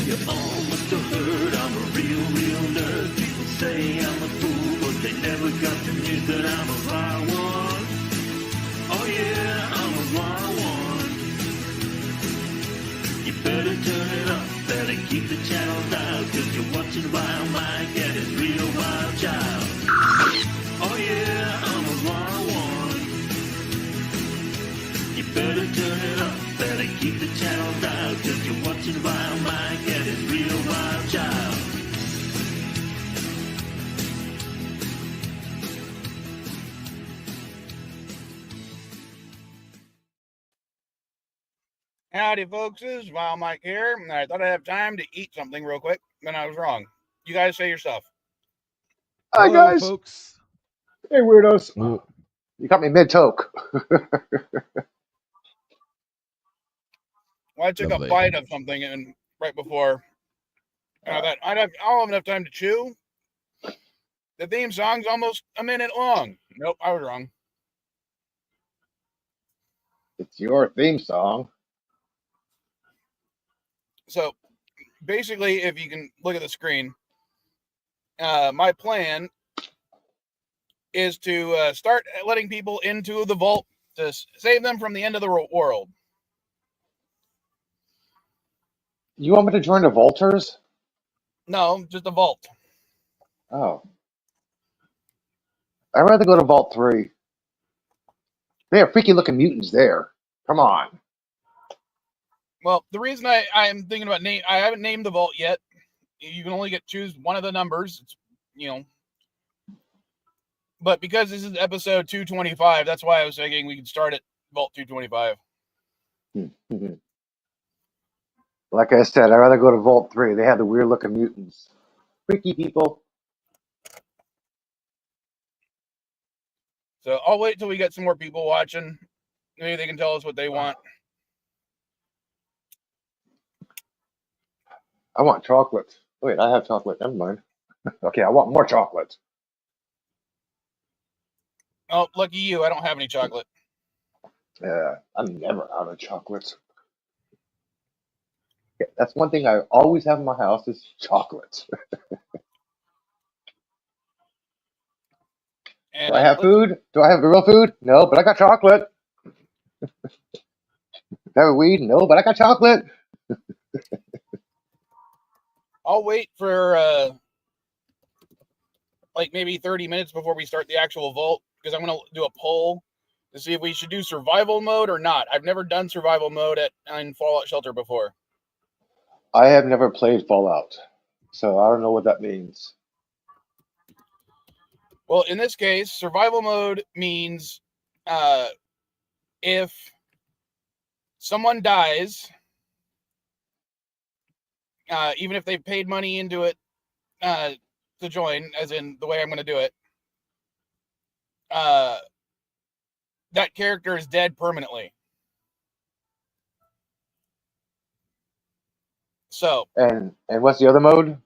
You all must have heard I'm a real nerd. People say I'm a fool, but they never got the news that I'm a fly one. Oh yeah, I'm a fly one. You better turn it up, better keep the channel dialed, cause you're watching Wild Mike and his real wild child. Oh yeah, I'm a fly one. You better turn it up, better keep the channel dialed, cause you're watching Wild Mike and his real wild child. Howdy, folks. This is Wild Mike here. I thought I'd have time to eat something real quick, but I was wrong. You guys say your stuff. Hi, Hello, guys. folks. Hey, weirdos. Well, You got me mid-toke. Well, I took Lovely. a bite of something and right before. And I thought I'll have enough time to chew. The theme song's almost a minute long. Nope, I was wrong. It's your theme song. So basically, if you can look at the screen, my plan is to start letting people into the vault to save them from the end of the world. You want me to join the Vultures? No, just a vault. Oh. I'd rather go to Vault 3. They are freaky looking mutants there. Come on. Well, the reason I'm thinking about I haven't named the vault yet. You can only choose one of the numbers. It's, but because this is episode 225, that's why I was thinking we could start at vault 225. Like I said, I'd rather go to Vault 3. They have the weird looking mutants. Freaky people. So I'll wait till we get some more people watching. Maybe they can tell us what they want. I want chocolate. Wait, I have chocolate. Never mind. Okay, I want more chocolate. Oh, lucky you. I don't have any chocolate. Yeah, I'm never out of chocolate. Yeah, that's one thing I always have in my house is chocolate. And Do I have food? Do I have real food? No, but I got chocolate. Have weed? No, but I got chocolate. I'll wait for like maybe 30 minutes before we start the actual vault, because I'm going to do a poll to see if we should do survival mode or not. I've never done survival mode in Fallout Shelter before. I have never played Fallout, so I don't know what that means. Well, in this case, survival mode means if someone dies, even if they've paid money into it to join, as in the way I'm going to do it, that character is dead permanently. So, And what's the other mode?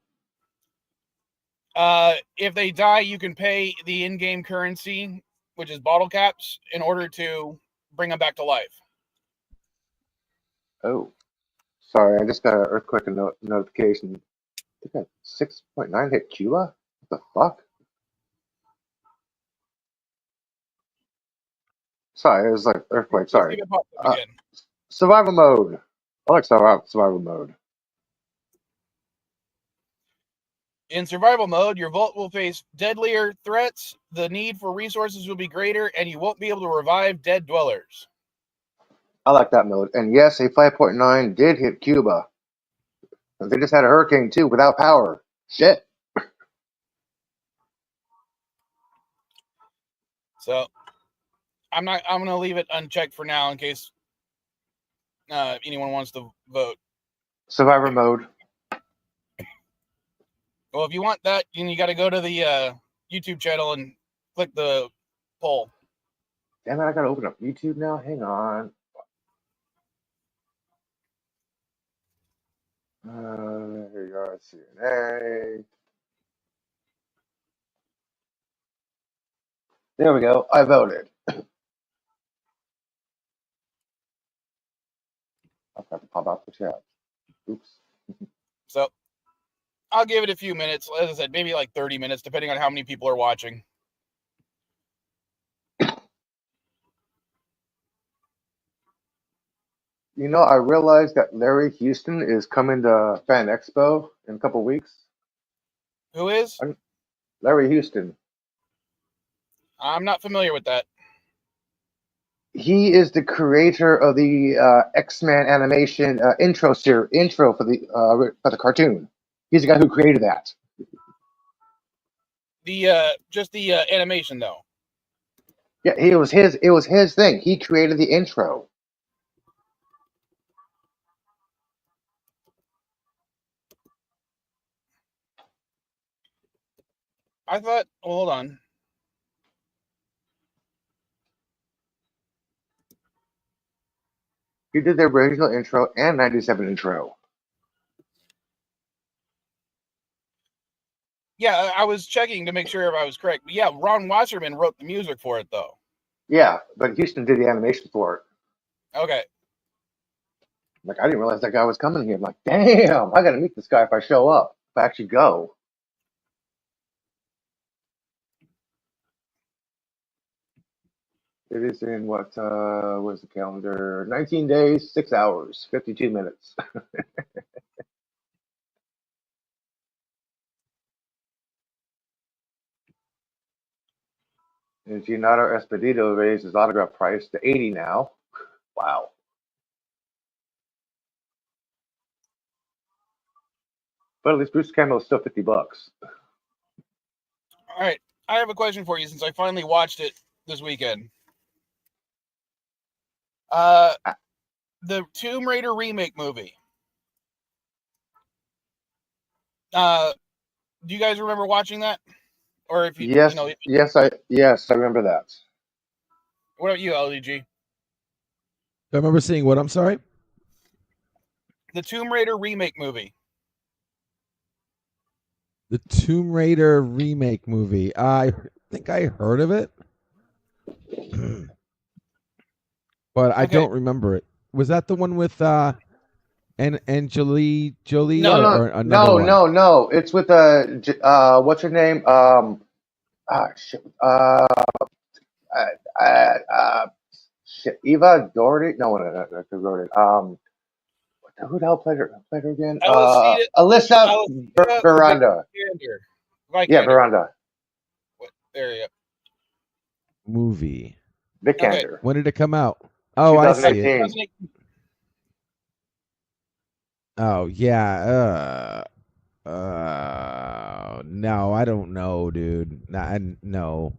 if they die, you can pay the in-game currency, which is bottle caps, in order to bring them back to life. Oh, sorry, I just got an earthquake notification. I think 6.9 hit Cuba? What the fuck? Sorry, it was like earthquake. Sorry. Survival mode. I like survival mode. In survival mode, your vault will face deadlier threats, the need for resources will be greater, and you won't be able to revive dead dwellers. I like that mode. And yes, a 5.9 did hit Cuba. They just had a hurricane too without power. Shit. So I'm going to leave it unchecked for now in case anyone wants to vote. Survivor mode. Well, if you want that, you got to go to the YouTube channel and click the poll. Damn it, I gotta open up YouTube now. Hang on. Here you are, CNA. There we go. I voted. I've got to pop out the chat. Oops. So I'll give it a few minutes. As I said, maybe like 30 minutes, depending on how many people are watching. You know, I realized that Larry Houston is coming to Fan Expo in a couple weeks. Who is? Larry Houston. I'm not familiar with that. He is the creator of the X-Men animation intro for the cartoon. He's the guy who created that. Just the animation though. Yeah, it was his thing. He created the intro. I thought. Hold on. He did the original intro and 97 intro. Yeah, I was checking to make sure if I was correct. But yeah, Ron Wasserman wrote the music for it though. Yeah, but Houston did the animation for it. Okay. Like, I didn't realize that guy was coming here. I'm like, damn, I got to meet this guy if I show up, if I actually go. It is in what's the calendar? 19 days, 6 hours, 52 minutes. And Giannato Esposito raised his autograph price to 80 now. Wow. But at least Bruce Campbell is still $50. All right. I have a question for you since I finally watched it this weekend. The Tomb Raider remake movie. Do you guys remember watching that? Or if you, Yes, you know, yes, I remember that. what about you, LDG? I remember seeing what? I'm sorry? The Tomb Raider remake movie. The Tomb Raider remake movie. I think I heard of it, but I don't remember it. Was that the one with Angelina Jolie or another one? No. It's with what's her name? Shit. Shit. Eva Doherty. No, who wrote it? Who the hell played her again? Alyssa Veranda. Yeah, Veranda. There you go. Movie. Vikander. When did it come out? Oh, I see it. 2018. Oh yeah. No, I don't know, dude. No.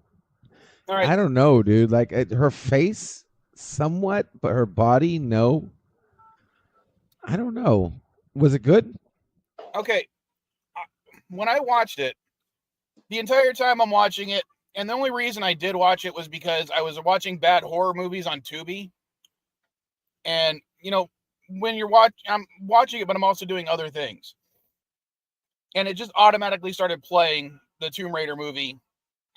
All right. I don't know, dude. Like her face, somewhat, but her body, no. I don't know. Was it good? Okay. When I watched it, the entire time I'm watching it, and the only reason I did watch it was because I was watching bad horror movies on Tubi. And, you know, when I'm watching it, but I'm also doing other things. And it just automatically started playing the Tomb Raider movie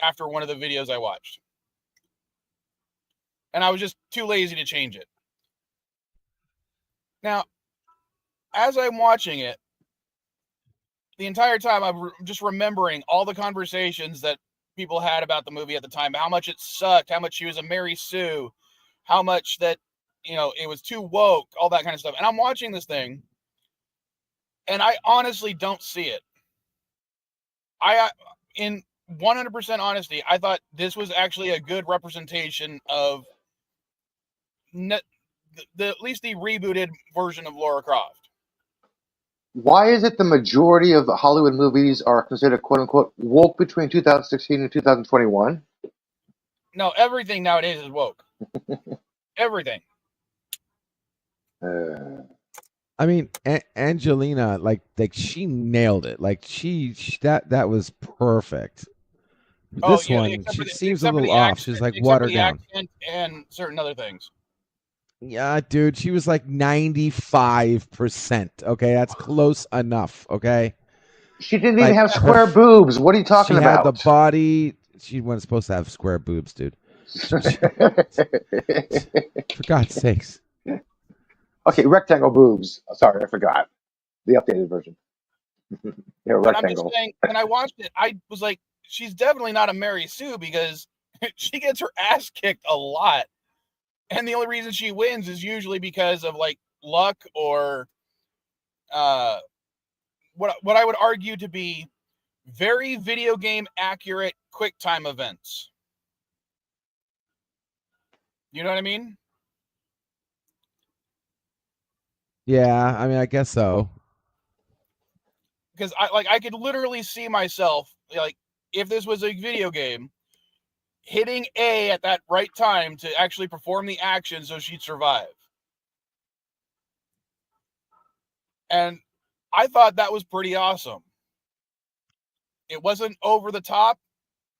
after one of the videos I watched. And I was just too lazy to change it. Now, as I'm watching it, the entire time I'm just remembering all the conversations that people had about the movie at the time, how much it sucked, how much she was a Mary Sue, how much that, you know, it was too woke, all that kind of stuff. And I'm watching this thing, and I honestly don't see it. In 100% honesty, I thought this was actually a good representation of at least the rebooted version of Lara Croft. Why is it the majority of the Hollywood movies are considered "quote unquote" woke between 2016 and 2021? No, everything nowadays is woke. Everything. I mean, Angelina, like she nailed it. Like that was perfect. This one, she seems a little off. She's like watered down. And certain other things. Yeah, dude, she was like 95%. Okay, that's close enough. Okay. She didn't even have square boobs. What are you talking about? She had the body. She wasn't supposed to have square boobs, dude. For God's sakes. Okay, rectangle boobs. Sorry, I forgot. The updated version. Yeah, but I'm just rectangle. saying, when I watched it, I was like, she's definitely not a Mary Sue because she gets her ass kicked a lot. And the only reason she wins is usually because of like luck or what I would argue to be very video game accurate quick time events. You know what I mean? Yeah, I mean, I guess so. Because I could literally see myself, like, if this was a video game, hitting A at that right time to actually perform the action so she'd survive. And I thought that was pretty awesome. It wasn't over the top.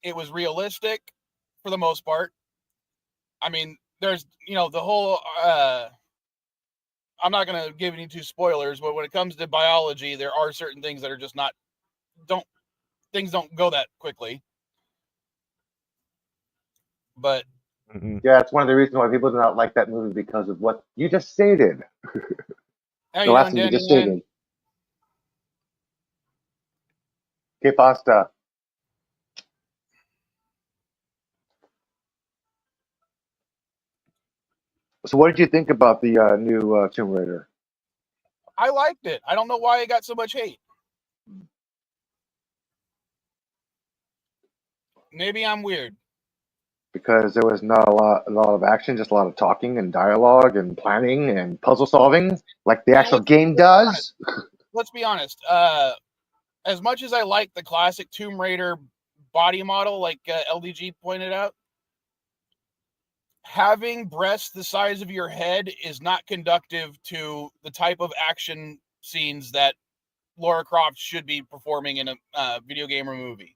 It was realistic for the most part. I mean, there's, the whole, I'm not going to give any two spoilers, but when it comes to biology, there are certain things that are just things don't go that quickly. But yeah, it's one of the reasons why people do not like that movie because of what you just stated. how The you last doing, thing you Danny? just stated. Que pasta. So, what did you think about the new Tomb Raider? I liked it. I don't know why it got so much hate. Maybe I'm weird. Because there was not a lot of action, just a lot of talking and dialogue and planning and puzzle solving, like the actual game does. Let's be honest. As much as I like the classic Tomb Raider body model, like LDG pointed out, having breasts the size of your head is not conductive to the type of action scenes that Lara Croft should be performing in a video game or movie.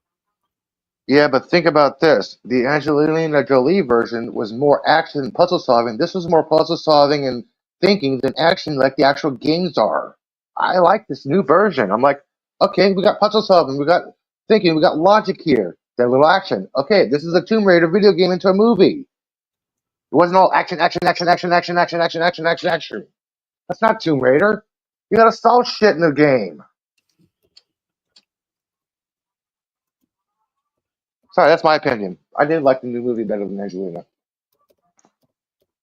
Yeah, but think about this. The Angelina Jolie version was more action and puzzle solving. This was more puzzle solving and thinking than action like the actual games are. I like this new version. I'm like, okay, we got puzzle solving, we got thinking, we got logic here. Then a little action. Okay, this is a Tomb Raider video game into a movie. It wasn't all action, action, action, action, action, action, action, action, action, action. That's not Tomb Raider. You gotta solve shit in the game. Sorry, that's my opinion. I did like the new movie better than Angelina.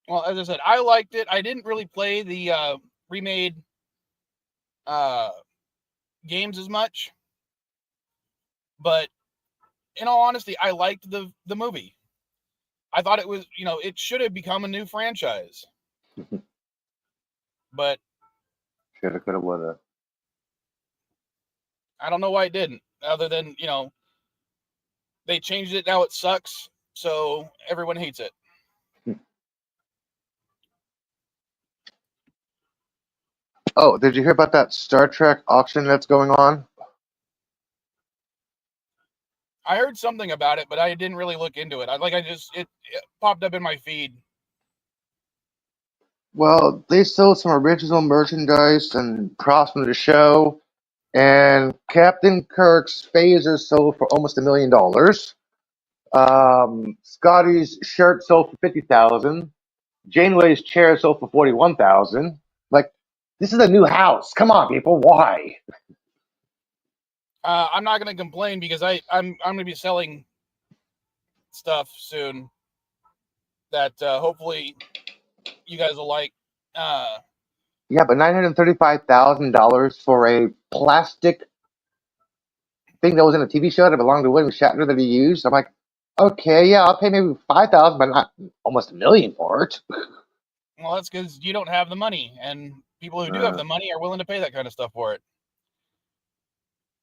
Well, as I said, I liked it. I didn't really play the remade games as much, but in all honesty, I liked the movie. I thought it was, it should have become a new franchise, but Shoulda, coulda, woulda. I don't know why it didn't. Other than they changed it, now it sucks, so everyone hates it. Oh, did you hear about that Star Trek auction that's going on? I heard something about it, but I didn't really look into it. It popped up in my feed. Well, they sold some original merchandise and props from the show, and Captain Kirk's phaser sold for almost $1 million. Scotty's shirt sold for 50,000. Janeway's chair sold for 41,000. Like, this is a new house. Come on, people. Why? I'm not going to complain because I'm going to be selling stuff soon that hopefully you guys will like. Yeah, but $935,000 for a plastic thing that was in a TV show that belonged to William Shatner that he used. I'm like, okay, yeah, I'll pay maybe 5,000, but not almost $1 million for it. Well, that's because you don't have the money, and people who do have the money are willing to pay that kind of stuff for it.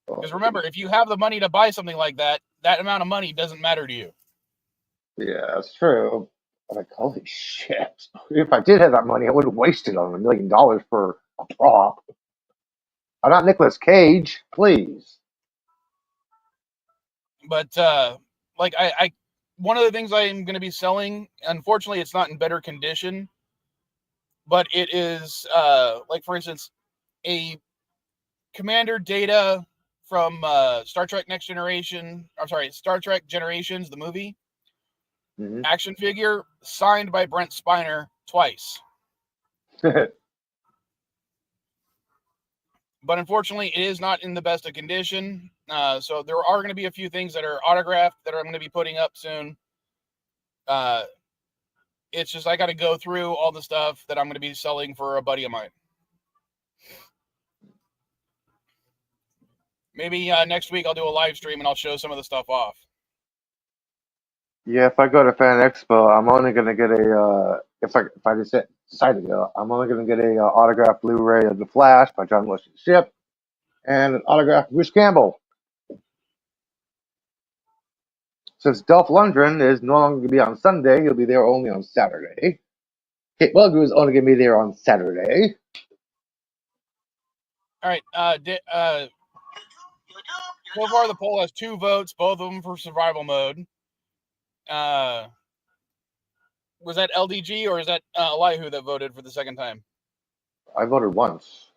Because remember, if you have the money to buy something like that, that amount of money doesn't matter to you. Yeah, that's true. I'm like, holy shit. If I did have that money, I would have wasted on $1 million for a prop. I'm not Nicolas Cage, please. But like I one of the things I'm going to be selling, unfortunately, it's not in better condition, but it is like, for instance, a Commander Data from Star Trek Next Generation. I'm sorry, Star Trek Generations, the movie. Mm-hmm. Action figure signed by Brent Spiner twice. but unfortunately, it is not in the best of condition. So there are going to be a few things that are autographed that I'm going to be putting up soon. It's just I got to go through all the stuff that I'm going to be selling for a buddy of mine. Maybe next week I'll do a live stream and I'll show some of the stuff off. Yeah, if I go to Fan Expo, I'm only gonna get a if I decide to go, I'm only gonna get a autographed Blu-ray of The Flash by John Wilson Ship and an autographed Bruce Campbell. Since Dolph Lundgren is no longer gonna be on Sunday, he'll be there only on Saturday. Kate Mulgrew is only gonna be there on Saturday. All right. So far, the poll has 2 votes, both of them for survival mode. Was that LDG or is that Elihu that voted for the second time? I voted once.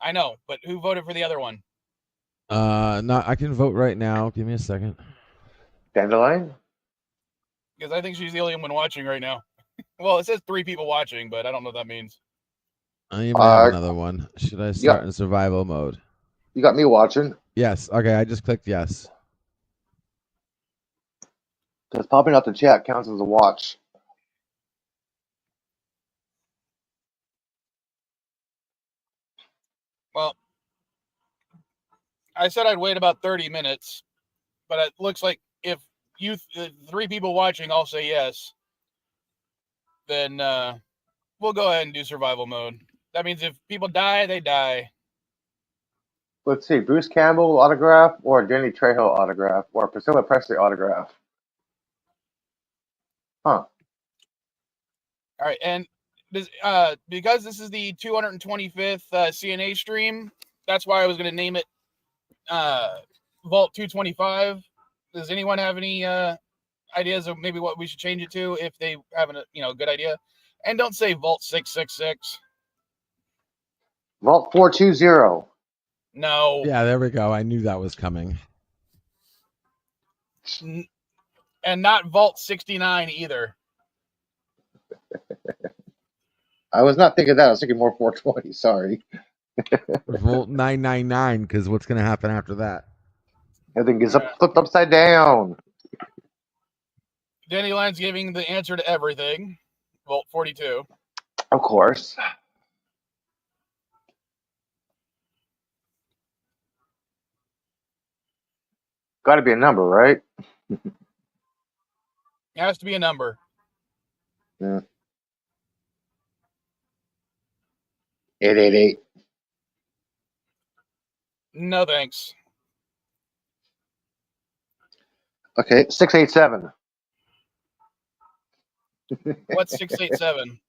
I know, but who voted for the other one? No, I can vote right now. Give me a second. Dandelion? Because I think she's the only one watching right now. Well, it says 3 people watching, but I don't know what that means. You might have another one. Should I start in survival mode? You got me watching. Yes. Okay, I just clicked yes. Because popping out the chat counts as a watch. Well, I said I'd wait about 30 minutes, but it looks like if 3 people watching all say yes, then we'll go ahead and do survival mode. That means if people die, they die. Let's see, Bruce Campbell autograph or Danny Trejo autograph or Priscilla Presley autograph. Huh. All right, and this, because this is the 225th CNA stream, that's why I was going to name it Vault 225. Does anyone have any ideas of maybe what we should change it to if they have a good idea? And don't say Vault 666. Vault 420. No. Yeah, there we go. I knew that was coming. And not Vault 69 either. I was not thinking that. I was thinking more 420. Sorry. Vault 999, because what's going to happen after that? Everything gets flipped upside down. Danny Lyon's giving the answer to everything. Vault 42. Of course. Got to be a number, right? It has to be a number. Yeah. 888. No thanks. Okay, 687. What's 687?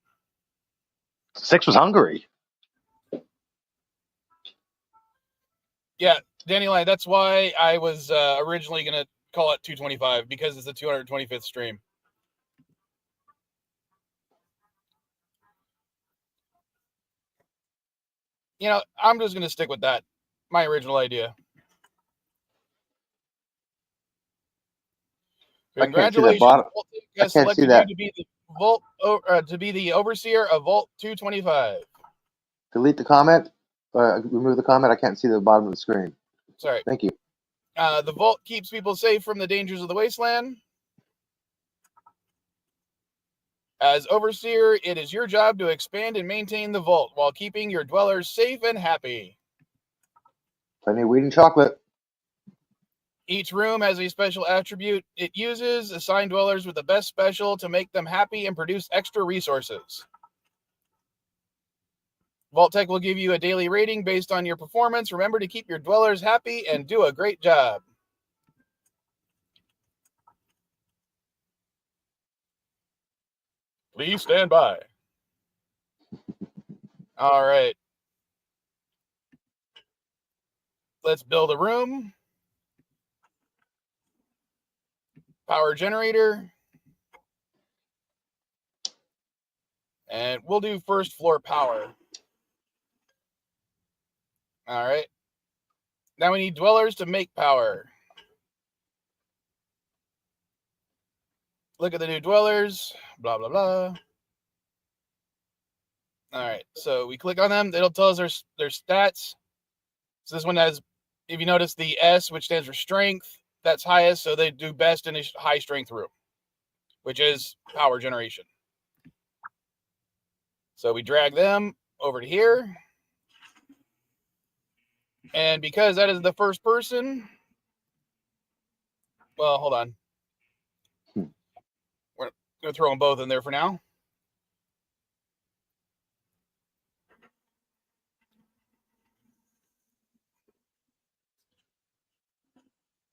6 was Hungary. Yeah, Danny Lyon, that's why I was originally going to call it 225, because it's the 225th stream. I'm just going to stick with that. My original idea. Congratulations. I can't see that. You to be the Vault, to be the overseer of Vault 225. Delete the comment. Remove the comment. I can't see the bottom of the screen. Sorry. Thank you. The Vault keeps people safe from the dangers of the wasteland. As overseer, it is your job to expand and maintain the Vault while keeping your dwellers safe and happy. Plenty of weed and chocolate. Each room has a special attribute it uses. Assign dwellers with the best special to make them happy and produce extra resources. Vault Tech will give you a daily rating based on your performance. Remember to keep your dwellers happy and do a great job. Please stand by. All right. Let's build a room. Power generator. And we'll do first floor power. All right. Now we need dwellers to make power. Look at the new dwellers. Blah, blah, blah. All right. So we click on them. It'll tell us their stats. So this one has, if you notice the S, which stands for strength, that's highest. So they do best in a high strength room, which is power generation. So we drag them over to here. And because that is the first person, well, hold on. We're going to throw them both in there for now.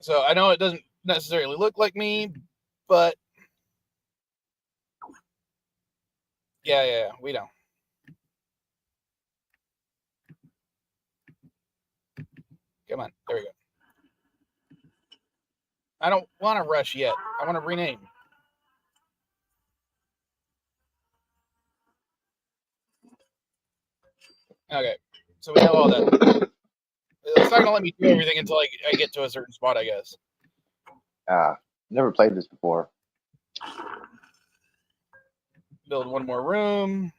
So I know it doesn't necessarily look like me, but yeah, we know. Come on, there we go. I don't want to rush yet. I want to rename. Okay, so we have all that. It's not gonna let me do everything until I get to a certain spot, I guess. Never played this before. Build one more room.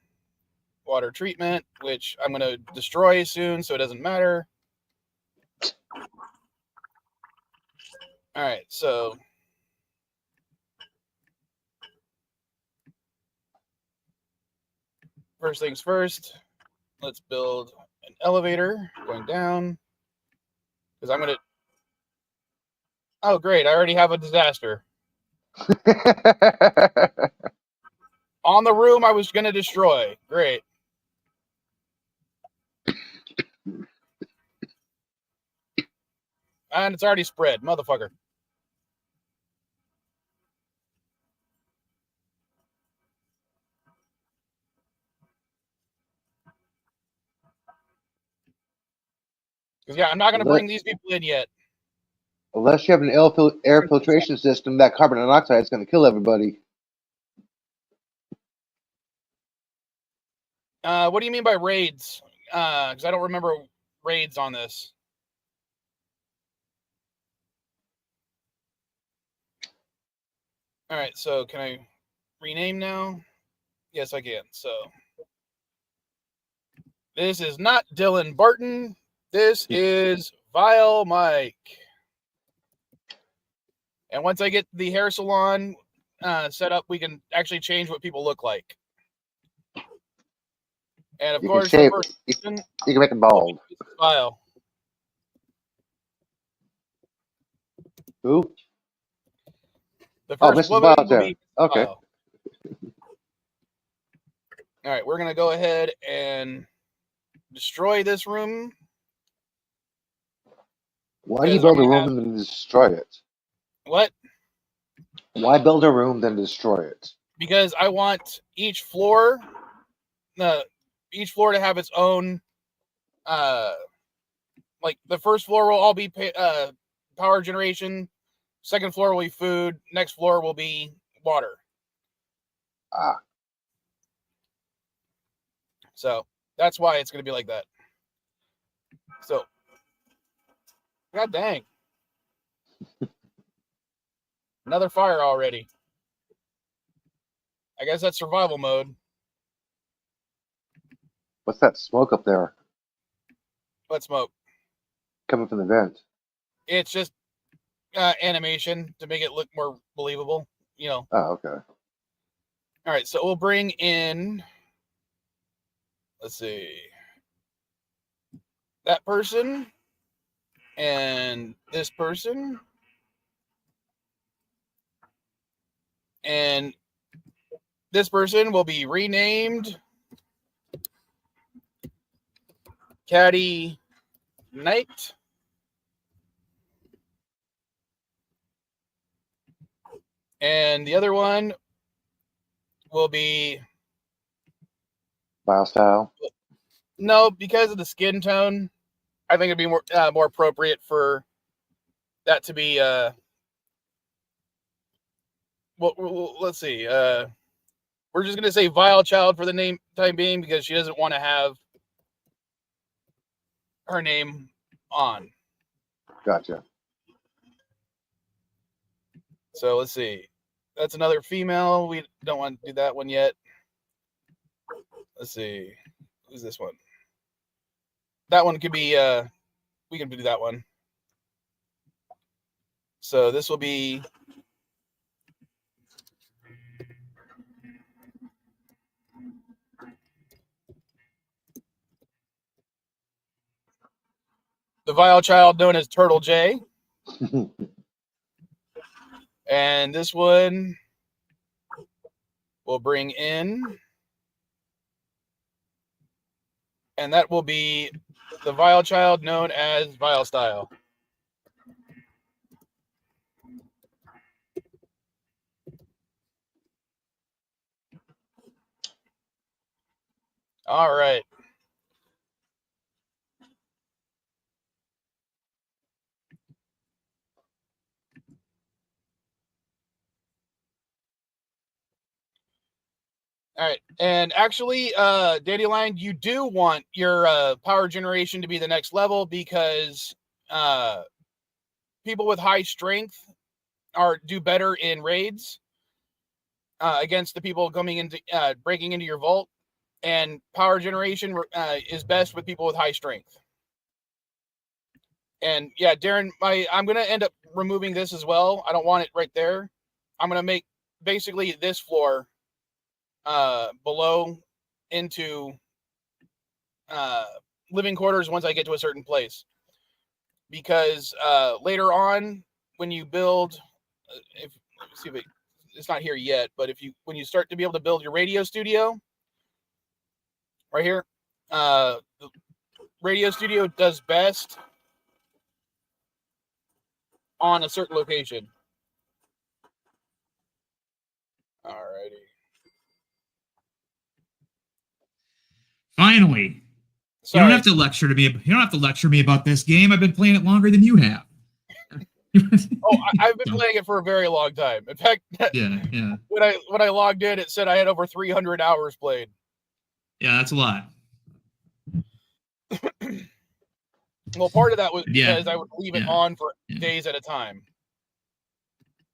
Water treatment, which I'm gonna destroy soon, so it doesn't matter. All right, so first things first, let's build an elevator going down. Because I'm gonna. Oh, great! I already have a disaster on the room I was gonna destroy. Great. And it's already spread, motherfucker. Because yeah, I'm not gonna bring these people in yet. Unless you have an air filtration system, that carbon monoxide is going to kill everybody. What do you mean by raids? Because I don't remember raids on this. All right, so can I rename now? Yes, I can. So this is not Dylan Barton. This is Vile Mike. And once I get the hair salon set up, we can actually change what people look like. And of course, you can make them bald. Vile. Who? The first woman will be okay. Vile. All right, we're gonna go ahead and destroy this room. Why do you build a room and then destroy it? What? Why build a room then destroy it? Because I want each floor to have its own. Like the first floor will all be power generation. Second floor will be food. Next floor will be water. So that's why it's going to be like that. So, god dang. Another fire already. I guess that's survival mode. What's that smoke up there? What smoke? Coming from the vent. It's just animation to make it look more believable, you know. Oh, okay. All right, so we'll bring in, let's see, that person and this person. And this person will be renamed Caddy Knight. And the other one will be Biostyle. No, because of the skin tone, I think it'd be more appropriate for that to be well, let's see. We're just gonna say Vile Child for the time being because she doesn't want to have her name on. Gotcha. So let's see. That's another female. We don't want to do that one yet. Let's see. Who's this one? That one could be we can do that one. So this will be the Vile Child known as Turtle J. And this one will bring in, and that will be the Vile Child known as Vile Style. All right. All right. And actually, Dandelion, you do want your power generation to be the next level because people with high strength do better in raids against the people coming into breaking into your vault, and power generation is best with people with high strength. And yeah, Darren, I'm gonna end up removing this as well. I don't want it right there. I'm gonna make basically this floor below into living quarters once I get to a certain place, because later on when you build, let me see if it's not here yet, but when you start to be able to build your radio studio right here, the radio studio does best on a certain location. Alrighty. Finally. Sorry. You don't have to lecture to me. You don't have to lecture me about this game. I've been playing it longer than you have. I've been playing it for a very long time. In fact, yeah. When I logged in, it said I had over 300 hours played. Yeah, that's a lot. Well, part of that was because I would leave it on for days at a time.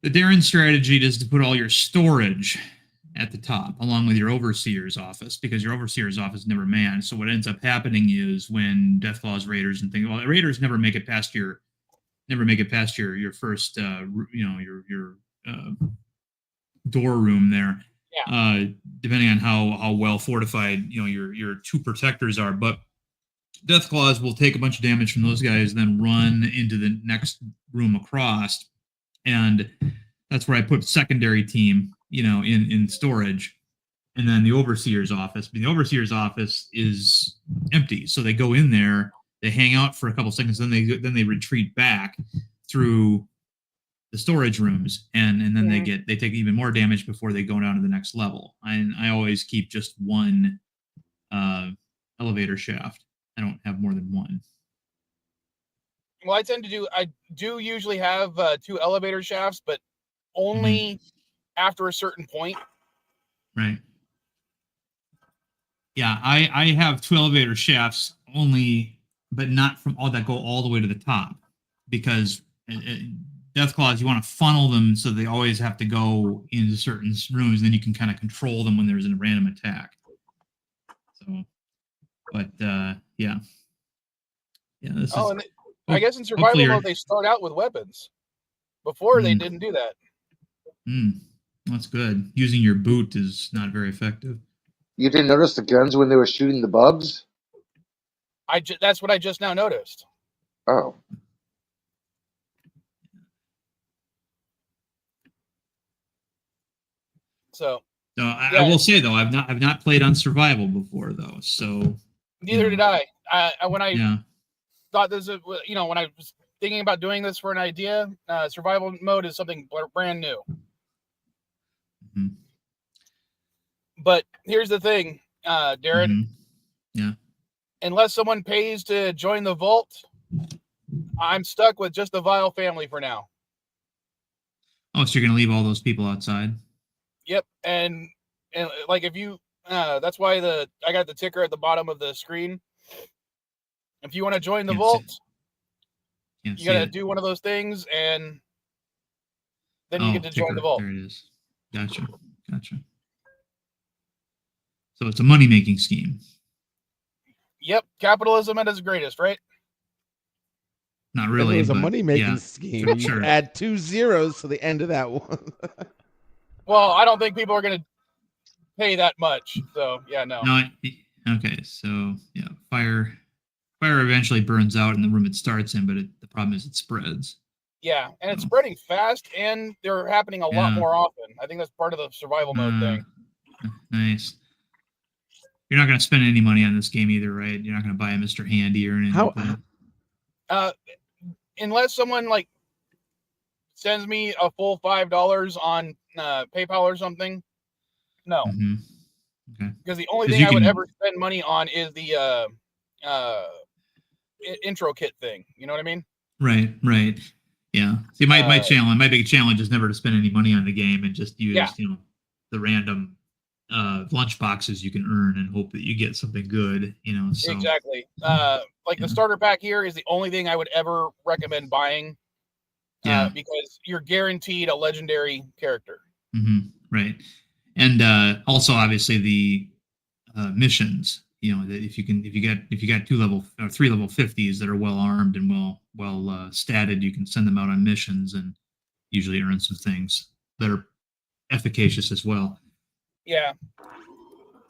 The Darren strategy is to put all your storage at the top, along with your overseer's office, because your overseer's office is never manned. So what ends up happening is when Deathclaw's raiders and things, well, raiders never make it past your first, your door room there. Yeah. Depending on how well fortified your two protectors are, but Deathclaws will take a bunch of damage from those guys, then run into the next room across, and that's where I put secondary team, in storage, and then the overseer's office. But the overseer's office is empty, so they go in there, they hang out for a couple seconds, then they retreat back through the storage rooms, and then they take even more damage before they go down to the next level. I always keep just one elevator shaft. I don't have more than one. Well, I do usually have 2 elevator shafts, but only after a certain point. Right. Yeah, I have 2 elevator shafts only, but not from all that go all the way to the top, because Deathclaws, you want to funnel them so they always have to go into certain rooms, and then you can kind of control them when there's a random attack. So, but yeah. This is. I guess in survival mode they start out with weapons. Before they didn't do that. That's good. Using your boot is not very effective. You didn't notice the guns when they were shooting the bugs? That's what I just now noticed. Oh. So I will say though, I've not played on survival before though, so neither did I. When I thought this, when I was thinking about doing this for an idea, survival mode is something brand new. But here's the thing, Darren. Yeah. Unless someone pays to join the vault, I'm stuck with just the Vile family for now. Oh, so you're gonna leave all those people outside? Yep, and like if you, that's why I got the ticker at the bottom of the screen. If you want to join the vault, you got to do one of those things, and then you get to join the vault. There it is. Gotcha. So it's a money-making scheme. Yep, capitalism at its greatest, right? not really. If it was a but money-making yeah, scheme, for you sure. add 2 zeros to the end of that one. Well, I don't think people are going to pay that much. So, yeah, no. No, okay, so yeah, fire eventually burns out in the room it starts in, but the problem is it spreads. Yeah, and it's spreading fast, and they're happening a lot more often. I think that's part of the survival mode thing. Nice. You're not going to spend any money on this game either, right? You're not going to buy a Mr. Handy or anything like that. Unless someone like sends me a full $5 on PayPal or something. No. Mm-hmm. Okay. Because the only thing I would ever spend money on is the intro kit thing. You know what I mean? Right. Yeah. See, my big challenge is never to spend any money on the game and just use the random lunch boxes you can earn and hope that you get something good. So exactly. The starter pack here is the only thing I would ever recommend buying. Because you're guaranteed a legendary character. Mm-hmm. Right. And also obviously the missions. That if you got 2 level or 3 level 50s that are well armed and well statted, you can send them out on missions and usually earn some things that are efficacious as well. Yeah,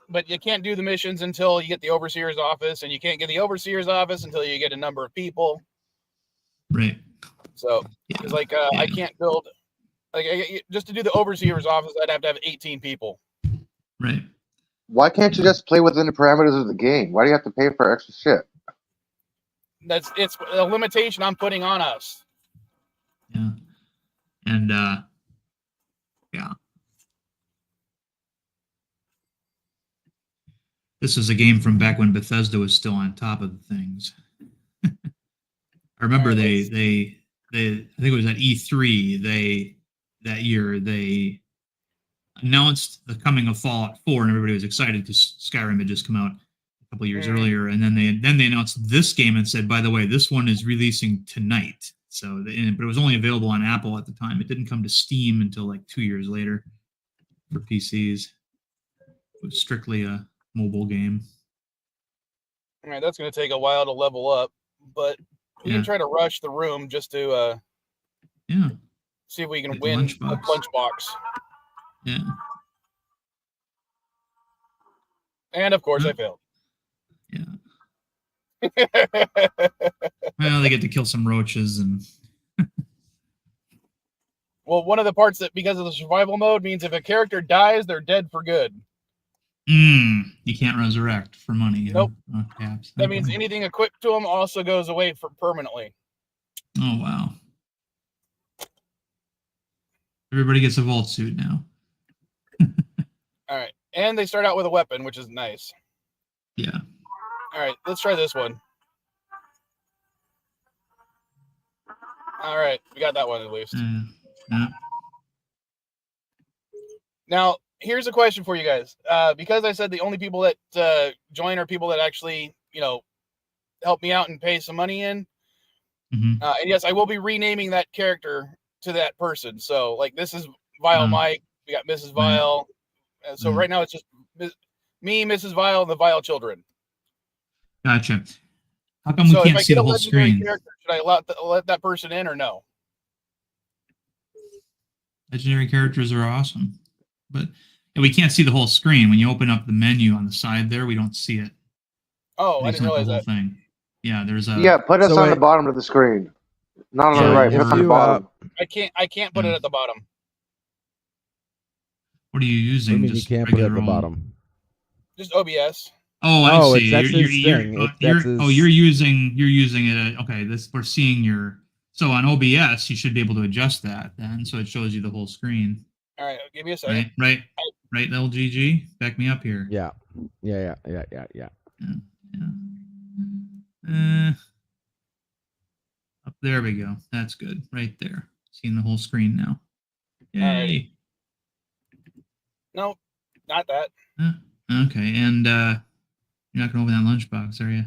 but you can't do the missions until you get the overseer's office, and you can't get the overseer's office until you get a number of people. Right. So it's like I can't build just to do the overseer's office. I'd have to have 18 people. Right. Why can't you just play within the parameters of the game? Why do you have to pay for extra shit? It's a limitation I'm putting on us. Yeah. And yeah. This is a game from back when Bethesda was still on top of things. I remember they I think it was at E3 that year they announced the coming of Fallout 4 and everybody was excited because Skyrim had just come out a couple years earlier, and then they announced this game and said, by the way, this one is releasing tonight. So but it was only available on Apple at the time. It didn't come to Steam until like 2 years later for PCs. It was strictly a mobile game. All right, that's going to take a while to level up, but we can try to rush the room just to see if we can win a lunchbox. Yeah. And of course I failed. Yeah. Well, they get to kill some roaches and well, one of the parts that because of the survival mode means if a character dies, they're dead for good. You can't resurrect for money. Nope. That Okay. means anything equipped to them also goes away permanently. Oh, wow. Everybody gets a vault suit now. All right. And they start out with a weapon, which is nice. Yeah. All right. Let's try this one. All right. We got that one at least. Yeah. Now, here's a question for you guys. Because I said the only people that join are people that actually, help me out and pay some money in. Mm-hmm. And yes, I will be renaming that character to that person. So, like, this is Vile Mike. We got Mrs. Vile. So right now it's just me, Mrs. Vile, and the Vile children. Gotcha. How come we can't see the whole screen? Should I let that person in or no? Legendary characters are awesome, but we can't see the whole screen. When you open up the menu on the side there, we don't see it. Oh, I didn't realize the whole that. Thing. Yeah, there's a. Yeah, put us on the bottom of the screen, not on the right. Put us on the bottom. I can't put it at the bottom. What are you using? I mean, you can't put it at the bottom. Just OBS. Oh, I see. That's his thing. You're using it. Okay, we're seeing your. So on OBS, you should be able to adjust that then, so it shows you the whole screen. All right, give me a second. Right, LGG, back me up here. Yeah. Up there we go. That's good. Right there. Seeing the whole screen now. Yay. No, not that. Okay, and you're not gonna open that lunchbox, are you?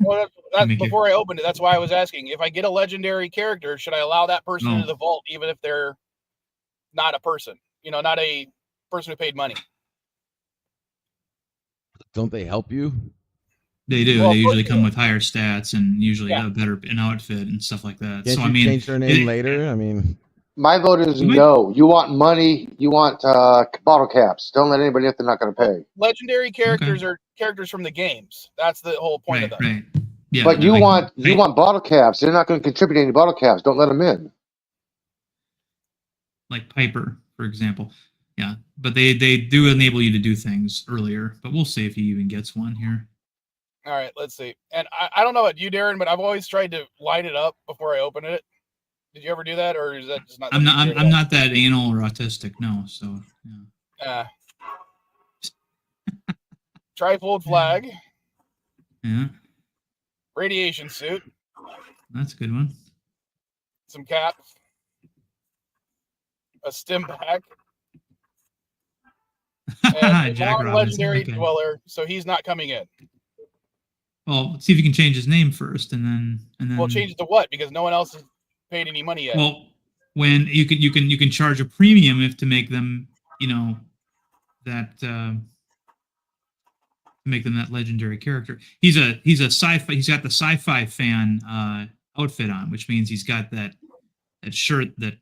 Well, that's before I opened it. That's why I was asking. If I get a legendary character, should I allow that person into the vault, even if they're not a person? Not a person who paid money. Don't they help you? They do. Well, They usually come with higher stats and usually Yeah. a better an outfit and stuff like that. Can't So you I mean, change their name later? I mean, My vote is You might- no. You want money. You want bottle caps. Don't let anybody if they're not going to pay. legendary characters are characters from the games. That's the whole point of right, them. right. Yeah, But you like, want bottle caps. They're not going to contribute any bottle caps. Don't let them in. like Piper, for example. Yeah, but they do enable you to do things earlier. But we'll see if he even gets one here. All right, let's see. And I don't know about you, Darren, but I've always tried to light it up before I open it. Did you ever do that, or is that just not? I'm not that anal or autistic. No, so yeah. Trifold flag, Yeah, radiation suit, that's a good one. some caps, a stim pack, and a Jack Robinson. non-legendary Okay. dweller, so he's not coming in. Well, let's see if you can change his name first, and then. We'll change it to what? Because no one else has paid any money yet. Well, when you can charge a premium if to make them, that to make them that legendary character. He's a sci-fi. He's got the sci-fi fan outfit on, which means he's got that shirt that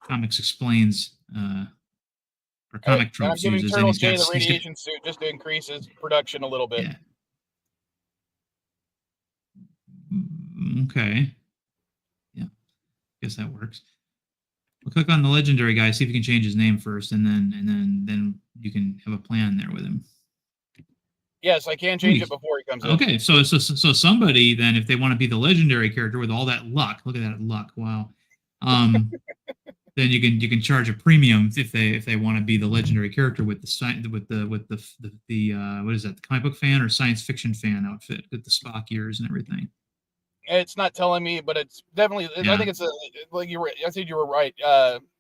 Comics Explains or Comic Tropes I'm giving uses. Turtle And J the radiation suit just to increase his production a little bit. Yeah. Okay. Yeah. Guess that works. We'll click on the legendary guy, see if you can change his name first, and then you can have a plan there with him. Yes, I can change it before he comes in. Okay, so somebody then, if they want to be the legendary character with all that luck, look at that luck, wow. Then you can charge a premium if they want to be the legendary character with the what is that, the comic book fan or science fiction fan outfit with the Spock ears and everything. It's not telling me, but it's definitely. Yeah. I think it's like you were. I said you were right.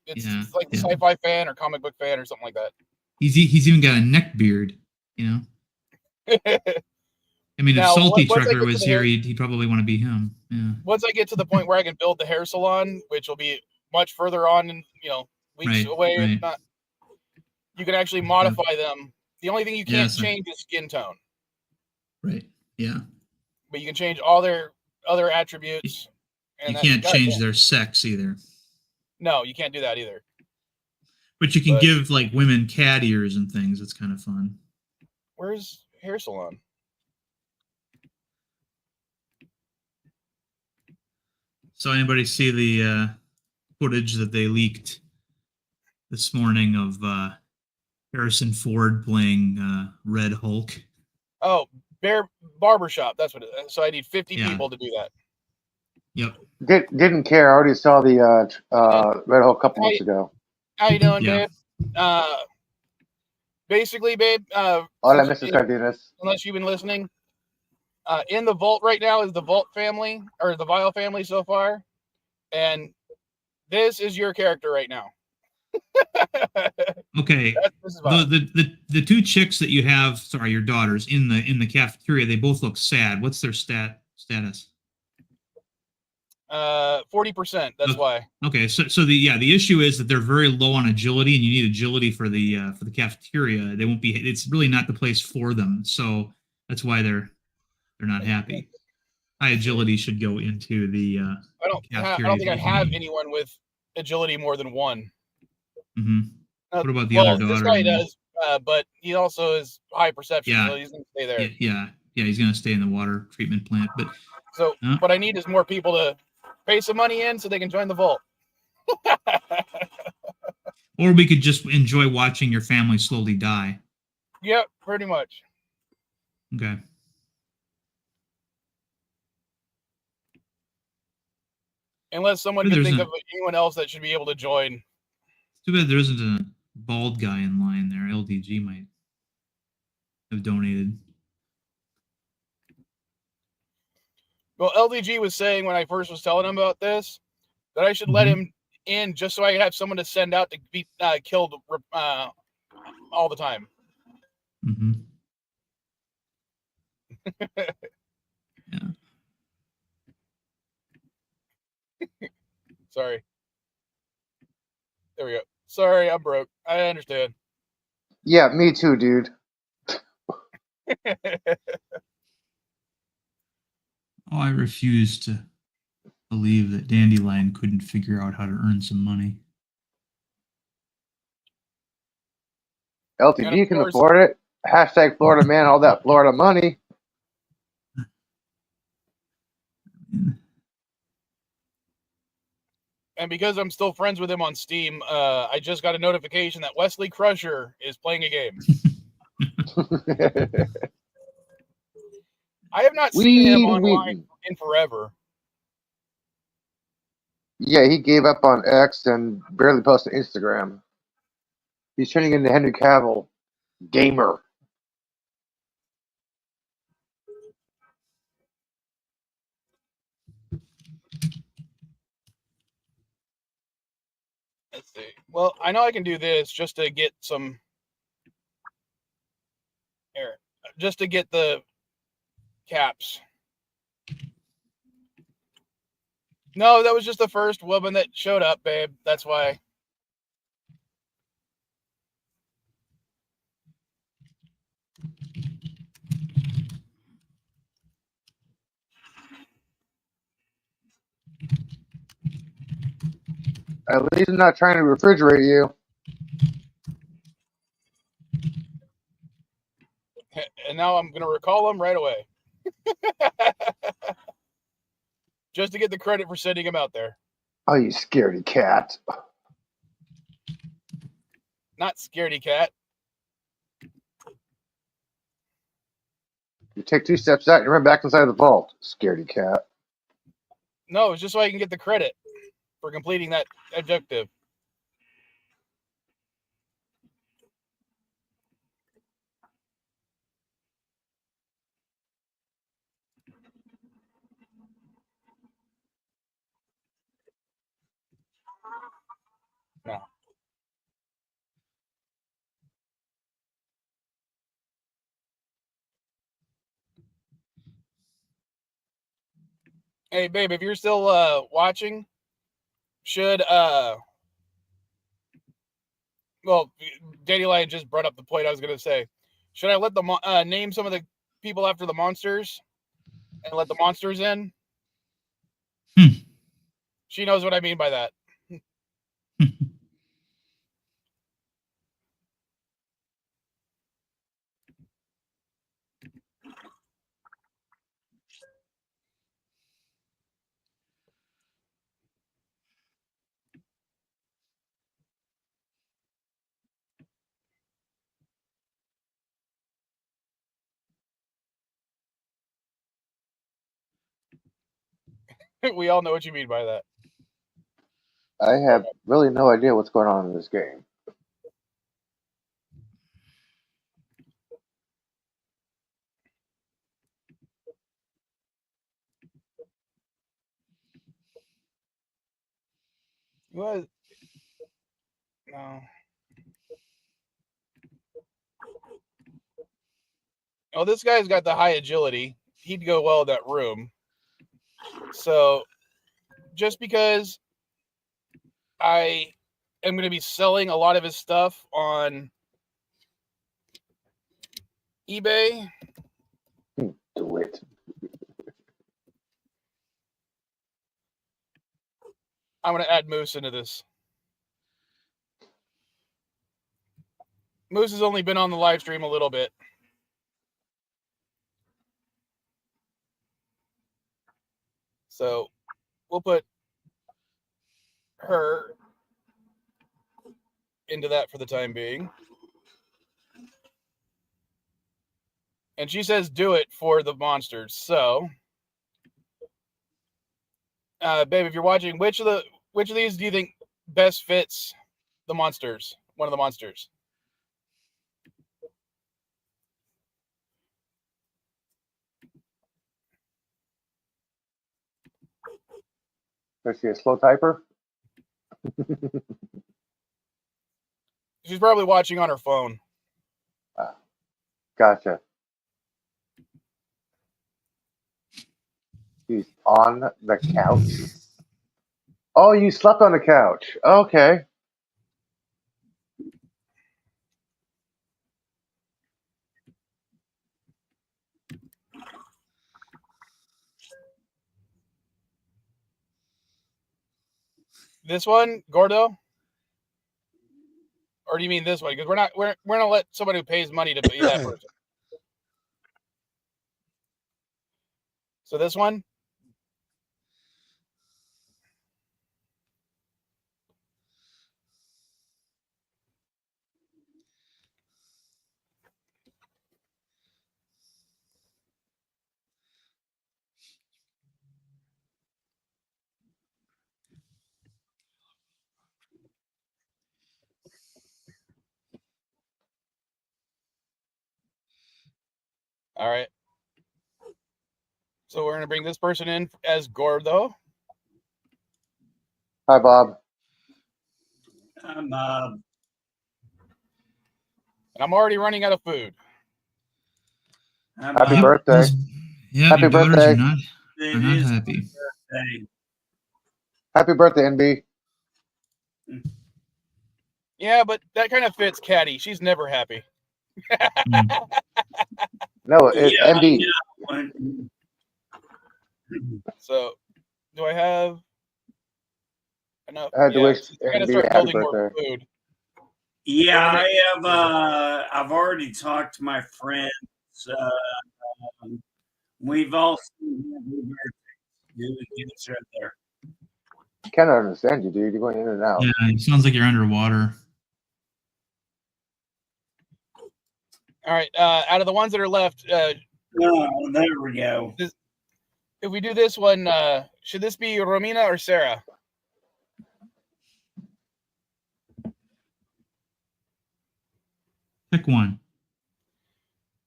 It's like the sci-fi fan or comic book fan or something like that. He's even got a neck beard, I mean, Now, if Salty once I Trucker get was to here, he'd probably want to be him. Yeah. Once I get to the point where I can build the hair salon, which will be much further on, and weeks away, if not, you can actually modify them. The only thing you can't change is skin tone. Right. Yeah. But you can change all their other attributes. And you can't change their sex either. No, you can't do that either. But you can give like women cat ears and things. It's kind of fun. Where's hair salon? So anybody see the footage that they leaked this morning of Harrison Ford playing Red Hulk? Oh, Barbershop. That's what it is. So I need 50 people to do that. Yep. Didn't care. I already saw the Red Hulk a couple months ago. How you doing, babe? Basically, babe. Hola, Mrs. Cardenas. Unless you've been listening, in the vault right now is the Vault family or the Vile family so far, and this is your character right now. Okay. The two chicks that you have, sorry, your daughters in the cafeteria, they both look sad. What's their status? 40%. That's why. Okay, so the issue is that they're very low on agility, and you need agility for the cafeteria. They won't be. It's really not the place for them. So that's why they're not happy. High agility should go into the. I don't think I have anyone with agility more than one. Mm-hmm. What about the other daughter? This guy does, but he also is high perception, so he's going to stay there. Yeah, he's going to stay in the water treatment plant. But so, what I need is more people to pay some money in so they can join the vault. Or we could just enjoy watching your family slowly die. Yep, pretty much. Okay. Unless someone can think of anyone else that should be able to join. Too bad there isn't a bald guy in line there. LDG might have donated. Well, LDG was saying when I first was telling him about this that I should let him in just so I could have someone to send out to be killed all the time. Mm-hmm. Yeah. Sorry. There we go. Sorry, I'm broke. I understand. Yeah, me too, dude. Oh, I refuse to believe that Dandelion couldn't figure out how to earn some money. LTD can afford it. Hashtag Florida man, all that Florida money. And because I'm still friends with him on Steam, I just got a notification that Wesley Crusher is playing a game. I have not seen him online in forever. Yeah, he gave up on X and barely posted Instagram. He's turning into Henry Cavill, gamer. Let's see. Well, I know I can do this just to get some air, just to get the caps. No, that was just the first woman that showed up, babe. That's why. At least I'm not trying to refrigerate you. And now I'm going to recall him right away. Just to get the credit for sending him out there. Oh, you scaredy cat. Not scaredy cat. You take 2 steps out, you run back inside the vault. Scaredy cat. No, it's just so I can get the credit for completing that objective. No. Hey, babe, if you're still watching, should well, Dandelion just brought up the point I was going to say. Should I let the name some of the people after the monsters and let the monsters in? She knows what I mean by that. We all know what you mean by that. I have really no idea what's going on in this game. What? No. Oh, this guy's got the high agility. He'd go well in that room. So, just because I am going to be selling a lot of his stuff on eBay. Do it. I'm going to add Moose into this. Moose has only been on the live stream a little bit. So we'll put her into that for the time being. And she says do it for the monsters. So, babe, if you're watching, which of these do you think best fits the monsters? One of the monsters. Is she a slow typer? She's probably watching on her phone. Gotcha. She's on the couch. Oh, you slept on the couch. Okay. This one, Gordo? Or do you mean this one? Because we're gonna let somebody who pays money to be that person. So this one? All right. So we're going to bring this person in as Gordo. Hi, Bob. I'm Bob. And I'm already running out of food. Happy birthday. Happy birthday. Are not happy. Birthday. Happy birthday, NB. Yeah, but that kind of fits Caddy. She's never happy. No, NB. So, do I have enough? I had to wish I gotta NB start happy building more birthday. food. Yeah, I have. I've already talked to my friends. We've all seen happy birthday. Right there. Can't understand you, dude. You're going in and out. Yeah, it sounds like you're underwater. All right. Out of the ones that are left, there we go. If we do this one, should this be Romina or Sarah? Pick one.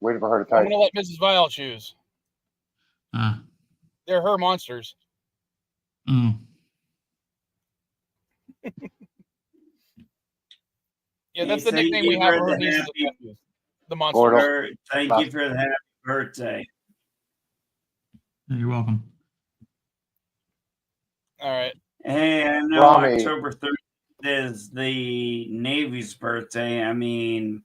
Waiting for her to type. I'm gonna let Mrs. Vile choose. They're her monsters. Oh. Yeah, that's the nickname we have for her nieces and nephews. The monsters. Thank you for the happy birthday. You're welcome. All right. Hey, I know Rami. October 30th is the Navy's birthday. I mean,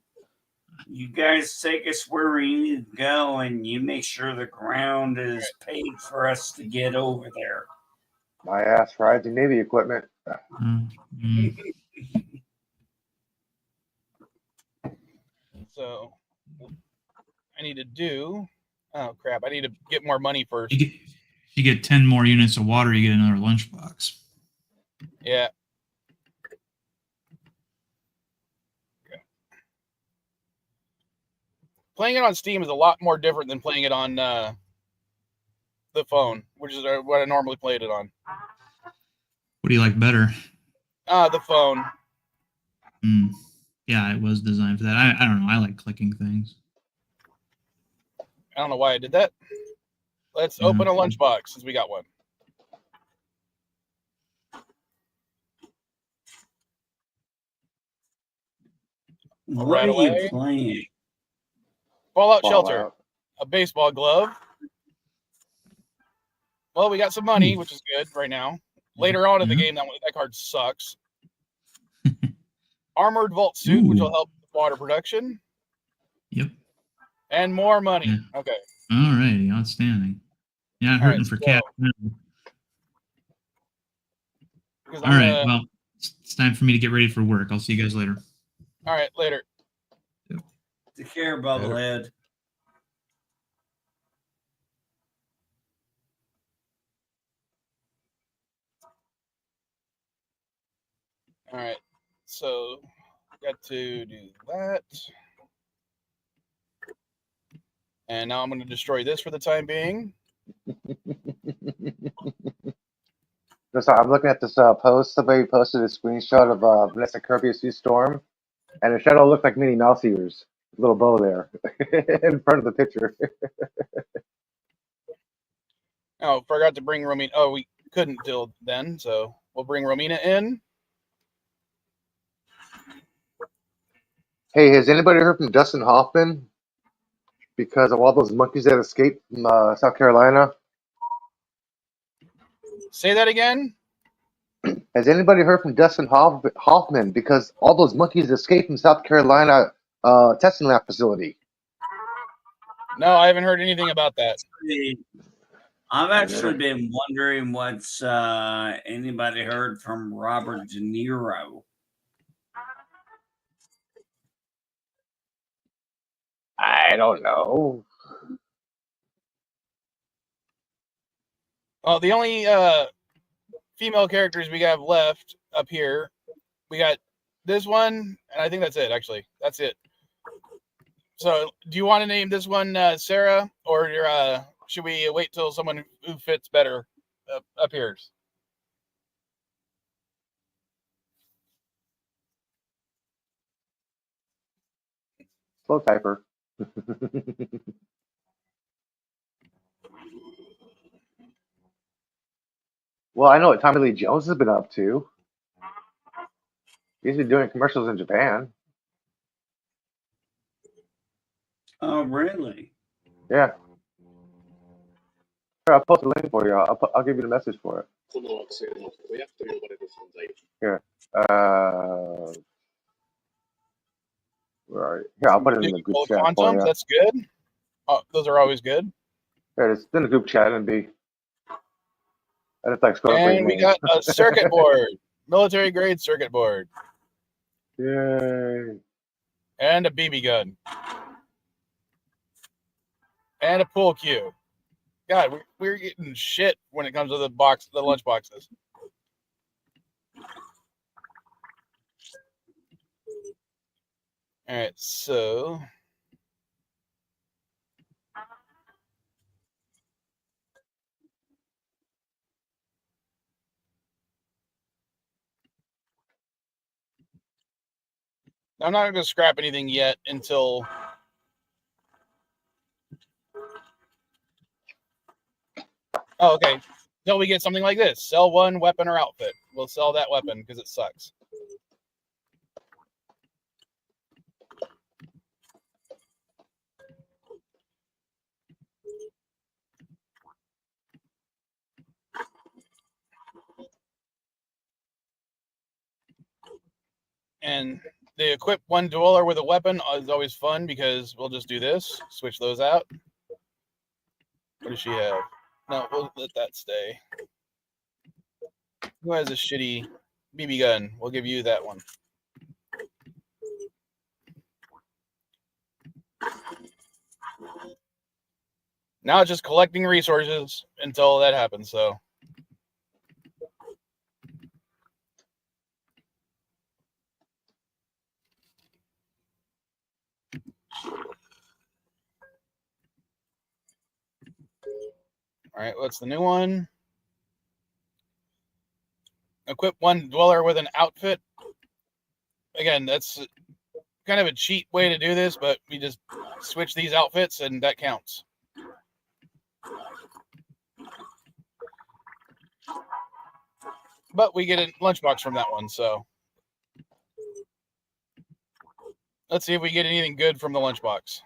you guys take us where we need to go, and you make sure the ground is paid for us to get over there. My ass rides the Navy equipment. So I need to do. Oh crap! I need to get more money first. You get 10 more units of water, you get another lunchbox. Yeah. Okay. Playing it on Steam is a lot more different than playing it on the phone, which is what I normally played it on. What do you like better? The phone. Yeah, it was designed for that. I don't know. I like clicking things. I don't know why I did that. Let's open a lunchbox since we got one. What are you playing? Fallout Shelter. A baseball glove. Well, we got some money, which is good right now. Later on in the game, that card sucks. Armored vault suit, which will help with water production. Yep. And more money. Yeah. Okay. All righty. Outstanding. Yeah, not hurting for cat. All right. Well, it's time for me to get ready for work. I'll see you guys later. All right. Later. Yep. Take care, Bubblehead. All right. So, got to do that. And now I'm going to destroy this for the time being. So I'm looking at this post. Somebody posted a screenshot of Vanessa Kirby's Sea Storm, and the shadow looked like Minnie Mouse ears. Little bow there in front of the picture. Oh, forgot to bring Romina. Oh, we couldn't till then, so we'll bring Romina in. Hey, has anybody heard from Dustin Hoffman? Because of all those monkeys that escaped from South Carolina. Say that again? Has anybody heard from Dustin Hoffman? Because all those monkeys escaped from South Carolina testing lab facility. No, I haven't heard anything about that. I've actually been wondering what's anybody heard from Robert De Niro. I don't know. Well, the only female characters we have left up here, we got this one, and I think that's it. Actually, that's it. So, do you want to name this one Sarah, or should we wait till someone who fits better appears? Slow typer. Well, I know what Tommy Lee Jones has been up to. He's been doing commercials in Japan. Oh, really? Yeah. Here, I'll post a link for you. I'll give you the message for it. Here. Where are you? Here, I'll put it in the group chat for you. That's good. Oh, those are always good. There it is. It's in the group chat and be. I just like scroll And we got a circuit board, military grade circuit board. Yay! And a BB gun. And a pool cue. God, we're getting shit when it comes to the lunch boxes. All right, so I'm not going to scrap anything yet until okay. Until we get something like this. Sell one weapon or outfit. We'll sell that weapon because it sucks. And the equip one dweller with a weapon is always fun because we'll just do this. Switch those out. What does she have? No, we'll let that stay. Who has a shitty BB gun? We'll give you that one. Now it's just collecting resources until that happens, so. All right, what's the new one? Equip one dweller with an outfit. Again, that's kind of a cheat way to do this, but we just switch these outfits and that counts. But we get a lunchbox from that one, so. Let's see if we get anything good from the lunchbox.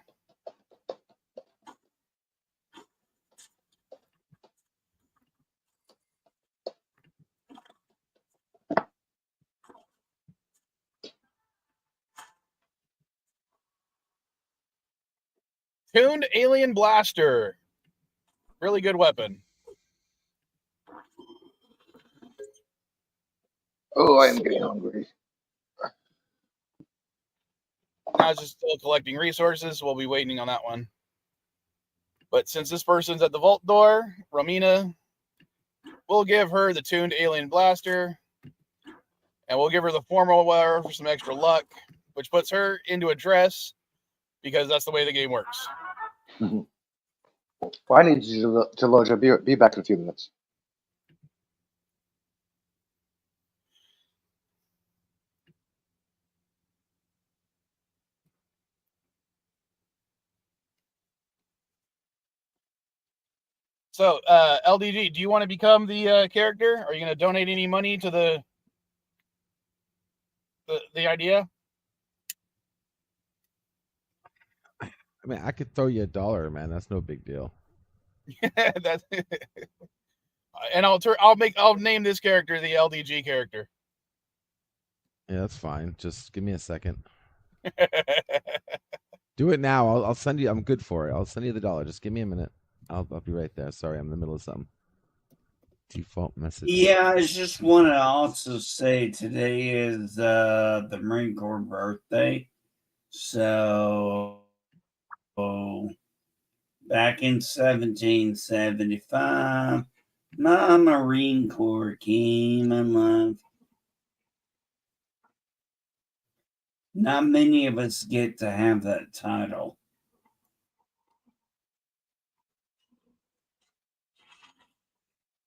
Tuned alien blaster. Really good weapon. Oh, I am getting hungry. Now it's just still collecting resources. We'll be waiting on that one. But since this person's at the vault door, Romina, we'll give her the tuned alien blaster. And we'll give her the formal wear for some extra luck, which puts her into a dress because that's the way the game works. Well, I need you to load your. Be back in a few minutes. So, LDG, do you want to become the character? Are you going to donate any money to the idea? I mean, I could throw you $1, man. That's no big deal. That's and I'll name this character the LDG character. Yeah, that's fine. Just give me a second. Do it now. I'll send you. I'm good for it. I'll send you the $1. Just give me a minute. I'll be right there. Sorry, I'm in the middle of something. Default message. Yeah, I just want to also say today is the Marine Corps birthday. So back in 1775, my Marine Corps came alive. Not many of us get to have that title.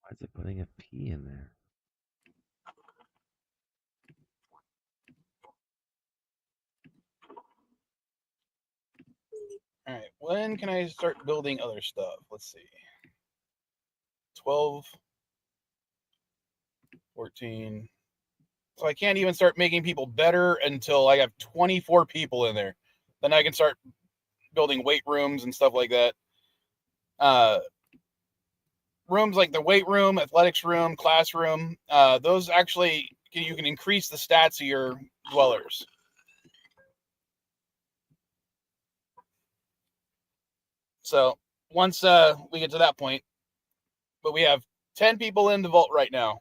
Why is it putting a P in there? All right. When can I start building other stuff? Let's see. 12, 14. So I can't even start making people better until I have 24 people in there. Then I can start building weight rooms and stuff like that. Rooms like the weight room, athletics room, classroom, those actually, you can increase the stats of your dwellers. So once we get to that point, but we have 10 people in the vault right now.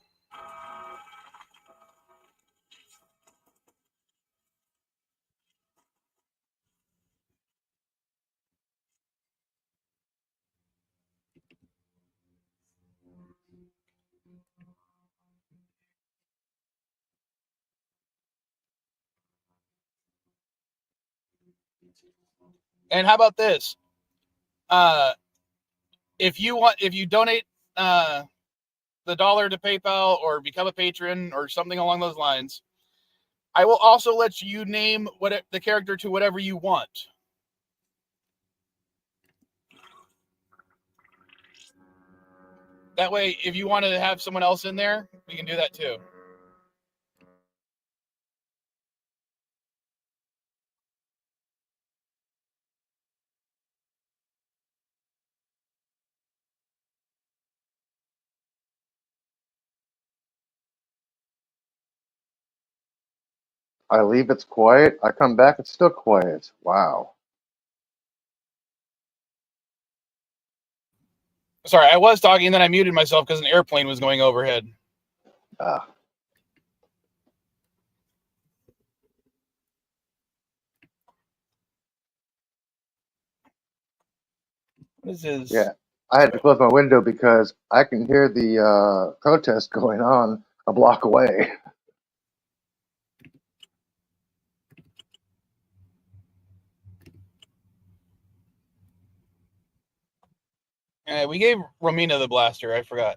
And how about this? If you donate the $1 to PayPal or become a patron or something along those lines, I will also let you name the character to whatever you want. That way, if you want to have someone else in there, you can do that too. I leave, it's quiet. I come back, it's still quiet. Wow. Sorry, I was talking, then I muted myself because an airplane was going overhead. Ah. This is... Yeah, I had to close my window because I can hear the protest going on a block away. We gave Romina the blaster. I forgot.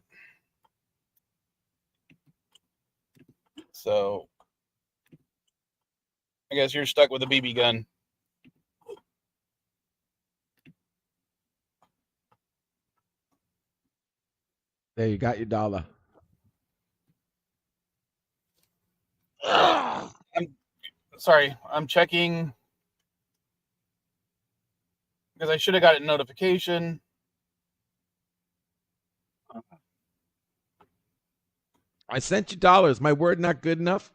So I guess you're stuck with a BB gun. There, you got your $1. I'm checking because I should have got a notification. I sent you $. My word not good enough?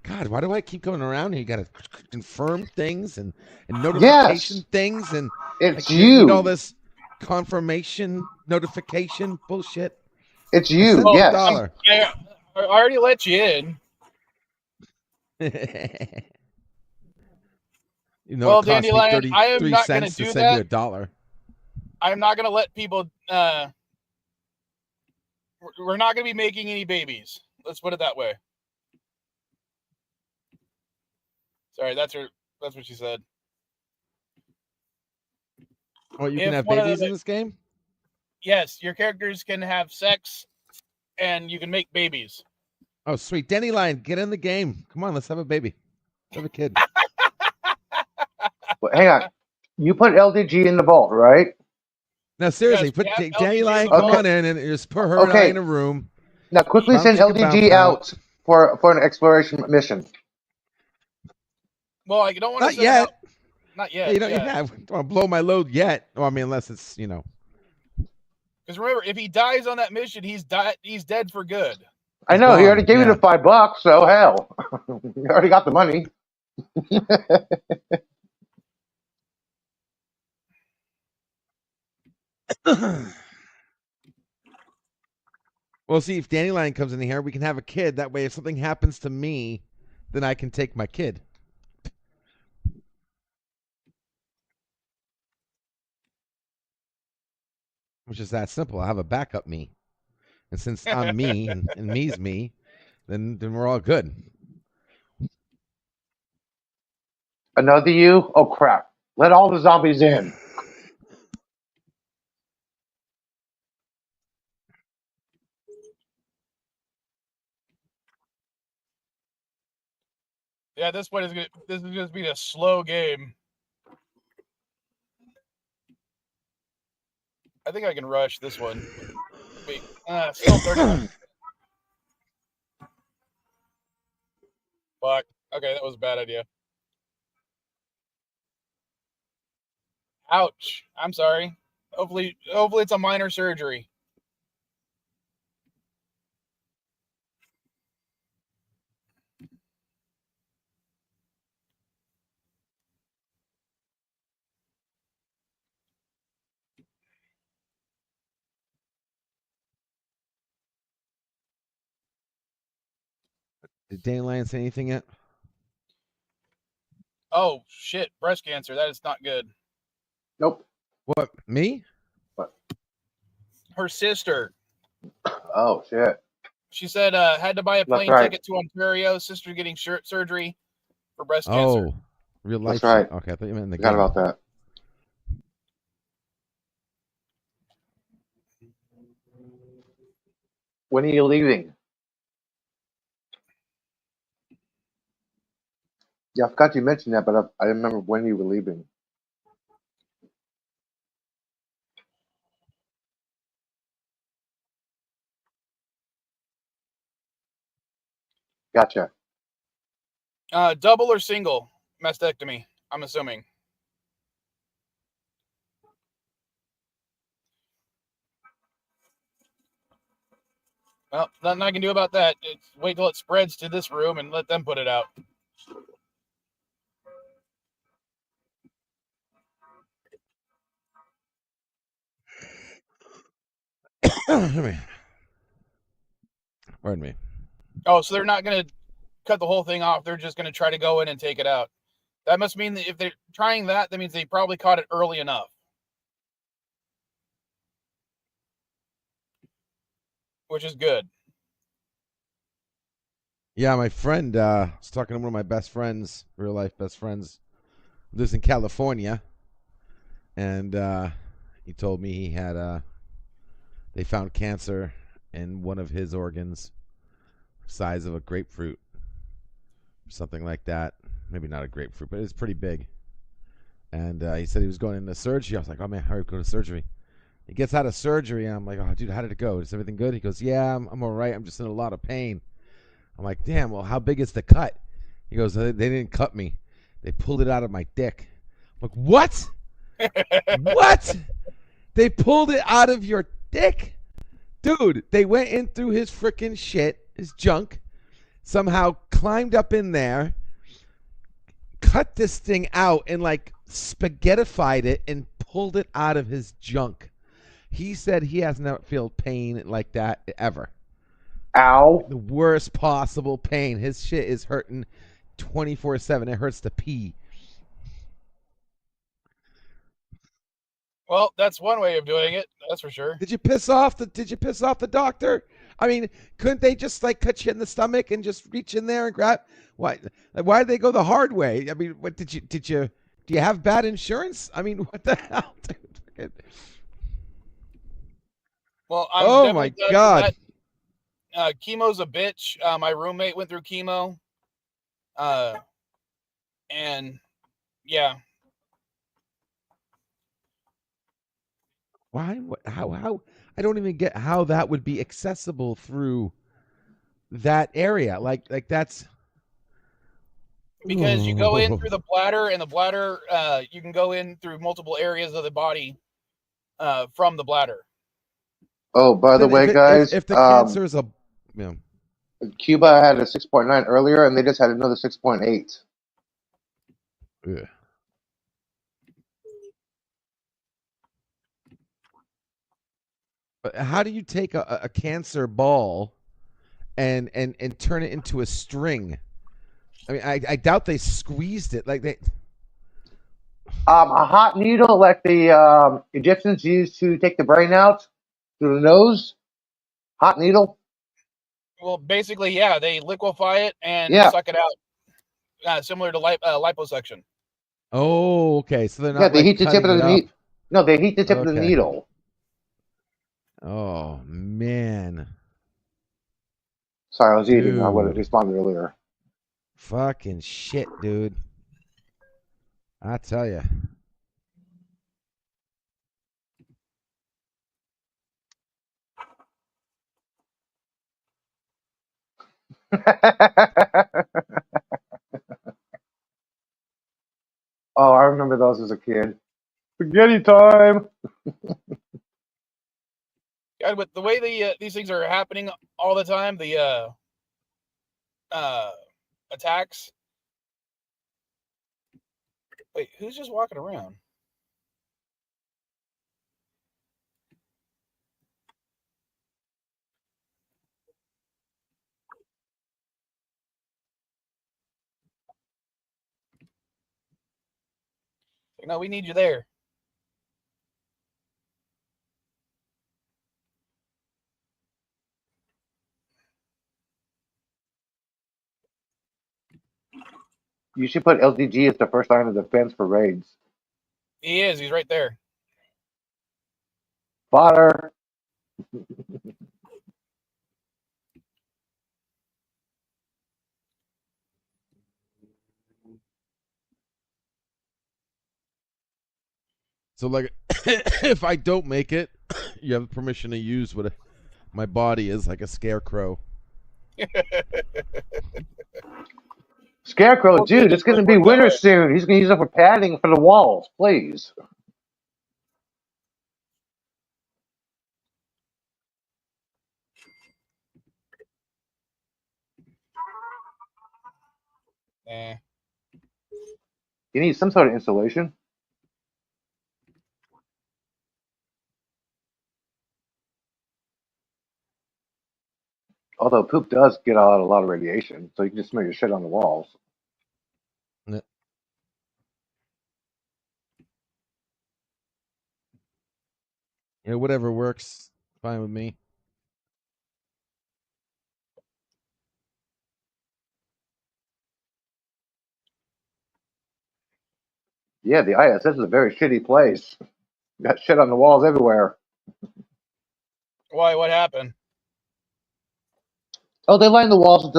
God, why do I keep coming around here? You got to confirm things and notification things, and It's you need all you. this confirmation notification bullshit. It's I you. sent you Yes. $1. I already let you in. You know, Well, it cost me Dandelion, I am 33 not going to cents to do send you that. $1. I'm not going to let people. We're not going to be making any babies. Let's put it that way. Sorry, that's what she said. Oh, you can have babies in this game? Yes, your characters can have sex, and you can make babies. Oh, sweet. Dandelion, get in the game. Come on, let's have a baby. Let's have a kid. Well, hang on. You put LDG in the vault, right? Now, seriously, Yes, put we have Dandelion, LDG in the come Okay. on in and just put her and I in a room. Now, quickly Bounce, send chicka, bounce, LDG bounce. out for an exploration mission. Well, I don't want Not to send him yet. out. Not yet. Yeah, you don't want to blow my load yet. Well, I mean, unless it's, Because remember, if he dies on that mission, he's dead for good. I know, he already gave you yeah. the $5, so hell. You already got the money. Well, see, if Dandelion comes in here, we can have a kid. That way, if something happens to me, then I can take my kid. Which is that simple. I have a backup me. And since I'm me and me's me, then we're all good. Another you? Oh, crap. Let all the zombies in. Yeah, at this point, this is just be a slow game. I think I can rush this one. Still 30. Fuck. Okay, that was a bad idea. Ouch. I'm sorry. Hopefully it's a minor surgery. Did Dandelion say anything yet? Oh, shit. Breast cancer. That is not good. Nope. What, me? What? Her sister. Oh, shit. She said had to buy a plane ticket to Ontario. Sister getting surgery for breast cancer. Oh, real life. That's right. Shit. Okay, I thought you meant in the Forgot game. about that. When are you leaving? Yeah, I forgot you mentioned that, but I didn't remember when you were leaving. Gotcha. Double or single mastectomy, I'm assuming. Well, nothing I can do about that. Wait till it spreads to this room and let them put it out. Pardon me. Oh, so they're not going to cut the whole thing off. They're just going to try to go in and take it out. That must mean that if they're trying that means they probably caught it early enough. Which is good. Yeah, my friend, I was talking to one of my best friends, real life best friends, lives in California. And he told me he had, they found cancer in one of his organs, size of a grapefruit, something like that. Maybe not a grapefruit, but it's pretty big. And he said he was going into surgery. I was like, oh man, hurry, go to surgery. He gets out of surgery, and I'm like, oh, dude, how did it go? Is everything good? He goes, yeah, I'm all right. I'm just in a lot of pain. I'm like, damn, well, how big is the cut? He goes, they didn't cut me. They pulled it out of my dick. I'm like, what? What? They pulled it out of your dick? Dude, they went in through his freaking shit, his junk, somehow climbed up in there, cut this thing out, and like spaghettified it and pulled it out of his junk. He said he has not felt pain like that ever. Ow. The worst possible pain. His shit is hurting 24/7. It hurts to pee. Well, that's one way of doing it. That's for sure. Did you piss off the doctor? I mean, couldn't they just like cut you in the stomach and just reach in there and grab? Why did they go the hard way? I mean, what do you have bad insurance? I mean, what the hell, dude? Well, I'm oh my god. Chemo's a bitch. My roommate went through chemo. And yeah. Why? How? I don't even get how that would be accessible through that area. Like that's because you go in through the bladder, and the bladder, you can go in through multiple areas of the body from the bladder. Oh, by the way, guys, if the cancer is Cuba had a 6.9 earlier, and they just had another 6.8. Yeah. But how do you take a cancer ball and turn it into a string? I mean, I doubt they squeezed it like they. A hot needle like the Egyptians used to take the brain out through the nose. Hot needle. Well, basically, yeah, they liquefy it and Yeah, suck it out, similar to liposuction. Oh, okay. So they're yeah. not They like heat the tip cutting of it the up. needle. No, they heat the tip of the Okay. needle. Oh man, Sorry, I was eating. I would have dude, responded earlier. fucking shit, dude. I tell you. Oh, I remember those as a kid. Spaghetti time. Yeah, with the way these things are happening all the time, the attacks. Wait, who's just walking around? No, we need you there. You should put LDG as the first line of defense for raids. He is. He's right there. Fodder. So like, if I don't make it, you have permission to use what my body is like a scarecrow. Scarecrow, We'll take dude, it. it's going to Let's be work that winter way. soon. He's going to use it for padding for the walls, please. Eh. He needs some sort of insulation. Although poop does get out a lot of radiation, so you can just smell your shit on the walls. Yeah. Yeah, whatever works, fine with me. Yeah, the ISS is a very shitty place. Got shit on the walls everywhere. Why? What happened? Oh, they line the walls with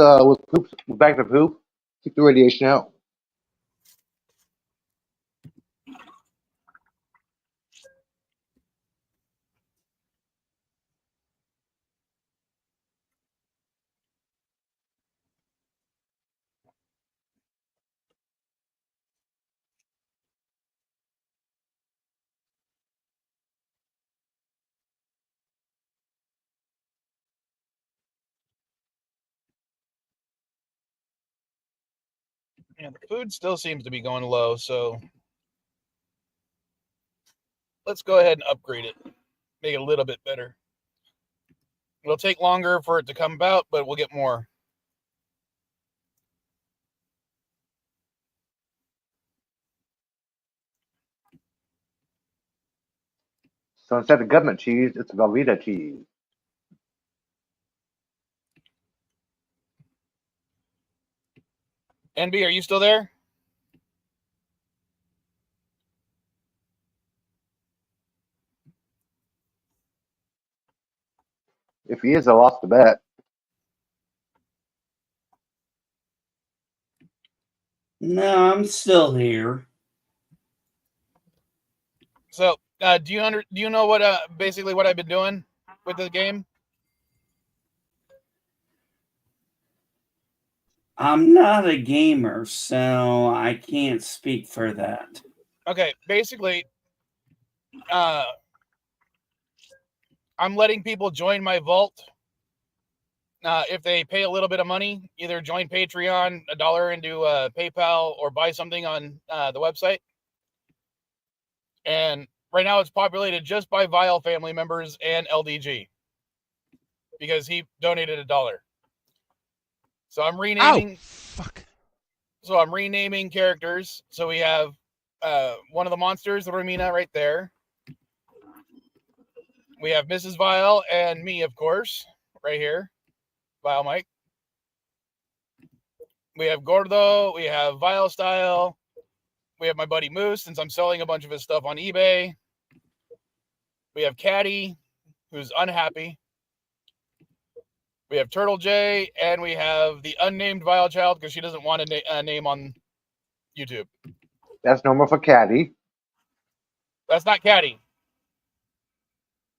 poop, with bags of poop, keep the radiation out. Yeah, the food still seems to be going low, so let's go ahead and upgrade it. Make it a little bit better. It'll take longer for it to come about, but we'll get more. So instead of government cheese, it's Velveeta cheese. NB, are you still there? If he is, I lost the bet. No, I'm still here. So, do you know what basically what I've been doing with the game? I'm not a gamer, so I can't speak for that. Okay, basically, uh, I'm letting people join my vault if they pay a little bit of money. Either join Patreon, $1 into PayPal, or buy something on the website. And right now it's populated just by Vile family members and LDG because he donated $1. So I'm renaming. Ow! Fuck. So I'm renaming characters. So we have one of the monsters, the Romina, right there. We have Mrs. Vile and me, of course, right here. Vile Mike. We have Gordo. We have Vile Style. We have my buddy Moose, since I'm selling a bunch of his stuff on eBay. We have Caddy, who's unhappy. We have Turtle J, and we have the unnamed Vile Child because she doesn't want a name on YouTube. That's normal for Caddy. That's not Caddy.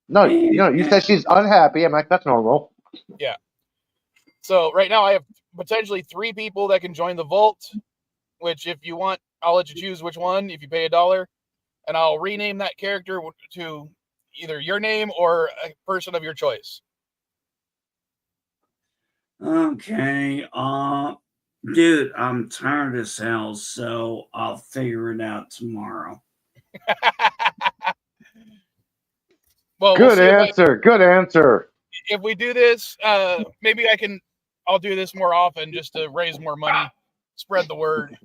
No, you said she's unhappy. I'm like, that's normal. Yeah. So right now I have potentially 3 people that can join the vault, which if you want, I'll let you choose which one if you pay $1, and I'll rename that character to either your name or a person of your choice. Okay. Dude, I'm tired as hell, so I'll figure it out tomorrow. Well, Good answer. Good answer. If we do this, maybe I'll do this more often just to raise more money, spread the word.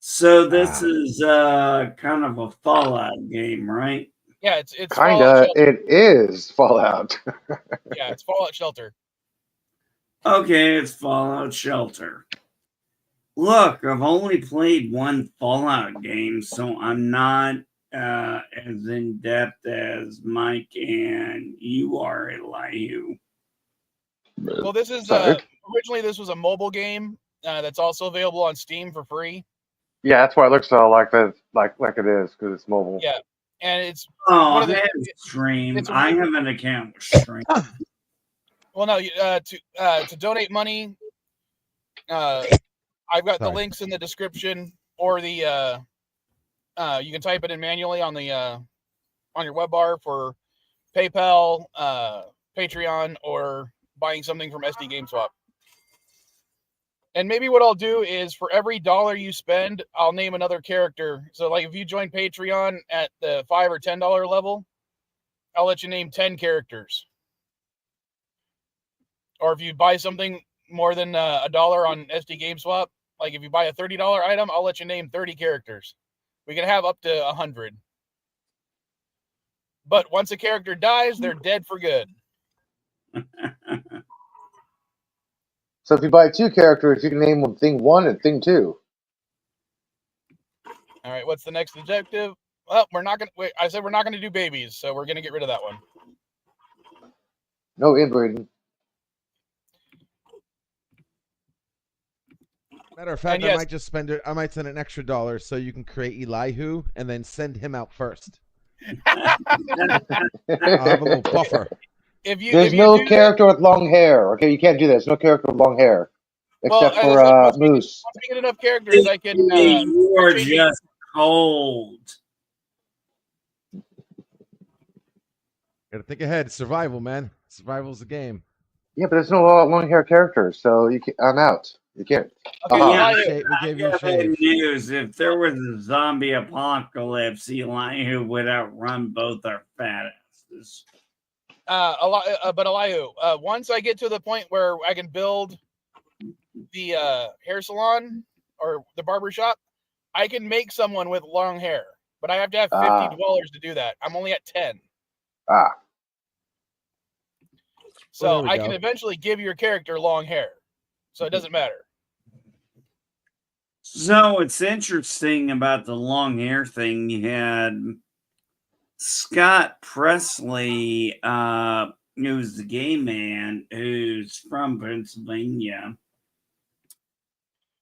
So this is kind of a Fallout game, right? Yeah, it's Kinda. It is Fallout. Yeah, it's Fallout Shelter. Okay, it's Fallout Shelter. Look, I've only played one Fallout game, so I'm not as in depth as Mike and you are, Elihu. Well, this is originally this was a mobile game that's also available on Steam for free. Yeah, that's why it looks so like that, like it is, because it's mobile. Yeah, and it's Stream. I have an account with Stream. Well, no, to donate money, I've got the links in the description, or the you can type it in manually on the on your web bar for PayPal, Patreon, or buying something from SD GameSwap. And maybe what I'll do is for every $1 you spend, I'll name another character. So like if you join Patreon at the $5 or $10 level, I'll let you name 10 characters. Or if you buy something more than $1 on SD GameSwap, like if you buy a $30 item, I'll let you name 30 characters. We can have up to 100. But once a character dies, they're dead for good. So if you buy 2 characters, you can name them Thing 1 and Thing 2. All right, what's the next objective? Well, we're not gonna wait. I said we're not gonna do babies, so we're gonna get rid of that one. No inbreeding. Matter of fact, I might just spend it. I might send an extra $1 so you can create Elihu and then send him out first. I'll have a little buffer. There's no character with long hair. Okay, you can't do that. There's no character with long hair, except for Moose. Once we get enough characters, I can. You are just cold. Gotta think ahead. Survival, man. Survival's the game. Yeah, but there's no long hair characters, so I'm out. You can't. Okay, we gave you shade. News: if there was a zombie apocalypse, Elihu would outrun both our fat asses. But Elihu, once I get to the point where I can build the hair salon or the barber shop, I can make someone with long hair, but I have to have $50 to do that. I'm only at 10. So I can eventually give your character long hair, so it doesn't matter. So it's interesting about the long hair thing. You had Scott Presley, who's the gay man who's from Pennsylvania.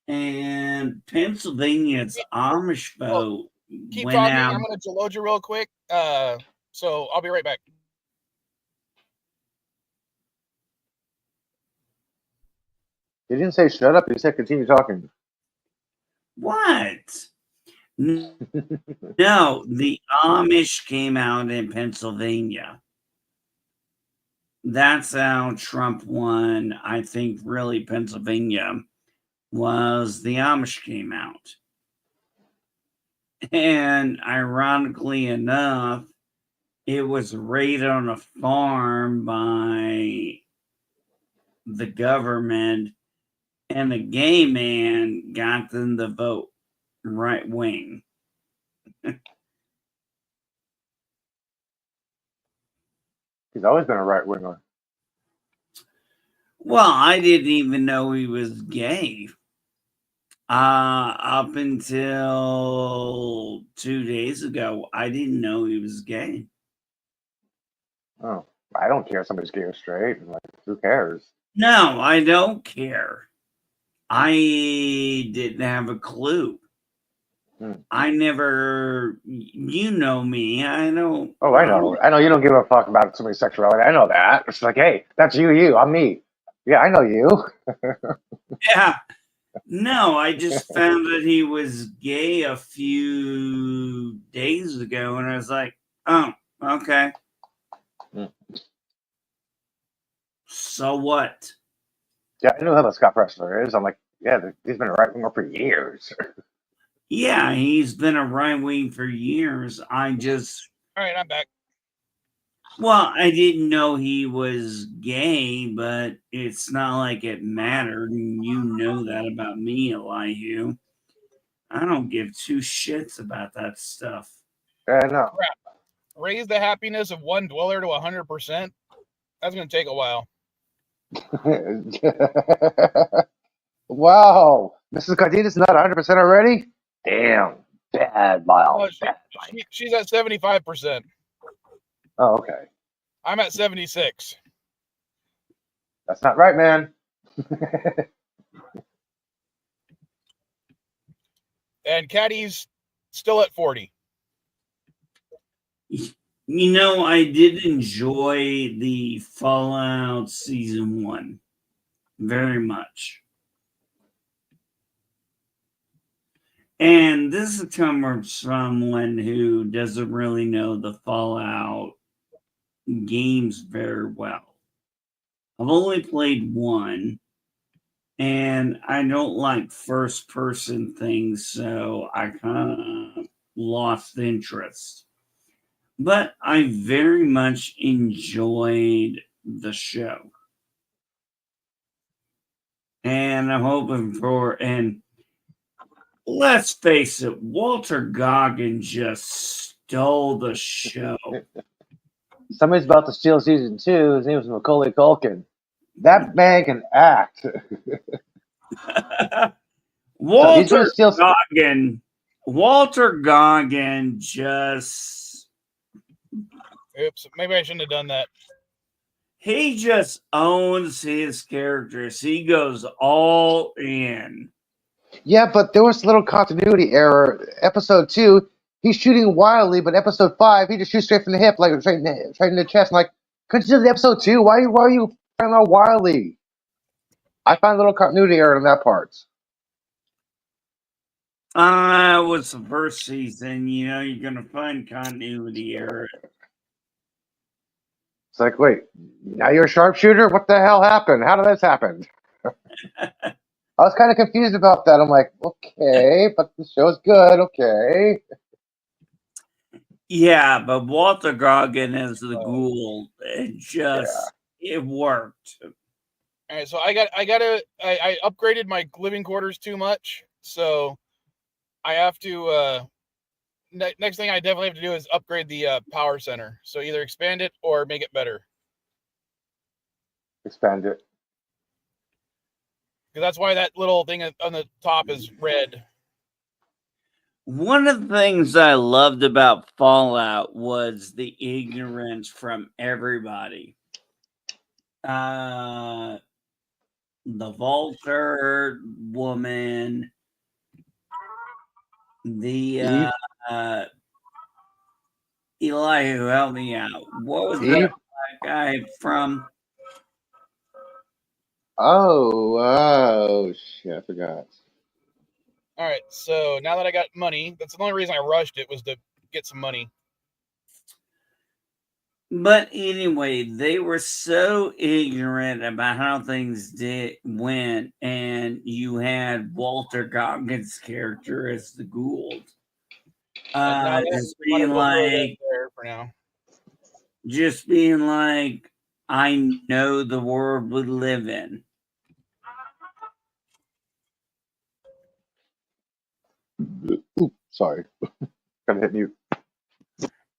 And Pennsylvania's Amish vote Keep went talking. out. I'm going to load you real quick. So I'll be right back. He didn't say shut up. He said continue talking. What? No, the Amish came out in Pennsylvania. That's how Trump won. I think really Pennsylvania was the Amish came out. And ironically enough, it was raided on a farm by the government, and a gay man got them to vote right wing. He's always been a right winger. Well, I didn't even know he was gay. Up until 2 days ago, I didn't know he was gay. Oh, I don't care if somebody's gay or straight. Like, who cares? No, I don't care. I didn't have a clue. I never, you know me. I don't. Oh, I know. I know you don't give a fuck about somebody's sexuality. I know that. It's like, hey, that's you. I'm me. Yeah, I know you. Yeah. No, I just found that he was gay a few days ago, and I was like, oh, okay. So what? Yeah, I know who the Scott Wrestler is. I'm like, yeah, he's been a right winger for years. Yeah, he's been a right wing for years. I just, All right, I'm back. well, I didn't know he was gay, but it's not like it mattered. And you know that about me, Elihu. I don't give two shits about that stuff. Yeah, I know. Raise the happiness of one dweller to 100%. That's going to take a while. Wow, Mrs. Cardenas not 100% already? Damn, bad Miles. Well, Bad. she's at 75%. Oh, okay. I'm at 76. That's not right, man. And Caddy's still at 40. You know, I did enjoy the Fallout Season 1 very much. And this is coming from someone who doesn't really know the Fallout games very well. I've only played one, and I don't like first person things, so I kind of lost interest. But I very much enjoyed the show. And I'm hoping for, and let's face it, Walter Goggins just stole the show. Somebody's about to steal season 2. His name is Macaulay Culkin. That man can act. Walter Goggin just, Oops, maybe I shouldn't have done that. he just owns his characters. He goes all in. Yeah, but there was a little continuity error. Episode 2, he's shooting wildly, but episode 5, he just shoots straight from the hip, like straight in the chest. I'm like, couldn't you do the episode 2? Why are you firing out wildly? I find a little continuity error in that part. It was the first season. You know, you're going to find continuity error. It's like, wait, now you're a sharpshooter? What the hell happened? How did this happen? I was kind of confused about that. I'm like, okay, but the show's good. Okay. Yeah, but Walter Goggin as the ghoul, it worked. All right, so I upgraded my living quarters too much, so I have to. Next thing I definitely have to do is upgrade the power center. So either expand it or make it better. Expand it. Because that's why that little thing on the top is red. One of the things I loved about Fallout was the ignorance from everybody. The Vulture woman, the Elihu, help me out. What was that guy from? Oh, shit, I forgot. All right, so now that I got money, that's the only reason I rushed it was to get some money. But anyway, they were so ignorant about how things went, and you had Walter Goggins' character as the Gould. Just Wanna being go throw that like, there for now. I know the world we live in. Ooh, sorry. Gotta hit mute.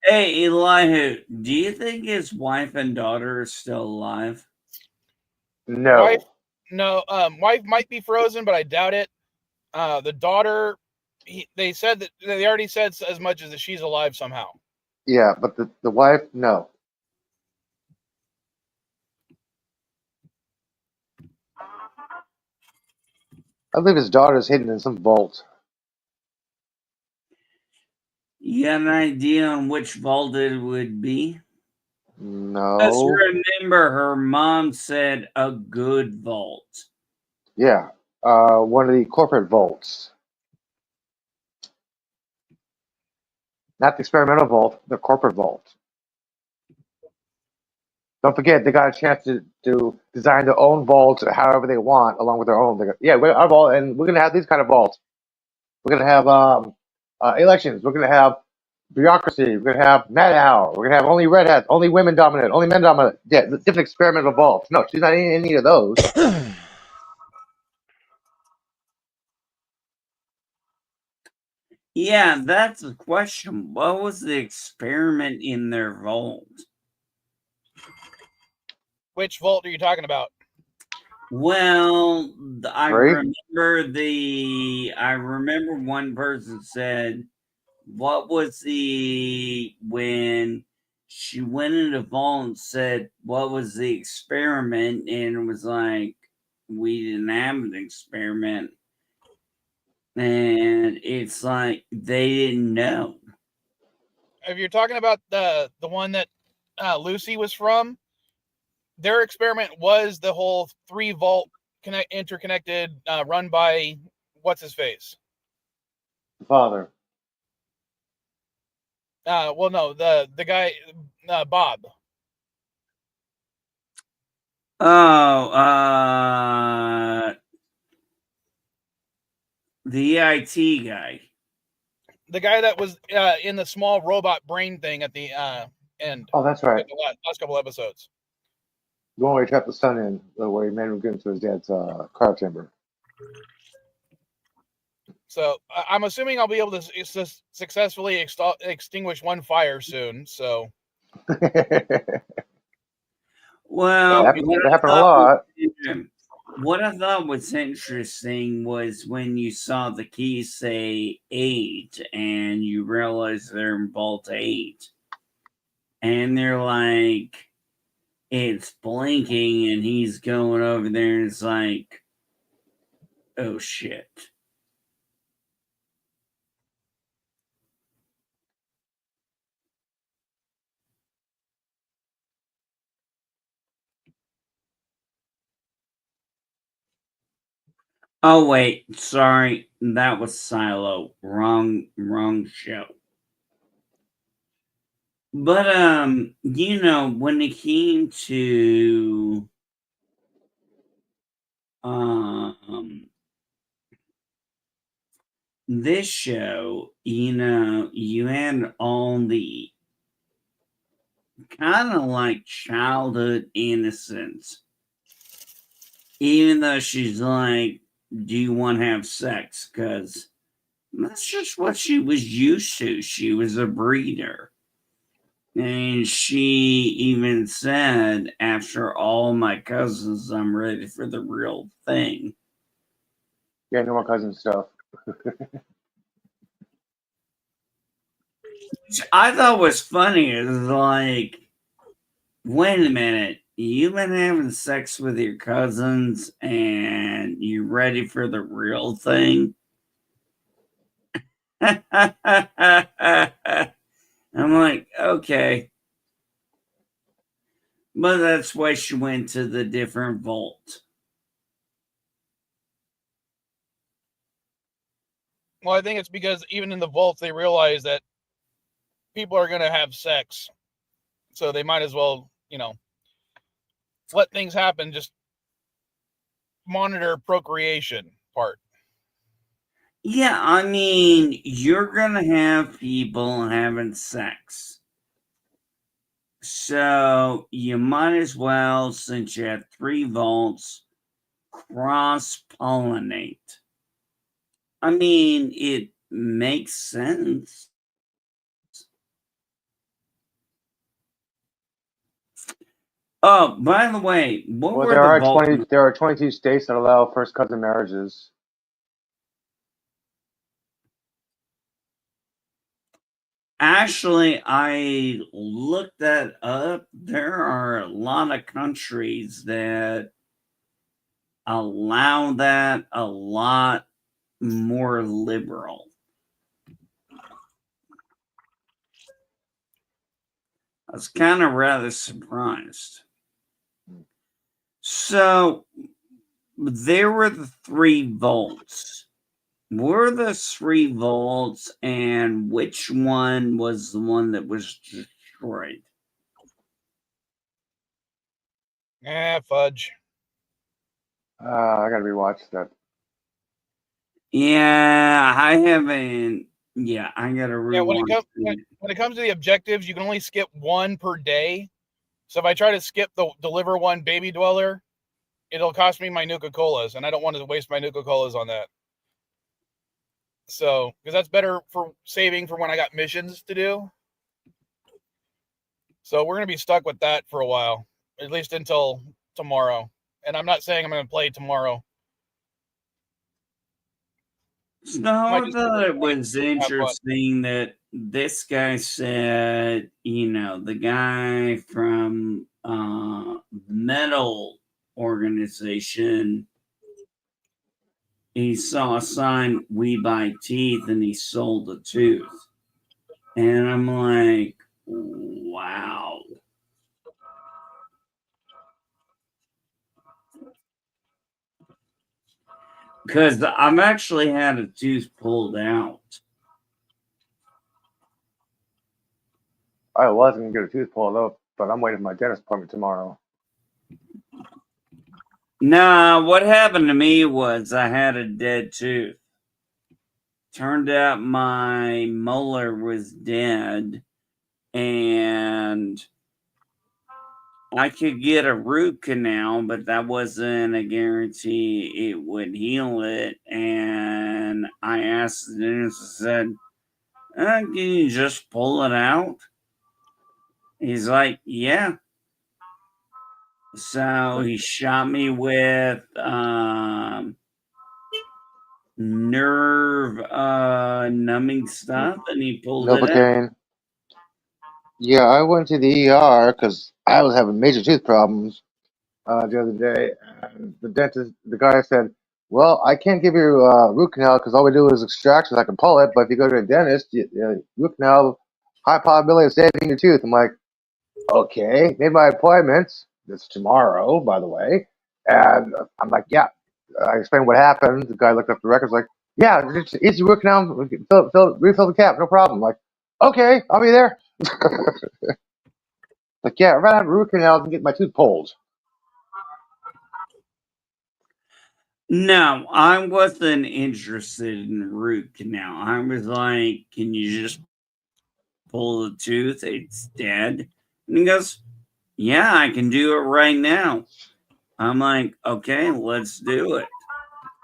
Hey, Elihu, do you think his wife and daughter are still alive? No. Wife, no, wife might be frozen, but I doubt it. The daughter, they said that they already said as much as that she's alive somehow. Yeah, but the wife, no. I believe his daughter's hidden in some vault. You got an idea on which vault it would be? Just No. remember, her mom said a good vault. Yeah. One of the corporate vaults. Not the experimental vault, the corporate vault. Don't forget, they got a chance to design their own vaults however they want, along with their own. Our vault, and we're gonna have these kind of vaults. We're gonna have elections. We're gonna have bureaucracy. We're gonna have mad hour. We're gonna have only red hats, only women dominant, only men dominant. Yeah, different experimental vaults. No, she's not in any of those. Yeah, that's the question. What was the experiment in their vault? Which vault are you talking about? Well, I Right? remember one person said, what was when she went into vault and said, what was the experiment? And it was like, we didn't have an experiment. And it's like, they didn't know. If you're talking about the one that Lucy was from, their experiment was the whole 3 vault interconnected, run by what's his face. The father. Well, no, the guy, Bob. Oh, the EIT guy. The guy that was in the small robot brain thing at the end. Oh, that's right. The last couple episodes. The one where he trapped the son in, where he made him get into his dad's car chamber. So I'm assuming I'll be able to successfully extinguish one fire soon. So. Well, that happened a lot. What I thought was interesting was when you saw the key say 8 and you realize they're in vault 8. And they're like, it's blinking and he's going over there and it's like, oh shit. Oh wait, sorry, that was Silo. Wrong show. But when it came to this show, you had all the kind of like childhood innocence. Even though she's like, do you want to have sex? Because that's just what she was used to. She was a breeder. And she even said, after all my cousins, I'm ready for the real thing. Yeah, no more cousin stuff. Which I thought was funny. Is like, wait a minute. You've been having sex with your cousins and you ready for the real thing? I'm like, okay. But that's why she went to the different vault. Well, I think it's because even in the vaults, they realize that people are going to have sex. So they might as well, let things happen. Just monitor procreation part. Yeah, I mean, you're gonna have people having sex. So you might as well, since you have 3 volts, cross pollinate. I mean, it makes sense. Oh, by the way, what Well, were the volt? there are 22 states that allow first cousin marriages. Actually, I looked that up. There are a lot of countries that allow that a lot more liberal. I was kind of rather surprised. So there were the 3 volts. Were the 3 volts, and which one was the one that was destroyed? Fudge. I gotta rewatch that. Yeah, I haven't. Yeah, I gotta Yeah, rewatch it. when it comes to the objectives, you can only skip one per day. So if I try to skip the deliver one baby dweller, it'll cost me my Nuka-Colas, and I don't want to waste my Nuka-Colas on that. So, because that's better for saving for when I got missions to do. So we're going to be stuck with that for a while, at least until tomorrow. And I'm not saying I'm going to play tomorrow. So I thought it was interesting that this guy said, the guy from metal organization, he saw a sign, "We buy teeth," and he sold a tooth. And I'm like, wow. Because I've actually had a tooth pulled out. I was gonna get a tooth pulled out, but I'm waiting for my dentist appointment tomorrow. Nah, what happened to me was I had a dead tooth. Turned out my molar was dead, and I could get a root canal, but that wasn't a guarantee it would heal it. And I asked the dentist, I said, can you just pull it out? He's like, yeah. So he shot me with nerve numbing stuff, and he pulled it out. Novocaine. Yeah, I went to the ER because I was having major tooth problems the other day, and the guy said, "Well, I can't give you a root canal because all we do is extractions. I can pull it, but if you go to a dentist, root canal, high probability of saving your tooth." I'm like, "Okay." Made my appointment. It's tomorrow, by the way, and I'm like, "Yeah." I explained what happened. The guy looked up the records, like, "Yeah, it's easy root canal. Refill the cap, no problem." I'm like, "Okay, I'll be there." Like, yeah, I'd rather have a root canal than get my tooth pulled. No, I wasn't interested in the root canal. I was like, can you just pull the tooth? It's dead. And he goes, yeah, I can do it right now. I'm like, okay, let's do it.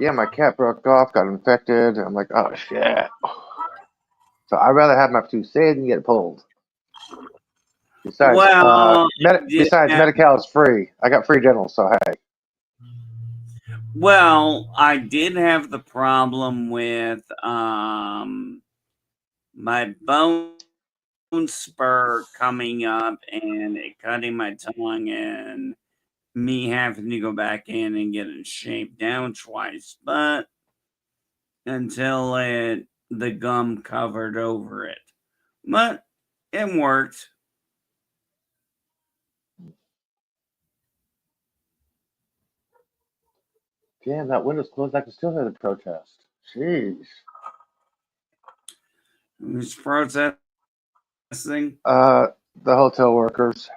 Yeah, my cat broke off, got infected. I'm like, oh shit. So I'd rather have my tooth saved than get pulled. Besides, Well, Medi-Cal is free. I got free dental, so hey. well, I did have the problem with my bone spur coming up and it cutting my tongue and me having to go back in and get it shaped down twice, but until the gum covered over it. But it worked. Damn, that window's closed. I can still hear the protest. Jeez. Who's protesting? The hotel workers.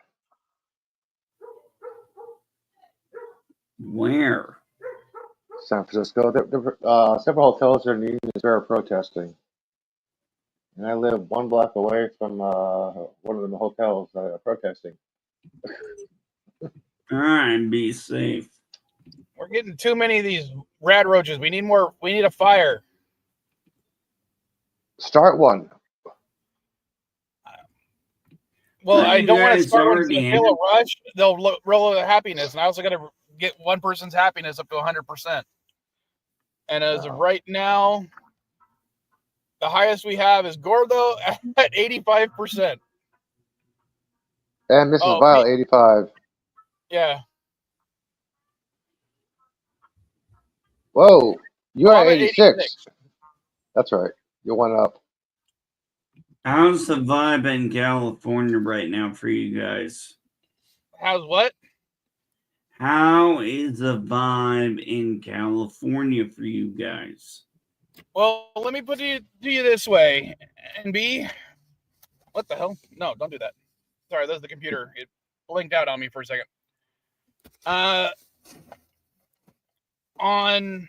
Where? San Francisco. Several hotels are needing They're protesting. And I live 1 block away from one of the hotels protesting. All right, be safe. We're getting too many of these rad roaches. We need more. We need a fire. Start one. Well, I You don't want to guys start one that's already going to kill a rush. They'll roll a happiness, and I also got to get one person's happiness up to 100%. And as of right now, the highest we have is Gordo at 85%. And Mrs. Oh, Vile, 85. yeah. Whoa, you're Well, at I'm at 86. 86. That's right. You're one up. How's the vibe in California right now for you guys? How's what? How is the vibe in California for you guys? Well, let me put it to you this way. And B, what the hell? No, don't do that. Sorry, that's the computer. It blinked out on me for a second. On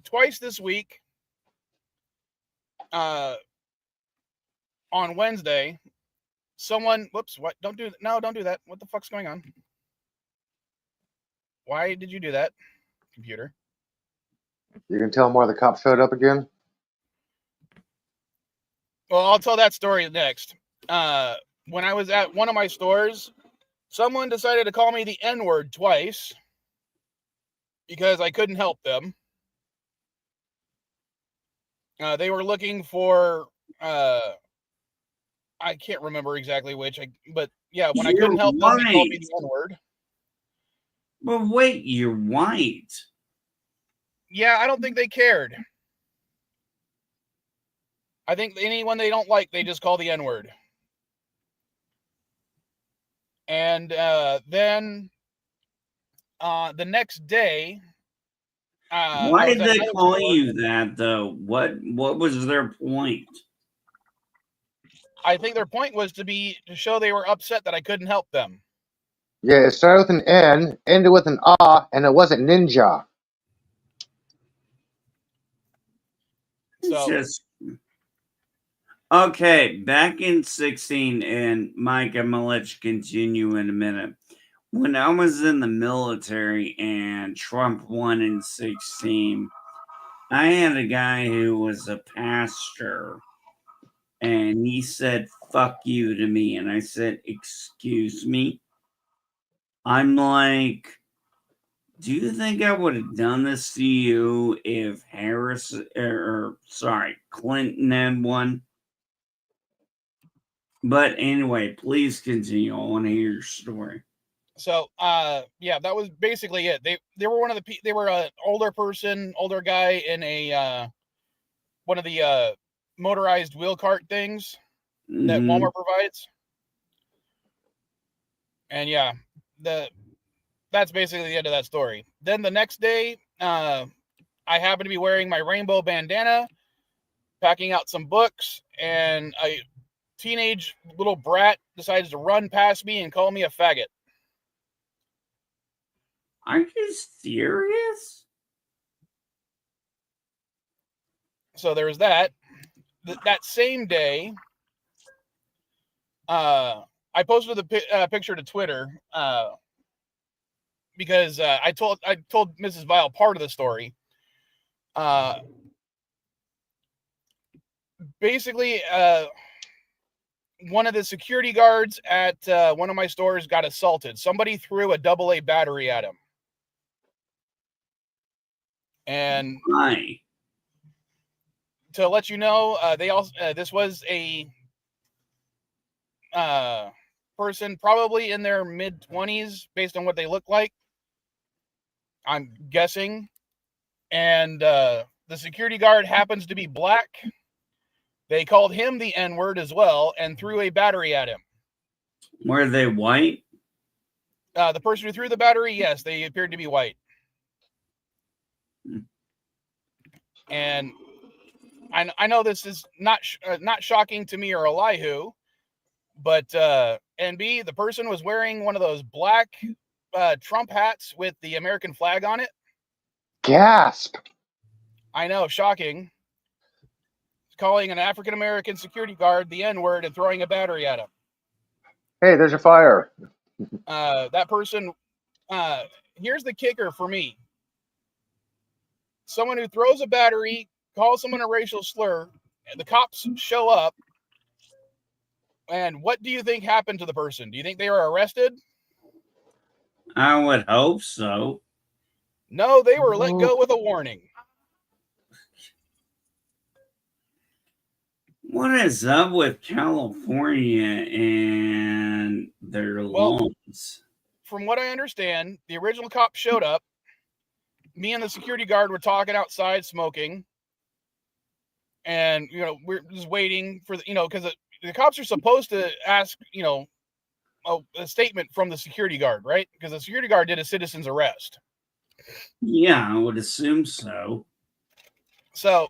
twice this week, on Wednesday, someone, whoops, what? Don't do that. No, don't do that. What the fuck's going on? Why did you do that, computer? You can tell more the cops showed up again. Well, I'll tell that story next. When I was at one of my stores, someone decided to call me the N-word twice because I couldn't help them. They were looking for, I can't remember exactly which, but yeah, when I couldn't help them, they called me the N-word. But wait, you're white. Yeah, I don't think they cared. I think anyone they don't like, they just call the N-word. And then the next day, why did they call you that, though? What was their point? I think their point was to show they were upset that I couldn't help them. Yeah, it started with an N, ended with an A, and it wasn't ninja. So, just okay. Back in 16, and Mike, I'm gonna let you continue in a minute. When I was in the military and Trump won in 16, I had a guy who was a pastor, and he said, "Fuck you" to me. And I said, "Excuse me?" I'm like, do you think I would have done this to you if Clinton had won? But anyway, please continue. I want to hear your story. So, yeah, that was basically it. They were they were an older guy in a one of the motorized wheel cart things that Walmart provides. And yeah, that's basically the end of that story. Then the next day, I happened to be wearing my rainbow bandana, packing out some books, and a teenage little brat decides to run past me and call me a faggot. Are you serious? So there was that. That same day, I posted the picture to Twitter because I told Mrs. Vile part of the story. Basically, one of the security guards at one of my stores got assaulted. Somebody threw a AA battery at him. And Why? to let you know, they also this was a person probably in their mid-20s based on what they look like, I'm guessing. And the security guard happens to be black. They called him the N-word as well and threw a battery at him. Were they white? The person who threw the battery, yes, they appeared to be white. And I know this is not shocking to me or Elihu, but NB, the person was wearing one of those black Trump hats with the American flag on it. Gasp! I know, shocking. Calling an African American security guard the N-word and throwing a battery at him. Hey, there's your fire. That person. Here's the kicker for me. Someone who throws a battery, calls someone a racial slur, and the cops show up. And what do you think happened to the person? Do you think they were arrested? I would hope so. No, they were let go with a warning. What is up with California and their loans? From what I understand, the original cop showed up. Me and the security guard were talking outside smoking. And, we're just waiting for because the cops are supposed to ask, a statement from the security guard, right? Because the security guard did a citizen's arrest. Yeah, I would assume so. So,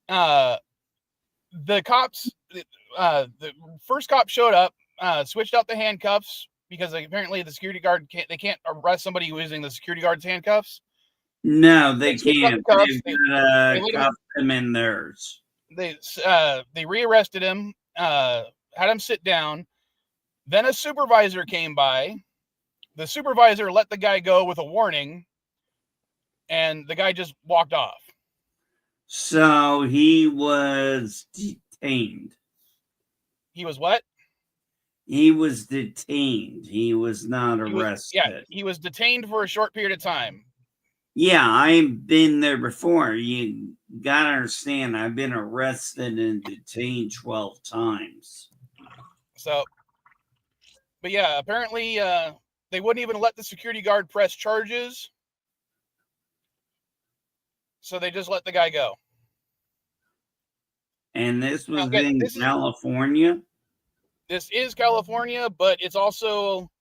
the cops, the first cop showed up, switched out the handcuffs because apparently the security guard can't arrest somebody using the security guard's handcuffs. No, they can't. They've got to cuff them in theirs. They rearrested him, had him sit down. Then a supervisor came by. The supervisor let the guy go with a warning, and the guy just walked off. So he was detained. He was what? He was detained. He was not arrested. He was detained for a short period of time. Yeah, I've been there before. You gotta understand, I've been arrested and detained 12 times. So, but yeah, apparently they wouldn't even let the security guard press charges. So they just let the guy go. And this was in California? This is California, but it's also,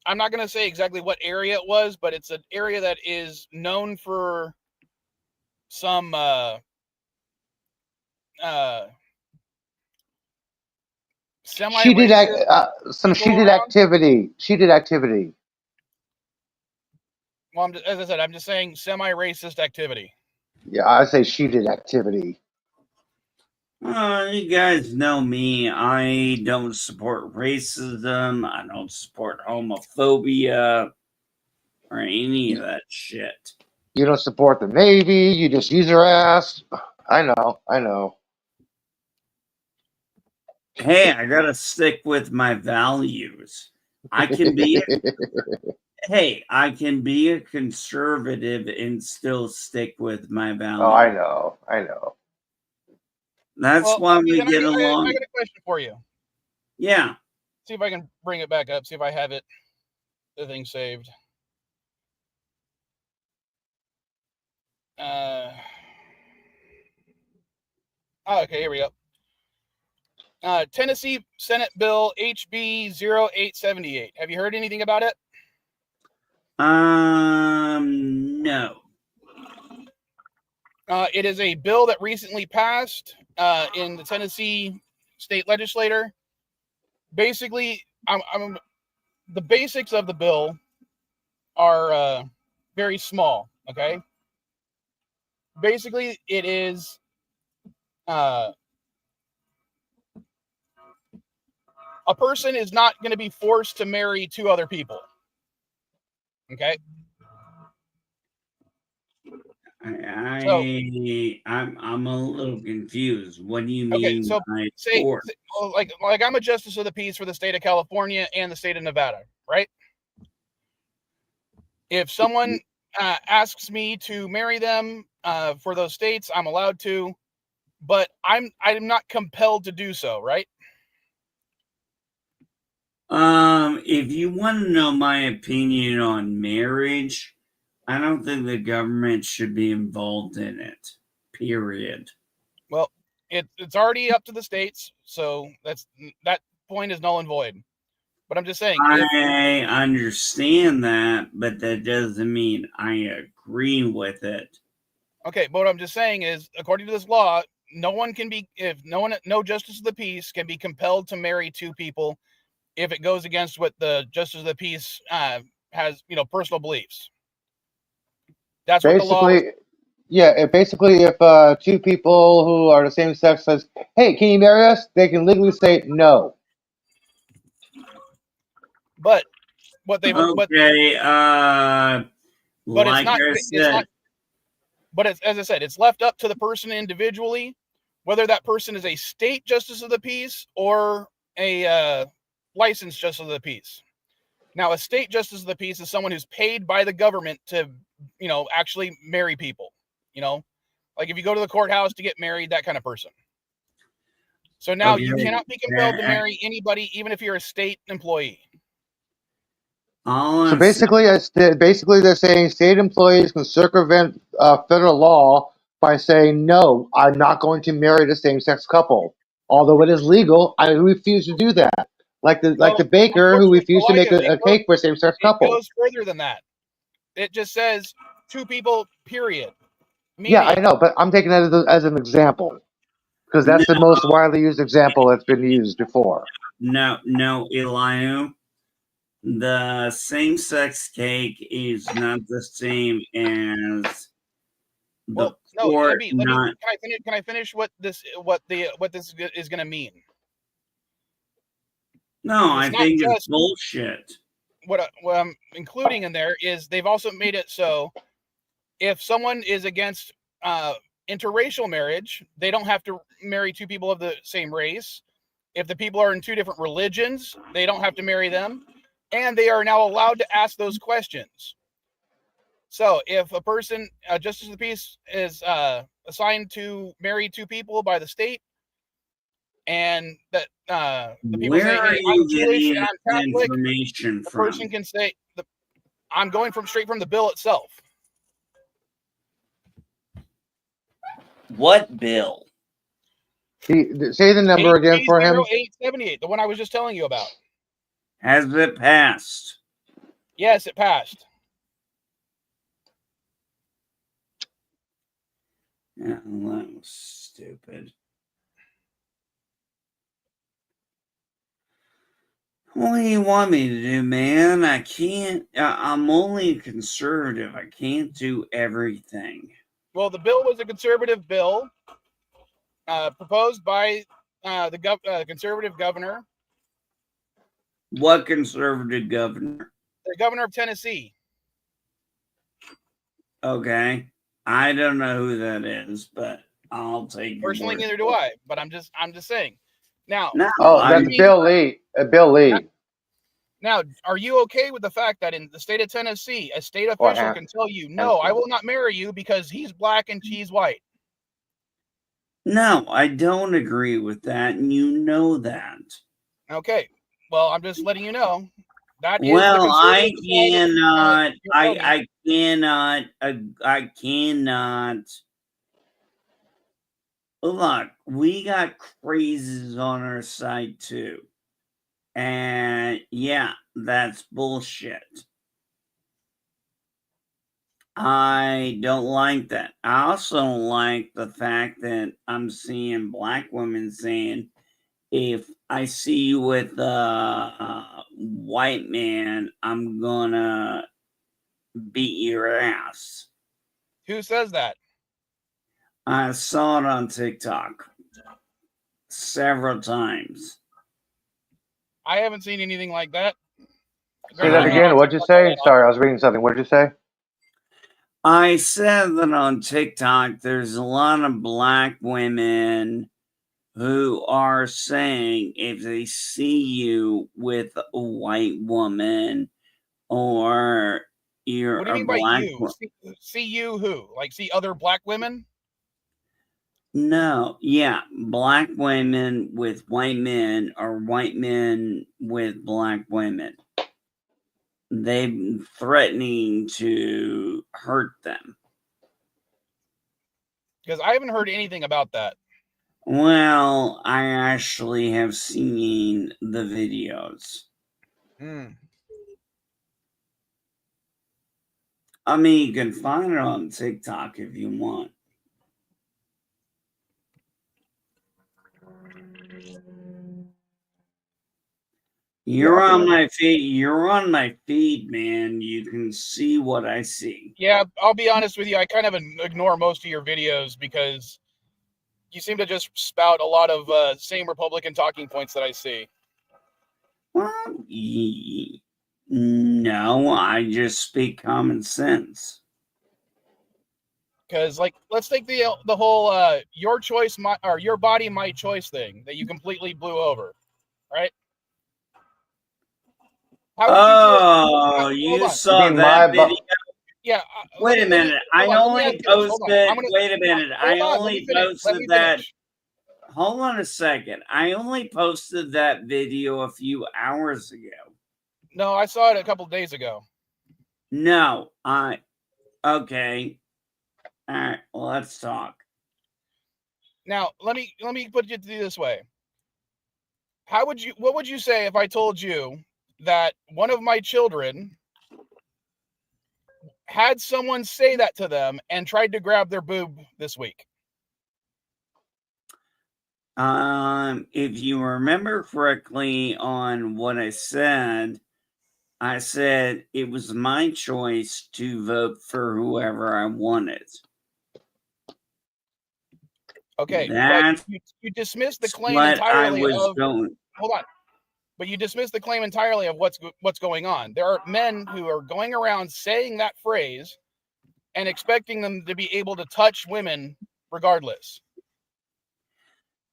I'm not going to say exactly what area it was, but it's an area that is known for some Sheeted activity. Sheeted activity. Well, as I said, I'm just saying semi-racist activity. Yeah, I say sheeted activity. You guys know me. I don't support racism. I don't support homophobia or any of that shit. You don't support the Navy. You just use your ass. I know. Hey, I gotta stick with my values. I can be I can be a conservative and still stick with my values. Oh, I know. That's why we get along. I got a question for you. Yeah. See if I can bring it back up. See if I have it. The thing saved. Okay, here we go. Tennessee Senate Bill HB 0878. Have you heard anything about it? No. It is a bill that recently passed in the Tennessee state legislature. Basically, the basics of the bill are very small. Okay. Basically, it is a person is not going to be forced to marry two other people. Okay. I'm a little confused. What do you mean? Okay, so like I'm a justice of the peace for the state of California and the state of Nevada, right? If someone asks me to marry them for those states, I'm allowed to, but I'm not compelled to do so, right? If you want to know my opinion on marriage, I don't think the government should be involved in it. Period. Well, it's already up to the states, so that point is null and void. But I'm just saying. I understand that, but that doesn't mean I agree with it. Okay, but what I'm just saying is, according to this law, no justice of the peace can be compelled to marry two people if it goes against what the justice of the peace has, personal beliefs. That's what the law. Yeah, basically, if two people who are the same sex says, "Hey, can you marry us?" they can legally say no. But what they've Okay. but it's Like not I it's said, not but it's, as I said, it's left up to the person individually, whether that person is a state justice of the peace or a licensed justice of the peace. Now, a state justice of the peace is someone who's paid by the government to, actually marry people. Like if you go to the courthouse to get married, that kind of person. So now you okay. cannot be compelled to marry anybody, even if you're a state employee. All So I'm saying, basically, they're saying state employees can circumvent federal law by saying, "No, I'm not going to marry the same-sex couple, although it is legal. I refuse to do that." Like Well, the baker who unfortunately, refused to make Elijah, a cake for a same-sex it couple. goes further than that. It just says two people, period. Yeah, I Meaning, know, but I'm taking that as an example because no, that's the most widely used example that's been used before. no, Elihu. The same-sex cake is not the same as the well, no, court let me. not. Can I finish what this is going to mean? No, It's I not think it's just bullshit. what I'm including in there is they've also made it so if someone is against interracial marriage, they don't have to marry two people of the same race. If the people are in two different religions, they don't have to marry them, and they are now allowed to ask those questions. So if a person, justice of the peace, is assigned to marry two people by the state, and that the people Where say, are "Hey, I'm you Jewish getting and I'm this Catholic," information the person from? can say, "I'm going straight from the bill itself." What bill? Say the number again for him. 80878, the one I was just telling you about. Has it passed? Yes, it passed. Yeah, well, that was stupid. What do you want me to do, man? I can't. I'm only a conservative. I can't do everything. Well, the bill was a conservative bill proposed by the conservative governor, What conservative governor? the governor of Tennessee. Okay. I don't know who that is, but I'll take your Personally, word neither do for it. I. But I'm just saying. Now, No, Oh, what do I you that's mean? Bill Lee. Bill Lee Now, are you okay with the fact that in the state of Tennessee, a state or official can tell you, "No, I will not marry you because he's black and she's white"? no, I don't agree with that, and you know that. Okay. Well, I'm just letting you know that is the Well, I conservative side of cannot. your podium. I cannot. I cannot. Look, we got crazes on our side too. And yeah, that's bullshit. I don't like that. I also don't like the fact that I'm seeing black women saying, if I see you with a white man, I'm gonna beat your ass. Who says that? I saw it on TikTok several times. I haven't seen anything like that. Say Granted, that I'm not I again. on What'd you TikTok all say? that Sorry, I often. was reading something. What did you say? I said that on TikTok, there's a lot of black women who are saying if they see you with a white woman or you're What do you a mean by black you? See you who? Like see other black women? no, yeah, black women with white men or white men with black women. They've threatening to hurt them. Because I haven't heard anything about that. Well, I actually have seen the videos. Hmm. I mean, you can find it on TikTok if you want. You're on my feed. You're on my feed, man. You can see what I see. Yeah, I'll be honest with you. I kind of ignore most of your videos because you seem to just spout a lot of same Republican talking points that I see. Well, no, I just speak common sense. Because, like, let's take the whole your choice, or your body, my choice thing that you completely blew over, right? How would you hold on. saw You mean that video? Yeah. Wait a minute. I only posted. Wait a minute. I Hold on. only Let posted me that. finish. Hold on a second. I only posted that video a few hours ago. No, I saw it a couple of days ago. No, okay. All right, well, let's talk. Now, let me put it this way. What would you say if I told you that one of my children had someone say that to them and tried to grab their boob this week? If you remember correctly on what I said it was my choice to vote for whoever I wanted. Okay, That's but you dismissed the claim what I entirely was of. going. Hold on, but you dismissed the claim entirely of what's going on. There are men who are going around saying that phrase and expecting them to be able to touch women regardless.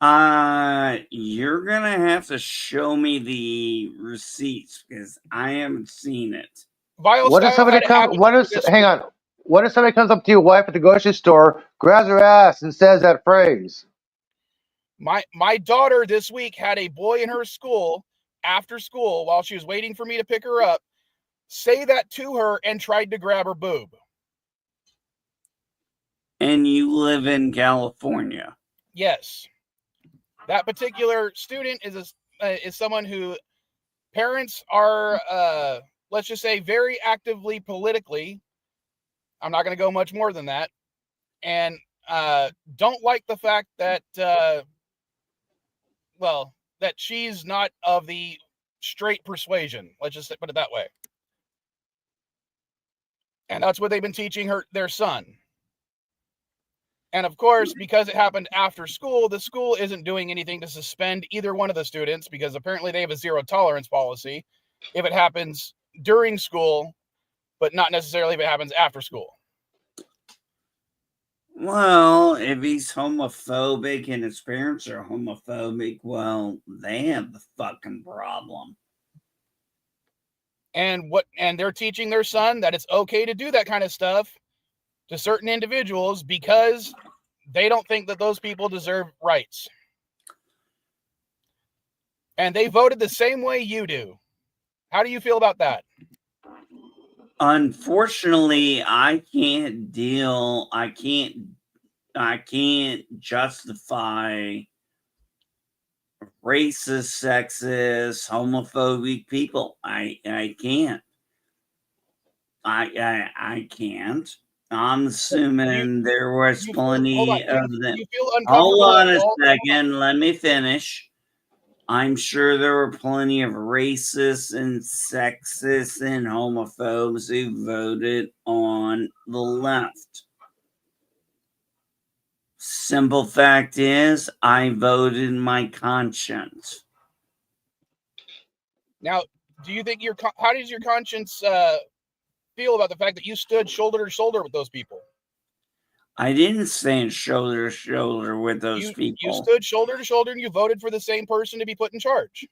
You're gonna have to show me the receipts because I haven't seen it. Vile What if style somebody had it happen this hang week. on? What if somebody comes up to your wife at the grocery store, grabs her ass, and says that phrase? My daughter this week had a boy in her school after school while she was waiting for me to pick her up say that to her and tried to grab her boob. And you live in California. Yes. That particular student is someone who parents are let's just say very actively politically. I'm not going to go much more than that. And don't like the fact that that she's not of the straight persuasion. Let's just put it that way. And that's what they've been teaching their son. And of course, because it happened after school, the school isn't doing anything to suspend either one of the students because apparently they have a zero tolerance policy if it happens during school, but not necessarily if it happens after school. Well, if he's homophobic and his parents are homophobic, well, they have the fucking problem. And they're teaching their son that it's okay to do that kind of stuff to certain individuals because they don't think that those people deserve rights. And they voted the same way you do. How do you feel about that? Unfortunately, I can't justify racist, sexist, homophobic people. I can't. I can't. I'm assuming there was plenty of them. You feel uncomfortable. Hold on a second. Let me finish. I'm sure there were plenty of racists and sexists and homophobes who voted on the left. Simple fact is, I voted my conscience. Now, do you think how does your conscience feel about the fact that you stood shoulder to shoulder with those people? I didn't stand shoulder to shoulder with those people. You stood shoulder to shoulder and you voted for the same person to be put in charge.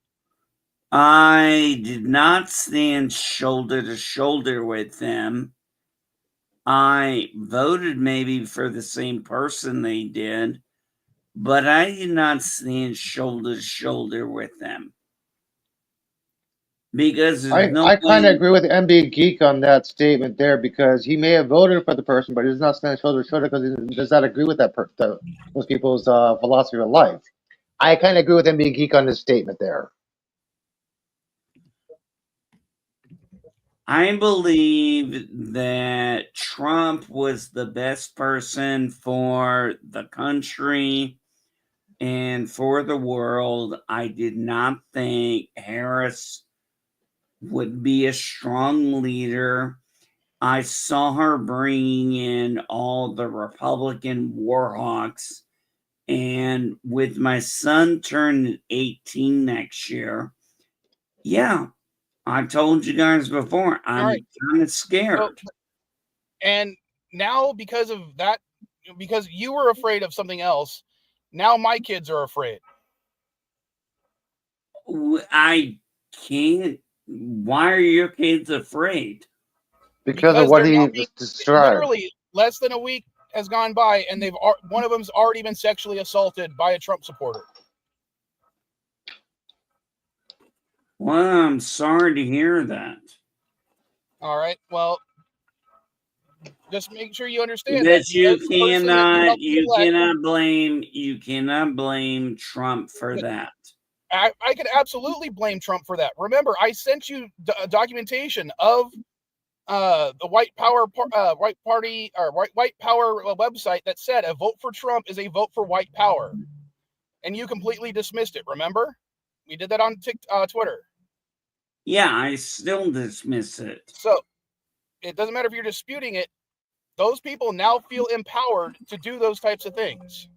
I did not stand shoulder to shoulder with them. I voted maybe for the same person they did, but I did not stand shoulder to shoulder with them. Because I kind of agree with MB Geek on that statement there because he may have voted for the person, but he does not stand shoulder to shoulder because he does not agree with those people's philosophy of life. I kind of agree with MB Geek on this statement there. I believe that Trump was the best person for the country and for the world. I did not think Harris would be a strong leader. I saw her bringing in all the Republican warhawks. And with my son turning 18 next year, yeah, I told you guys before, I'm right. kind of scared. And now, because of that, because you were afraid of something else, now my kids are afraid. I can't. Why are your kids afraid? Because of what they're he now being described. literally less than a week has gone by, and one of them's already been sexually assaulted by a Trump supporter. Well, I'm sorry to hear that. All right. Well, just make sure you understand But that you because the person that you cannot blame Trump for that. I could absolutely blame Trump for that. Remember, I sent you documentation of the White Power White Party or White Power website that said a vote for Trump is a vote for white power, and you completely dismissed it. Remember, we did that on Twitter. Yeah, I still dismiss it. So it doesn't matter if you're disputing it. Those people now feel empowered to do those types of things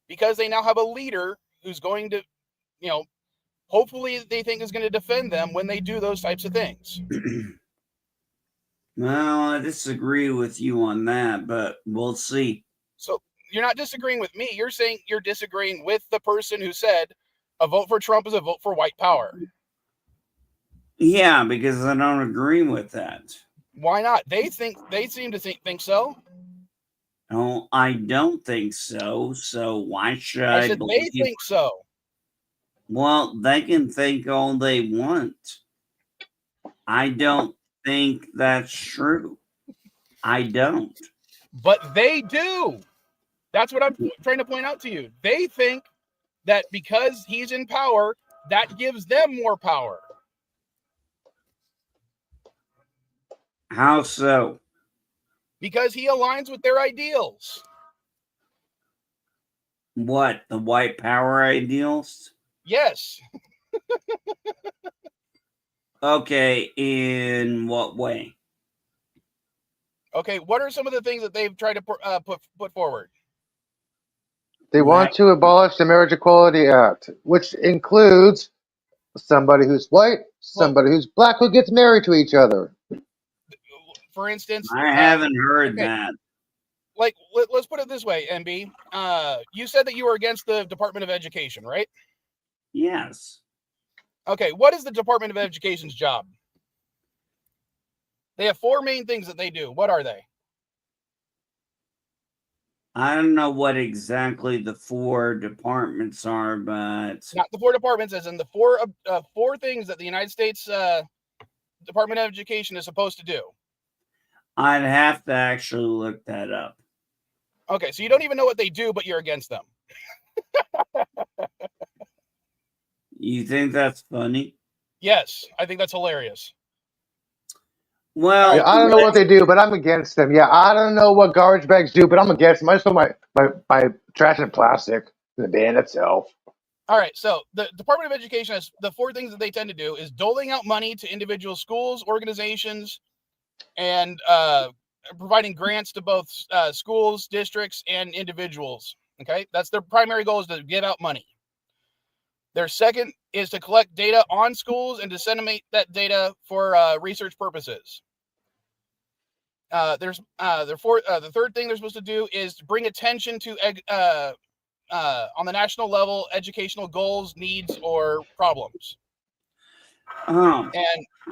because they now have a leader who's going to, hopefully they think is going to defend them when they do those types of things. Well, I disagree with you on that, but we'll see. So you're not disagreeing with me. You're saying you're disagreeing with the person who said a vote for Trump is a vote for white power. Yeah, because I don't agree with that. Why not? They seem to think so. No, I don't think so. So why should I said believe? They think so. Well, they can think all they want. I don't think that's true. I don't. But they do. That's what I'm trying to point out to you. They think that because he's in power, that gives them more power. How so? Because he aligns with their ideals. What, the white power ideals? Yes. Okay, in what way? Okay, what are some of the things that they've tried to put forward? They want to abolish the Marriage Equality Act, which includes somebody who's white, somebody who's black who gets married to each other. For instance, I haven't heard that. Like, let's put it this way, MB. You said that you were against the Department of Education, right? Yes. Okay, what is the Department of Education's job? They have 4 main things that they do. What are they? I don't know what exactly the 4 departments are, but not the 4 departments, as in the 4 things that the United States Department of Education is supposed to do. I'd have to actually look that up. Okay, so you don't even know what they do, but you're against them. You think that's funny? Yes, I think that's hilarious. Well, I don't know what they do, but I'm against them. Yeah, I don't know what garbage bags do, but I'm against them. I just throw my trash and plastic in the bin itself. All right, so the Department of Education has the 4 things that they tend to do is doling out money to individual schools, organizations, and providing grants to both schools, districts, and individuals. Okay, that's their primary goal, is to give out money. Their second is to collect data on schools and disseminate that data for research purposes. The third thing they're supposed to do is to bring attention to on the national level educational goals, needs, or problems. And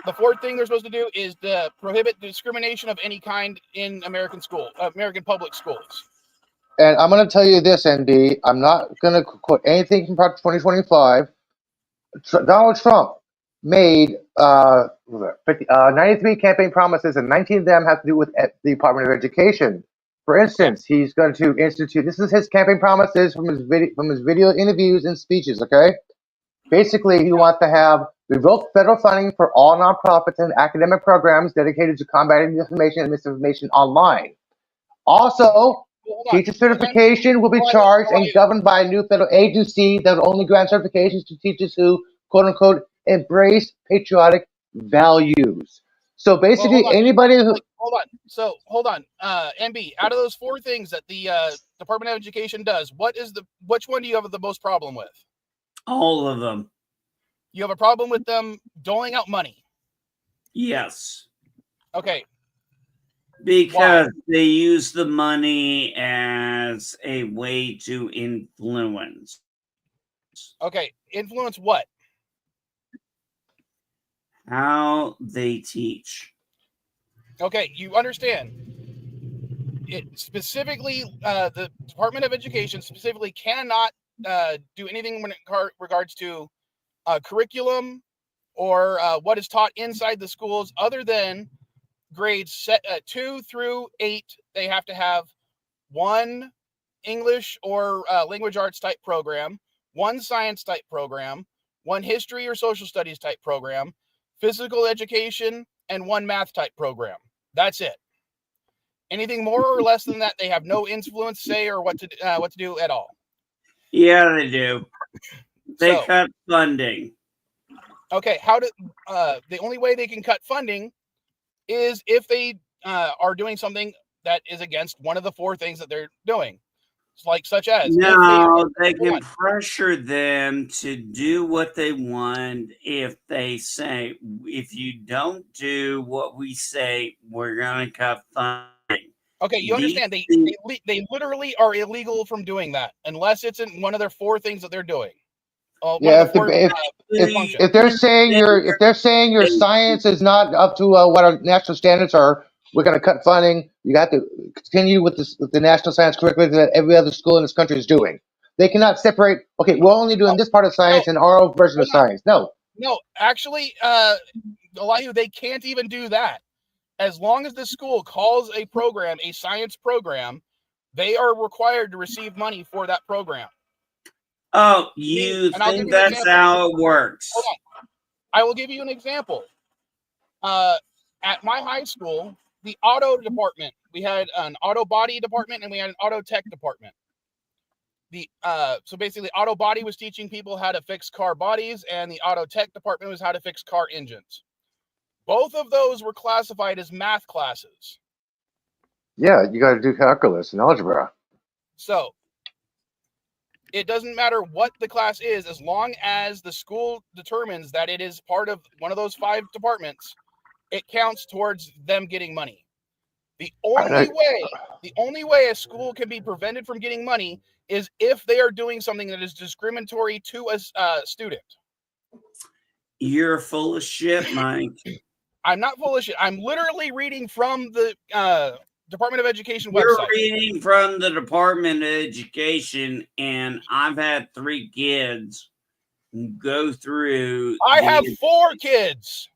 the 4th thing they're supposed to do is to prohibit discrimination of any kind in American public schools. And I'm going to tell you this, ND. I'm not going to quote anything from Project 2025. Donald Trump made 93 campaign promises, and 19 of them have to do with the Department of Education. For instance, he's going to institute. This is his campaign promises from his video interviews and speeches. Okay, basically, he wants to have revoke federal funding for all nonprofits and academic programs dedicated to combating disinformation and misinformation online. Also, teacher certification will be charged and governed by a new federal agency that will only grant certifications to teachers who, quote unquote, embrace patriotic values. So Well, basically, anybody who hold on. So hold on. MB, out of those 4 things that the Department of Education does, which one do you have the most problem with? All of them. You have a problem with them doling out money. Yes. Okay. Because they use the money as a way to influence. Okay. Influence what? How they teach. Okay, you understand. It specifically, the Department of Education specifically cannot do anything when it regards to curriculum or what is taught inside the schools, other than grades 2 through 8. They have to have one English or language arts type program, one science type program, one history or social studies type program, physical education, and one math type program. That's it. Anything more or less than that, they have no influence, say, or what to do at all. Yeah, they do. They cut funding. Okay, the only way they can cut funding is if they are doing something that is against one of the 4 things that they're doing. Such as they can pressure them to do what they want if they say, if you don't do what we say, we're going to cut funding. Okay, you understand they literally are illegal from doing that unless it's in one of their 4 things that they're doing. Yeah, if they're saying your science is not up to what our national standards are, we're going to cut funding. You got to continue with the national science curriculum that every other school in this country is doing. They cannot separate. Okay, we're only doing this part of science and our own version of science. No, actually, Elihu, they can't even do that. As long as the school calls a program a science program, they are required to receive money for that program. Oh, you think that's how it works? Hold on. I will give you an example. At my high school, the auto department, we had an auto body department and we had an auto tech department. So basically, auto body was teaching people how to fix car bodies, and the auto tech department was how to fix car engines. Both of those were classified as math classes. Yeah, you got to do calculus and algebra. So it doesn't matter what the class is, as long as the school determines that it is part of one of those 5 departments, it counts towards them getting money. The only way a school can be prevented from getting money is if they are doing something that is discriminatory to a student. You're full of shit, Mike. I'm not full of shit. I'm literally reading from the Department of Education website. You're reading from the Department of Education, and I've had 3 kids go through. I have 4 kids.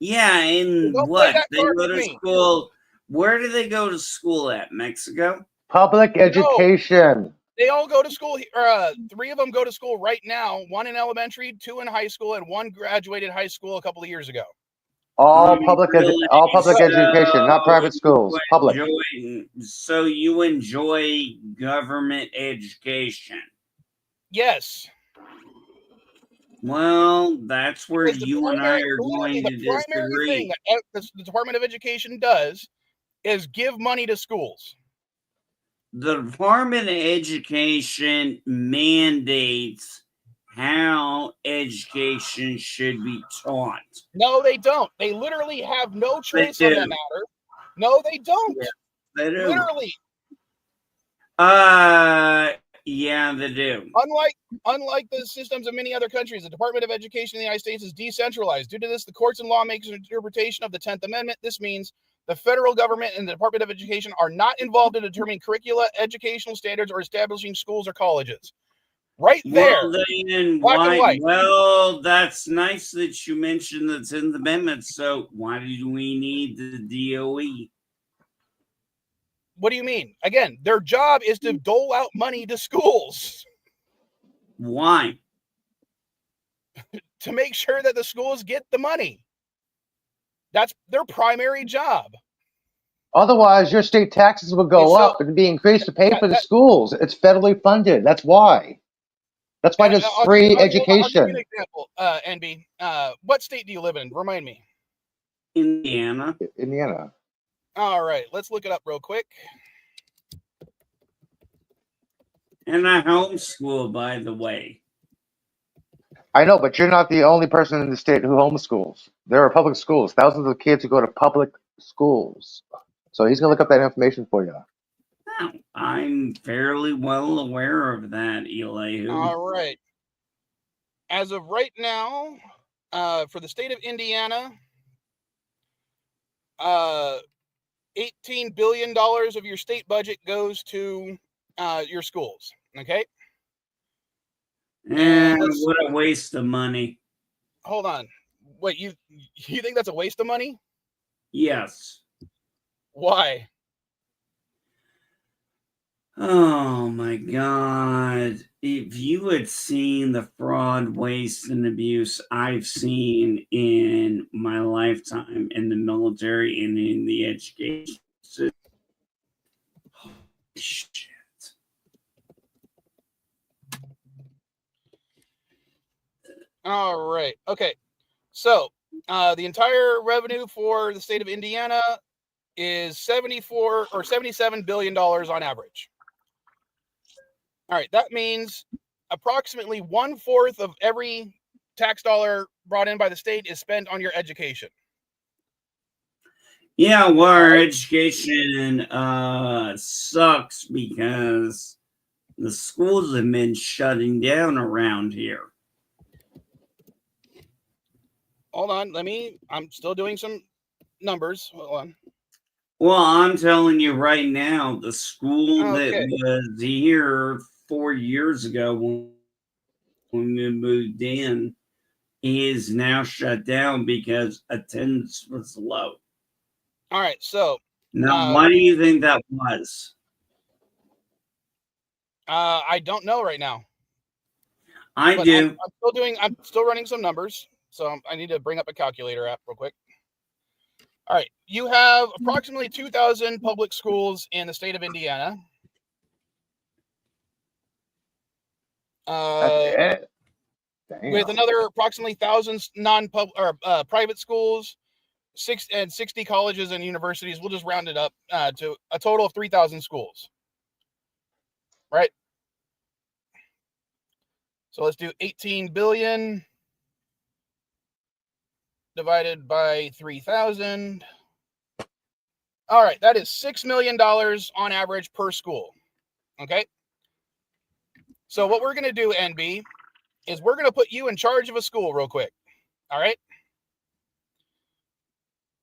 Yeah, and what? They go to school. Where do they go to school at? Mexico? Public education. No, they all go to school. 3 of them go to school right now. 1 in elementary, 2 in high school, and 1 graduated high school a couple of years ago. All public education, not private schools. Public. So you enjoy government education? Yes. Well, that's where you and I are going to disagree. The primary thing that the Department of Education does is give money to schools. The Department of Education mandates how education should be taught. No, they don't. They literally have no choice on that matter. No, they don't. Yeah, they do. Literally. Yeah, they do. Unlike the systems of many other countries, the Department of Education in the United States is decentralized. Due to this, the courts and lawmakers' interpretation of the 10th Amendment. This means the federal government and the Department of Education are not involved in determining curricula, educational standards, or establishing schools or colleges. Right there. Well, that's nice that you mentioned the 10th Amendment. So why do we need the DOE? What do you mean? Again, their job is to dole out money to schools. Why? To make sure that the schools get the money. That's their primary job. Otherwise, your state taxes would go up and be increased to pay for the schools. It's federally funded. That's why. That's why And there's I'll give you, free I'll give you an education. example, NB. What state do you live in? Remind me. Indiana. Indiana. All right, let's look it up real quick. And I homeschool, by the way. I know, but you're not the only person in the state who homeschools. There are public schools. Thousands of kids who go to public schools. So he's gonna look up that information for you. Oh, I'm fairly well aware of that, Elihu. All right. As of right now, for the state of Indiana, $18 billion of your state budget goes to your schools. Okay. And What a waste of money. Hold on. Wait, you think that's a waste of money? Yes. Why? Oh my God. If you had seen the fraud, waste, and abuse I've seen in my lifetime in the military and in the education system, holy shit. All right. Okay. So the entire revenue for the state of Indiana is $77 billion on average. All right, that means approximately 1/4 of every tax dollar brought in by the state is spent on your education. Yeah, well, our education sucks because the schools have been shutting down around here. Hold on, I'm still doing some numbers. Hold on. Well, I'm telling you right now, the school that Okay. was here 4 years ago when we moved in is now shut down because attendance was low. All right, so Now, why do you think that was? I don't know right now. I do. I'm still running some numbers, so I need to bring up a calculator app real quick. All right, you have approximately 2,000 public schools in the state of Indiana. With another approximately 1,000 private schools, 60 colleges and universities. We'll just round it up to a total of 3,000 schools. Right. So let's do 18 billion divided by 3,000. All right, that is $6 million on average per school. Okay. So what we're going to do, NB, is we're going to put you in charge of a school real quick. All right.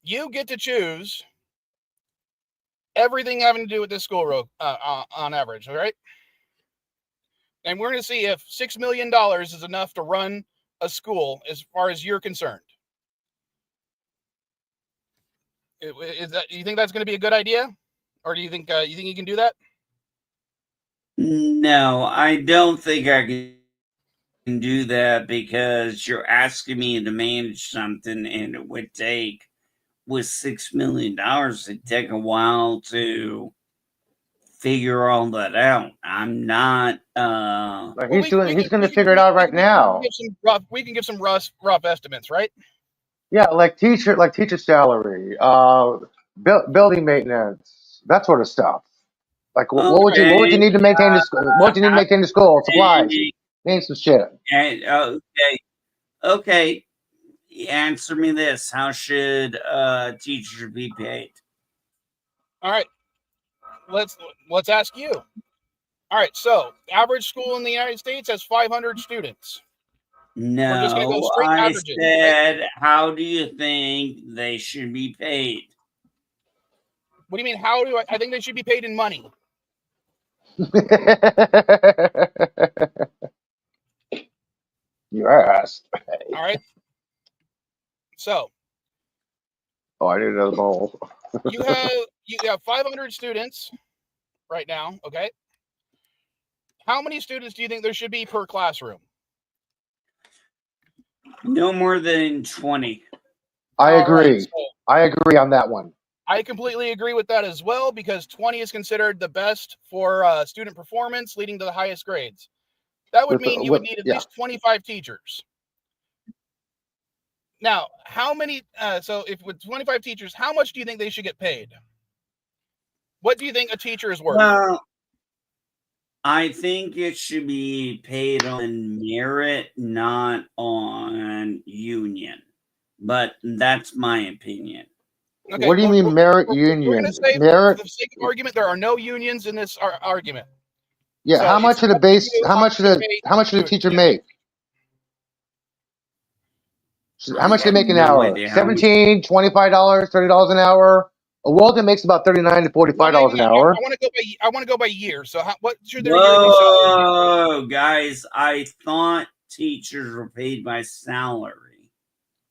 You get to choose everything having to do with this school on average. All right. And we're going to see if $6 million is enough to run a school as far as you're concerned. Is that, you think that's going to be a good idea? Or do you think you can do that? No, I don't think I can do that because you're asking me to manage something and it would take, with $6 million, it'd take a while to figure all that out. I'm not he's going to figure it out right now. We can give some rough estimates, right? Yeah, like teacher salary, building maintenance, that sort of stuff. Like what would you need to maintain the school? What would you need to maintain the school? Supplies. Name some shit. Okay. Answer me this: how should teachers be paid? All right. Let's ask you. All right. So, average school in the United States has 500 students. No, we're just going to go straight I averages, said, right? how do you think they should be paid? What do you mean? How do I think they should be paid in money? You asked. All right. So. Oh, I need another bowl. you have 500 students right now. Okay. How many students do you think there should be per classroom? No more than 20. I agree. Right, so I agree on that one. I completely agree with that as well, because 20 is considered the best for student performance, leading to the highest grades. That would With, mean you would need at yeah. least 25 teachers. Now, how many? So, if with 25 teachers, how much do you think they should get paid? What do you think a teacher is worth? Well, I think it should be paid on merit, not on union. But that's my opinion. Okay, What do you mean merit we're going union? to say, Merit? for the sake of argument, there are no unions in this argument. Yeah. So how much it's should the up to base? you How much should the teacher make? How much do they make an no hour? idea how much. $17, $25, $30 an hour. A welding makes about $39 to $45 an hour. I want to go by year. So what should their yearly salary be? Whoa, guys! I thought teachers were paid by salary.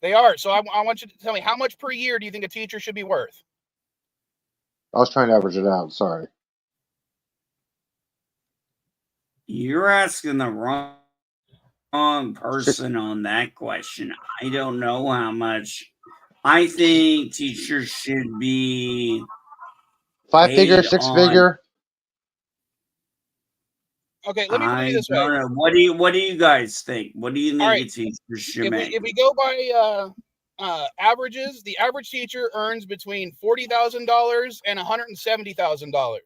They are. So I want you to tell me, how much per year do you think a teacher should be worth? I was trying to average it out. Sorry. You're asking the wrong person on that question. I don't know how much. I think teachers should be 5-figure, paid 6-figure. Okay, let me put it I this way. don't know. What do you guys think? What do you think a teacher should make? If we go by averages, the average teacher earns between $40,000 and $170,000.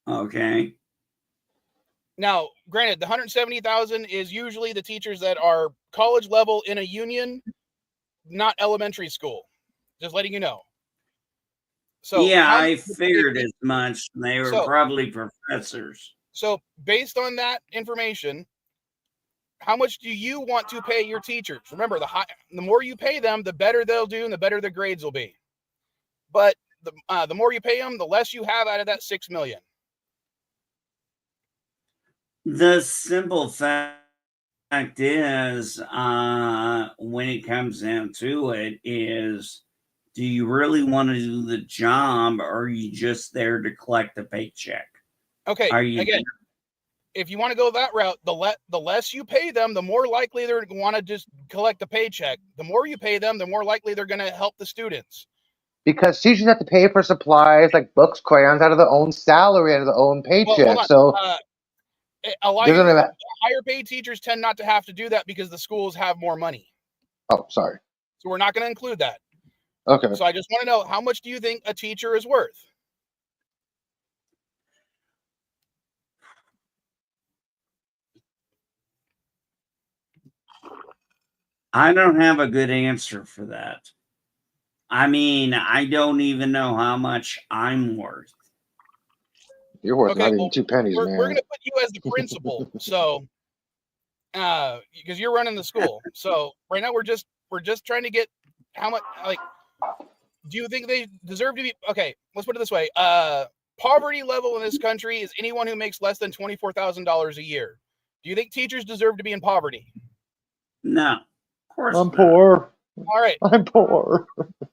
Okay. Now, granted, the $170,000 is usually the teachers that are college level in a union, not elementary school. Just letting you know. So yeah, I figured as much. They were probably professors. So based on that information, how much do you want to pay your teachers? Remember, the more you pay them, the better they'll do and the better their grades will be. But the more you pay them, the less you have out of that $6 million. The simple fact is, when it comes down to it, is do you really want to do the job, or are you just there to collect a paycheck? Okay, again, if you want to go that route, the less you pay them, the more likely they're going to want to just collect a paycheck. The more you pay them, the more likely they're going to help the students. Because teachers have to pay for supplies like books, crayons out of their own salary, out of their own paycheck. So a lot of higher paid teachers tend not to have to do that because the schools have more money. Oh, sorry. So we're not going to include that. Okay. So I just want to know, how much do you think a teacher is worth? I don't have a good answer for that. I mean, I don't even know how much I'm worth. You're worth not even 2 pennies, man. We're going to put you as the principal. So, because you're running the school. So right now we're just trying to get how much, like, do you think they deserve to be, okay, let's put it this way. Poverty level in this country is anyone who makes less than $24,000 a year. Do you think teachers deserve to be in poverty? No, of course I'm poor. All right. I'm poor.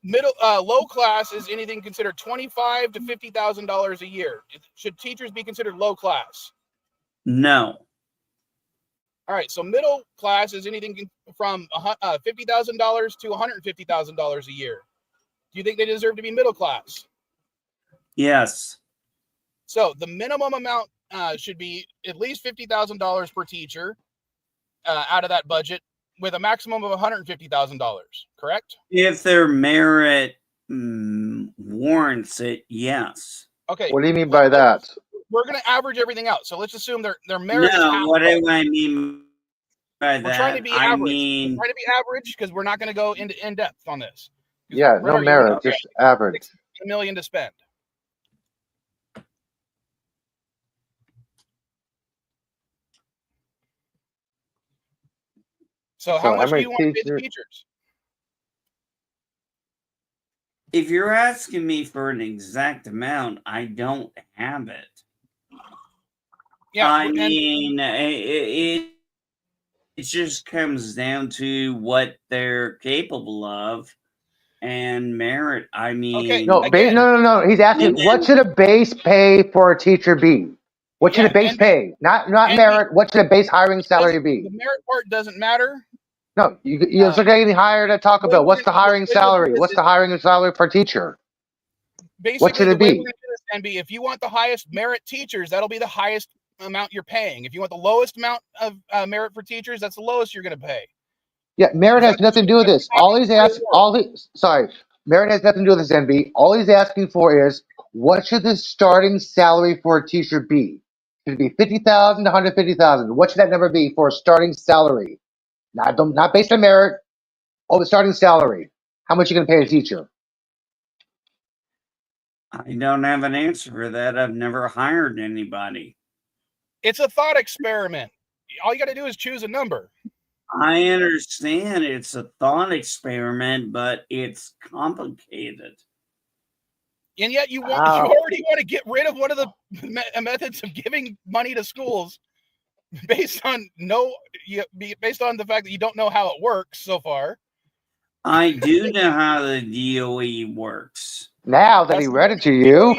Low class is anything considered $25,000 to $50,000 a year. Should teachers be considered low class? No. All right. So middle class is anything from $50,000 to $150,000 a year. Do you think they deserve to be middle class? Yes. So the minimum amount should be at least $50,000 per teacher out of that budget, with a maximum of $150,000, correct? If their merit warrants it, yes. Okay. What do you mean by that? We're going to average everything out. So let's assume their merit is half. What do I mean by that? We're trying to be average. We're trying to be average because we're not going to go into in depth on this. Yeah, no merit, just average. $6 million to spend. So how much do you want to pay the teachers? If you're asking me for an exact amount, I don't have it. Yeah, I mean, it just comes down to what they're capable of and merit. I mean, no. He's asking, what should a base pay for a teacher be? What should a base pay? Not merit. What should a base hiring salary be? The merit part doesn't matter. No, you're getting hired at Taco Bell. What's the hiring salary? What's the hiring salary for a teacher? Basically, what should it be? And if you want the highest merit teachers, that'll be the highest amount you're paying. If you want the lowest amount of merit for teachers, that's the lowest you're going to pay. Yeah, merit has That's nothing to do with this. Merit has nothing to do with this, NB. All he's asking for is, what should the starting salary for a teacher be? Should it be 50,000 to 150,000? What should that number be for a starting salary? Not based on merit. Oh, the starting salary. How much are you going to pay a teacher? I don't have an answer for that. I've never hired anybody. It's a thought experiment. All you got to do is choose a number. I understand it's a thought experiment, but it's complicated. And yet you already want to get rid of one of the methods of giving money to schools based on based on the fact that you don't know how it works so far. I do know how the DOE works. Now that he read it to you.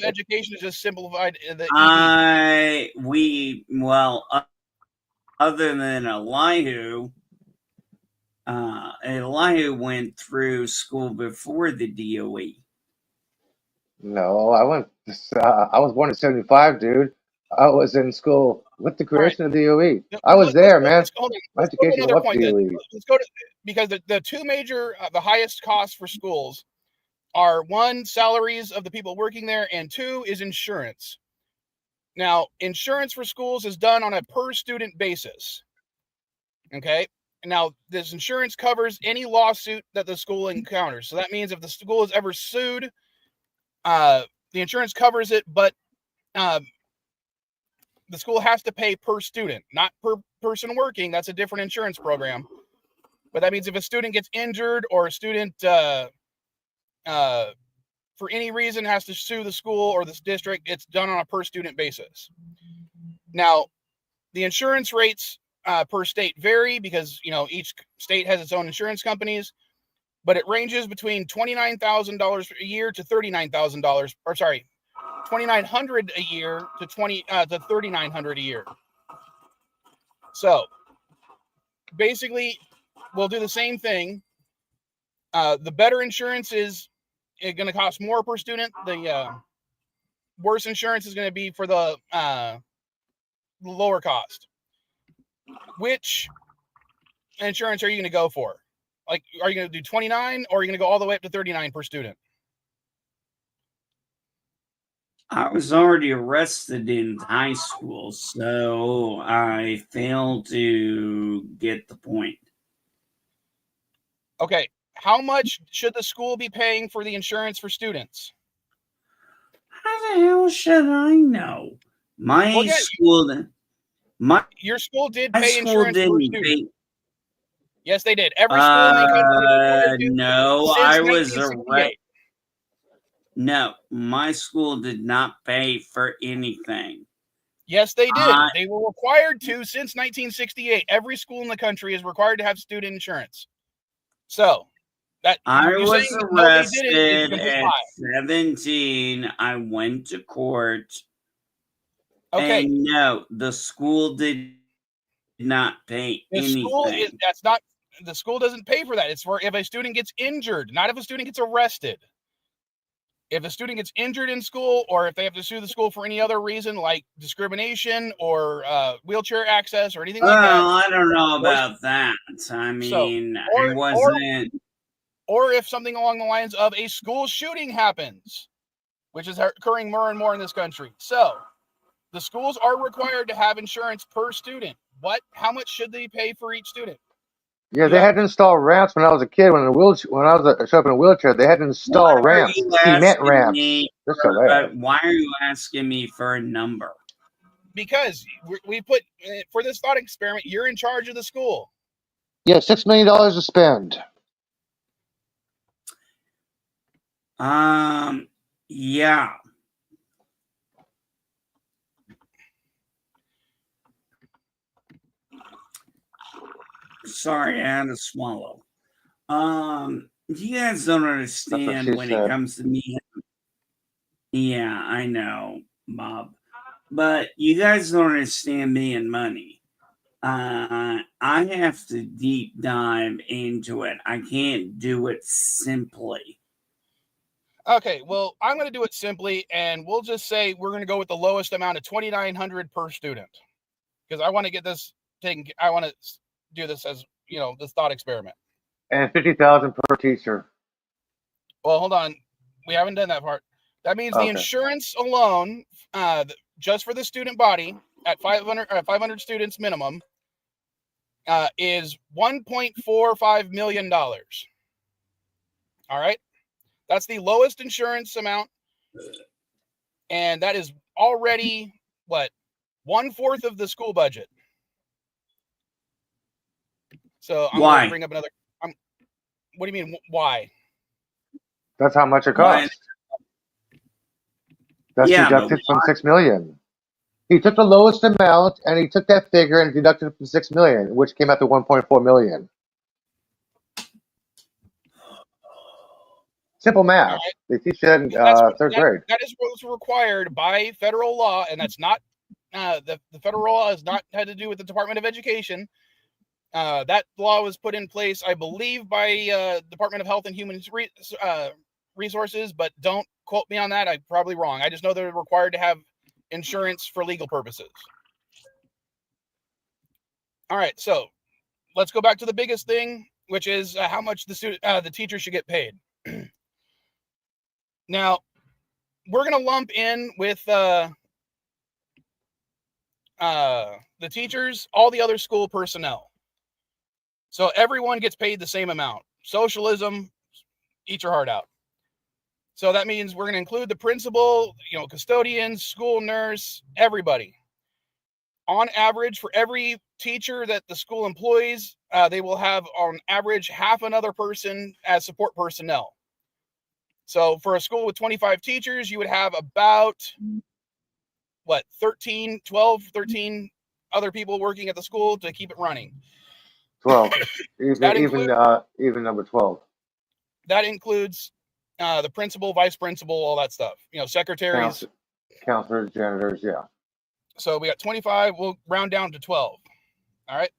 Education is just simplified. Other than Elihu, Elihu went through school before the DOE. No, I was born in 75, dude. I was in school with the creation of DOE. I was there, man. My education was DOE. Let's go to, because the two major, the highest costs for schools are, one, salaries of the people working there, and two is insurance. Now, insurance for schools is done on a per student basis. Okay. Now, this insurance covers any lawsuit that the school encounters. So that means if the school is ever sued, the insurance covers it, but the school has to pay per student, not per person working. That's a different insurance program. But that means if a student gets injured or a student for any reason has to sue the school or this district, it's done on a per student basis. Now, the insurance rates per state vary because, each state has its own insurance companies, but it ranges between $29,000 a year to $39,000, or sorry, $2,900 a year to $3,900 a year. So basically, we'll do the same thing. The better insurance is going to cost more per student. The worse insurance is going to be for the lower cost. Which insurance are you going to go for? Like, are you going to do 29 or are you going to go all the way up to 39 per student? I was already arrested in high school, so I failed to get the point. Okay. How much should the school be paying for the insurance for students? How the hell should I know? Your school did pay insurance for students. Yes, they did. Every school in the country. No, I was arrested. No, my school did not pay for anything. Yes, they did. They were required to since 1968. Every school in the country is required to have student insurance. So that I was arrested at 17. I went to court. Okay. And no, the school did not pay anything. The school doesn't pay for that. It's for if a student gets injured, not if a student gets arrested. If a student gets injured in school, or if they have to sue the school for any other reason, like discrimination or wheelchair access or anything like that. Well, I don't know about that. I mean, it wasn't. Or if something along the lines of a school shooting happens, which is occurring more and more in this country. So the schools are required to have insurance per student. How much should they pay for each student? Yeah, they had to install ramps when I was a kid. When I was up in a wheelchair, they had to install ramps, cement ramps. Why are you asking me for a number? Because we put for this thought experiment, you're in charge of the school. Yeah, $6 million to spend. Yeah. Sorry, I had to swallow. You guys don't understand when it comes to me. Yeah, I know, Bob. But you guys don't understand me and money. I have to deep dive into it. I can't do it simply. Okay, well, I'm going to do it simply, and we'll just say we're going to go with the lowest amount of $2,900 per student, because I want to get this taken. I want to do this as this thought experiment. And 50,000 per teacher. Well, hold on, we haven't done that part. That means the Okay. insurance alone, just for the student body at 500 students minimum, is $1.45 million. All right, that's the lowest insurance amount, and that is already what 1/4 of the school budget. So I'm going Why? to bring up another. What do you mean? Why? That's how much it Why? costs. That's Yeah, but deducted from 6 million. He took the lowest amount and he took that figure and deducted it from 6 million, which came out to 1.4 million. Simple math. All right. They teach that in third grade. That is what's required by federal law, and that's not the federal law has not had to do with the Department of Education. That law was put in place, I believe, by Department of Health and Human Resources, but don't quote me on that. I'm probably wrong. I just know they're required to have insurance for legal purposes. All right, so let's go back to the biggest thing, which is how much the teacher should get paid. Now, we're going to lump in with the teachers, all the other school personnel. So everyone gets paid the same amount. Socialism, eat your heart out. So that means we're going to include the principal, custodians, school nurse, everybody. On average, for every teacher that the school employs, they will have on average half another person as support personnel. So for a school with 25 teachers, you would have about 13 other people working at the school to keep it running. 12. Even number 12. That includes the principal, vice principal, all that stuff. Secretaries. Counselors, janitors, yeah. So we got 25. We'll round down to 12. All right.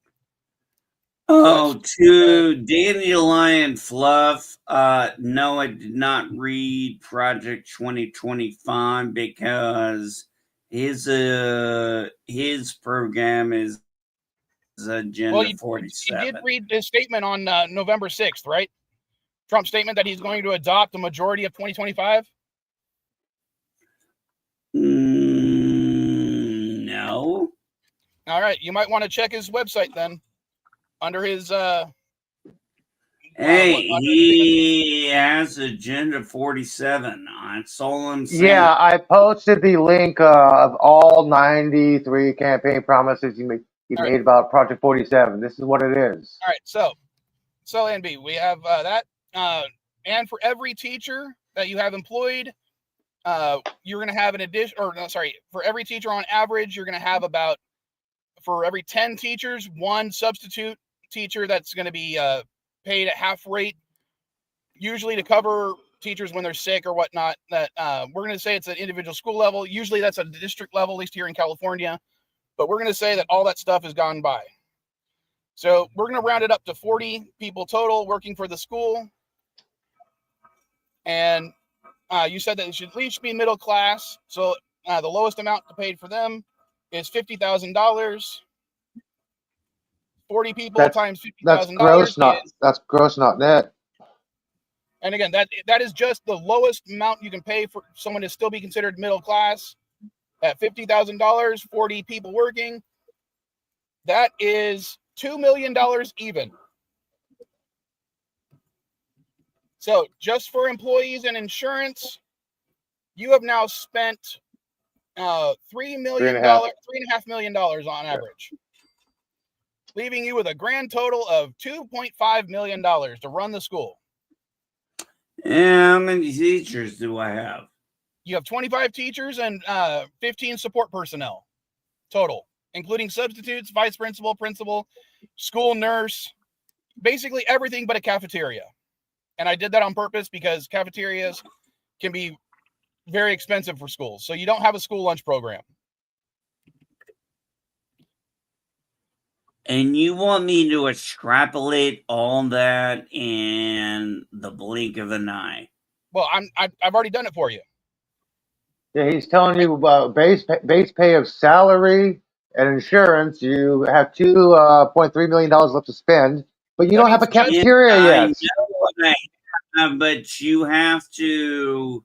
Oh, to Dandelion Fluff. No, I did not read Project 2025 because his program is Agenda 47. You did read his statement on November 6th, right? Trump's statement that he's going to adopt the majority of 2025. No. All right, you might want to check his website then. Under his hey, he has Agenda 47. That's all I'm saying. Yeah, I posted the link of all 93 campaign promises he made about Project 47. This is what it is. All right, so NB, we have that, and for every teacher that you have employed, you're going to have an addition, for every teacher on average, you're going to have about, for every 10 teachers, one substitute teacher that's going to be paid at half rate, usually to cover teachers when they're sick or whatnot. That we're going to say it's an individual school level. Usually that's a district level, at least here in California. But we're going to say that all that stuff has gone by. So we're going to round it up to 40 people total working for the school. And you said that it should at least be middle class. So the lowest amount to pay for them is $50,000. 40 people times $50,000. That's gross, not net. And again, that is just the lowest amount you can pay for someone to still be considered middle class. At $50,000, 40 people working, that is $2 million even. So just for employees and insurance, you have now spent $3 million, $3.5 million on average, leaving you with a grand total of $2.5 million to run the school. How many teachers do I have? You have 25 teachers and 15 support personnel total, including substitutes, vice principal, principal, school nurse, basically everything but a cafeteria. And I did that on purpose because cafeterias can be very expensive for schools. So you don't have a school lunch program. And you want me to extrapolate all that in the blink of an eye? Well, I've already done it for you. Yeah, he's telling you base pay of salary and insurance. You have $2.3 million left to spend, but you That don't have means a just Yeah, cafeteria I yet. know what I have, but you have to.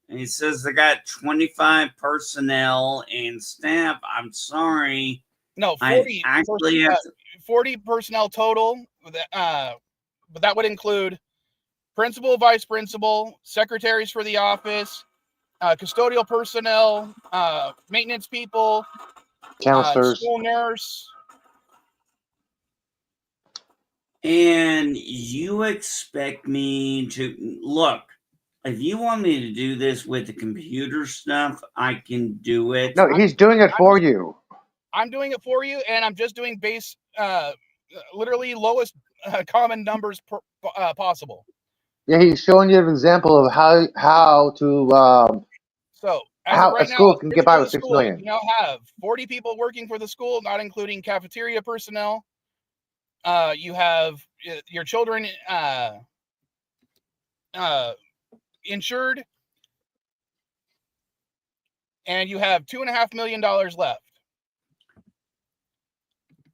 He says they got 25 personnel and staff. I'm sorry. no I 40 actually have to. 40 personnel total. But that would include principal, vice principal, secretaries for the office, custodial personnel, maintenance people, Counselors. school nurse. And you expect me to look, if you want me to do this with the computer stuff, I can do it. No, he's doing it I'm for you. I'm doing it for you, and I'm just doing base, literally lowest common numbers possible. Yeah, he's showing you an example of how to So as of how a right now, school can get by officially, with the 6 school, million. you now have 40 people working for the school, not including cafeteria personnel. You have your children insured, and you have $2.5 million left.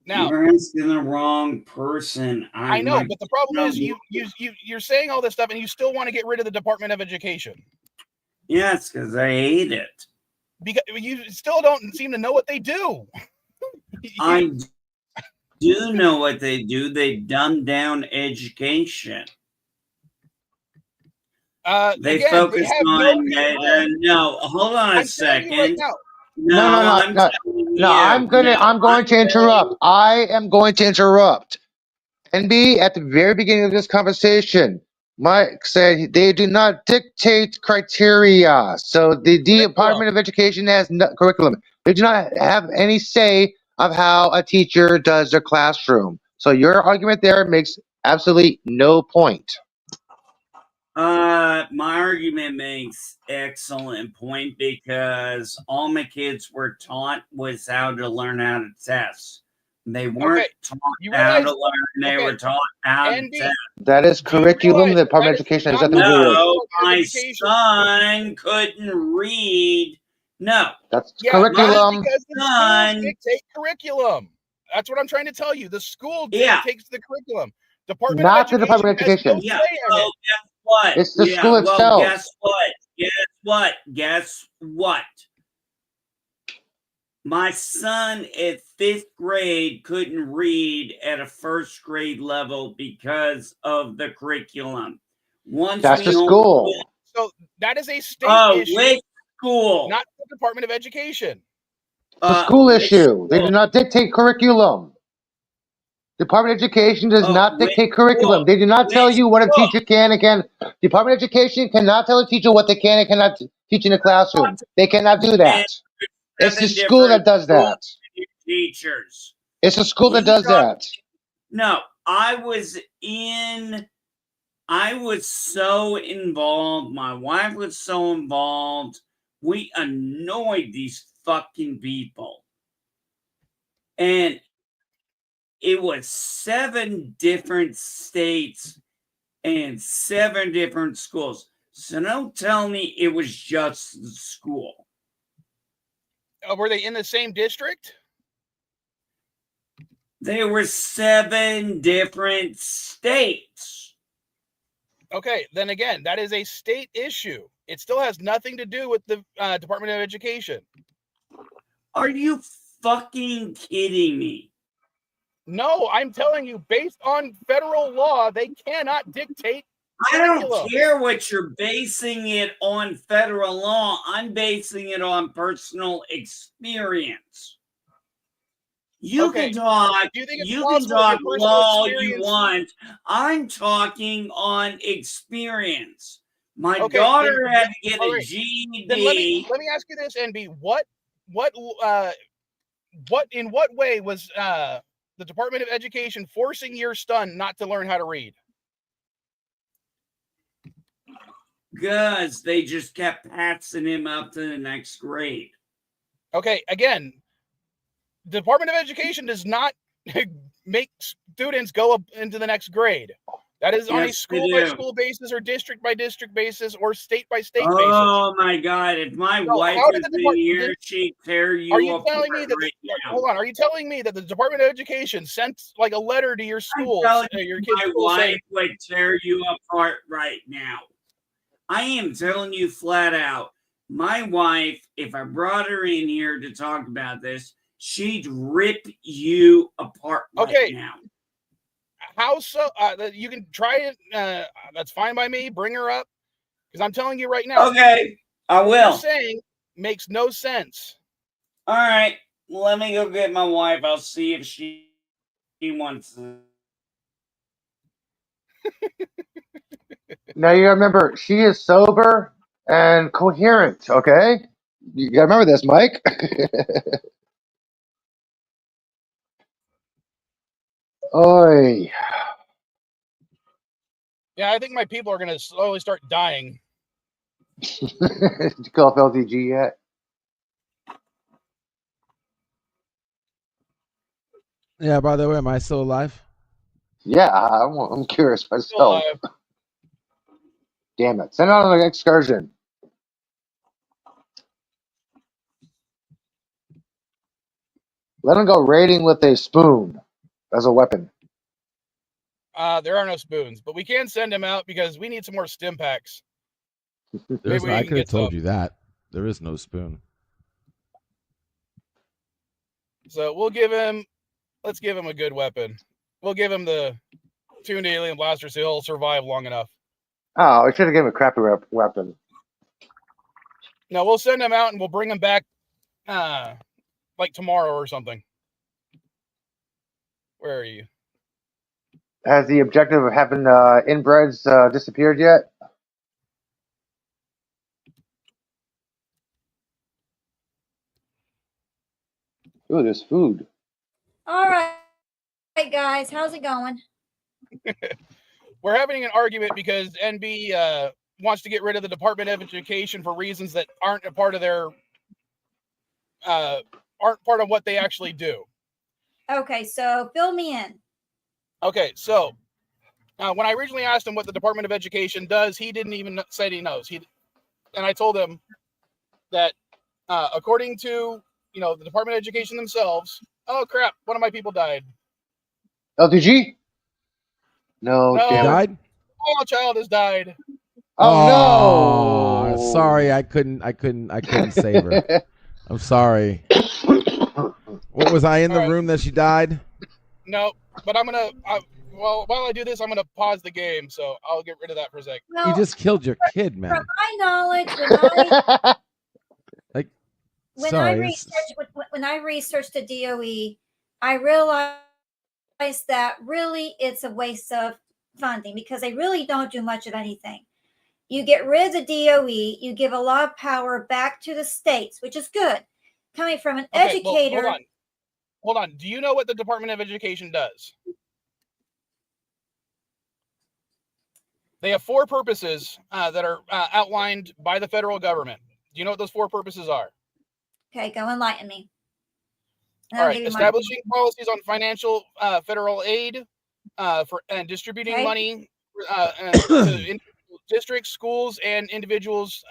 Now, You're asking the wrong person. I know, but the problem is you're saying all this stuff, and you still want to get rid of the Department of Education Yes, because I hate it. because you still don't seem to know what they do. I do know what they do. They dumb down education. They Again, focus they have on no. no. Hold on a I'm telling you right second. now. No, no, No, no, I'm no, telling no. you. No, I'm going I'm to interrupt. telling I am going to interrupt. NB, at the very beginning of this conversation, Mike said they do not dictate criteria. So the Curriculum. Department of Education has no curriculum. They do not have any say of how a teacher does their classroom. So your argument there makes absolutely no point. My argument makes excellent point because all my kids were taught was how to learn how to test. They weren't Okay, taught you how realize? to learn. They Okay, were taught how to NB. test. That is Do you curriculum. realize The Department that of is Education has not nothing to do with. No, Department of my Education? son couldn't read. No, That's Yeah, that my is curriculum. because the schools son. dictate curriculum. That's what I'm trying to tell you. The school Yeah, dictates the curriculum. Department of Not the Education Department of has no Education. yeah. say in Well, it. guess what? It's the Yeah. school Well, itself. guess what? Guess what? Guess what? My son at 5th grade couldn't read at a 1st grade level because of the curriculum. Once That's we the homeschool, school. So that is a state issue, which school? not the Department of Education. It's a school Which issue. They do school? not dictate curriculum. Department of Education does not Which dictate curriculum. school? They do not tell Which you what a school? teacher can and can. Department of Education cannot tell a teacher what they can and cannot teach in a classroom. They cannot do And that. It's the 7 school that different does school that. teachers. It's the school that You does talk. that. No, I was so involved. My wife was so involved. We annoyed these fucking people. And it was 7 different states and 7 different schools. So don't tell me it was just the school. Were they in the same district? There were 7 different states. Okay, then again, that is a state issue. It still has nothing to do with the Department of Education. Are you fucking kidding me? No, I'm telling you, based on federal law, they cannot dictate I don't curriculum. care what you're basing it on federal law. I'm basing it on personal experience. You Okay, can talk, do you think it's you can possible that talk your personal law you experience? want. I'm talking on experience. My Okay, daughter then, had to get all a right. GED. Then let me ask you this, NB. What in what way was the Department of Education forcing your son not to learn how to read? Because they just kept passing him up to the next grade. Okay, again, the Department of Education does not make students go up into the next grade. That is on a Yes, we school by do. school basis or district by district basis or state by state basis. Oh my God! If my So wife how did was the in here, department? she'd tear Are you you apart telling me that? right now. Hold on. Are you telling me that the Department of Education sent like a letter to your I'm school, telling your you, kid's my school, saying, wife would tear you apart right now. I am telling you flat out. My wife, if I brought her in here to talk about this, she'd rip you apart right Okay. now. "How so?" You can try it. That's fine by me. Bring her up, because I'm telling you right now. Okay, I What you're will. saying makes no sense. All right, let me go get my wife. I'll see if she wants to. Now you gotta remember, she is sober and coherent. Okay, you gotta remember this, Mike. Oi. Yeah, I think my people are going to slowly start dying. Did you call up LDG yet? Yeah. By the way, am I still alive? Yeah, I'm curious Still myself. alive. Damn it! Send out an excursion. Let them go raiding with a spoon as a weapon. There are no spoons, but we can send him out because we need some more stim packs. There's Maybe no, we I can could have get told some. you that. There is no spoon. So let's give him a good weapon. We'll give him the tuned alien blaster so he'll survive long enough. Oh, I should have given him a crappy weapon. No, we'll send him out and we'll bring him back like tomorrow or something. Where are you? Has the objective of having inbreds disappeared yet? Ooh, there's food. All right, guys, how's it going? We're having an argument because NB wants to get rid of the Department of Education for reasons that aren't a part of their aren't part of what they actually do. Okay, so fill me in. Okay, so when I originally asked him what the Department of Education does, he didn't even say he knows. And I told him that according to the Department of Education themselves, oh crap, one of my people died. LDG? No, No. He damn it. died. Oh, a child has died. Oh, no. Sorry, I couldn't save her. I'm sorry. What was I in the All right. room that she died? No, but I'm gonna. Well, while I do this, I'm gonna pause the game, so I'll get rid of that for a sec. Well, You just killed your kid, from man. my knowledge, Like, when sorry. I researched the DOE, I realized that really it's a waste of funding because they really don't do much of anything. You get rid of the DOE, you give a lot of power back to the states, which is good. Coming from an educator. Well, hold on. Do you know what the Department of Education does? They have 4 purposes that are outlined by the federal government. Do you know what those 4 purposes are? Okay, go enlighten me. All right, establishing policies on financial federal aid and distributing money to districts, schools, and individuals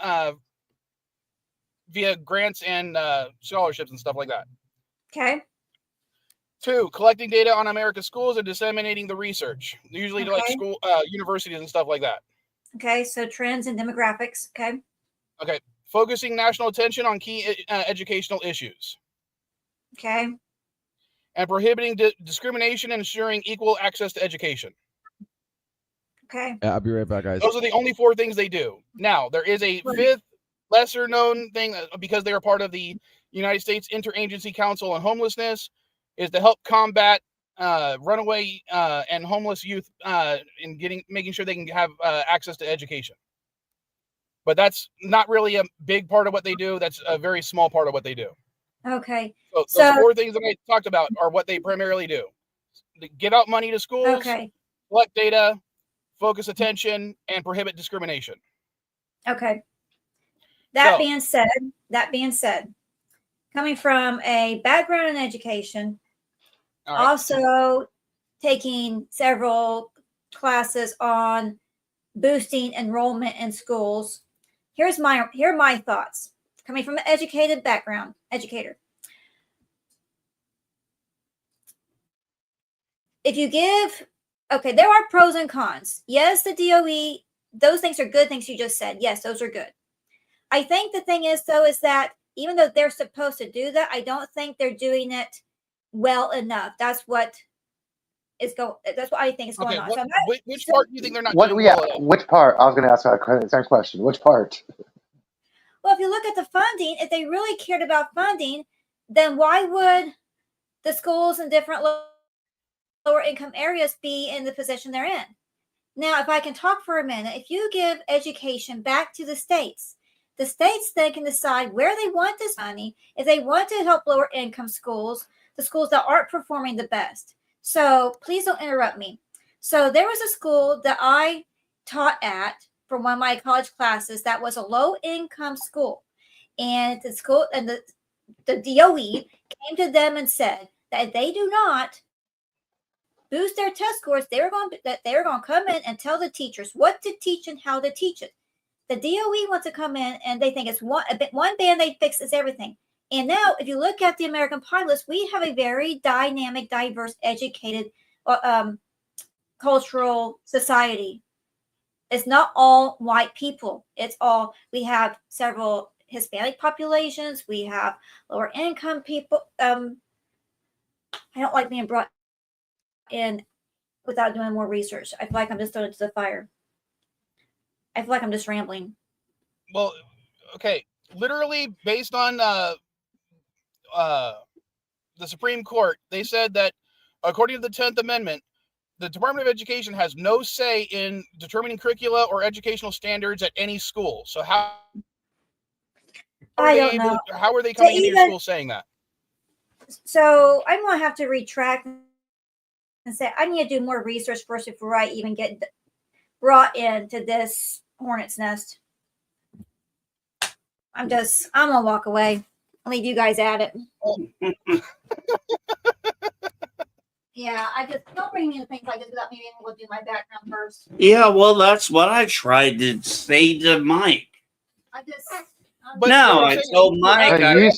via grants and scholarships and stuff like that. Okay. 2, collecting data on America's schools and disseminating the research, usually to like school, universities and stuff like that. Okay, so trends and demographics. Okay. Okay, focusing national attention on key educational issues. Okay. And prohibiting discrimination and ensuring equal access to education. Okay. I'll be right back, guys. Those are the only 4 things they do. Now, there is a 5th, lesser known thing because they are part of the United States Interagency Council on Homelessness, is to help combat runaway and homeless youth in making sure they can have access to education. But that's not really a big part of what they do. That's a very small part of what they do. Okay. So those 4 things that I talked about are what they primarily do. They give out money to schools, collect data, focus attention, and prohibit discrimination. Okay. That being said, coming from a background in education, also taking several classes on boosting enrollment in schools. Here are my thoughts coming from an educated background, educator. If you give, okay, there are pros and cons. Yes, the DOE, those things are good things you just said. Yes, those are good. I think the thing is, though, is that even though they're supposed to do that, I don't think they're doing it well enough. That's what I think is going on. So which part do you think they're not What? doing Yeah. well enough? Which part? I was going to ask that same question. Which part? well, if you look at the funding, if they really cared about funding, then why would the schools in different lower income areas be in the position they're in? Now, if I can talk for a minute, if you give education back to the states then can decide where they want this money, if they want to help lower income schools, the schools that aren't performing the best. So please don't interrupt me. So there was a school that I taught at for one of my college classes that was a low income school. And the school and the DOE came to them and said that if they do not boost their test scores, they're going to come in and tell the teachers what to teach and how to teach it. The DOE wants to come in and they think it's one Band-Aid fix is everything. And now, if you look at the American pilots, we have a very dynamic, diverse, educated, cultural society. It's not all white people. We have several Hispanic populations. We have lower income people. I don't like being brought in without doing more research. I feel like I'm just throwing it to the fire. I feel like I'm just rambling. Well, okay, literally based on the Supreme Court, they said that according to the 10th Amendment, the Department of Education has no say in determining curricula or educational standards at any school. So how are they coming into your school saying that? So I'm going to have to retract and say I need to do more research first before I even get brought into this hornet's nest. I'm going to walk away. I'll leave you guys at it. Yeah, I just don't bring me into things like this without me being able to do my background first. Yeah, well, that's what I tried to say to Mike. I just. I told Mike. You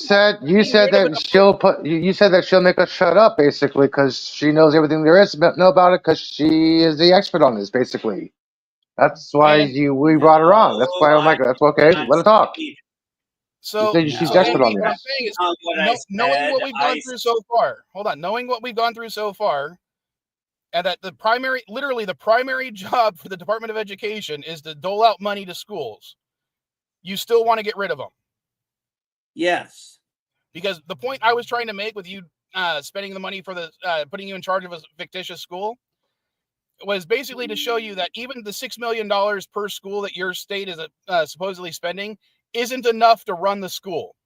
said that she'll make us shut up, basically, because she knows everything there is to know about it, because she is the expert on this, basically. That's why we brought her on. That's why I'm like, that's okay. Let her talk. So she's expert on what I'm this. saying is, knowing what we've gone through so far. Hold on, knowing what we've gone through so far, and that the primary job for the Department of Education is to dole out money to schools. You still want to get rid of them? Yes. Because the point I was trying to make with you spending the money for the putting you in charge of a fictitious school was basically to show you that even the $6 million per school that your state is supposedly spending isn't enough to run the school.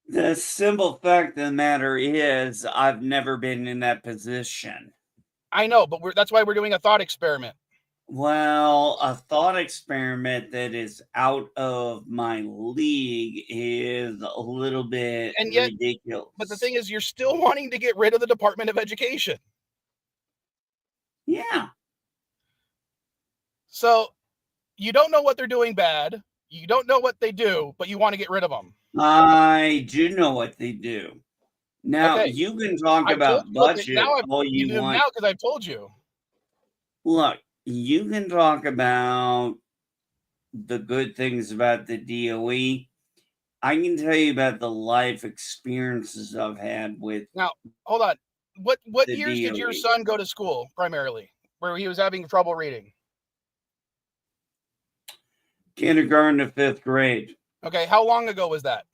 The simple fact of the matter is I've never been in that position. I know, but that's why we're doing a thought experiment. Well, a thought experiment that is out of my league is a little bit ridiculous. But the thing is, you're still wanting to get rid of the Department of Education. Yeah. So you don't know what they're doing bad. You don't know what they do, but you want to get rid of them. I do know what they do. Now, okay. You can talk about budget all you want. Now because I've told you. Look, you can talk about the good things about the DOE. I can tell you about the life experiences I've had with. Now, hold on. What years did your son go to school primarily, where he was having trouble reading? Kindergarten to 5th grade. Okay, how long ago was that?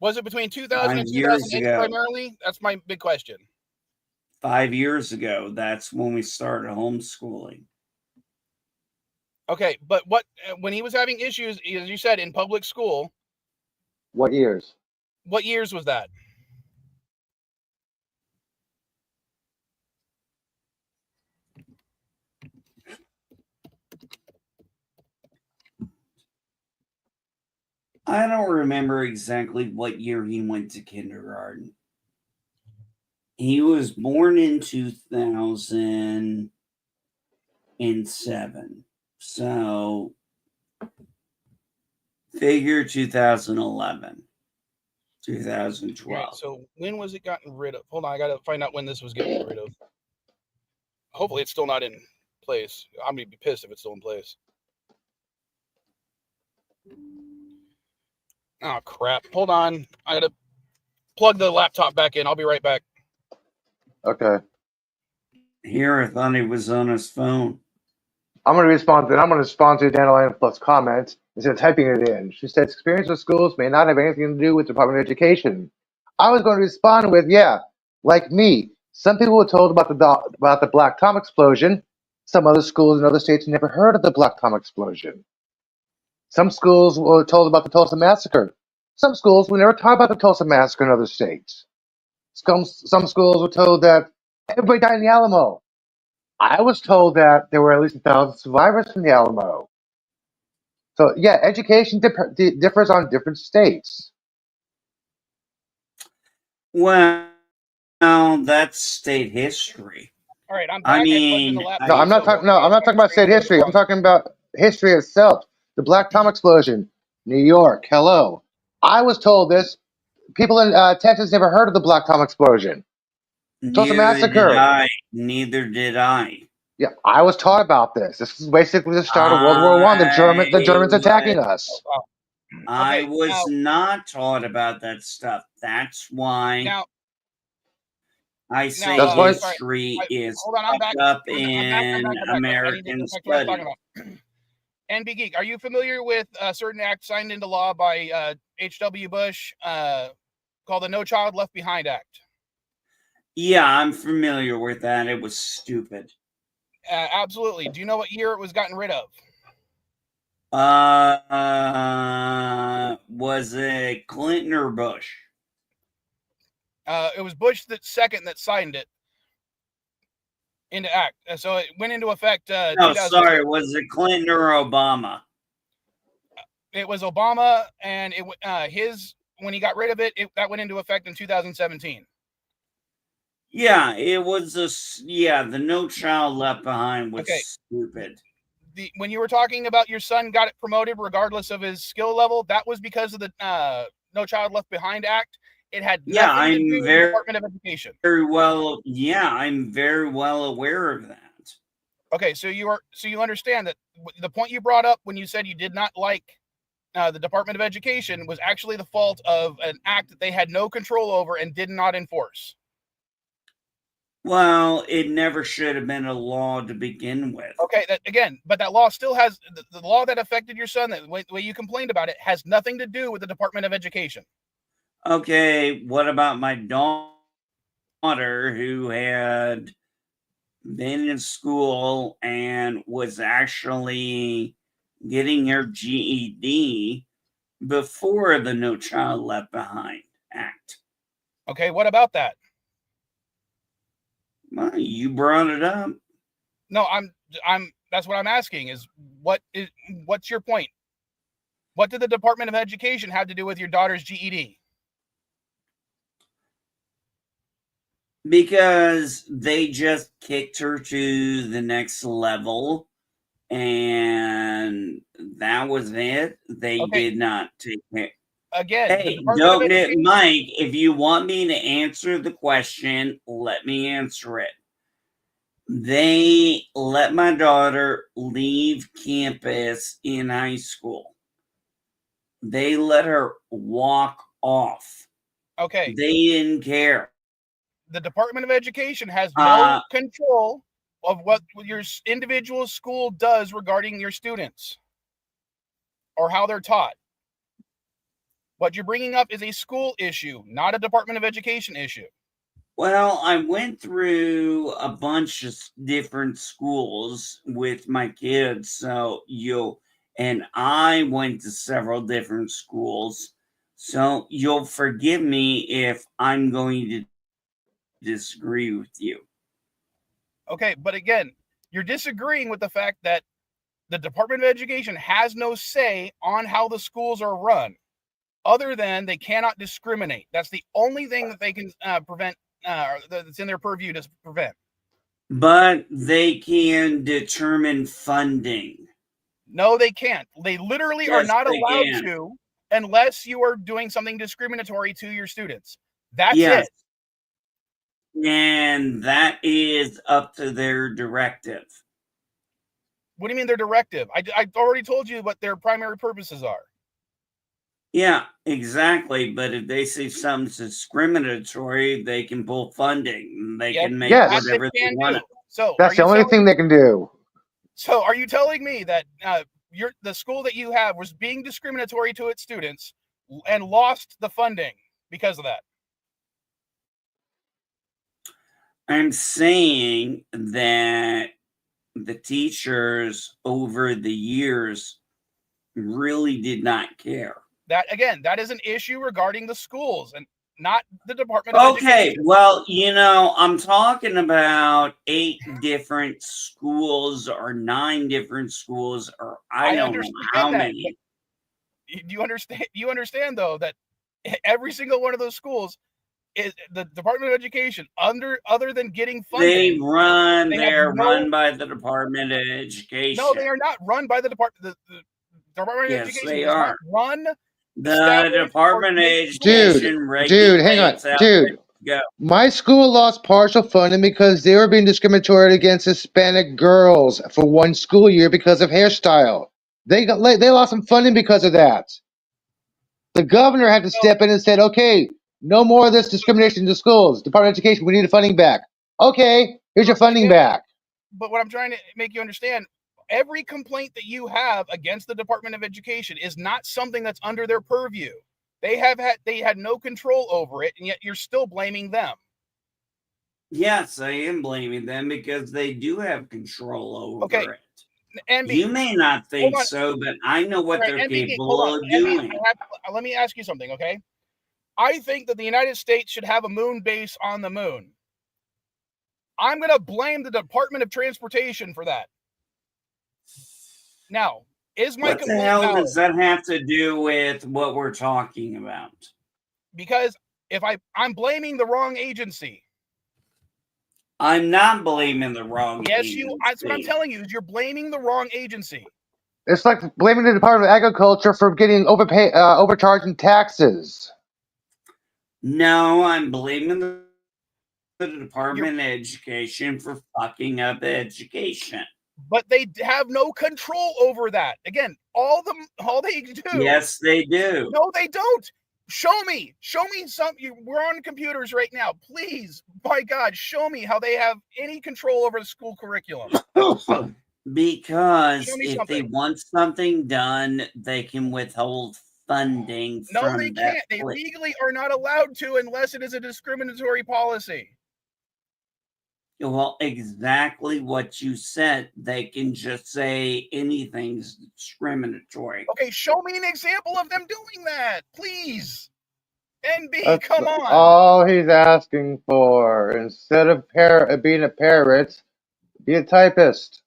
Was it between 2000 and 2008 primarily? That's my big question. 5 years ago, that's when we started homeschooling. Okay, but when he was having issues, as you said, in public school? What years? What years was that? I don't remember exactly what year he went to kindergarten. He was born in 2007. So figure 2011, All right, 2012. so when was it gotten rid of? Hold on, I gotta find out when this was getting rid of. Hopefully, it's still not in place. I'm gonna be pissed if it's still in place. Oh crap! Hold on, I gotta plug the laptop back in. I'll be right back. Okay. Here, I thought he was on his phone. I'm going to respond to Dandelion Fluff's comments instead of typing it in. She says experience with schools may not have anything to do with the Department of Education. I was going to respond with, yeah, like me. Some people were told about the Black Tom explosion. Some other schools in other states never heard of the Black Tom explosion. Some schools were told about the Tulsa Massacre. Some schools were never taught about the Tulsa Massacre in other states. Some schools were told that everybody died in the Alamo. I was told that there were at least 1,000 survivors from the Alamo. So yeah, education differs on different states. Well, that's state history. All right, I'm back. I I plugged in the mean, laptop. No, I'm not so talking. No, I'm not talking about state straight into history. the I'm talking about history itself. The Black Tom explosion, New York. Hello, I was told this. People in Texas never heard of the Black Tom explosion. Tulsa neither did Massacre. I. Neither did I. Yeah, I was taught about this. This is basically the start of World War I. The Germans attacking us. Oh, I okay, was now, not taught about that stuff. That's why now, I say That's why- history is hold on, I'm back. fucked up I'm in back. I need to American get back to what I was talking studies. about. NB Geek, are you familiar with a certain act signed into law by H.W. Bush called the No Child Left Behind Act? Yeah, I'm familiar with that. It was stupid. Absolutely. Do you know what year it was gotten rid of? Was it Clinton or Bush? It was Bush the second that signed it into act. So it went into effect. No, sorry, was it Clinton or Obama? It was Obama, and when he got rid of it, that went into effect in 2017. Yeah, it was the No Child Left Behind was stupid. When you were talking about your son got it promoted regardless of his skill level, that was because of the No Child Left Behind Act. It had nothing to do with the Department of Education. I'm very well aware of that. Okay, so you understand that the point you brought up when you said you did not like the Department of Education was actually the fault of an act that they had no control over and did not enforce. Well, it never should have been a law to begin with. Okay, but that law still has the law that affected your son. The way you complained about it has nothing to do with the Department of Education. Okay, what about my daughter who had been in school and was actually getting her GED before the No Child Left Behind Act? Okay, what about that? Well, you brought it up. No, that's what I'm asking is what's your point? What did the Department of Education have to do with your daughter's GED? Because they just kicked her to the next level, and that was it. They did not take it. Again, hey, don't Mike, if you want me to answer the question, let me answer it. They let my daughter leave campus in high school. They let her walk off. Okay. They didn't care. The Department of Education has no control of what your individual school does regarding your students or how they're taught. What you're bringing up is a school issue, not a Department of Education issue. Well, I went through a bunch of different schools with my kids, and I went to several different schools. So you'll forgive me if I'm going to disagree with you. Okay, but again, you're disagreeing with the fact that the Department of Education has no say on how the schools are run, other than they cannot discriminate. That's the only thing that they can prevent that's in their purview to prevent. But they can determine funding. No, they can't. They literally are Yes, not they allowed can. to unless you are doing something discriminatory to your students. That's Yes. it. And that is up to their directive. What do you mean their directive? I already told you what their primary purposes are. Yeah, exactly. But if they say something's discriminatory, they can pull funding. They Yes, can make Yes. that whatever they they can want. do. So That's the only thing they can do. So are you telling me that the school that you have was being discriminatory to its students and lost the funding because of that? I'm saying that the teachers over the years really did not care. That again, that is an issue regarding the schools and not the Department of Okay, Education. well, I'm talking about 8 different schools or 9 different schools, or I don't know how many. Do you understand? You understand though that every single one of those schools is the Department of Education other than getting funding. They're run by the Department of Education. No, they are not run by the Department. The Department of Yes, Education they does are. not run. The Department of Dude, Education dude, hang on. regulates how Dude, they go. my school lost partial funding because they were being discriminatory against Hispanic girls for one school year because of hairstyle. They lost some funding because of that. The governor had to step in and said, "Okay, no more of this discrimination to schools. Department of Education, we need the funding back." Okay, here's your funding back. But what I'm trying to make you understand, every complaint that you have against the Department of Education is not something that's under their purview. They had no control over it, and yet you're still blaming them. Yes, I am blaming them because they do have control over it. NB, You may not think so, but I know what they're capable of doing. Let me ask you something, okay? I think that the United States should have a moon base on the moon. I'm going to blame the Department of Transportation for that. Now, is my What the complaint hell valid? does that have to do with what we're talking about? Because if I'm blaming the wrong agency. I'm not blaming the wrong agency. Yes, that's what I'm telling you, is you're blaming the wrong agency. It's like blaming the Department of Agriculture for getting overcharging taxes. No, I'm blaming the Department of Education for fucking up education. But they have no control over that. Again, all they do. Yes, they do. No, they don't. Show me something. We're on computers right now. Please, by God, show me how they have any control over the school curriculum. Because if they want something done, they can withhold funding from No, they can't. They legally are not allowed to unless it is a discriminatory policy. Well, exactly what you said. They can just say anything's discriminatory. Okay, show me an example of them doing that, please. NB, come on. All he's asking for, instead of being a parrot, be a typist.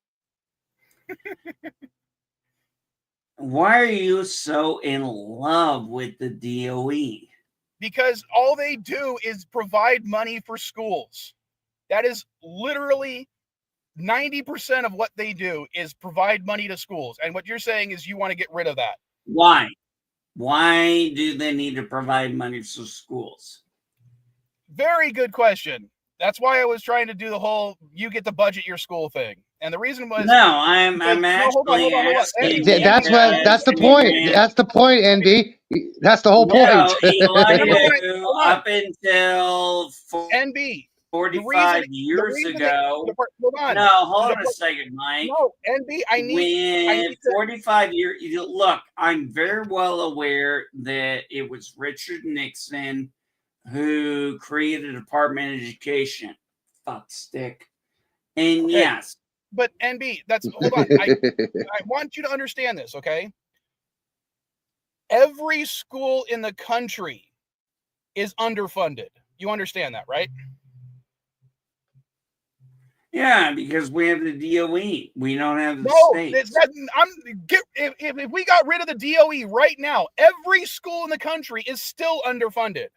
Why are you so in love with the DOE? Because all they do is provide money for schools. That is literally 90% of what they do is provide money to schools. And what you're saying is you want to get rid of that. Why? Why do they need to provide money to schools? Very good question. That's why I was trying to do the whole you get to budget your school thing. And the reason was I'm actually asking. That's the point. That's the point, NB. That's the whole point. Up until NB 45 years ago. No, hold on a second, Mike. No, NB, I need 45 years. Look, I'm very well aware that it was Richard Nixon who created the Department of Education. Fuckstick. And okay. Yes. But NB, hold on. I want you to understand this, okay? Every school in the country is underfunded. You understand that, right? Yeah, because we have the DOE. We don't have the state. If we got rid of the DOE right now, every school in the country is still underfunded.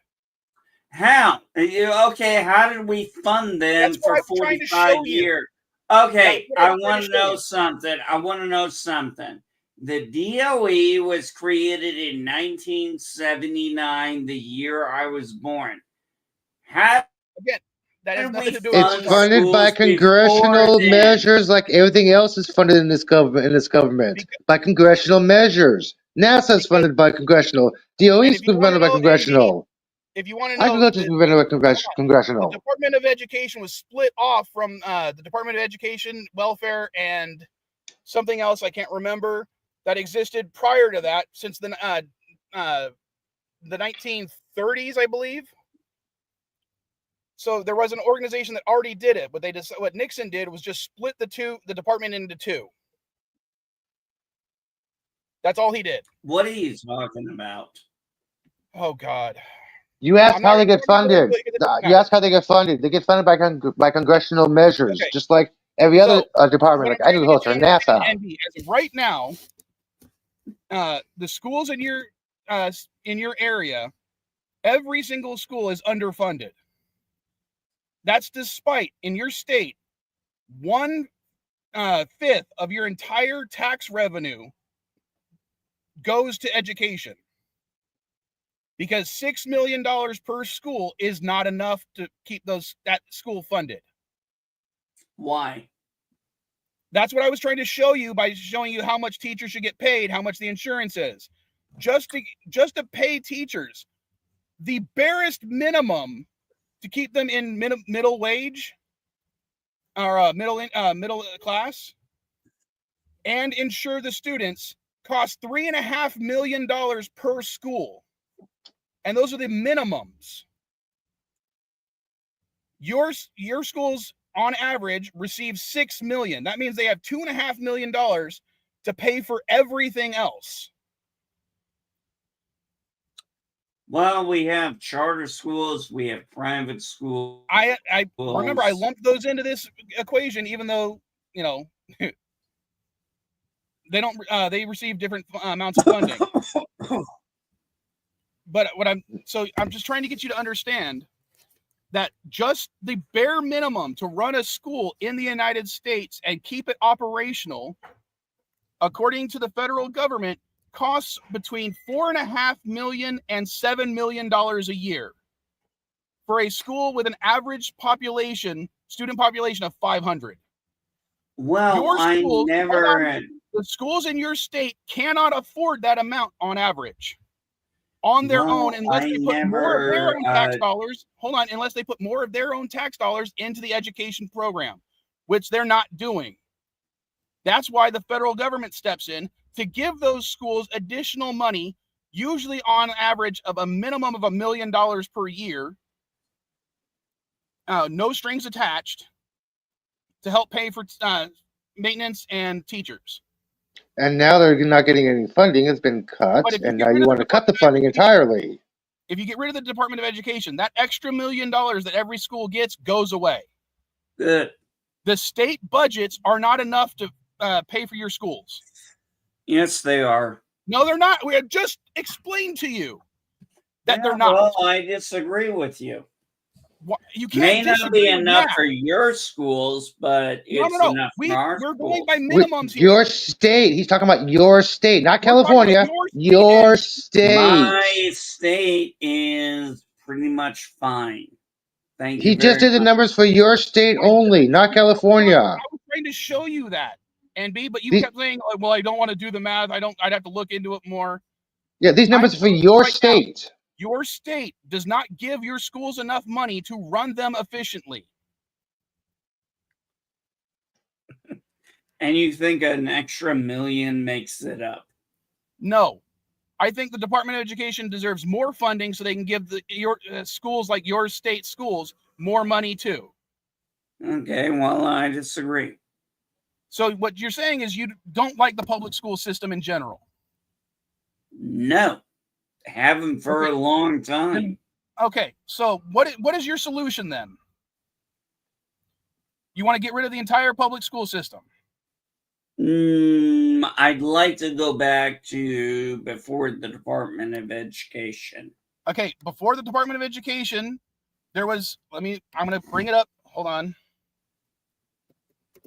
How? Okay, how did we fund them That's what for I'm trying to 45 show you. years? That's Okay, what I I was trying want to to show know you. something. I want to know something. The DOE was created in 1979, the year I was born. How Again, that has did nothing we to do with what It's we're fund talking about. funded by schools before congressional then? measures, like everything else is funded in this government. Because, By congressional measures. NASA is because funded by congressional. DOE and is if you want to funded by know, NB, congressional. if you want to know, Agriculture is funded by the congressional. Department of Education was split off from the Department of Education, Welfare, and something else I can't remember that existed prior to that since the 1930s, I believe. So there was an organization that already did it, but what Nixon did was just split the department into two. That's all he did. What are you talking about? Oh God. You I'm ask not how they going to get go into it funded. because it doesn't You matter. ask how they get funded. They get funded by congressional measures, Okay. just like every other So department, what like I'm trying to get agriculture, you to NASA. understand, NB, as of right now, the schools in your area, every single school is underfunded. That's despite in your state, 1/5 of your entire tax revenue goes to education, because $6 million per school is not enough to keep that school funded. Why? That's what I was trying to show you by showing you how much teachers should get paid, how much the insurance is. Just to pay teachers the barest minimum to keep them in middle wage or middle class and insure the students costs $3.5 million per school, and those are the minimums. Your schools on average receive $6 million. That means they have $2.5 million to pay for everything else. Well, we have charter schools, we have private schools. I remember I lumped those into this equation, even though they don't they receive different amounts of funding. But I'm just trying to get you to understand that just the bare minimum to run a school in the United States and keep it operational, according to the federal government, costs between $4.5 million and $7 million a year for a school with an average student population of 500. Well, Your I schools, never. the schools in your state cannot afford that amount on average on their own, unless I they put more of their never. own tax dollars. Hold on, unless they put more of their own tax dollars into the education program, which they're not doing. That's why the federal government steps in to give those schools additional money, usually on average of a minimum of $1 million per year, no strings attached, to help pay for maintenance and teachers. And now they're not getting any funding. It's been cut, But if you and get now rid you of the want to cut the Department of funding Education, entirely. if you get rid of the Department of Education, that extra $1 million that every school gets goes away. Good. The state budgets are not enough to pay for your schools. Yes, they are. No, they're not. We have just explained to you that they're not. Well, I disagree with you. You can't May not be disagree with enough that. for your schools, but it's No. enough for our We're going schools. by minimums here. Your state. He's talking about your state, not We're talking about California. your Your state. My state. state is pretty much fine. Thank He you just very did the much. numbers for your state only, not California. I was trying to show you that, NB, but you These, kept saying, "Well, I don't want to do the math. I'd have to look into it more." yeah, these I'm numbers are for telling you your right now, state. your state does not give your schools enough money to run them efficiently. And you think an extra $1 million makes it up? No, I think the Department of Education deserves more funding so they can give your schools, like your state schools, more money too. Okay, well, I disagree. So what you're saying is you don't like the public school system in general? No, haven't for a long time. Okay, so what is your solution then? You want to get rid of the entire public school system? I'd like to go back to before the Department of Education. Okay, before the Department of Education, there was. I'm going to bring it up. Hold on.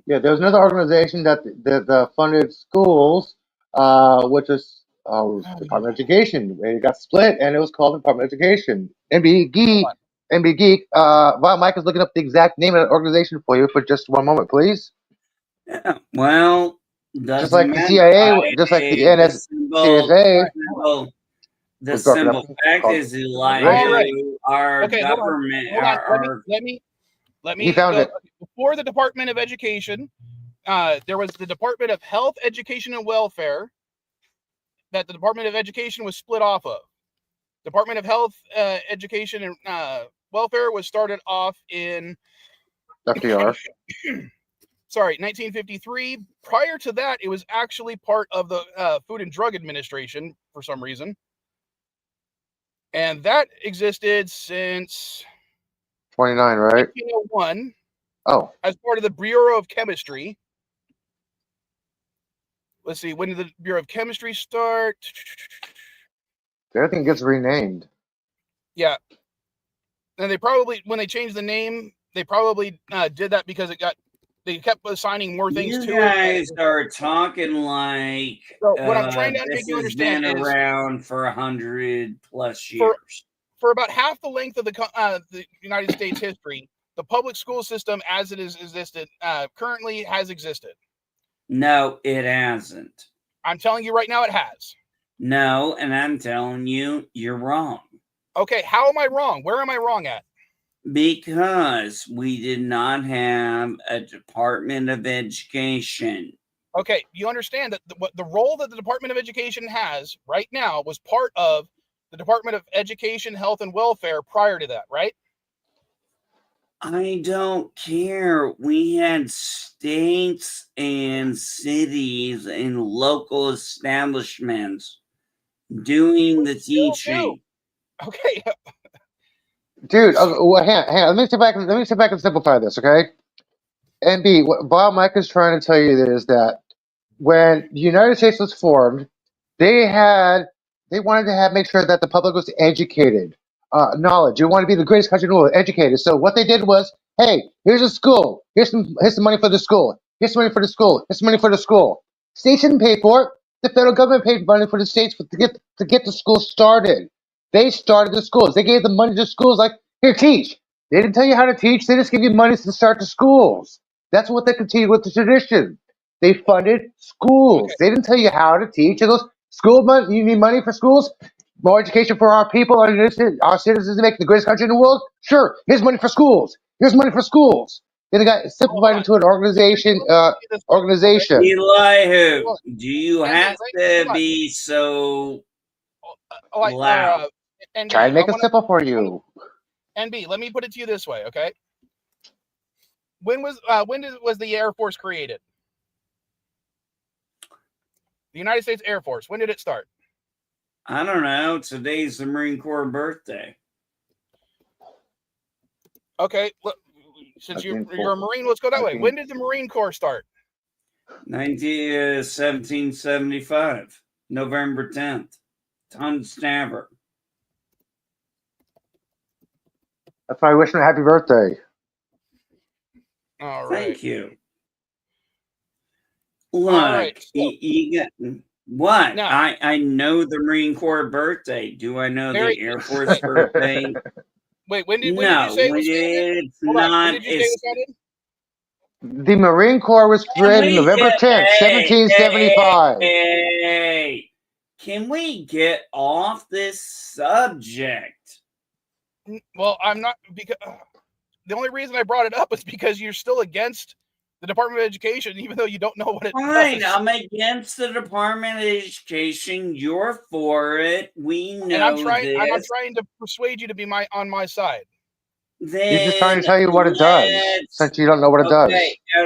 Yeah, there was another organization that funded schools, which was Department of Education. It got split, and it was called Department of Education. Hold on. NB Geek. While Mike is looking up the exact name of that organization for you for just one moment, please. Yeah, well, Just doesn't like the matter. CIA, just like the The symbol, NSCSA the was broken up symbol and fact called is Alrighty. Elihu, our Okay, hold on. government, Hold on. our Let He me found go. it. Before the Department of Education, there was the Department of Health, Education, and Welfare that the Department of Education was split off of. Department of Health, Education, and Welfare was started off in FDR. 1953. Prior to that, it was actually part of the Food and Drug Administration for some reason. And that existed since 29, right? 1901 Oh, as part of the Bureau of Chemistry. Let's see, when did the Bureau of Chemistry start? everything gets renamed. Yeah. And they probably, when they changed the name, they probably did that because they kept assigning more things you to guys it. are talking like So what I'm trying to make this you has understand been is around for 100+ years. for about half the length of the United States history, the public school system as it has existed currently has existed. No, it hasn't. I'm telling you right now, it has. No, and I'm telling you, you're wrong. Okay, how am I wrong? Where am I wrong at? Because we did not have a Department of Education. Okay, you understand that the role that the Department of Education has right now was part of the Department of Education, Health, and Welfare prior to that, right? I don't care. We had states and cities and local establishments doing the Still do. teaching. Okay. Dude, well, hang on. Let me sit back and simplify this, okay? NB, what Bob Mike is trying to tell you is that when the United States was formed, they wanted to make sure that the public was educated, knowledge. They wanted to be the greatest country in the world, educated. So what they did was, hey, here's a school. Here's some money for the school. Here's some money for the school. Here's some money for the school. States didn't pay for it. The federal government paid money for the states to get the school started. They started the schools. They gave the money to schools like, here, teach. They didn't tell you how to teach. They just give you money to start the schools. That's what they continued with the tradition. They funded schools. Okay. They didn't tell you how to teach. It goes, school money. You need money for schools, more education for our people, our citizens to make the greatest country in the world. Sure, here's money for schools. Here's money for schools. Then it got simplified into an organization. Organization. Elihu, do you NB, have to hold on. be so NB, Try and make it simple for you. NB, let me put it to you this way, okay? When was the Air Force created? The United States Air Force. When did it start? I don't know. Today's the Marine Corps birthday. Okay, since you're a Marine, let's go that way. When did the Marine Corps start? 1775, November 10th. Ton Stabber. That's why I wish him a happy birthday. All right. Thank you. Look, you got what? Now, I know the Marine Corps birthday. Do I know the Air Force birthday? Wait, when did you say it was founded? Hold on. When did you say it was founded? The Marine Corps was created November 10th, 1775. Hey, can we get off this subject? Well, I'm not, because the only reason I brought it up is because you're still against the Department of Education, even though you don't know what it Fine, does. I'm against the Department of Education. You're for it. We know and I'm trying to persuade you to be on my side. Then He's just trying to tell you what it does, since you don't know what it does.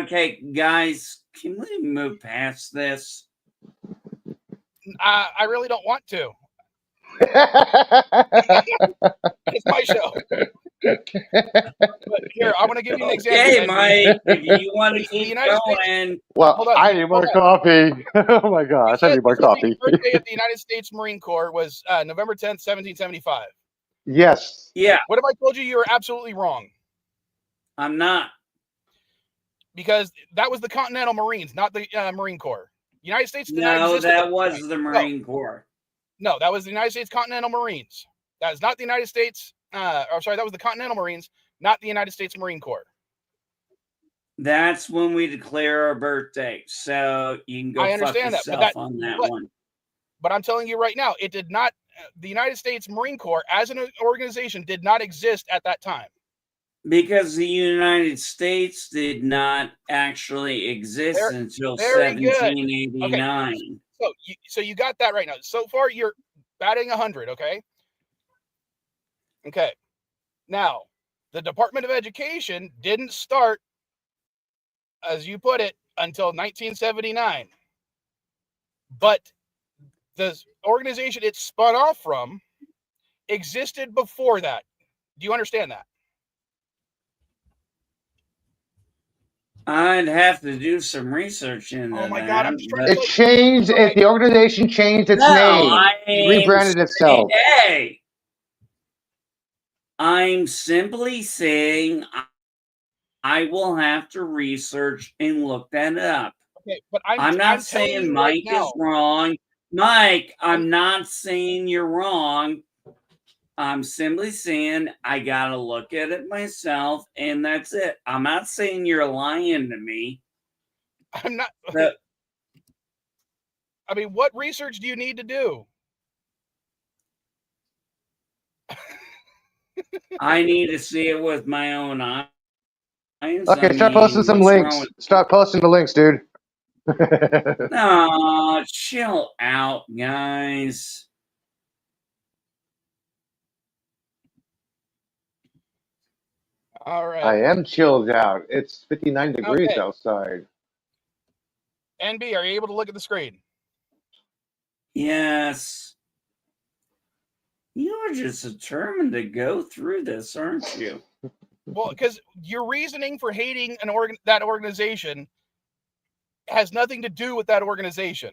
Okay, guys, can we move past this? I really don't want to. It's my show. But here, I want to give you an example. Okay, Mike, if you want to keep going. Well, I need more coffee. Oh my gosh, I need more coffee. The birthday of the United States Marine Corps was November 10th, 1775. Yes. Yeah, What if I told you were absolutely wrong? I'm not. Because that was the Continental Marines, not the Marine Corps. The United States did not No, exist. at that that was point. the Marine Corps. No, that was the United States Continental Marines. That is not the United States. Or sorry, that was the Continental Marines, not the United States Marine Corps. That's when we declare our birthday. So you can go I fuck understand that, yourself on that one. But I'm telling you right now, it did not. The United States Marine Corps, as an organization, did not exist at that time. Because the United States did not actually exist until Very good. 1789. Okay. So you got that right now. So far, you're batting 100. Okay. Okay. Now, the Department of Education didn't start, as you put it, until 1979. But the organization it spun off from existed before that. Do you understand that? I'd have to do some research into that. Oh my God, I'm just trying It to changed. Okay. The organization changed its No, name. It rebranded itself. Hey, I'm simply saying I will have to research and look that up. Okay, but I'm not telling saying you right Mike now, is wrong. Mike, I'm not saying you're wrong. I'm simply saying I gotta look at it myself, and that's it. I'm not saying you're lying to me. I'm not. But I mean, what research do you need to do? I need to see it with my own eyes. Okay, start posting some links. Start posting the links, dude. No, chill out, guys. All right. I am chilled out. It's 59 degrees Okay. outside. NB, are you able to look at the screen? Yes. You are just determined to go through this, aren't you? Well, because your reasoning for hating that organization has nothing to do with that organization.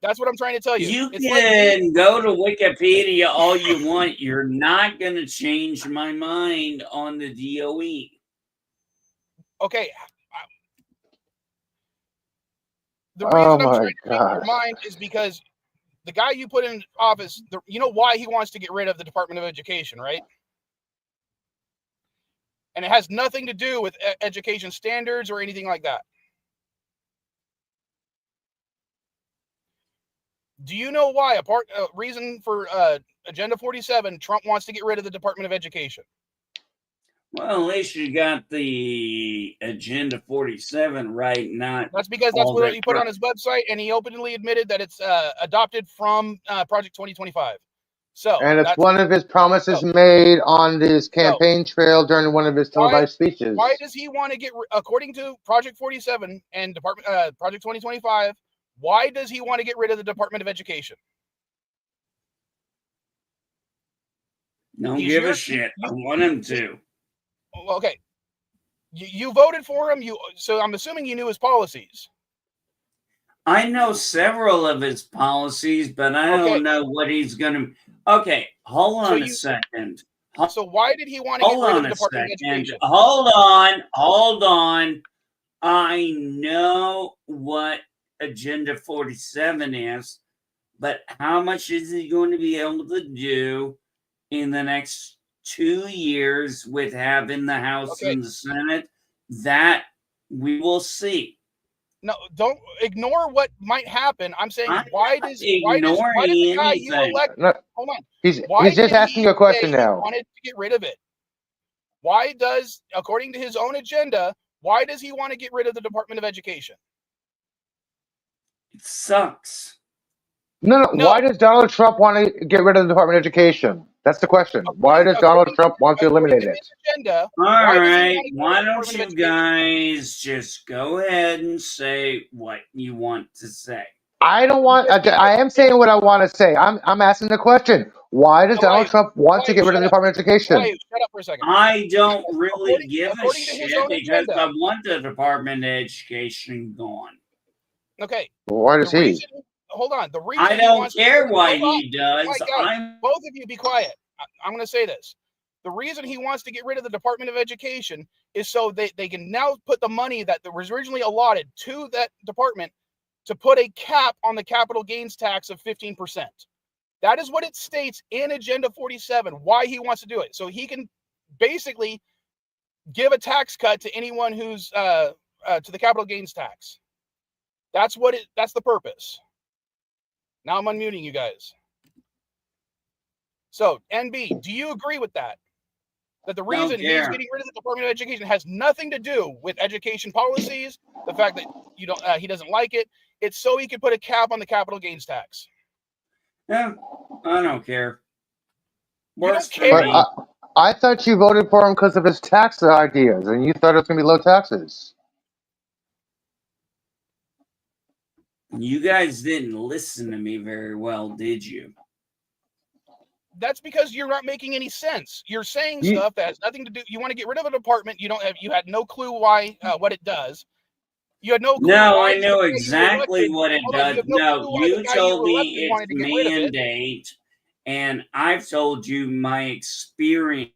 That's what I'm trying to tell you. You It's can go to Wikipedia all you want. You're not going to change my mind on the DOE. Okay. The reason I'm trying to change your gosh. mind is because the guy you put in office, you know why he wants to get rid of the Department of Education, right? And it has nothing to do with education standards or anything like that. Do you know why? A reason for Agenda 47, Trump wants to get rid of the Department of Education. Well, at least you got the Agenda 47 right. Not That's because that's what he put on his website, and he openly admitted that it's adopted from Project 2025. So, and it's one of his promises made on his campaign trail during one of his televised speeches. Why does he want to get, according to Project 47 and Project 2025, why does he want to get rid of the Department of Education? Don't give a shit. I want him to. Okay. You voted for him. So I'm assuming you knew his policies. I know several of his policies, but I don't know what he's going to. Okay, hold on a second. So why did he want to get rid of the Department of Education? Hold on. I know what Agenda 47 is, but how much is he going to be able to do in the next 2 years with having the House and the Senate? That we will see. No, don't ignore what might happen. I'm saying, why does the guy you elect? Hold on. He's just asking a question now. Wanted to get rid of it. Why does, according to his own agenda, why does he want to get rid of the Department of Education? It sucks. No. Why does Donald Trump want to get rid of the Department of Education? That's the question. Why does Donald Trump want to eliminate it? Agenda, all right. Why don't you guys just go ahead and say what you want to say? I don't want. I am saying what I want to say. I'm asking the question. Why does Donald Trump want to get rid of the Department of Education? Shut up for a second. I don't really give a shit because I want the Department of Education gone. Okay. Well, why does he? hold on. The reason I he don't wants care to, why hold on. he does. My God, both of you be quiet. I'm going to say this. The reason he wants to get rid of the Department of Education is so they can now put the money that was originally allotted to that department to put a cap on the capital gains tax of 15%. That is what it states in Agenda 47, why he wants to do it. So he can basically give a tax cut to anyone who's to the capital gains tax. That's the purpose. Now I'm unmuting you guys. So, NB, do you agree with that? That the reason he's getting rid of the Department of Education has nothing to do with education policies, the fact that he doesn't like it. It's so he can put a cap on the capital gains tax. Yeah, I don't care. Works you don't care? But I thought you voted for him because of his tax ideas, and you thought it was going to be low taxes. You guys didn't listen to me very well, did you? That's because you're not making any sense. You're saying stuff that has nothing to do. You want to get rid of a department. You had no clue why, what it does. You had no clue. No, I know exactly what it does. No, you told me it's mandate, and I've told you my experience.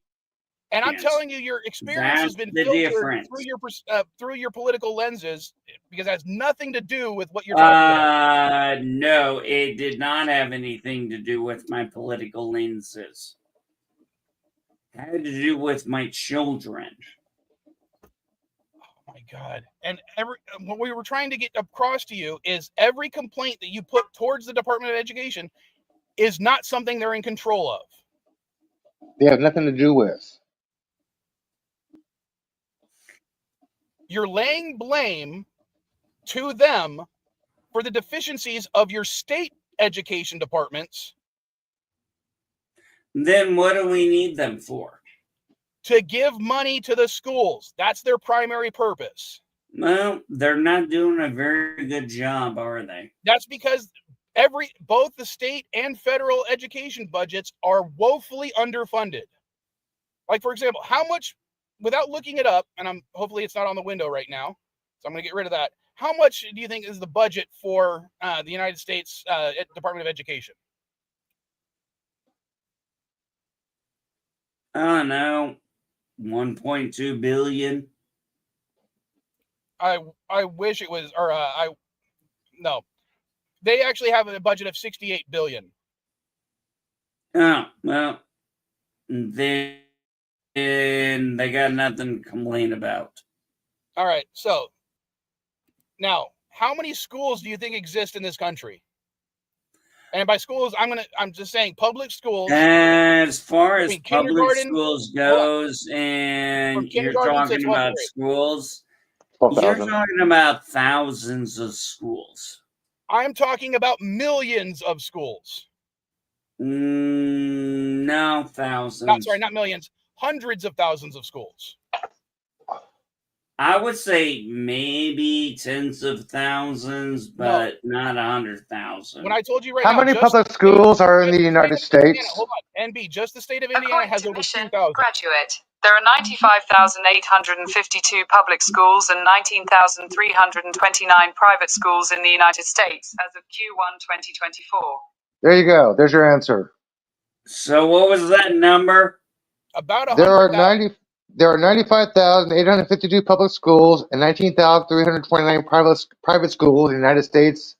And I'm telling you, your experience has been filtered through your political lenses, because it has nothing to do with what you're talking about. No, it did not have anything to do with my political lenses. It had to do with my children. Oh my God! And what we were trying to get across to you is every complaint that you put towards the Department of Education is not something they're in control of. They have nothing to do with. You're laying blame to them for the deficiencies of your state education departments. Then what do we need them for? To give money to the schools. That's their primary purpose. Well, they're not doing a very good job, are they? That's because both the state and federal education budgets are woefully underfunded. Like, for example, how much, without looking it up, and hopefully it's not on the window right now, so I'm going to get rid of that. How much do you think is the budget for the United States Department of Education? I don't know, 1.2 billion. I wish it was, or no, they actually have a budget of 68 billion. Oh, well, then they got nothing to complain about. All right, so now, how many schools do you think exist in this country? And by schools, I'm just saying public schools. As far as public schools goes, and you're talking about schools, you're talking about thousands of schools. I'm talking about millions of schools. No, thousands. Not millions. Hundreds of thousands of schools. I would say maybe tens of thousands, but not 100,000. When I told you how many public schools are in the United States? Hold on, NB, just the state of Indiana has over 2,000. Graduate. There are 95,852 public schools and 19,329 private schools in the United States as of Q1 2024. There you go. There's your answer. So what was that number? About 100,000. There are 95,852 public schools and 19,329 private schools in the United States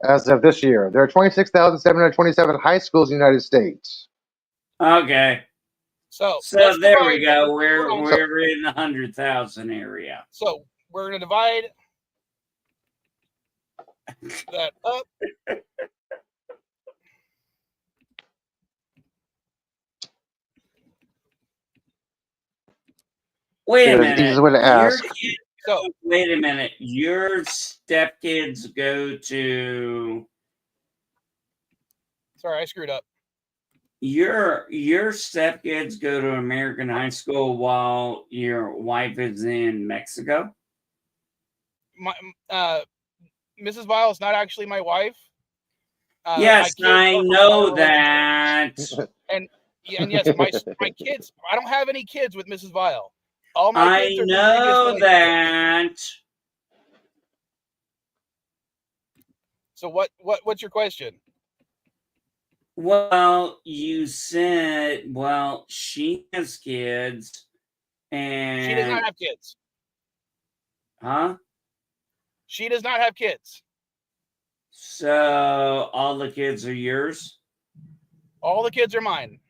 as of this year. There are 26,727 high schools in the United States. Okay. So there we go. We're in the 100,000 area. So we're going to divide that up. Wait a minute. Wait a minute. Your stepkids go to. Sorry, I screwed up. Your stepkids go to American high school while your wife is in Mexico? Mrs. Vile is not actually my wife. Yes, I know that. And yes, my kids. I don't have any kids with Mrs. Vile. All my kids I know that. So what's your question? Well, you said, well, she has kids, and She does not have kids. huh? She does not have kids. So all the kids are yours? All the kids are mine.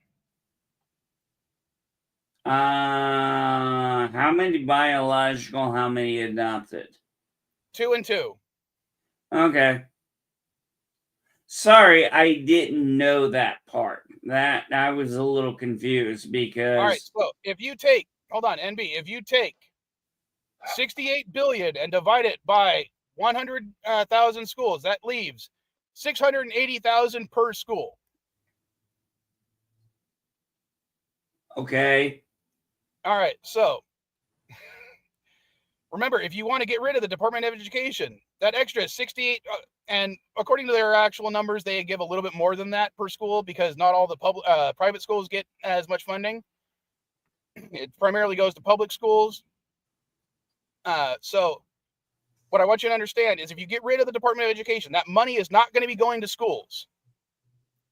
How many biological? How many adopted? 2 and 2. Okay. Sorry, I didn't know that part. That I was a little confused All right. because So if you take, hold on, NB, if you take 68 billion and divide it by 100,000 schools, that leaves 680,000 per school. okay. All right. So remember, if you want to get rid of the Department of Education, that extra 68, and according to their actual numbers, they give a little bit more than that per school because not all the private schools get as much funding. It primarily goes to public schools. So what I want you to understand is if you get rid of the Department of Education, that money is not going to be going to schools.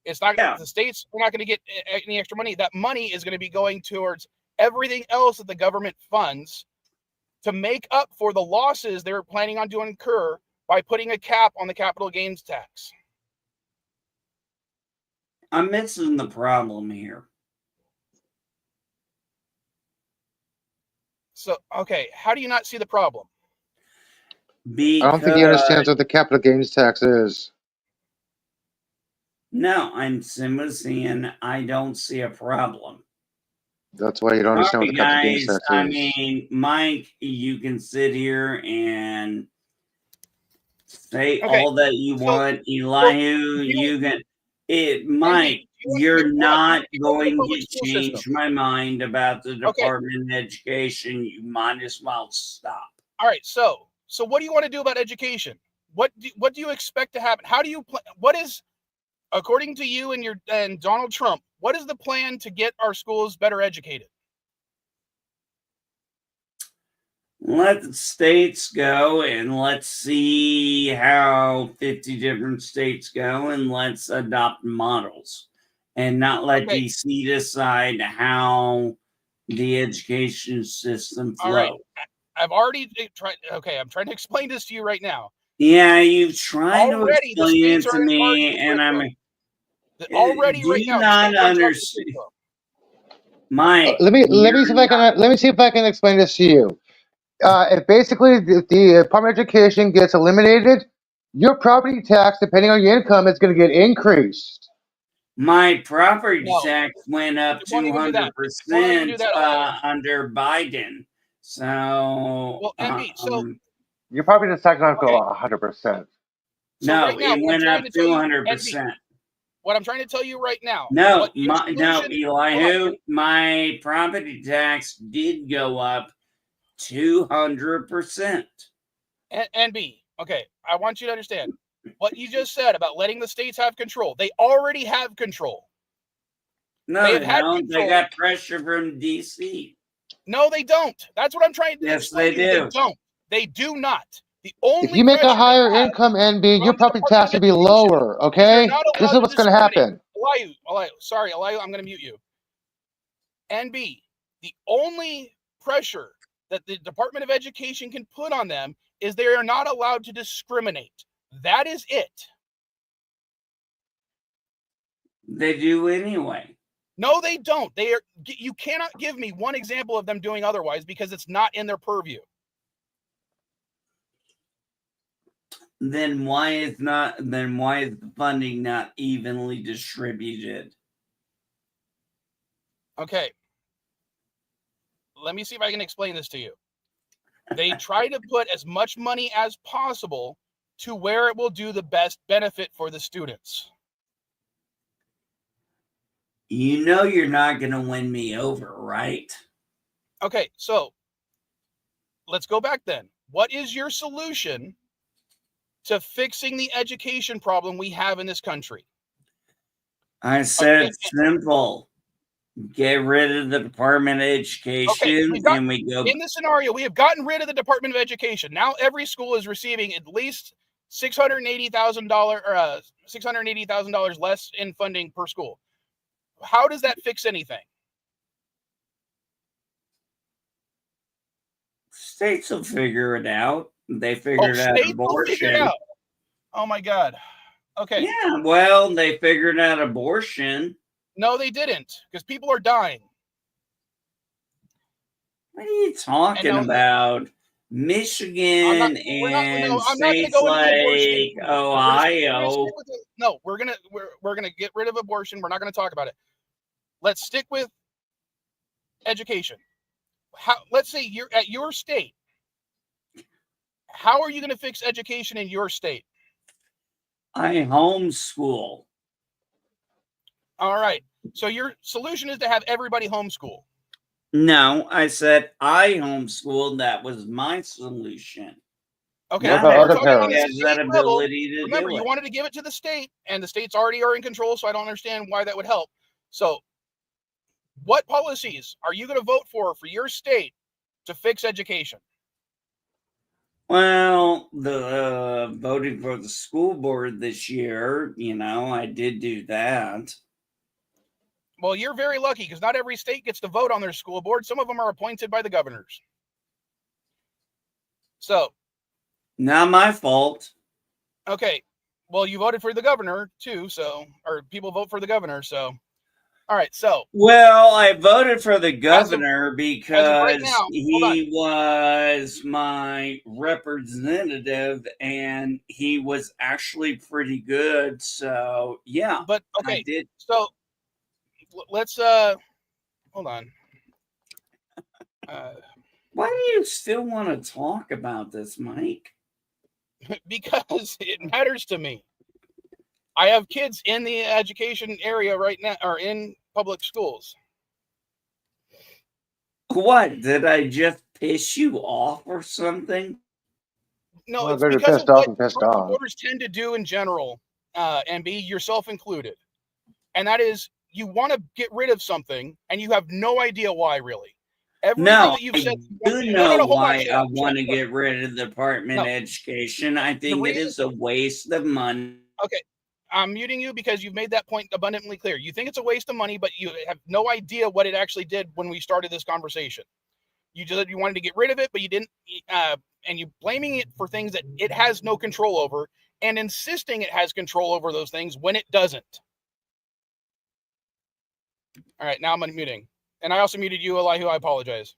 It's not, Yeah. the states are not going to get any extra money. That money is going to be going towards everything else that the government funds to make up for the losses they're planning on to incur by putting a cap on the capital gains tax. I'm missing the problem here. So, okay, how do you not see the problem? I don't think he Because understands what the capital gains tax is. no, I'm simply saying I don't see a problem. That's why you don't understand what Sorry, the capital gains guys. tax I is. mean, Mike, you can sit here and say Okay, all that you so want. Elihu, you- you can. It, NB, Mike, you want to you're hold on, not you want to go to the going public to school change system. my mind about the Okay. Department of Education. You might as well stop. All right, so what do you want to do about education? What do you expect to happen? How do you what is, according to you and Donald Trump, what is the plan to get our schools better educated? Let the states go and let's see how 50 different states go and let's adopt models and not let Okay. DC decide how the education system All right. flows. I've already tried. Okay, I'm trying to explain this to you right now. Yeah, you've tried to Already, the explain it states are to in charge me, of the and I'm. curriculum. Already, Do right you now, the not states are in charge of the understand, curriculum. Mike? Let me You're see if I can not. let me see if I can explain this to you. If basically the Department of Education gets eliminated, your property tax, depending on your income, is going to get increased. My property No, tax went up it won't even do that. It won't even do 200% that, Elihu. under Biden. So, Well, NB, so Your property tax is not okay, going to go 100%. so no, right now, it what I'm went trying up to tell you, NB, 200%. what I'm trying to tell you right now, No, what your no, solution? Elihu, my property tax did go up 200%. NB, okay, I want you to understand what you just said about letting the states have control. They already have control. No, They they have had don't. They control. got pressure from DC. No, they don't. That's what I'm trying to Yes, explain they to you. They do. don't. They do not. The If only you make a pressure higher they have income, NB, your from the property Department tax of would be Education lower. is they're Okay, not this allowed is to what's going to discriminate. happen. Elihu, I'm going to mute you. NB, the only pressure that the Department of Education can put on them is they are not allowed to discriminate. That is it. They do anyway. No, they don't. They are. You cannot give me one example of them doing otherwise because it's not in their purview. Then why is the funding not evenly distributed? Okay. Let me see if I can explain this to you. They try to put as much money as possible to where it will do the best benefit for the students. You know you're not going to win me over, right? Okay, so let's go back then. What is your solution to fixing the education problem we have in this country? I said simple. Get rid of the Department of Education and we go. In this scenario, we have gotten rid of the Department of Education. Now every school is receiving at least $680,000 or $680,000 less in funding per school. How does that fix anything? States will figure it out. They figured out States will figure it abortion. out. Oh my God. Okay. Yeah, well, they figured out abortion. No, they didn't, because people are dying. What are you talking about? Michigan and states like Ohio. No, we're gonna get rid of abortion. We're not gonna talk about it. Let's stick with education. Let's say you're at your state. How are you going to fix education in your state? I homeschool. All right. So your solution is to have everybody homeschool. No, I said I homeschooled. That was my solution. Okay. What about other parents? Has that ability to Remember, do you it. wanted to give it to the state, and the states already are in control, so I don't understand why that would help. So what policies are you going to vote for your state to fix education? Well, the voting for the school board this year, I did do that. Well, you're very lucky because not every state gets to vote on their school board. Some of them are appointed by the governors. So, not my fault. Okay. Well, you voted for the governor too, or people vote for the governor, so. All right, so. Well, I voted for the governor because now, he was my representative and he was actually pretty good. So, yeah. But, okay, I did. So let's, hold on. Why do you still want to talk about this, Mike? Because it matters to me. I have kids in the education area right now, or in public schools. What? Did I just piss you off or something? No, Well, it's they're because pissed of off what and pissed Trump on. supporters tend to do in general, and be yourself included. And that is, you want to get rid of something, and you have no idea why, really. Everything that you've said, do know why I want to get rid of the Department of Education. I think it is a waste of money. Okay, I'm muting you because you've made that point abundantly clear. You think it's a waste of money, but you have no idea what it actually did when we started this conversation. You just you wanted to get rid of it, but you didn't, and you blaming it for things that it has no control over, and insisting it has control over those things when it doesn't. All right, now I'm unmuting. And I also muted you, Elihu. I apologize.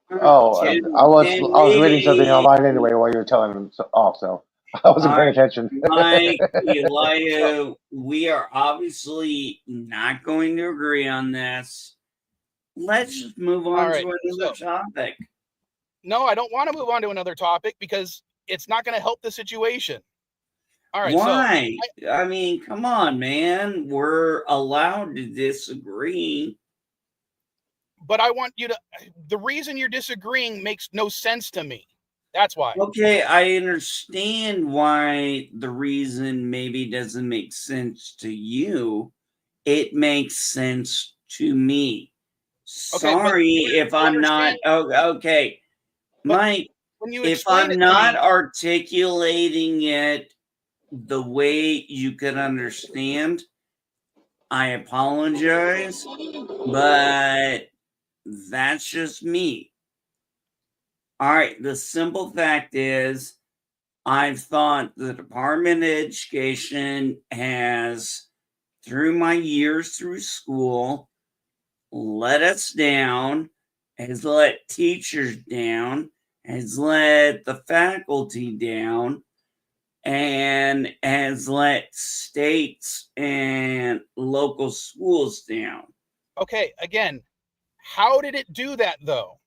Oh, I was reading something online anyway while you were telling him off, so I wasn't paying attention. Mike, Elihu, we are obviously not going to agree on this. Let's just move on to another topic. No, I don't want to move on to another topic because it's not going to help the situation. All right. Why? I mean, come on, man. We're allowed to disagree. But I want you to, the reason you're disagreeing makes no sense to me. That's why. Okay, I understand why the reason maybe doesn't make sense to you. It makes sense to me. Sorry if I'm not. Okay, Mike, if I'm not articulating it the way you can understand, I apologize, but that's just me. All right, the simple fact is, I've thought the Department of Education has, through my years through school, let us down, has let teachers down, has let the faculty down, and has let states and local schools down. Okay, again, how did it do that though?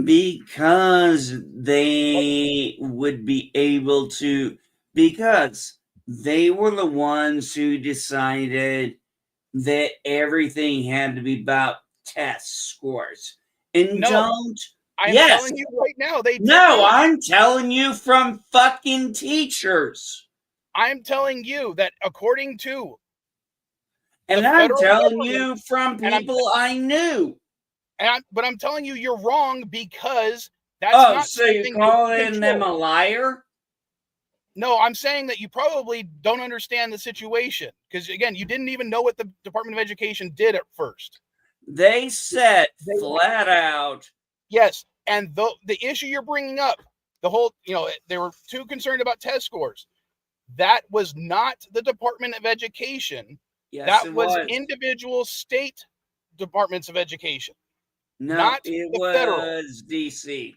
Because they would be able to, because they were the ones who decided that everything had to be about test scores. And I'm telling you right now, they did No, I'm telling you from fucking teachers. I'm telling you that according to and I'm telling you from people I knew. But I'm telling you you're wrong because That's Oh, not so you're something they calling them a control. liar? No, I'm saying that you probably don't understand the situation because, again, you didn't even know what the Department of Education did at first. They said They- flat out, Yes, and the issue you're bringing up, the whole, they were too concerned about test scores. That was not the Department of Education. yes, That it was was. individual state departments of education, No, not it the federal. was DC.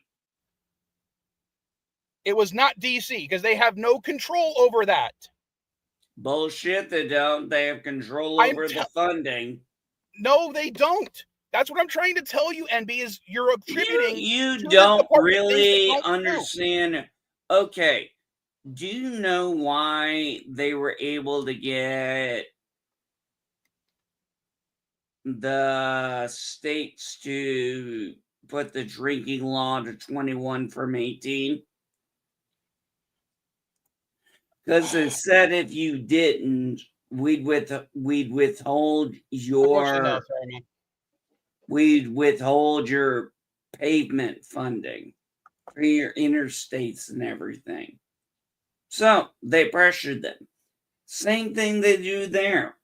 It was not DC because they have no control over that. Bullshit, they don't. They have control I'm over the funding. No, they don't. That's what I'm trying to tell you, NB, is you're attributing You to the don't department things they really don't do. understand. Okay, do you know why they were able to get the states to put the drinking law to 21 from 18? Because they said if you didn't, we'd withhold Unfortunately, no, your sorry, man. we'd withhold your pavement funding for your interstates and everything. So they pressured them. Same thing they do there.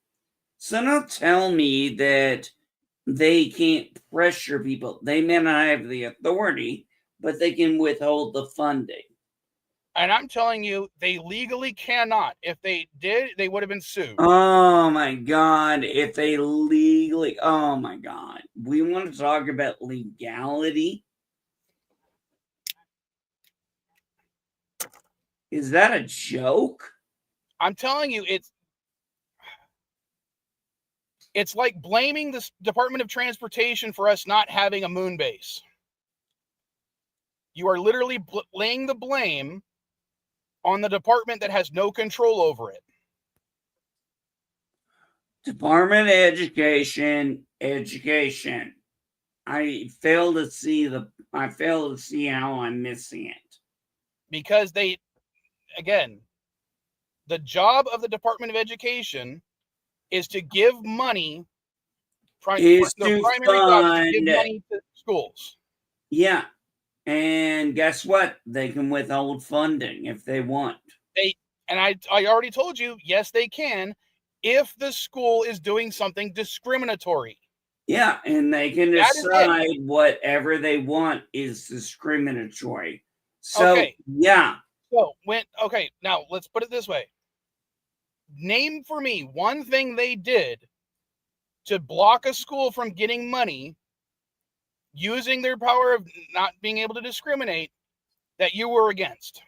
So don't tell me that they can't pressure people. They may not have the authority, but they can withhold the funding. And I'm telling you, they legally cannot. If they did, they would have been sued. Oh my God. If they legally, oh my God. We want to talk about legality. Is that a joke? I'm telling you, it's like blaming the Department of Transportation for us not having a moon base. You are literally laying the blame on the department that has no control over it. Department of Education. I fail to see how I'm missing it. Because again, the job of the Department of Education is to give money. Is Their to primary job is to give fund, money to schools. yeah. And guess what? They can withhold funding if they want. I already told you, yes, they can, if the school is doing something discriminatory. Yeah, and they can That is it. decide whatever they want is discriminatory. So, Okay. yeah. So now let's put it this way. Name for me one thing they did to block a school from getting money using their power of not being able to discriminate that you were against.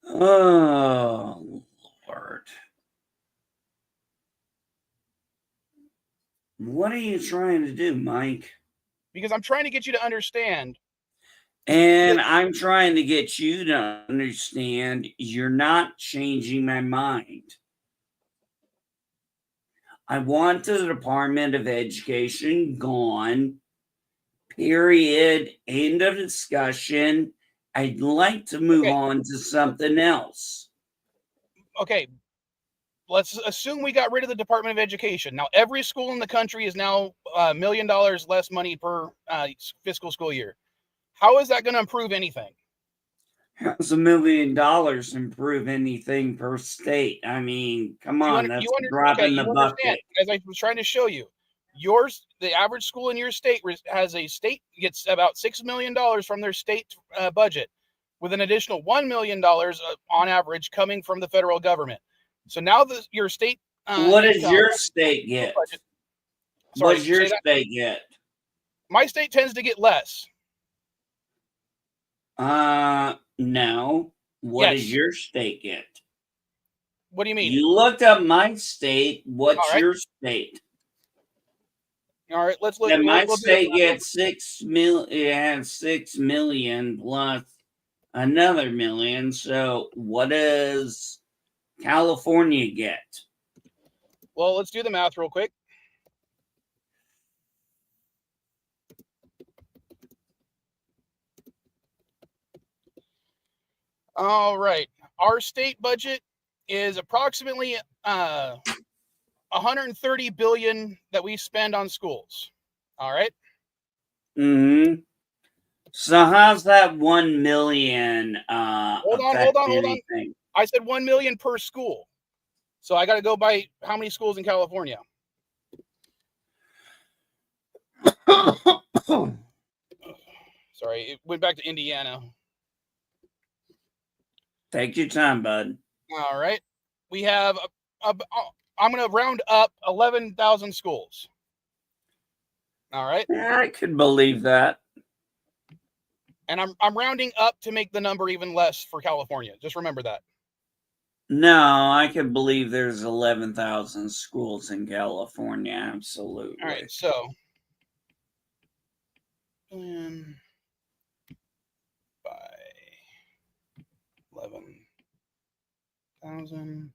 Oh, Lord. What are you trying to do, Mike? Because I'm trying to get you to understand. And I'm trying to get you to understand you're not changing my mind. I want the Department of Education gone. Period. End of discussion. I'd like to move on to something else. Okay, let's assume we got rid of the Department of Education. Now, every school in the country is now $1 million less money per fiscal school year. How is that going to improve anything? How's $1 million improve anything per state? I mean, come on, that's a drop in the bucket. As I was trying to show you, the average school in your state gets about $6 million from their state budget, with an additional $1 million on average coming from the federal government. So now your state. What does your state get? What does your state get? My state tends to get less. No. What does your state get? What do you mean? You looked up my state. What's your state? All right, let's look. And my state gets 6 million. It has 6 million plus another million. So what does California get? Well, let's do the math real quick. All right. Our state budget is approximately $130 billion that we spend on schools. All right. Mm-hmm. So how's that 1 million Hold on. affect anything? I said 1 million per school. So I got to go by how many schools in California? Sorry, it went back to Indiana. Take your time, bud. All right. We have, I'm going to round up 11,000 schools. All right. Yeah, I could believe that. And I'm rounding up to make the number even less for California. Just remember that. No, I could believe there's 11,000 schools in California. Absolutely. All right. So, by 11,000.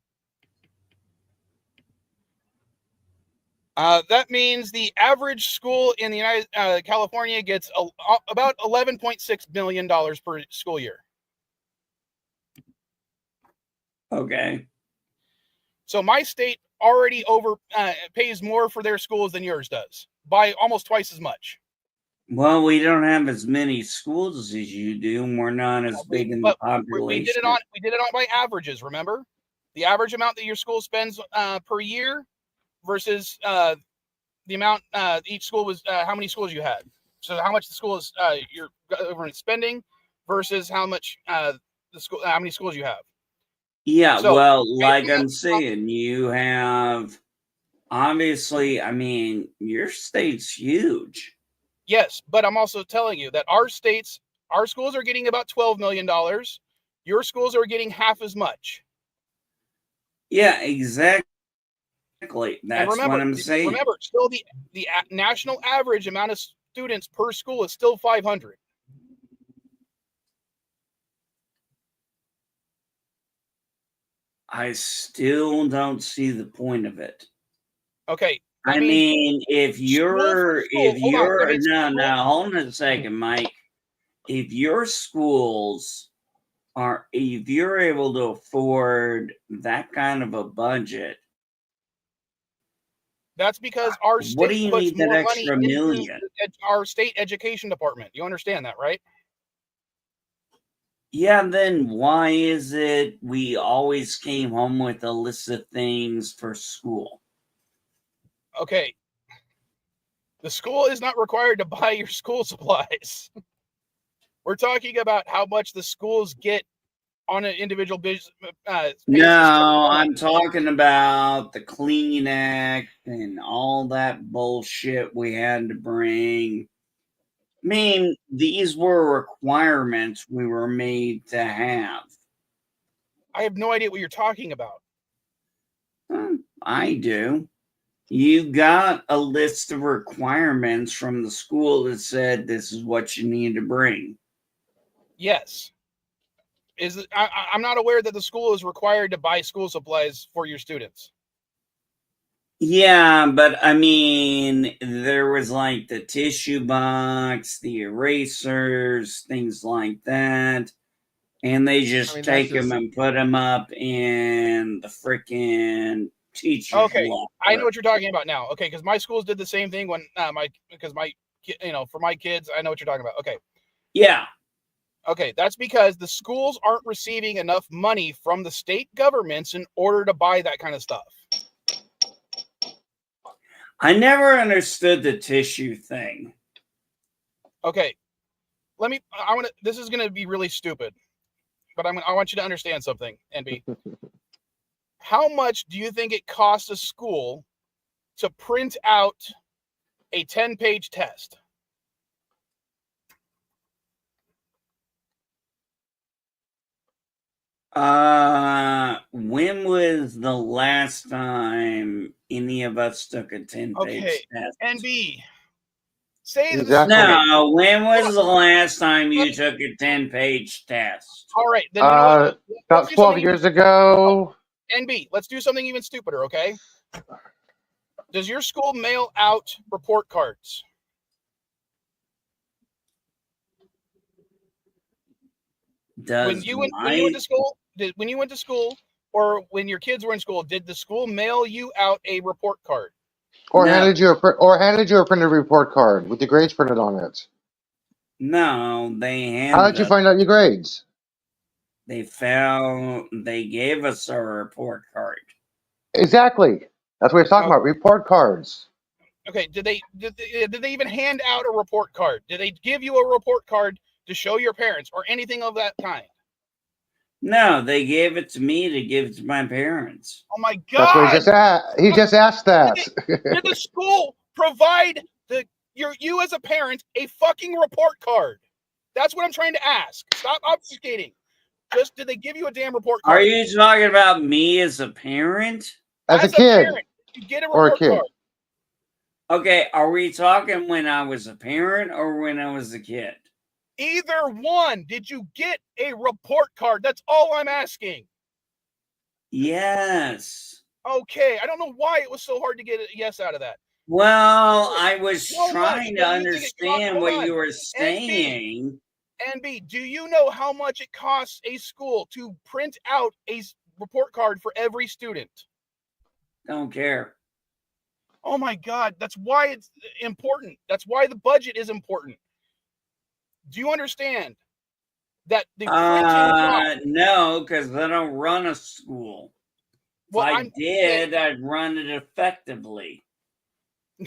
That means the average school in the California gets about $11.6 million per school year. Okay. So my state already pays more for their schools than yours does by almost twice as much. Well, we don't have as many schools as you do, and we're not as big in the population. We did it on by averages. Remember, the average amount that your school spends per year versus the amount each school was how many schools you had. So how much the school is your government spending versus how much how many schools you have. Yeah, So, well, like I'm saying, you have obviously, I mean, your state's huge. Yes, but I'm also telling you that our schools are getting about $12 million. Your schools are getting half as much. Yeah, exactly. That's what I'm saying. Remember, still the national average amount of students per school is still 500. I still don't see the point of it. Okay. I mean, if you're hold on a second, Mike. If your schools if you're able to afford that kind of a budget, that's because our state what do you puts need more that money extra million? into our state education department. You understand that, right? Yeah, then why is it we always came home with a list of things for school? Okay. The school is not required to buy your school supplies. We're talking about how much the schools get on an individual business. No, I'm talking about the Clean Act and all that bullshit we had to bring. I mean, these were requirements we were made to have. I have no idea what you're talking about. I do. You got a list of requirements from the school that said this is what you need to bring. Yes. I'm not aware that the school is required to buy school supplies for your students. Yeah, but I mean, there was like the tissue box, the erasers, things like that. And they just take them and put them up in the freaking teacher's locker. I know what you're talking about now. Okay, because my schools did the same thing when for my kids, I know what you're talking about. Okay. Yeah. Okay, that's because the schools aren't receiving enough money from the state governments in order to buy that kind of stuff. I never understood the tissue thing. Okay, this is gonna be really stupid, but I want you to understand something, NB. How much do you think it costs a school to print out a 10-page test? When was the last time any of us took a 10-page test? NB. No, when was the last time you took a 10-page test? All right, then you know what? About 12 years ago. NB, let's do something even stupider, okay? Does your school mail out report cards? When you went to school, or when your kids were in school, did the school mail you out a report card? Or No. handed you a printed report card with the grades printed on it. No, they How handed did you us. find out your grades? They gave us a report card. Exactly. That's what he's talking about. Report cards. Okay, did they even hand out a report card? Did they give you a report card to show your parents or anything of that kind? No, they gave it to me to give to my parents. Oh my That's what he God! just asked. He just asked that. Did the school provide you as a parent a fucking report card? That's what I'm trying to ask. Stop obfuscating. Just did they give you a damn report card? Are you talking about me as a parent? As a As a kid parent, you get a or a report kid. card. Okay, are we talking when I was a parent or when I was a kid? Either one. Did you get a report card? That's all I'm asking. Yes. Okay, I don't know why it was so hard to get a yes out of that. Well, I was How much? trying to What do you think it cost? understand Hold what on. you were NB, saying. NB, do you know how much it costs a school to print out a report card for every student? Don't care. Oh my God, that's why it's important. That's why the budget is important. Do you understand that the printing No, because I don't run a school. well, If I did, I'd run it effectively.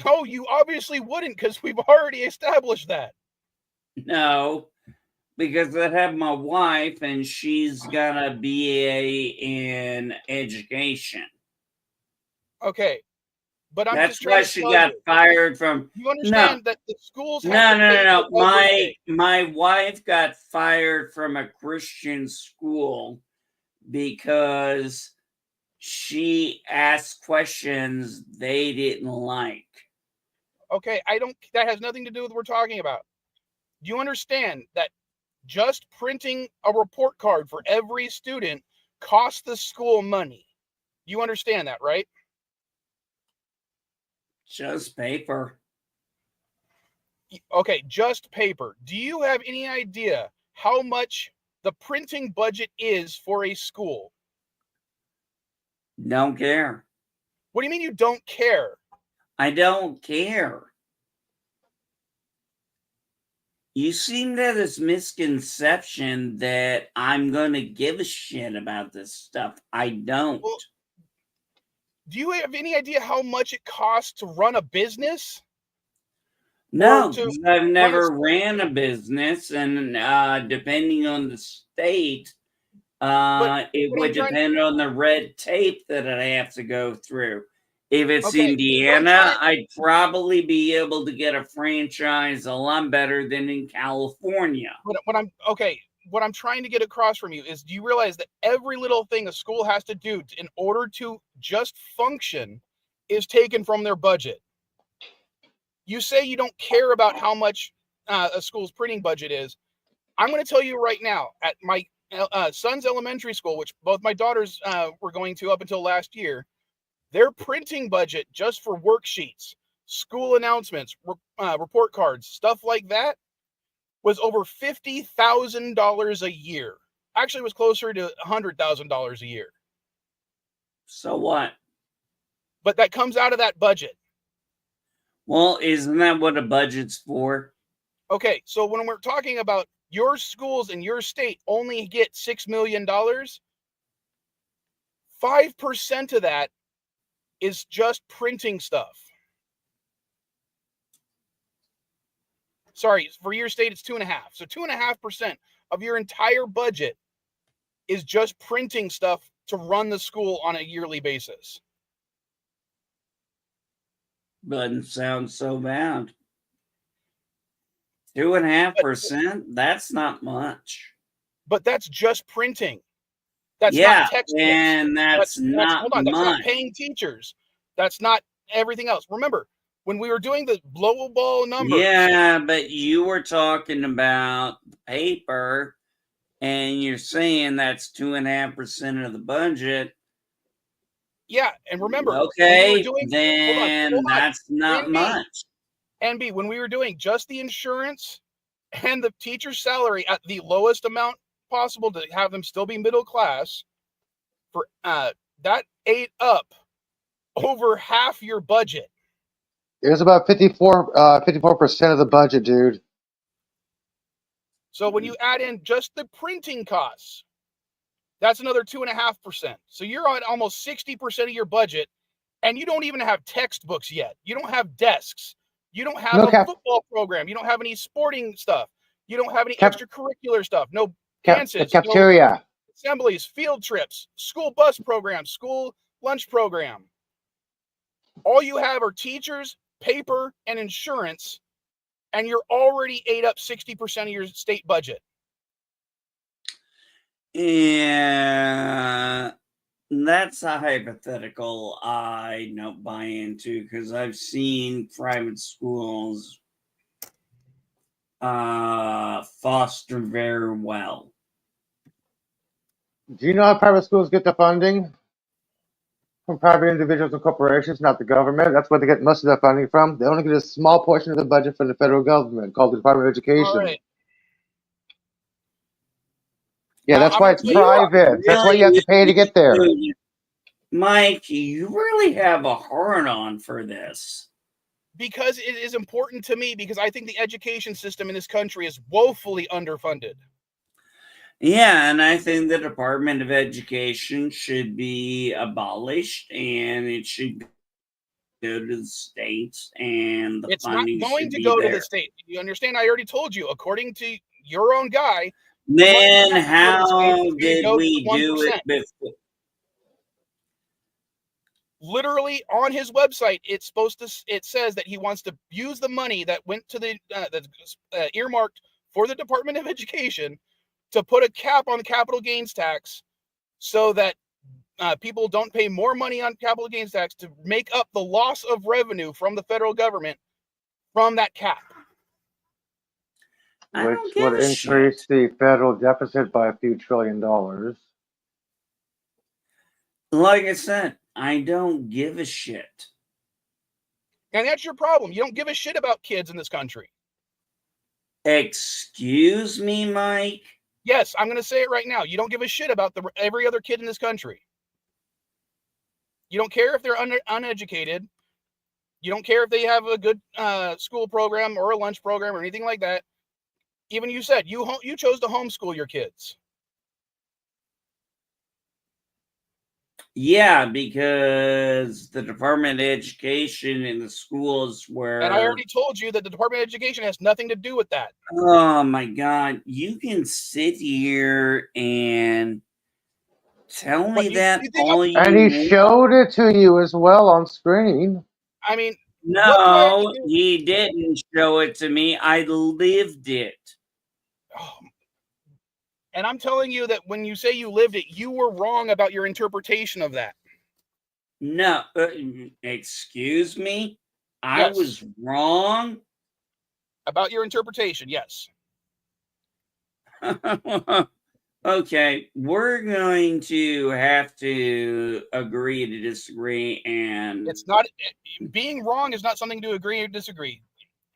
No, you obviously wouldn't because we've already established that. No, because I have my wife and she's got a BA in education. Okay, but I'm That's just trying why to she tell got you. fired from. You understand that the schools have to pay No. for everything. My wife got fired from a Christian school because she asked questions they didn't like. Okay, that has nothing to do with what we're talking about. Do you understand that just printing a report card for every student costs the school money? You understand that, right? Just paper. Okay, just paper. Do you have any idea how much the printing budget is for a school? Don't care. What do you mean you don't care? I don't care. You seem to have this misconception that I'm going to give a shit about this stuff. I don't. Well, do you have any idea how much it costs to run a business? No, to I've never ran a business, and depending on the state, it would depend on the red tape that I have to go through. If it's Indiana, I'd probably be able to get a franchise a lot better than in California. What I'm trying to get across from you is, do you realize that every little thing a school has to do in order to just function is taken from their budget? You say you don't care about how much a school's printing budget is. I'm going to tell you right now, at my son's elementary school, which both my daughters were going to up until last year, their printing budget just for worksheets, school announcements, report cards, stuff like that, was over $50,000 a year. Actually, it was closer to $100,000 a year. So what? But that comes out of that budget. Well, isn't that what a budget's for? Okay, so when we're talking about your schools in your state only get $6 million, 5% of that is just printing stuff. Sorry, for your state, it's 2.5. So 2.5% of your entire budget is just printing stuff to run the school on a yearly basis. Doesn't sound so bad. 2.5%? That's not much. But that's just printing. That's not textbooks. And that's not much. That's not paying teachers. That's not everything else. Remember, when we were doing the global numbers. Yeah, but you were talking about paper, and you're saying that's 2.5% of the budget. Yeah, and remember, okay, then that's not much. NB, when we were doing just the insurance and the teacher's salary at the lowest amount possible to have them still be middle class, for that ate up over half your budget. It was about 54% of the budget, dude. So when you add in just the printing costs, that's another 2.5%. So you're on almost 60% of your budget, and you don't even have textbooks yet. You don't have desks. You don't have No a cap, football program. You don't have any sporting stuff. You don't have any cap, extracurricular stuff. No cap, dances, no cafeteria. assemblies, field trips, school bus program, school lunch program. All you have are teachers, paper, and insurance, and you're already ate up 60% of your state budget. Yeah, that's a hypothetical I don't buy into because I've seen private schools foster very well. Do you know how private schools get the funding? From private individuals and corporations, not the government. That's where they get most of their funding from. They only get a small portion of the budget from the federal government, called the Department of All Education. right. Yeah, Now that's I'm why going it's to tell you, private. That's why you have to pay to get there. Mike, you really have a hard-on for this. because it is important to me, because I think the education system in this country is woefully underfunded. Yeah, and I think the Department of Education should be abolished and it should go to the states and the It's not funding going should to be go to there. the state. You understand? I already told you, according to your own guy, Then the how states did go to we the do 1%. it before? Literally on his website, it says that he wants to use the money that went to the earmarked for the Department of Education to put a cap on the capital gains tax, so that people don't pay more money on capital gains tax, to make up the loss of revenue from the federal government from that cap. I Which don't give would a increase shit. the federal deficit by a few $1 trillion. Like I said, I don't give a shit. And that's your problem. You don't give a shit about kids in this country. Excuse me, Mike? Yes, I'm going to say it right now. You don't give a shit about every other kid in this country. You don't care if they're uneducated. You don't care if they have a good school program or a lunch program or anything like that. Even you said you chose to homeschool your kids. Yeah, because the Department of Education and the schools were. And I already told you that the Department of Education has nothing to do with that. Oh my God. You can sit here and tell me But that you think all And you he want. showed it to you as well on screen. I mean, what do I have to No, do? he didn't show it to me. I lived it. Oh, and I'm telling you that when you say you lived it, you were wrong about your interpretation of that. No, excuse me. I Yes. was wrong. About your interpretation, yes. Okay, we're going to have to agree to disagree, and It's not being wrong is not something to agree or disagree.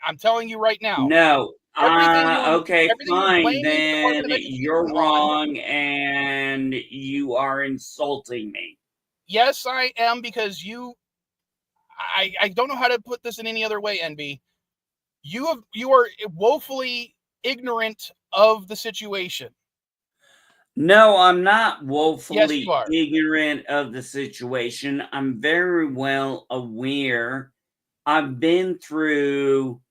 I'm telling you right now. no. Okay, Everything you're fine. blaming the Then Department of Education you're on. wrong, and you are insulting me. Yes, I am, because I don't know how to put this in any other way, NB. You are woefully ignorant of the situation. No, I'm not Yes, woefully you are. ignorant of the situation. I'm very well aware. I've been through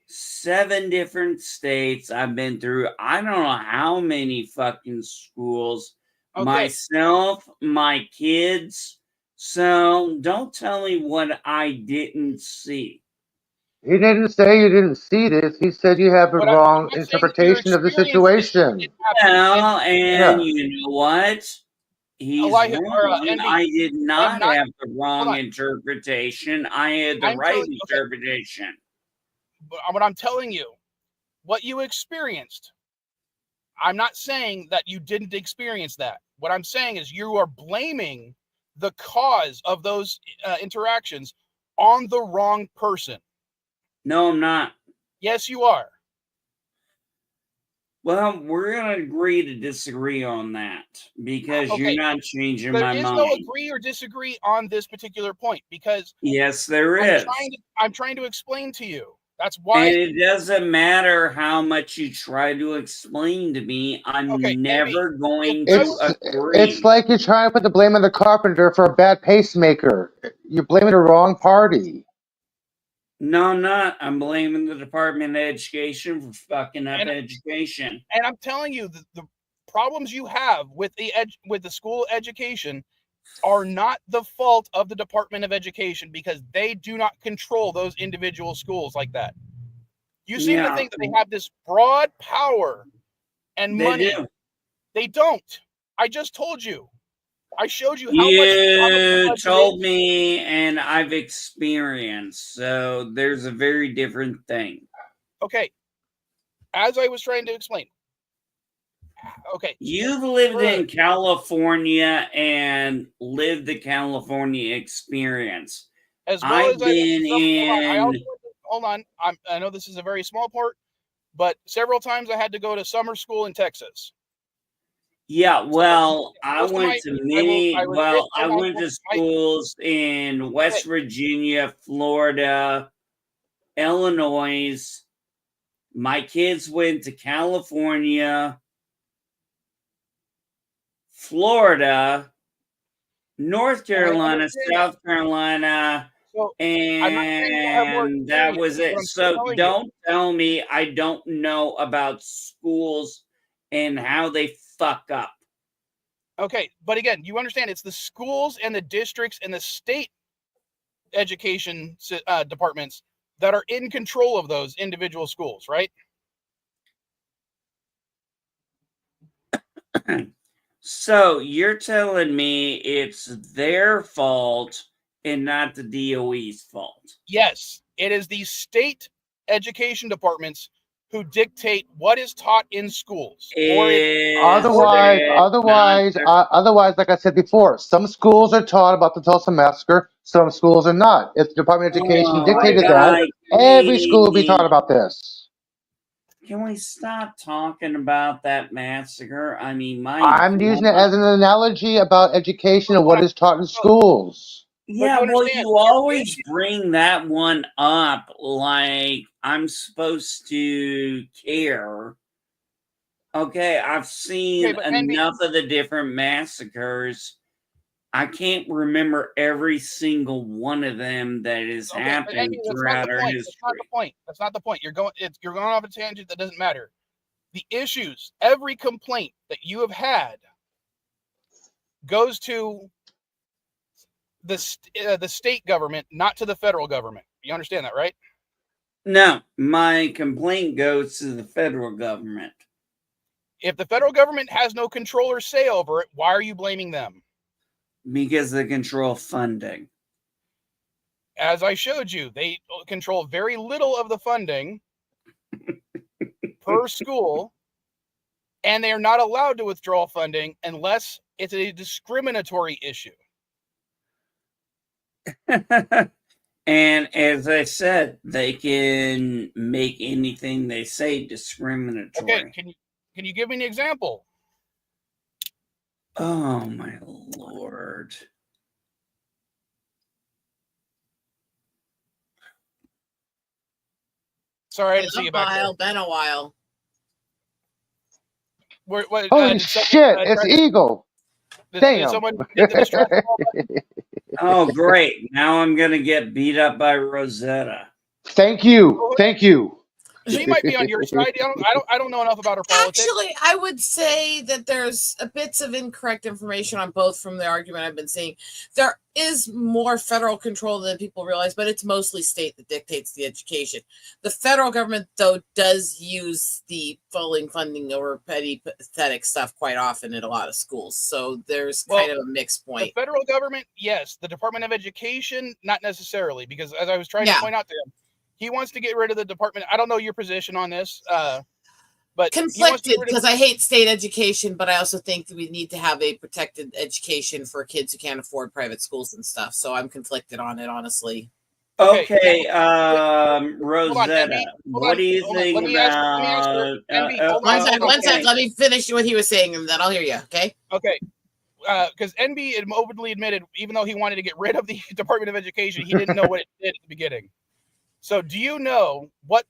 7 different states. I've been through I don't know how many fucking schools. Okay. Myself, my kids. So don't tell me what I didn't see. He didn't say you didn't see this. He said you have a But wrong I'm not saying that your interpretation of the experience situation. Well, and Yeah. you know what? He's Elijah, or wrong. NB, I did not not- have the hold wrong on. interpretation. I had the I'm right telling you, okay. interpretation. But what I'm telling you, what you experienced, I'm not saying that you didn't experience that. What I'm saying is you are blaming the cause of those interactions on the wrong person. No, I'm not. Yes, you are. Well, we're going to agree to disagree on that because Okay. you're not changing There my is mind. no agree or disagree on this particular point because Yes, there is. I'm trying to explain to you. That's And why. it doesn't matter how much you try to explain to me. I'm Okay, never going if to agree. It's like you're trying to put the blame on the carpenter for a bad pacemaker. You're blaming the wrong party. No, I'm not. I'm blaming the Department of Education for fucking up education. And I'm telling you, the problems you have with the school education are not the fault of the Department of Education because they do not control those individual schools like that. You seem to think that they have this broad power and money. They do. They don't. I just told you. I showed you how You much told me, and I've experienced. So there's a very different thing. Okay. As I was trying to explain. Okay. You've lived in California and lived the California experience. As well I've as been in. Hold on. I know this is a very small part, but several times I had to go to summer school in Texas. Yeah, well, I went to many. I went to schools in West Virginia, Florida, Illinois. My kids went to California, Florida, North Carolina, South Carolina, and that was it. So don't tell me I don't know about schools and how they fuck up. Okay, but again, you understand it's the schools and the districts and the state education departments that are in control of those individual schools, right? So you're telling me it's their fault and not the DOE's fault? Yes, it is the state education departments who dictate what is taught in schools. Otherwise, like I said before, some schools are taught about the Tulsa Massacre, some schools are not. If the Department of Education dictated that, every school would be taught about this. Can we stop talking about that massacre? I mean, I'm using it as an analogy about education and what is taught in schools. Yeah, well, you always bring that one up like I'm supposed to care. Okay, I've seen enough of the different massacres. I can't remember every single one of them that has happened throughout our history. That's not the point. That's not the point. You're going off a tangent that doesn't matter. The issues, every complaint that you have had goes to the state government, not to the federal government. You understand that, right? No, my complaint goes to the federal government. If the federal government has no control or say over it, why are you blaming them? Because they control funding. As I showed you, they control very little of the funding per school, and they are not allowed to withdraw funding unless it's a discriminatory issue. And as I said, they can make anything they say discriminatory. Okay, can you give me an example? Oh my Lord. Sorry, I didn't see you back there. Been a while. Holy shit, it's Eagle. Damn. Oh, great. Now I'm going to get beat up by Rosetta. Thank you. She might be on your side. I don't know enough about her politics. Actually, I would say that there's bits of incorrect information on both from the argument I've been seeing. There is more federal control than people realize, but it's mostly state that dictates the education. The federal government, though, does use the falling funding over petty, pathetic stuff quite often in a lot of schools. So there's kind of a mixed point. The federal government, yes. The Department of Education, not necessarily, because as I was trying to point out to him, he wants to get rid of the department. I don't know your position on this, but conflicted because I hate state education, but I also think that we need to have a protected education for kids who can't afford private schools and stuff. So I'm conflicted on it, honestly. Okay, hold on, Rosetta, NB. Hold what on, do you hold on. think Let me ask her. about? NB, hold on, hold on. One sec. Okay. One sec. Let me finish what he was saying, and then I'll hear you. Okay. Because NB had openly admitted, even though he wanted to get rid of the Department of Education, he didn't know what it did at the beginning. So, do you know what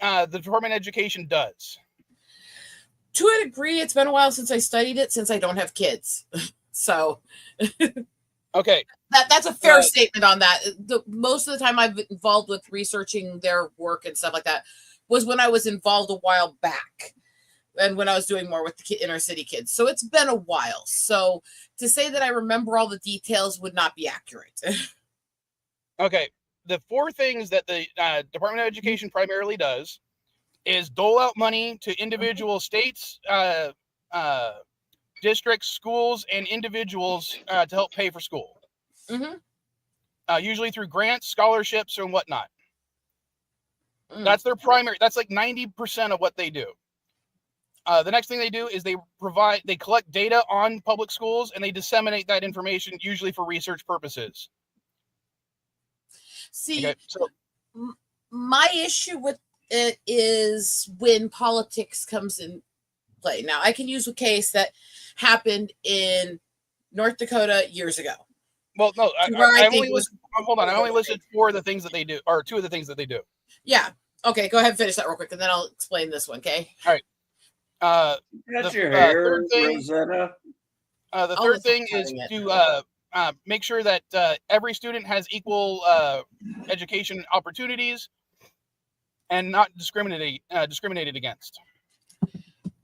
the Department of Education does? To a degree, it's been a while since I studied it, since I don't have kids. So, okay, that's a fair statement on that. Most of the time I've been involved with researching their work and stuff like that was when I was involved a while back, and when I was doing more with the inner city kids. So it's been a while. So to say that I remember all the details would not be accurate. Okay, the 4 things that the Department of Education primarily does is dole out money to individual states, districts, schools, and individuals to help pay for school. Usually through grants, scholarships, and whatnot. That's their primary. That's like 90% of what they do. The next thing they do is they collect data on public schools, and they disseminate that information, usually for research purposes. See, okay, so my issue with it is when politics comes in play. Now, I can use a case that happened in North Dakota years ago. Well, no, I only listed. Hold on, I only listed 4 of the things that they do, or 2 of the things that they do. Yeah. Okay, go ahead and finish that real quick, and then I'll explain this one. Okay. All right. That's your hair, third thing, Rosetta. The third thing is to make sure that every student has equal education opportunities and not discriminated against.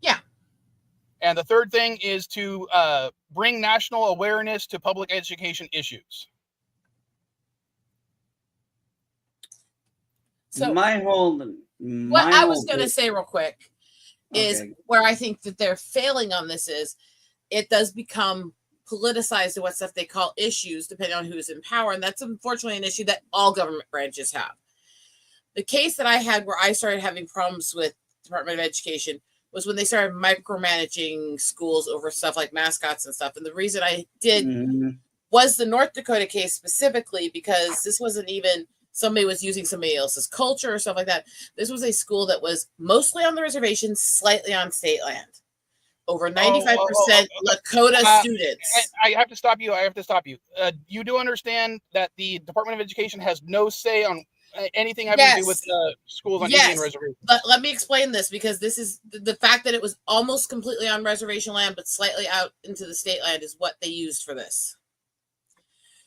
Yeah. And the third thing is to bring national awareness to public education issues. So what I was going to say real quick is where I think that they're failing on this is it does become politicized to what stuff they call issues, depending on who's in power. And that's unfortunately an issue that all government branches have. The case that I had where I started having problems with Department of Education was when they started micromanaging schools over stuff like mascots and stuff. And the reason I did was the North Dakota case specifically, because this wasn't even somebody was using somebody else's culture or stuff like that. This was a school that was mostly on the reservation, slightly on state land. Over 95% Lakota students. I have to stop you. You do understand that the Department of Education has no say on anything having to do with schools on Indian reservations. But let me explain this, because this is the fact that it was almost completely on reservation land, but slightly out into the state land is what they used for this.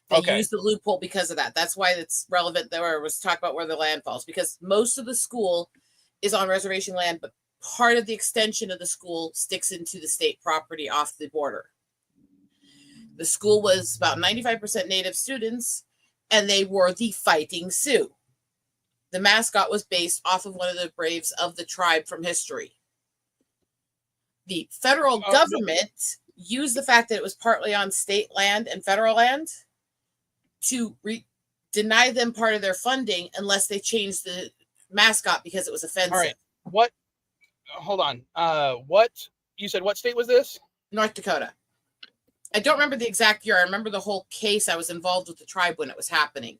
They used the loophole because of that. That's why it's relevant there. It was talk about where the land falls, because most of the school is on reservation land, but part of the extension of the school sticks into the state property off the border. The school was about 95% Native students, and they were the Fighting Sioux. The mascot was based off of one of the braves of the tribe from history. The federal government used the fact that it was partly on state land and federal land to deny them part of their funding unless they changed the mascot because it was offensive. All right. Hold on. What you said? What state was this? North Dakota. I don't remember the exact year. I remember the whole case. I was involved with the tribe when it was happening.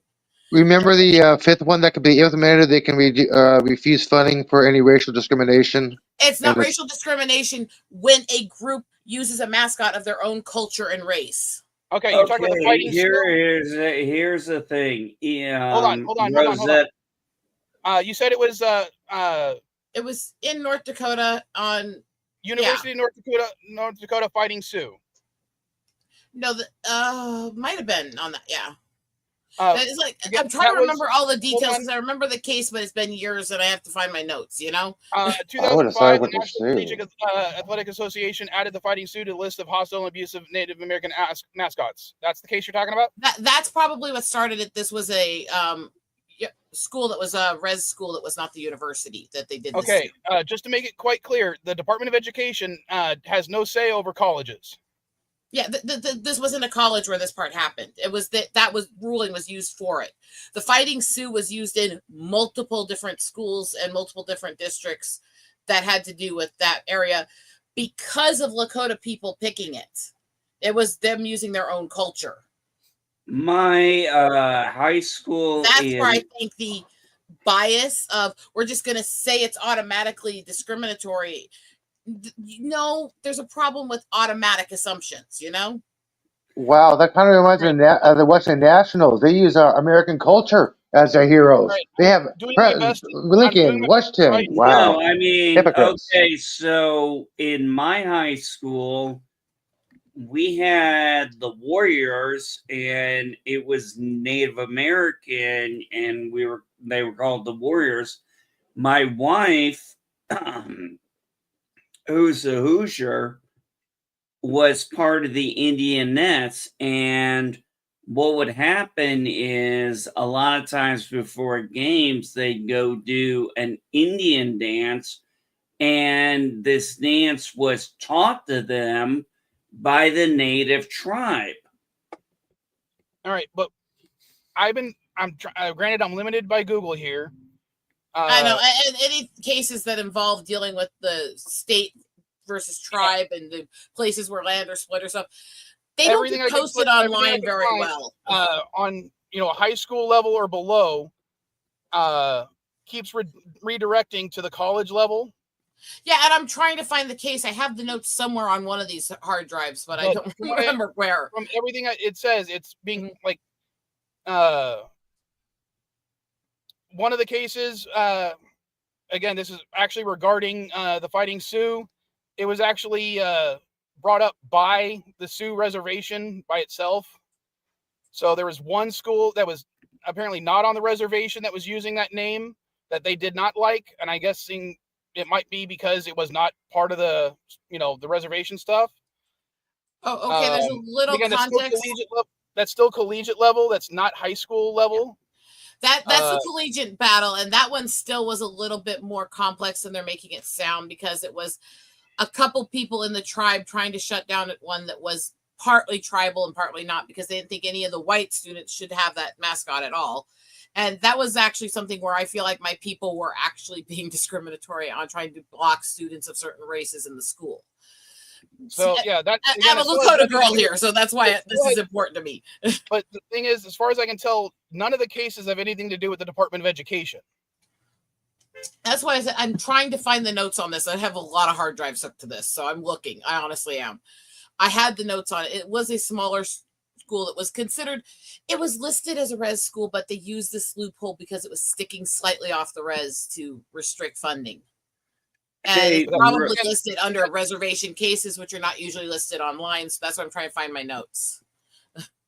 Remember the 5th one that could be implemented? They can refuse funding for any racial discrimination. It's not racial discrimination when a group uses a mascot of their own culture and race. Okay, you're talking about the Fighting Sioux. Here's the thing. Hold on. You said it was it was in North Dakota on University of North Dakota Fighting Sioux. No, might have been on that. Yeah. It's like I'm trying to remember all the details because I remember the case, but it's been years and I have to find my notes. 2005, the National Strategic Athletic Association added the Fighting Sioux to the list of hostile and abusive Native American mascots. That's the case you're talking about? That's probably what started it. This was a school that was a res school that was not the university that they did. Okay, just to make it quite clear, the Department of Education has no say over colleges. Yeah, this wasn't a college where this part happened. It was that was ruling was used for it. The Fighting Sioux was used in multiple different schools and multiple different districts that had to do with that area because of Lakota people picking it. It was them using their own culture. My high school That's in where I think the bias of we're just going to say it's automatically discriminatory. No, there's a problem with automatic assumptions, you know? Wow, that kind of reminds me of the Western Nationals. They use American culture as their heroes. Right. They have Doing my best. I'm doing Lincoln, my best to Washington. try. Wow, No, I mean, hypocrites. okay, so in my high school, we had the Warriors, and it was Native American, and they were called the Warriors. My wife, who's a Hoosier, was part of the Indianettes, and what would happen is a lot of times before games, they'd go do an Indian dance, and this dance was taught to them by the native tribe. All right, but granted, I'm limited by Google here. I know, and any cases that involve dealing with the state versus tribe and the places where land are split or stuff, they don't everything get posted online very well. On high school level or below, keeps redirecting to the college level. Yeah, and I'm trying to find the case. I have the notes somewhere on one of these hard drives, but I don't remember where. From everything it says, it's being like one of the cases. Again, this is actually regarding the Fighting Sioux. It was actually brought up by the Sioux Reservation by itself. So there was one school that was apparently not on the reservation that was using that name that they did not like, and I'm guessing it might be because it was not part of the the reservation stuff. Oh, okay. There's a little again, context. That's still collegiate level. That's not high school level. That's the collegiate battle, and that one still was a little bit more complex than they're making it sound, because it was a couple people in the tribe trying to shut down one that was partly tribal and partly not, because they didn't think any of the white students should have that mascot at all. And that was actually something where I feel like my people were actually being discriminatory on trying to block students of certain races in the school. So yeah, I'm a Lakota girl here, so that's why this is important to me. But the thing is, as far as I can tell, none of the cases have anything to do with the Department of Education. That's why I said I'm trying to find the notes on this. I have a lot of hard drives up to this, so I'm looking. I honestly am. I had the notes on it. It was a smaller school that was considered, it was listed as a res school, but they used this loophole because it was sticking slightly off the res to restrict funding. And it's probably listed under reservation cases, which are not usually listed online. So that's why I'm trying to find my notes.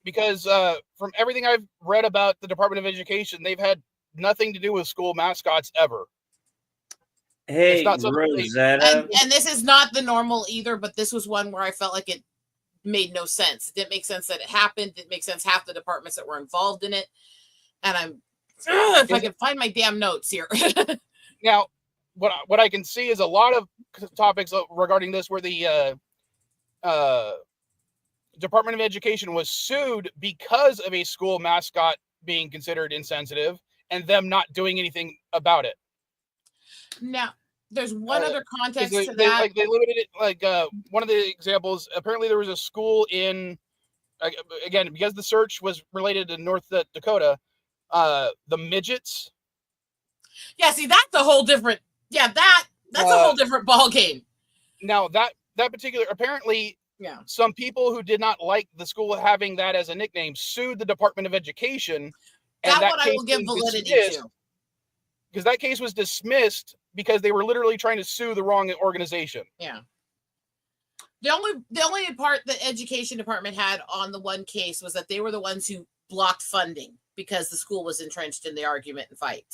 Because from everything I've read about the Department of Education, they've had nothing to do with school mascots ever. Hey, Rosetta. And this is not the normal either, but this was one where I felt like it made no sense. It didn't make sense that it happened. It didn't make sense half the departments that were involved in it. And if I can find my damn notes here. Now, what I can see is a lot of topics regarding this where the Department of Education was sued because of a school mascot being considered insensitive and them not doing anything about it. Now, there's one other context to that. They limited it. One of the examples, apparently there was a school in, again, because the search was related to North Dakota, the midgets. Yeah, see, that's a whole different, that's a whole different ball game. Now, that particular, apparently, some people who did not like the school having that as a nickname sued the Department of Education. That one I will give validity to. Because that case was dismissed because they were literally trying to sue the wrong organization. Yeah. The only part the education department had on the one case was that they were the ones who blocked funding because the school was entrenched in the argument and fight.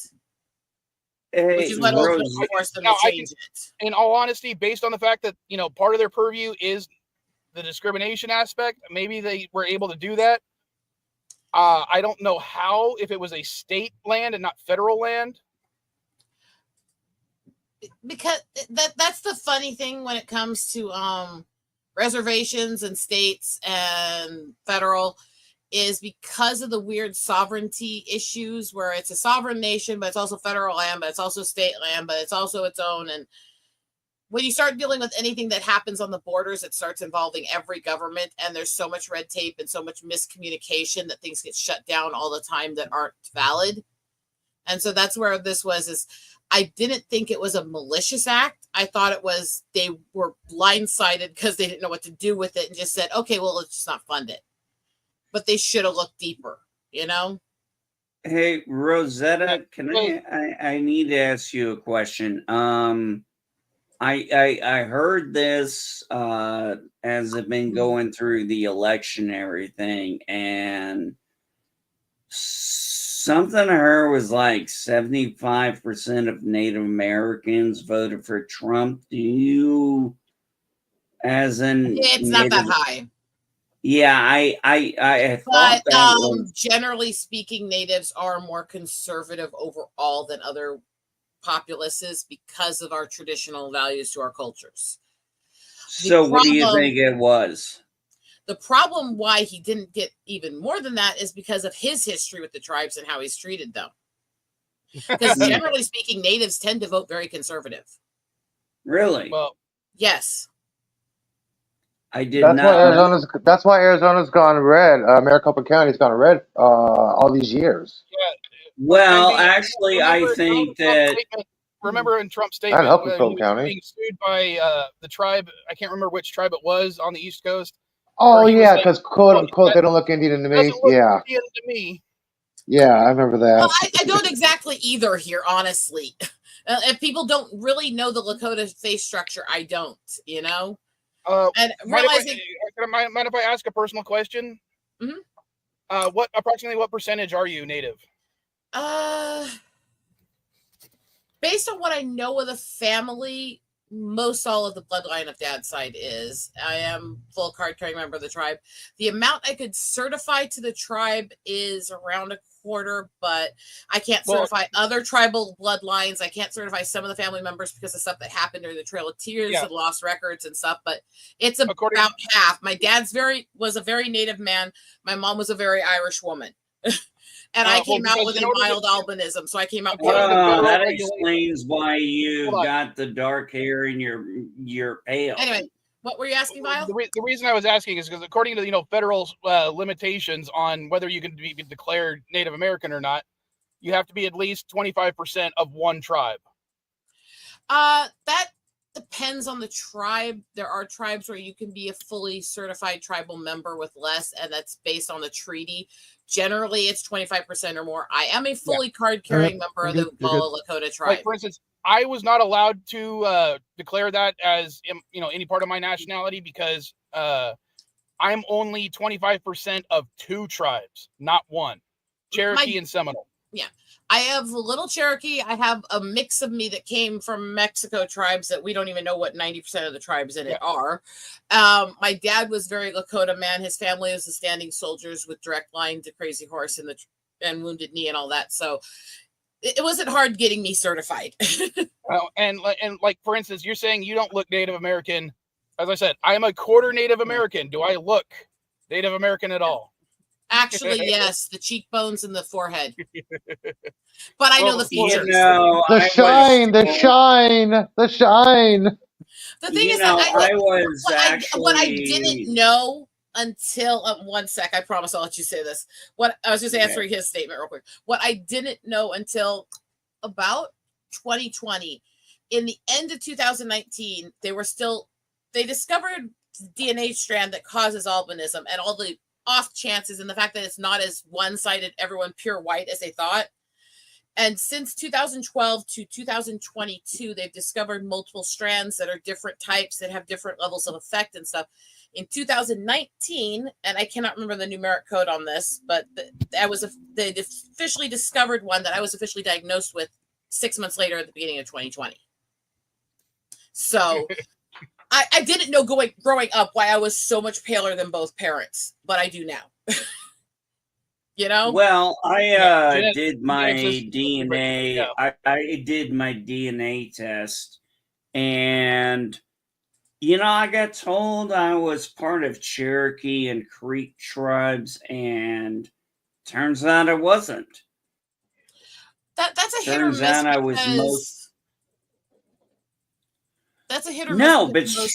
Which is what ultimately forced them to change it. In all honesty, based on the fact that, part of their purview is the discrimination aspect, maybe they were able to do that. I don't know how, if it was a state land and not federal land. Because that's the funny thing when it comes to reservations and states and federal, is because of the weird sovereignty issues where it's a sovereign nation, but it's also federal land, but it's also state land, but it's also its own. And when you start dealing with anything that happens on the borders, it starts involving every government, and there's so much red tape and so much miscommunication that things get shut down all the time that aren't valid. And so that's where this was. Is I didn't think it was a malicious act. I thought it was they were blindsided because they didn't know what to do with it and just said, okay, well, let's just not fund it. But they should have looked deeper, you know? Hey, Rosetta, can I need to ask you a question. I heard this as I've been going through the electionary thing, and something I heard was like 75% of Native Americans voted for Trump. Do you, as in It's not that high. Yeah, I thought But that was. generally speaking, natives are more conservative overall than other populaces because of our traditional values to our cultures. So what do you think it was? The problem why he didn't get even more than that is because of his history with the tribes and how he's treated them. Because generally speaking, natives tend to vote very conservative. Really? Well, yes. I did not know. That's why Arizona's gone red. Maricopa County's gone red all these years. yeah. Well, And actually, I think that. Remember in Trump's statement, Help he Maricopa was County. being sued by the tribe. I can't remember which tribe it was on the East Coast. Oh where he was yeah, like, because quote unquote they don't look Indian to me. doesn't look Yeah, Indian to me. yeah, I remember that. Well, I don't exactly either here, honestly. If people don't really know the Lakota face structure, I don't, you know? And realizing. Mind if I ask a personal question? Mm-hmm. Approximately what percentage are you Native? Based on what I know of the family, most all of the bloodline of dad's side is. I am full card-carrying member of the tribe. The amount I could certify to the tribe is around a quarter, but I can't certify other tribal bloodlines. I can't certify some of the family members because of stuff that happened during the Trail of Tears and lost records and stuff, but it's about half. My dad's was a very Native man. My mom was a very Irish woman. And I came out with a mild albinism, so I came out. That explains why you got the dark hair and you're pale. Anyway, what were you asking, Vile? The reason I was asking is because according to federal limitations on whether you can be declared Native American or not, you have to be at least 25% of one tribe. That depends on the tribe. There are tribes where you can be a fully certified tribal member with less, and that's based on the treaty. Generally, it's 25% or more. I am a fully card-carrying member of the Bala Lakota tribe. Like, for instance, I was not allowed to declare that as any part of my nationality because I'm only 25% of two tribes, not one. Cherokee and Seminole. Yeah. I have a little Cherokee. I have a mix of me that came from Mexico tribes that we don't even know what 90% of the tribes in it are. My dad was very Lakota man. His family was the standing soldiers with direct line to Crazy Horse and Wounded Knee and all that. So it wasn't hard getting me certified. and like, for instance, you're saying you don't look Native American. As I said, I'm a quarter Native American. Do I look Native American at all? Actually, yes, the cheekbones and the forehead. But I know the features. The shine. The thing is that what I didn't know until 1 sec, I promise I'll let you say this. What I was just answering his statement real quick. What I didn't know until about 2020, in the end of 2019, they discovered DNA strand that causes albinism and all the off chances and the fact that it's not as one-sided, everyone pure white as they thought. And since 2012 to 2022, they've discovered multiple strands that are different types that have different levels of effect and stuff. In 2019, and I cannot remember the numeric code on this, but they officially discovered one that I was officially diagnosed with 6 months later at the beginning of 2020. So I didn't know growing up why I was so much paler than both parents, but I do now. You know? Well, I did my DNA. I did my DNA test, and I got told I was part of Cherokee and Creek tribes, and turns out I wasn't. That's a hit or miss. I was most. That's a hit or No, miss but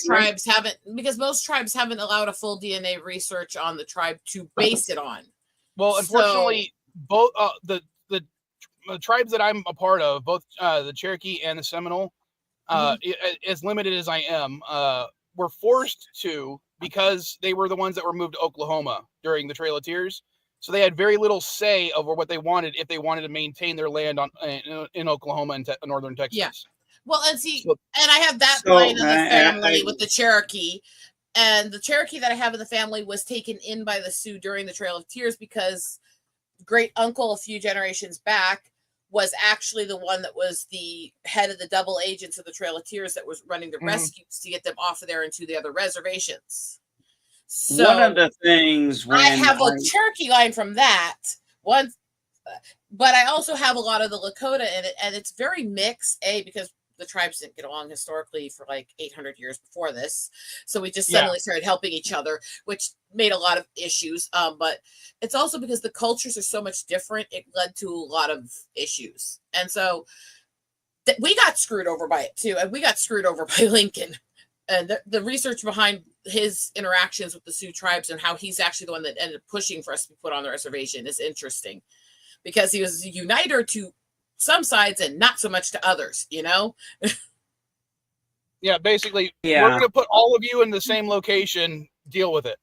because most tribes haven't allowed a full DNA research on the tribe to base it on. Well, So- unfortunately, both the tribes that I'm a part of, both the Cherokee and the Seminole, as limited as I am, were forced to, because they were the ones that were moved to Oklahoma during the Trail of Tears. So they had very little say over what they wanted if they wanted to maintain their land in Oklahoma and northern Texas. Yeah. Well, and see, So- and I have that So, line in the family I- with the Cherokee. And the Cherokee that I have in the family was taken in by the Sioux during the Trail of Tears because great uncle a few generations back was actually the one that was the head of the double agents of the Trail of Tears that was running the rescues to get them off of there into the other reservations. So one of the things when I have a Cherokee line from that one, but I also have a lot of the Lakota in it, and it's very mixed. Because the tribes didn't get along historically for like 800 years before this, so we just suddenly started helping each other, which made a lot of issues. But it's also because the cultures are so much different, it led to a lot of issues, and so we got screwed over by it too, and we got screwed over by Lincoln. And the research behind his interactions with the Sioux tribes and how he's actually the one that ended up pushing for us to be put on the reservation is interesting, because he was a uniter to some sides and not so much to others, Yeah, basically, Yeah. we're going to put all of you in the same location, deal with it.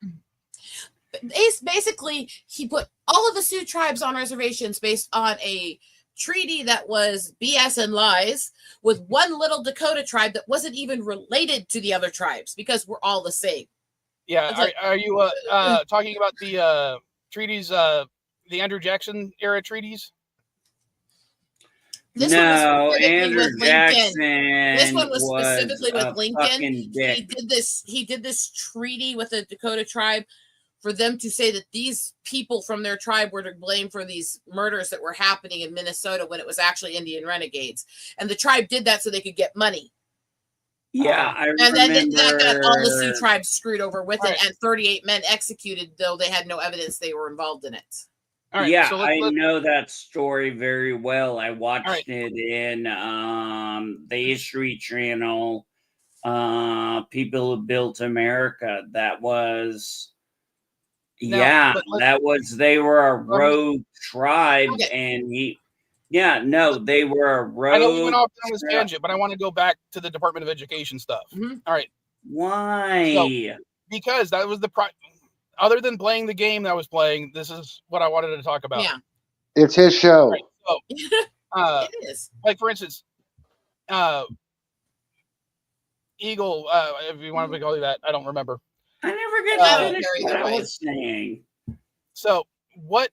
Basically, he put all of the Sioux tribes on reservations based on a treaty that was BS and lies, with one little Dakota tribe that wasn't even related to the other tribes, because we're all the same. Yeah, It's like- are you talking about the treaties, the Andrew Jackson era treaties? This one was no, specifically Andrew with Lincoln. Jackson. This one was specifically with a Lincoln. fucking dick. He did this treaty with the Dakota tribe for them to say that these people from their tribe were to blame for these murders that were happening in Minnesota when it was actually Indian renegades. And the tribe did that so they could get money. Yeah, I remember. And then that got all the Sioux tribes screwed over with it, Right. and 38 men executed, though they had no evidence they were involved in it. All right, Yeah, so I know that story very well. I watched it in the History Channel. People Who Built America. That was, Now, they were a Let me- rogue tribe, Okay. and they were a rogue. I know we went off on this tangent, but I want to go back to the Department of Education stuff. Mhm. All right, Why? because that was other than playing the game that I was playing, this is what I wanted to talk about. Yeah, It's his show. Right, so, it is. like for instance, Eagle, if you want to call it that, I don't remember. I never get I to don't finish care what either I way. was saying. So, what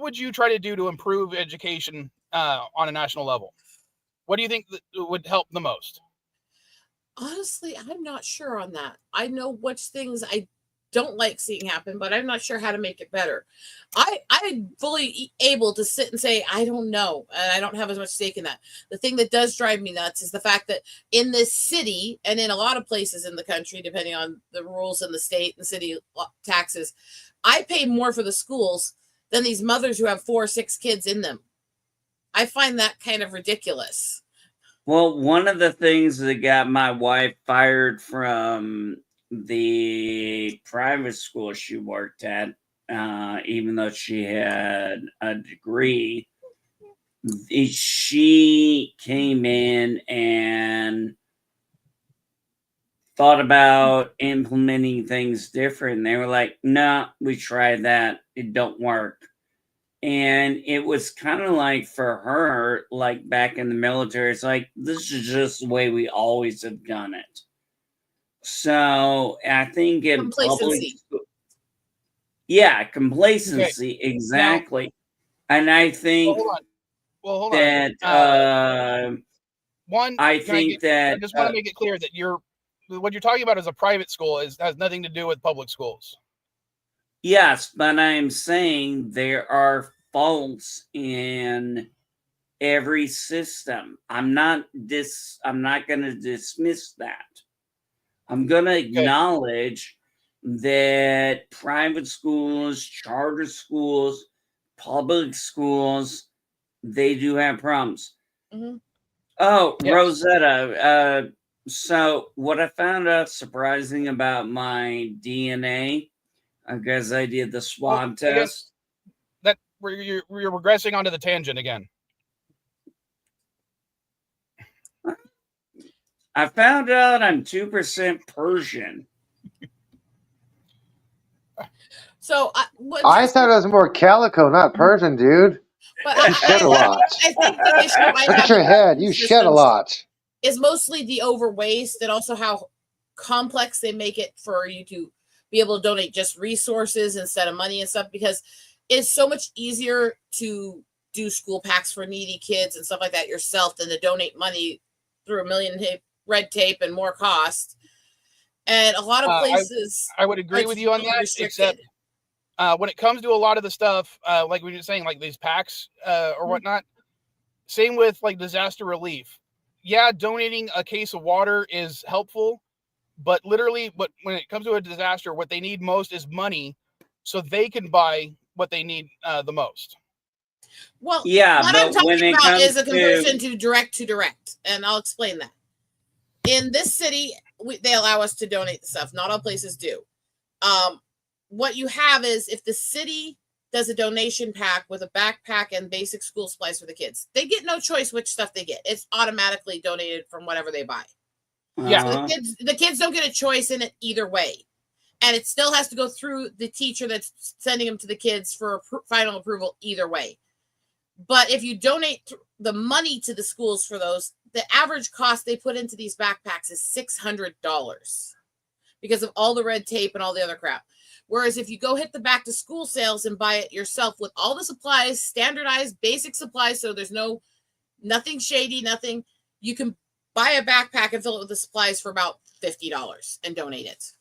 would you try to do to improve education on a national level? What do you think that would help the most? Honestly, I'm not sure on that. I know which things I don't like seeing happen, but I'm not sure how to make it better. I'm fully able to sit and say, I don't know, and I don't have as much stake in that. The thing that does drive me nuts is the fact that in this city and in a lot of places in the country, depending on the rules in the state and city taxes, I pay more for the schools than these mothers who have 4 or 6 kids in them. I find that kind of ridiculous. Well, one of the things that got my wife fired from the private school she worked at, even though she had a degree, she came in and thought about implementing things different. They were like, "No, we tried that. It don't work." And it was kind of like for her, like back in the military, it's like, this is just the way we always have done it. So I think in Complacency. complacency, exactly. And I think Hold that one, I I think that just want to make it clear that what you're talking about as a private school has nothing to do with public schools. yes, but I'm saying there are faults in every system. I'm not going to dismiss that. I'm going to acknowledge that private schools, charter schools, public schools, they do have problems. Mhm. Oh, Yes. Rosetta, So what I found out surprising about my DNA, because I did the swab again, test. that you're regressing onto the tangent again. I found out I'm 2% Persian. So I thought it was more calico, not Persian, dude. But You shed a lot. I think the issue I Look have at your with head. these You shed a systems lot. is mostly the over waste and also how complex they make it for you to be able to donate just resources instead of money and stuff, because it's so much easier to do school packs for needy kids and stuff like that yourself than to donate money through a million red tape and more cost. And a lot of places I would agree with you on that, except when it comes to a lot of the stuff, like we were saying, like these packs or whatnot, same with like disaster relief. Yeah, donating a case of water is helpful, but literally, when it comes to a disaster, what they need most is money, so they can buy what they need the most. Well, yeah, what but I'm talking when it about comes is a conversion to direct, and I'll explain that. In this city, they allow us to donate the stuff. Not all places do. What you have is if the city does a donation pack with a backpack and basic school supplies for the kids, they get no choice which stuff they get. It's automatically donated from whatever they buy. Yeah. So the kids don't get a choice in it either way. And it still has to go through the teacher that's sending them to the kids for final approval either way. But if you donate the money to the schools for those, the average cost they put into these backpacks is $600 because of all the red tape and all the other crap. Whereas if you go hit the back to school sales and buy it yourself with all the supplies, standardized basic supplies, so there's nothing shady, nothing, you can buy a backpack and fill it with the supplies for about $50 and donate it.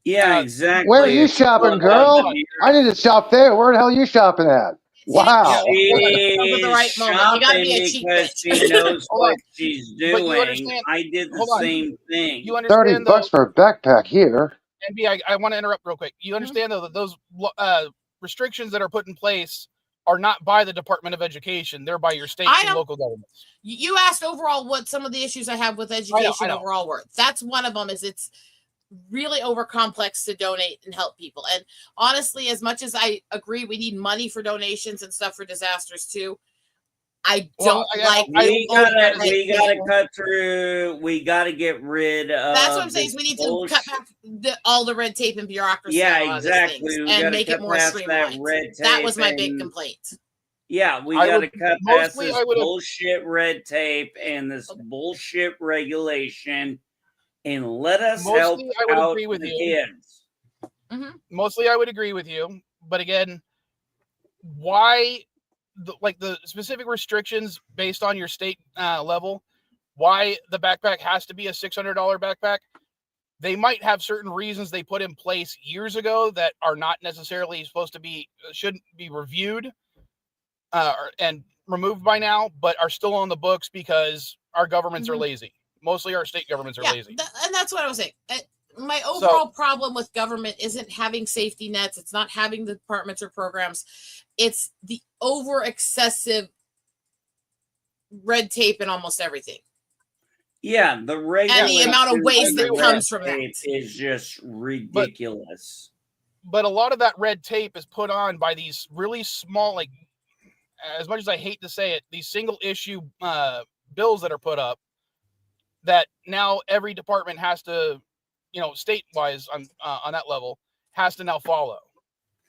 Yeah, exactly. Where are you shopping, girl? I need to shop there. Where the hell are you shopping at? Wow. She's the right moment. You gotta be a shopping cheap because bitch. she knows Hold what on. she's But you doing. understand- I did the hold on. same thing. You understand $30 for a backpack here. NB, I want to interrupt real quick. You understand though that those restrictions that are put in place are not by the Department of Education; they're by your state and local governments. You asked overall what some of the issues I have with education I know. overall were. That's one of them. Is it's really over complex to donate and help people. And honestly, as much as I agree we need money for donations and stuff for disasters too, I don't like. We gotta cut through. We gotta get rid of. That's what I'm saying. Is we need to cut back all the red tape and bureaucracy. Yeah, on exactly. Things We and gotta make it cut more past streamlined. that red That tape was my big and- complaint. Yeah, we I gotta would- cut past mostly this I would've- bullshit red tape and this bullshit regulation, and let us help Mostly, I would out agree with the you. kids. Mostly, I would agree with you. But again, why, the specific restrictions based on your state level, why the backpack has to be a $600 backpack? They might have certain reasons they put in place years ago that are not necessarily shouldn't be reviewed and removed by now, but are still on the books because our governments are lazy. Mostly our state governments are lazy. And that's what I was saying. My overall problem with government isn't having safety nets. It's not having the departments or programs. It's the over excessive red tape in almost everything. Yeah, the regulation and the amount of waste that comes from that is just ridiculous. But a lot of that red tape is put on by these really small, like, as much as I hate to say it, these single issue bills that are put up that now every department has to, state-wise on that level, has to now follow.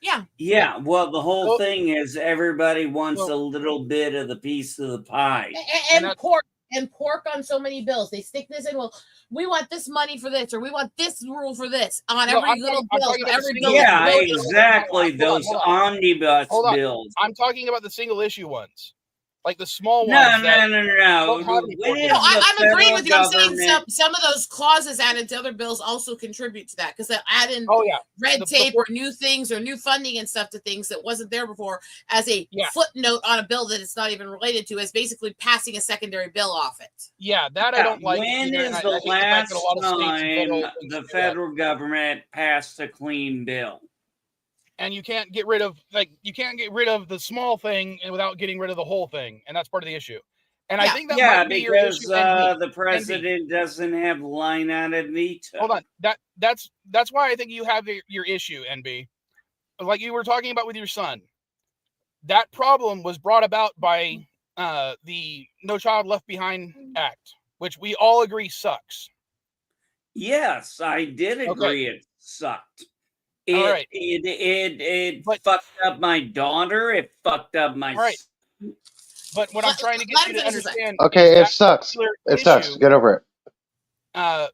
Yeah. Yeah. Well, the whole thing is everybody wants a little bit of the piece of the pie. And pork on so many bills. They stick this in. Well, we want this money for this, or we want this rule for this on every little bill. Every bill. Yeah, exactly. Those omnibus bills. I'm talking about the single issue ones. Like the small No. ones. No. I'm agreeing with you. I'm saying some of those clauses added to other bills also contribute to that because they add in red tape or new things or new funding and stuff to things that wasn't there before as a footnote on a bill that it's not even related to, as basically passing a secondary bill off it. Yeah, that I don't like. When is the last time the federal government passed a clean bill? And you can't get rid of the small thing without getting rid of the whole thing, and that's part of the issue. And I Yeah. think that Yeah, might be your because issue. NB. the president doesn't have line out of veto. Hold on. That's why I think you have your issue, NB. Like you were talking about with your son. That problem was brought about by the No Child Left Behind Act, which we all agree sucks. Yes, I did agree it sucked. It All right. it But- fucked up my daughter. It fucked up my All right. But what I'm trying to get let you him to finish his understand Okay, is it that sucks. particular It sucks. issue, Get over it.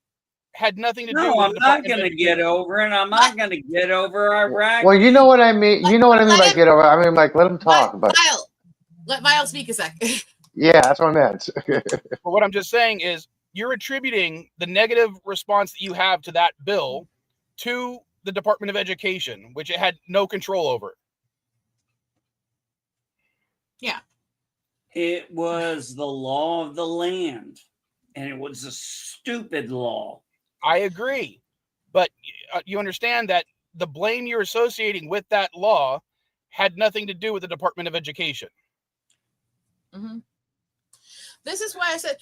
had nothing to do No, with I'm the not Department going of to get Education. over it. I'm not going to get over Iraq. Well, you know what I mean. You know what I mean Let by him- get over it. I mean, like, let him talk. But Let Miles speak a sec. yeah, that's what I meant. But what I'm just saying is you're attributing the negative response that you have to that bill to the Department of Education, which it had no control over. Yeah. It was the law of the land, and it was a stupid law. I agree. But you understand that the blame you're associating with that law had nothing to do with the Department of Education. Mm-hmm. This is why I said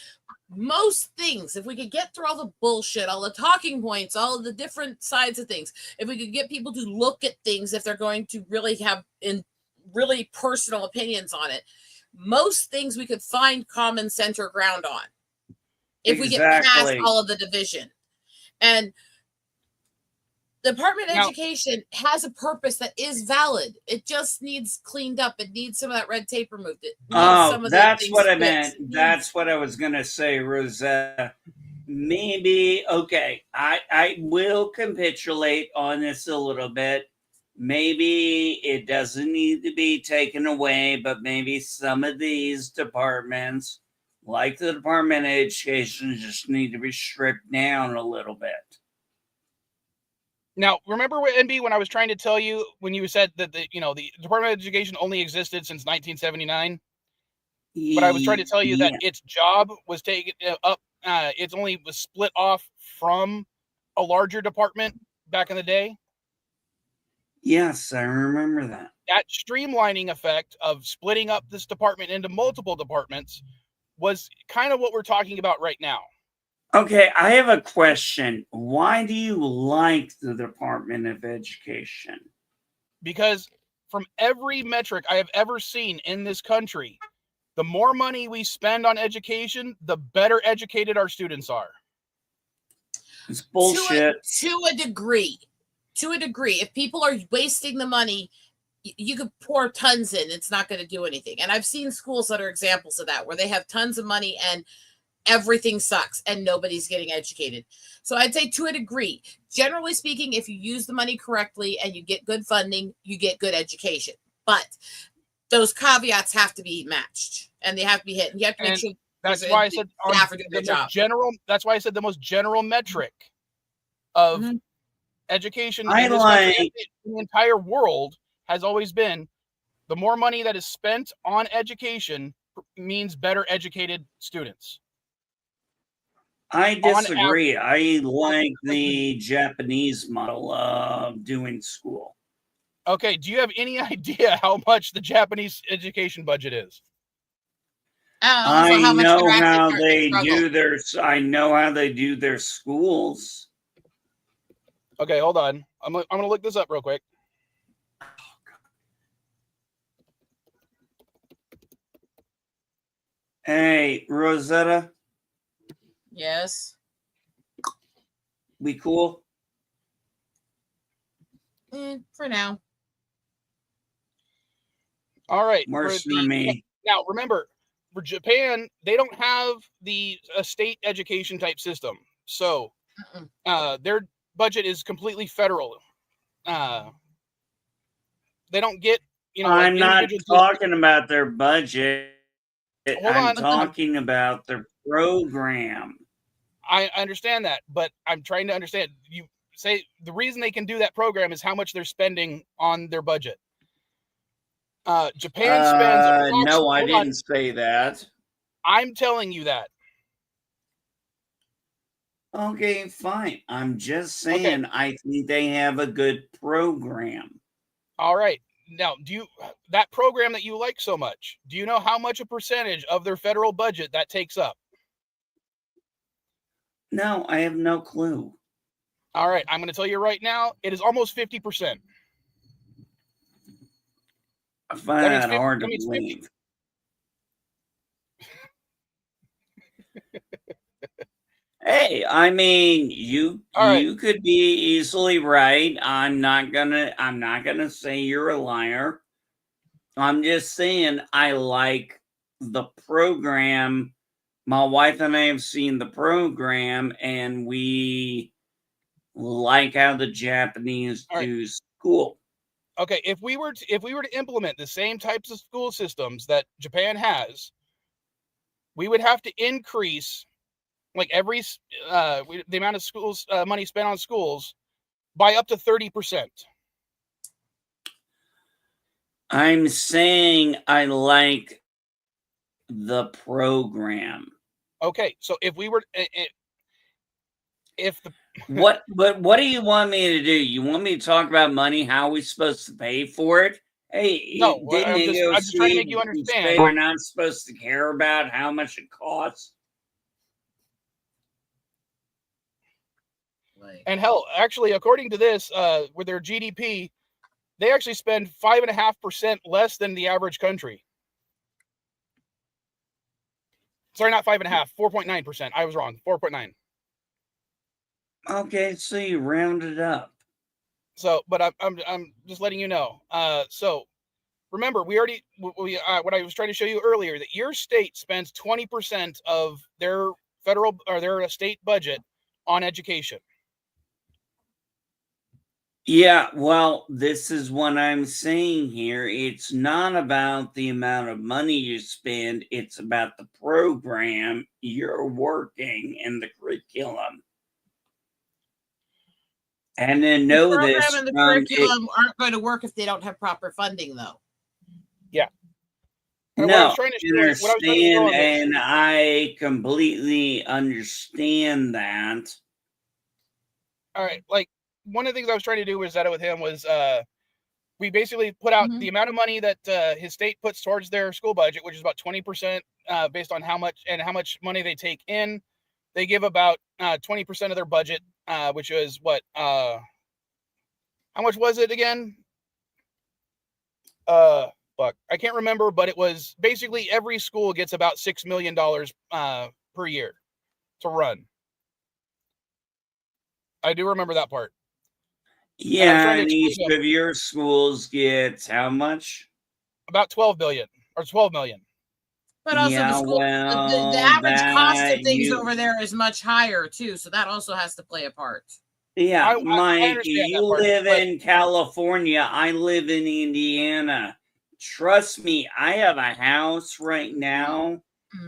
most things, if we could get through all the bullshit, all the talking points, all of the different sides of things, if we could get people to look at things, if they're going to really have really personal opinions on it, most things we could find common center ground on if we get past all of the division. And the Department of Education has a purpose that is valid. It just needs cleaned up. It needs some of that red tape removed. It needs some of that's what I fixed. meant. That's what I was going to say, Rosetta. Maybe, okay, I will capitulate on this a little bit. Maybe it doesn't need to be taken away, but maybe some of these departments, like the Department of Education, just need to be stripped down a little bit. Now, remember what NB when I was trying to tell you when you said that the Department of Education only existed since 1979? But I was trying to tell you that its job was taken up. It's only was split off from a larger department back in the day. Yes, I remember that. That streamlining effect of splitting up this department into multiple departments was kind of what we're talking about right now. Okay, I have a question. Why do you like the Department of Education? Because from every metric I have ever seen in this country, the more money we spend on education, the better educated our students are. It's bullshit. To a degree. To a degree. If people are wasting the money, you could pour tons in. It's not going to do anything. And I've seen schools that are examples of that, where they have tons of money and everything sucks and nobody's getting educated. So I'd say to a degree, generally speaking, if you use the money correctly and you get good funding, you get good education. But those caveats have to be matched and they have to be hit. And you have to make sure that's why I said that's why I said the most general metric of education in this country, in the entire world, has always been the more money that is spent on education means better educated students. I disagree. I like the Japanese model of doing school. Okay, do you have any idea how much the Japanese education budget is? I know how they do their. I know how they do their schools. Okay, hold on. I'm gonna look this up real quick. Hey, Rosetta. Yes. We cool? For now. All right. Worse than me. Now, remember, for Japan, they don't have the state education type system. So their budget is completely federal. They don't get, I'm not talking about their budget. I'm Hold on. talking about their program. I understand that, but I'm trying to understand. You say the reason they can do that program is how much they're spending on their budget. Japan spends. No, I didn't say that. I'm telling you that. Okay, fine. I'm just saying I think they have a good program. All right. now, do you that program that you like so much? Do you know how much a percentage of their federal budget that takes up? No, I have no clue. All right, I'm going to tell you right now. It is almost 50%. I find that hard to believe. Hey, I mean, you could be easily right. I'm not gonna say you're a liar. I'm just saying I like the program. My wife and I have seen the program, and we like how the Japanese do school. Okay, if we were to implement the same types of school systems that Japan has, we would have to increase like the amount of schools money spent on schools by up to 30%. I'm saying I like the program. Okay, so if we were what do you want me to do? You want me to talk about money? How are we supposed to pay for it? Hey, no, didn't I'm just trying to make you understand. We're not supposed to care about how much it costs. And hell, actually, according to this, with their GDP, they actually spend 5.5% less than the average country. Sorry, not 5.5, 4.9%. I was wrong. 4.9. Okay, so you rounded up. So, but I'm just letting you know. So remember, what I was trying to show you earlier, that your state spends 20% of their federal or their state budget on education. Yeah, well, this is what I'm saying here. It's not about the amount of money you spend, it's about the program you're working and the curriculum. And then know the program this and the curriculum aren't going to work if they don't have proper funding, though. Yeah. And no, I completely understand that. All right, like one of the things I was trying to do was that with him was we basically put out the amount of money that his state puts towards their school budget, which is about 20% based on how much money they take in. They give about 20% of their budget, which is what? How much was it again? Fuck, I can't remember, but it was basically every school gets about $6 million per year to run. I do remember that part. Yeah, and each of your schools gets how much? About 12 billion or 12 million. But also the average cost of things over there is much higher too, so that also has to play a part. Yeah, Mike, you live in California. I live in Indiana. Trust me, I have a house right now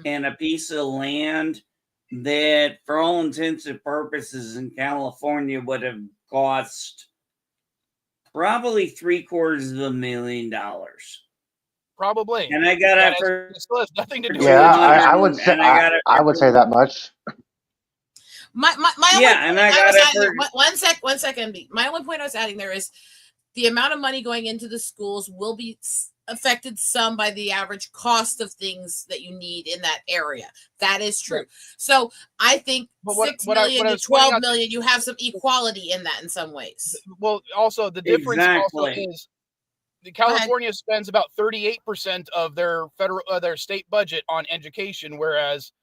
and a piece of land that, for all intents and purposes, in California would have cost probably $750,000. Probably. And I got it for still has nothing to do with I would say I would say that much. My and I got it one second. My only point I was adding there is the amount of money going into the schools will be affected some by the average cost of things that you need in that area. That is true. So I think 6 million to 12 million, you have some equality in that in some ways. Well, also the difference also is California spends about 38% of their their state budget on education, whereas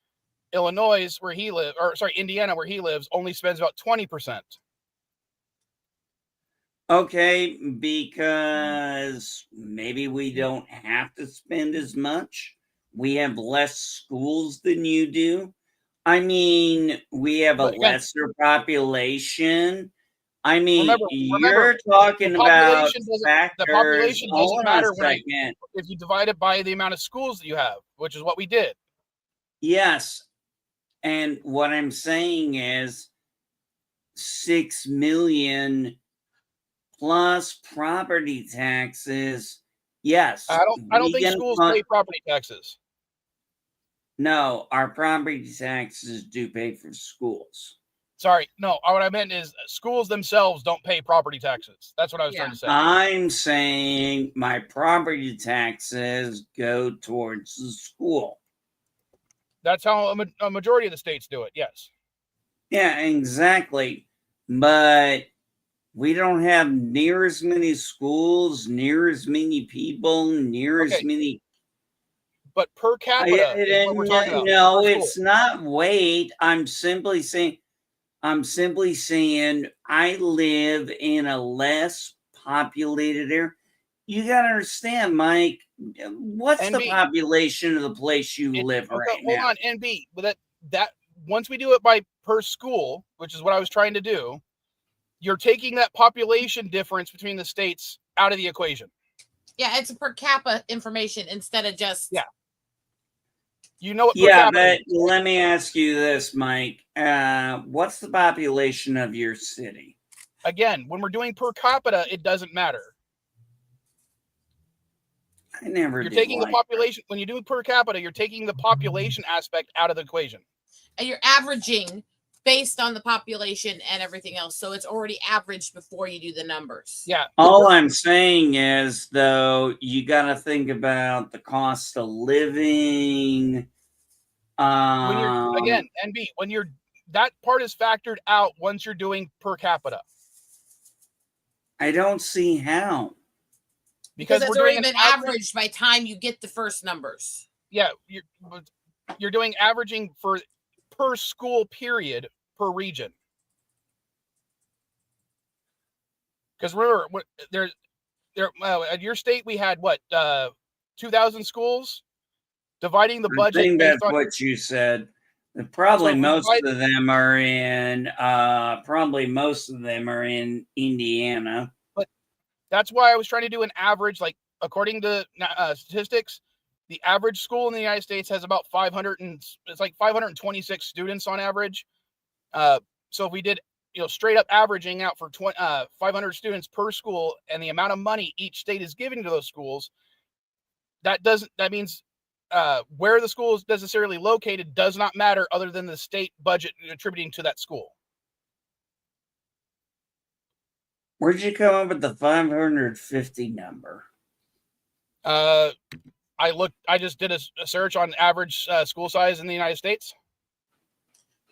Illinois, where he lives, Indiana, where he lives, only spends about 20%. Okay, because maybe we don't have to spend as much. We have less schools than you do. I mean, we have a lesser population. I mean, you're talking about factors. The population doesn't matter if you divide it by the amount of schools that you have, which is what we did. Yes. And what I'm saying is 6 million plus property taxes. Yes. I don't think schools pay property taxes. No, our property taxes do pay for schools. Sorry, no. What I meant is schools themselves don't pay property taxes. That's what I was trying to say. I'm saying my property taxes go towards the school. That's how a majority of the states do it. Yes. Yeah, exactly. But we don't have near as many schools, near as many people, near as many. But per capita is what we're talking about. No, per it's school. not weight. I'm simply saying I live in a less populated area. You got to understand, Mike, what's the NB. population of the place you live Okay, right hold now? on, NB. But that once we do it by per school, which is what I was trying to do, you're taking that population difference between the states out of the equation. Yeah, it's per capita information instead of just You know what? Yeah, but let me ask you this, Mike. What's the population of your city? Again, when we're doing per capita, it doesn't matter. I never. You're taking the population when you do per capita. You're taking the population aspect out of the equation, and you're averaging based on the population and everything else. So it's already averaged before you do the numbers. Yeah. All I'm saying is, though, you got to think about the cost of living. When you're again, NB, when you're that part is factored out once you're doing per capita. I don't see how. Because it's already been averaged by time you get the first numbers. Yeah, you're doing averaging for per school period per region. Because remember, at your state we had what 2,000 schools. Dividing the budget. I think that's what you said. Probably most of them are in. Probably most of them are in Indiana. But that's why I was trying to do an average. Like according to statistics, the average school in the United States has about 526 students on average. So if we did, straight up averaging out for 500 students per school, and the amount of money each state is giving to those schools, that means where the school is necessarily located does not matter other than the state budget attributing to that school. Where'd you come up with the 550 number? I just did a search on average school size in the United States.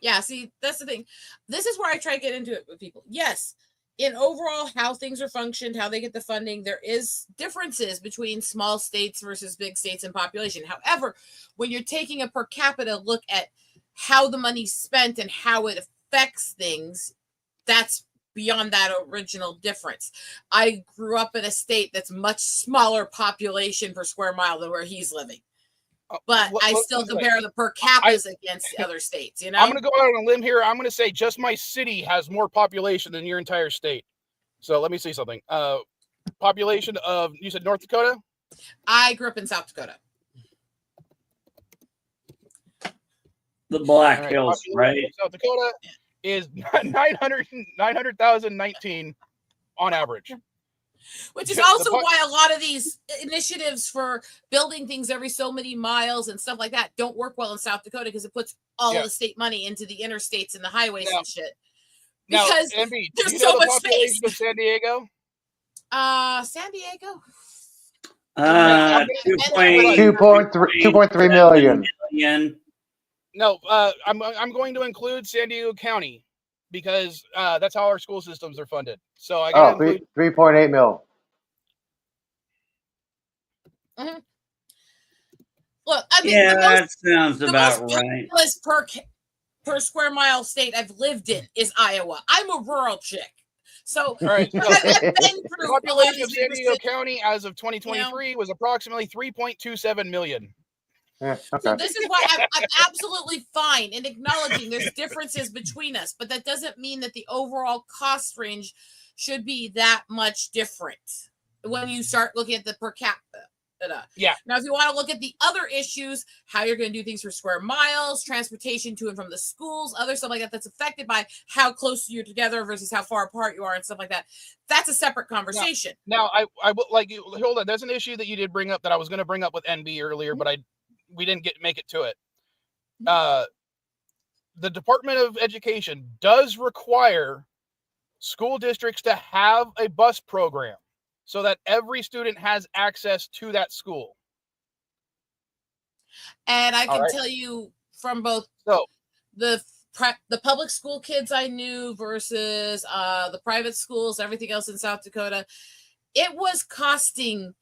Yeah, see, that's the thing. This is where I try to get into it with people. Yes, in overall how things are functioned, how they get the funding, there is differences between small states versus big states in population. However, when you're taking a per capita look at how the money's spent and how it affects things, that's beyond that original difference. I grew up in a state that's much smaller population per square mile than where he's living. But I still compare the per capitas against the other states, I'm going to go out on a limb here. I'm going to say just my city has more population than your entire state. So let me see something. Population of, you said North Dakota? I grew up in South Dakota. The Black Hills, right? South Dakota is 900,019 on average. Which is also why a lot of these initiatives for building things every so many miles and stuff like that don't work well in South Dakota, because it puts all of the state money into the interstates and the highways and shit. Because there's so much space. Of San Diego? San Diego? 2.3 million. No, I'm going to include San Diego County because that's how our school systems are funded. So I got to include 3.8 mil. Mm-hmm. Look, I mean, that sounds about right. Per square mile state I've lived in is Iowa. I'm a rural chick. So, all right, I've been through the population of San Diego County as of 2023 was approximately 3.27 million. Yeah, okay. So this is why I'm absolutely fine in acknowledging there's differences between us, but that doesn't mean that the overall cost range should be that much different when you start looking at the per capita. Yeah. Now, if you want to look at the other issues, how you're going to do things for square miles, transportation to and from the schools, other stuff like that, that's affected by how close you're together versus how far apart you are and stuff like that. That's a separate conversation. Now I would like you hold on. There's an issue that you did bring up that I was going to bring up with NB earlier, but we didn't make it to it. the Department of Education does require school districts to have a bus program so that every student has access to that school. And I All can right. tell you from both So the public school kids I knew versus the private schools, everything else in South Dakota, it was costing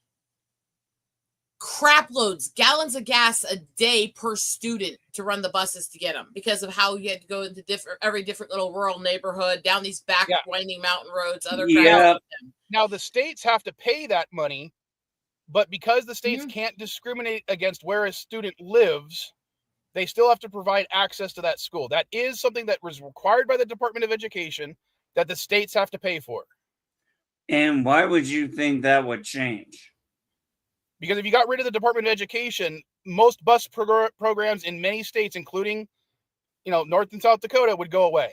crap loads, gallons of gas a day per student to run the buses to get them because of how you had to go into every different little rural neighborhood, down these back winding mountain roads, other Yeah. crap. now the states have to pay that money, but because the states can't discriminate against where a student lives, they still have to provide access to that school. That is something that was required by the Department of Education that the states have to pay for. And why would you think that would change? Because if you got rid of the Department of Education, most bus programs in many states, including, North and South Dakota, would go away.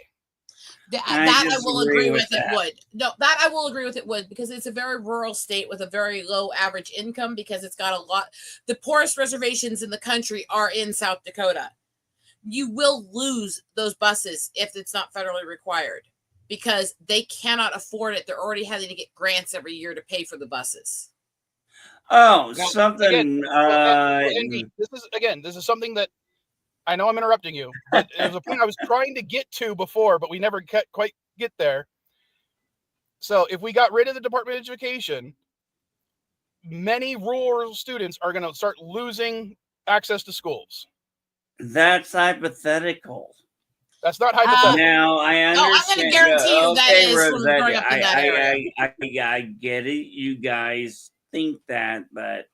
I will agree with it would. No, that I will agree with it would, because it's a very rural state with a very low average income, because it's got a lot. The poorest reservations in the country are in South Dakota. You will lose those buses if it's not federally required, because they cannot afford it. They're already having to get grants every year to pay for the buses. Oh, Now, something. Andy, this is something that I know I'm interrupting you, but it was a point I was trying to get to before, but we never quite get there. So if we got rid of the Department of Education, many rural students are going to start losing access to schools. That's hypothetical. That's not hypothetical. Now I understand. No, I'm going to guarantee you that is from growing up in that area. I get it. You guys think that, but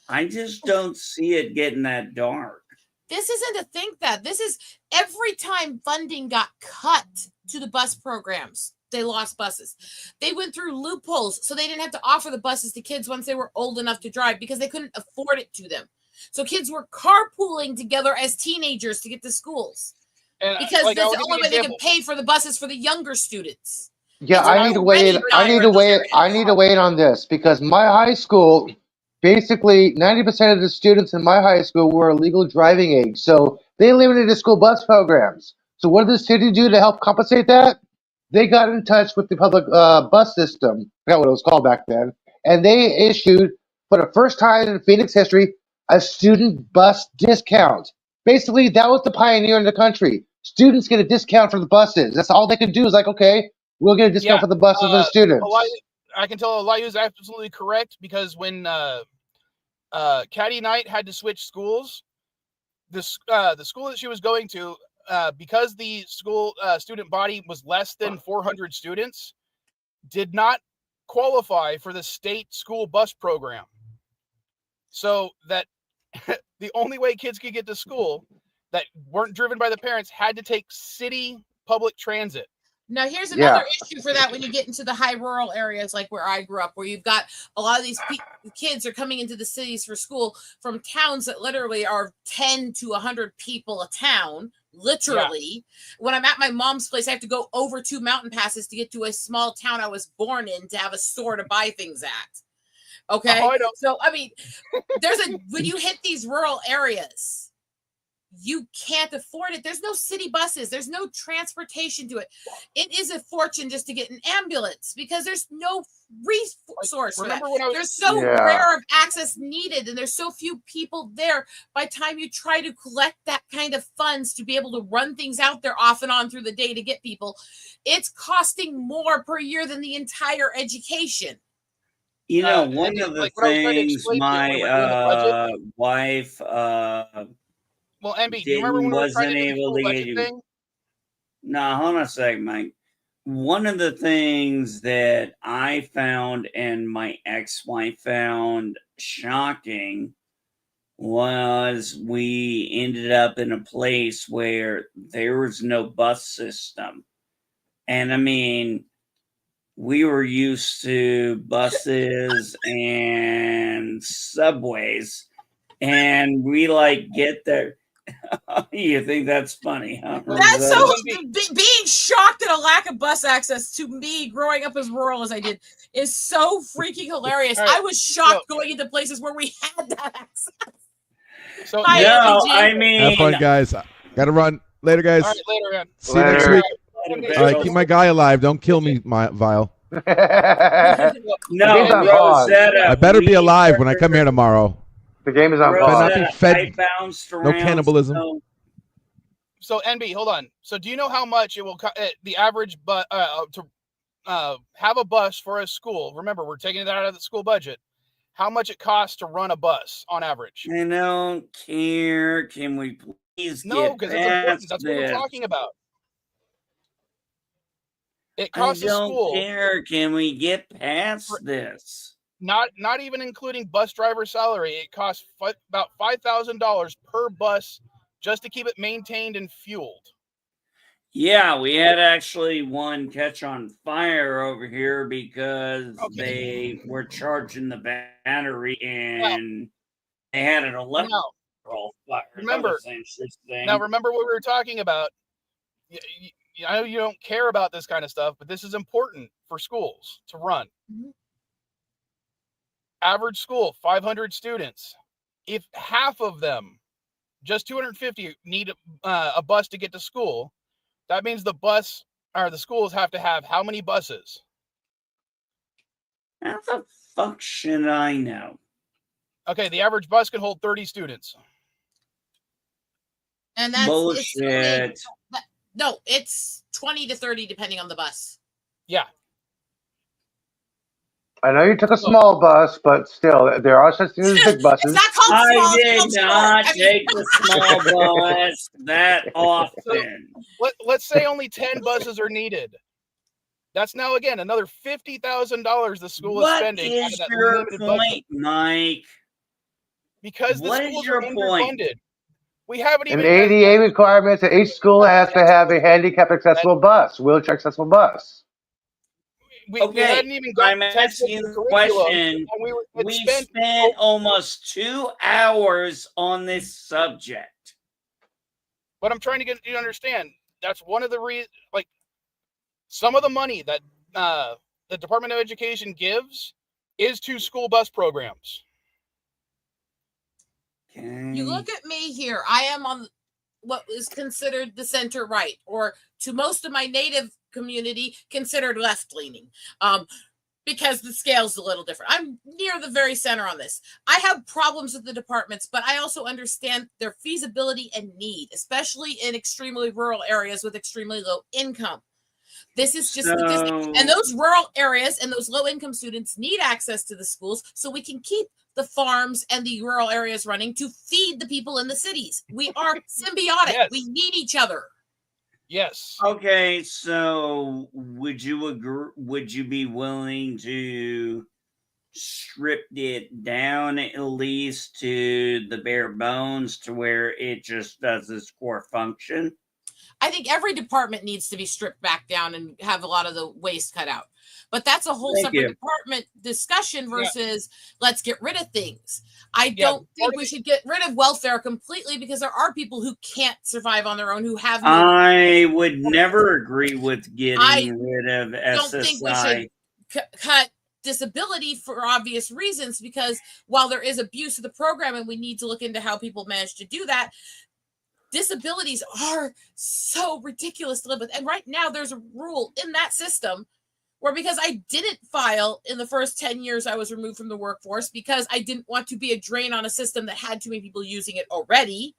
I just don't see it getting that dark. This isn't to think that. This is every time funding got cut to the bus programs, they lost buses. They went through loopholes so they didn't have to offer the buses to kids once they were old enough to drive, because they couldn't afford it to them. So kids were carpooling together as teenagers to get to schools, because that's the only way they could pay for the buses for the younger students. Yeah, I need to weigh in. I need to weigh in on this, because my high school, basically 90% of the students in my high school were legal driving age, so they limited the school bus programs. So what did the city do to help compensate that? They got in touch with the public bus system. I forgot what it was called back then, and they issued, for the first time in Phoenix history, a student bus discount. Basically, that was the pioneer in the country. Students get a discount for the buses. That's all they could do. Is like, okay, we'll get a discount for the buses for the students. I can tell Elihu is absolutely correct, because when Caddy Knight had to switch schools, the school that she was going to, because the school student body was less than 400 students, did not qualify for the state school bus program. So that the only way kids could get to school that weren't driven by the parents had to take city public transit. Now, here's another issue for that when you get into the high rural areas like where I grew up, where you've got a lot of these kids are coming into the cities for school from towns that literally are 10 to 100 people a town, literally. Yeah. When I'm at my mom's place, I have to go over 2 mountain passes to get to a small town I was born in to have a store to buy things at. Okay? So, I mean, when you hit these rural areas, you can't afford it. There's no city buses. There's no transportation to it. It is a fortune just to get an ambulance, because there's no resource for that. There's so rare of access needed, and there's so few people there. By the time you try to collect that kind of funds to be able to run things out there off and on through the day to get people, it's costing more per year than the entire education. One of the things my wife well, MB, do you remember when we were trying to do the school budget thing? No, hold on a second, Mike. One of the things that I found and my ex-wife found shocking was we ended up in a place where there was no bus system. And I mean, we were used to buses and subways, and we get there. You think that's funny, huh? That's so being shocked at a lack of bus access to me growing up as rural as I did is so freaking hilarious. Right. I was shocked going into places where we had that access. So I mean, have fun, guys. Gotta run. Later, guys. All right, later, man. See you next Later. week. All right, keep my guy alive. Don't kill me, Vile. The No, game's on pause. Rosetta. I better be we alive when I are- come here tomorrow. The game is on Better not pause. be Rosetta, fed. I bounced No around. cannibalism. So NB, hold on. So do you know how much it will the average to have a bus for a school? Remember, we're taking it out of the school budget. How much it costs to run a bus on average? I don't care. Can we please No, get because it's important. past That's what we're this? talking about. It I costs a don't school, care. Can we get past this? not even including bus driver salary. It costs about $5,000 per bus just to keep it maintained and fueled. Yeah, we had actually one catch on fire over here because they were charging the battery and they had an electrical fire. Remember, Now, remember what we were talking about. I know you don't care about this kind of stuff, but this is important for schools to run. Mhm. Average school, 500 students. If half of them, just 250, need a bus to get to school, that means the schools have to have how many buses? how the fuck should I know? Okay, the average bus can hold 30 students. And that's Bullshit. No, it's 20 to 30 depending on the bus. Yeah. I know you took a small bus, but still, there are such things as big It's buses. not called small. I it's did called short. not I mean- take the small bus that often. Let's say only 10 buses are needed. That's now again another $50,000 the school is What spending out of is that your limited budget. point, Mike? Because the What is schools your are point? underfunded. We haven't In even the ADA requirements, that each school has to have a handicap accessible bus, wheelchair accessible bus. we Okay, hadn't even gotten I'm textbooks asking and the curriculum, question. and We spent almost 2 hours on this subject. But I'm trying to get you to understand. That's one of the reasons. Like some of the money that the Department of Education gives is to school bus programs. You look at me here. I am on what is considered the center right, or to most of my native community, considered left leaning. Because the scale's a little different. I'm near the very center on this. I have problems with the departments, but I also understand their feasibility and need, especially in extremely rural areas with extremely low income. This is just statistics. And those rural areas and those low income students need access to the schools so we can keep the farms and the rural areas running to feed the people in the cities. We are symbiotic. Yes. We need each other. Yes. Okay, so would you agree? Would you be willing to strip it down at least to the bare bones to where it just does its core function? I think every department needs to be stripped back down and have a lot of the waste cut out. But that's a whole Thank separate you. department discussion versus let's get rid of things. I Yeah, don't think we should get rid of welfare completely because there are people who can't survive on their own who have no. I would never agree with getting rid of don't think we SSI. should cut disability for obvious reasons, because while there is abuse of the program and we need to look into how people manage to do that, disabilities are so ridiculous to live with. And right now there's a rule in that system where, because I didn't file in the first 10 years I was removed from the workforce because I didn't want to be a drain on a system that had too many people using it already,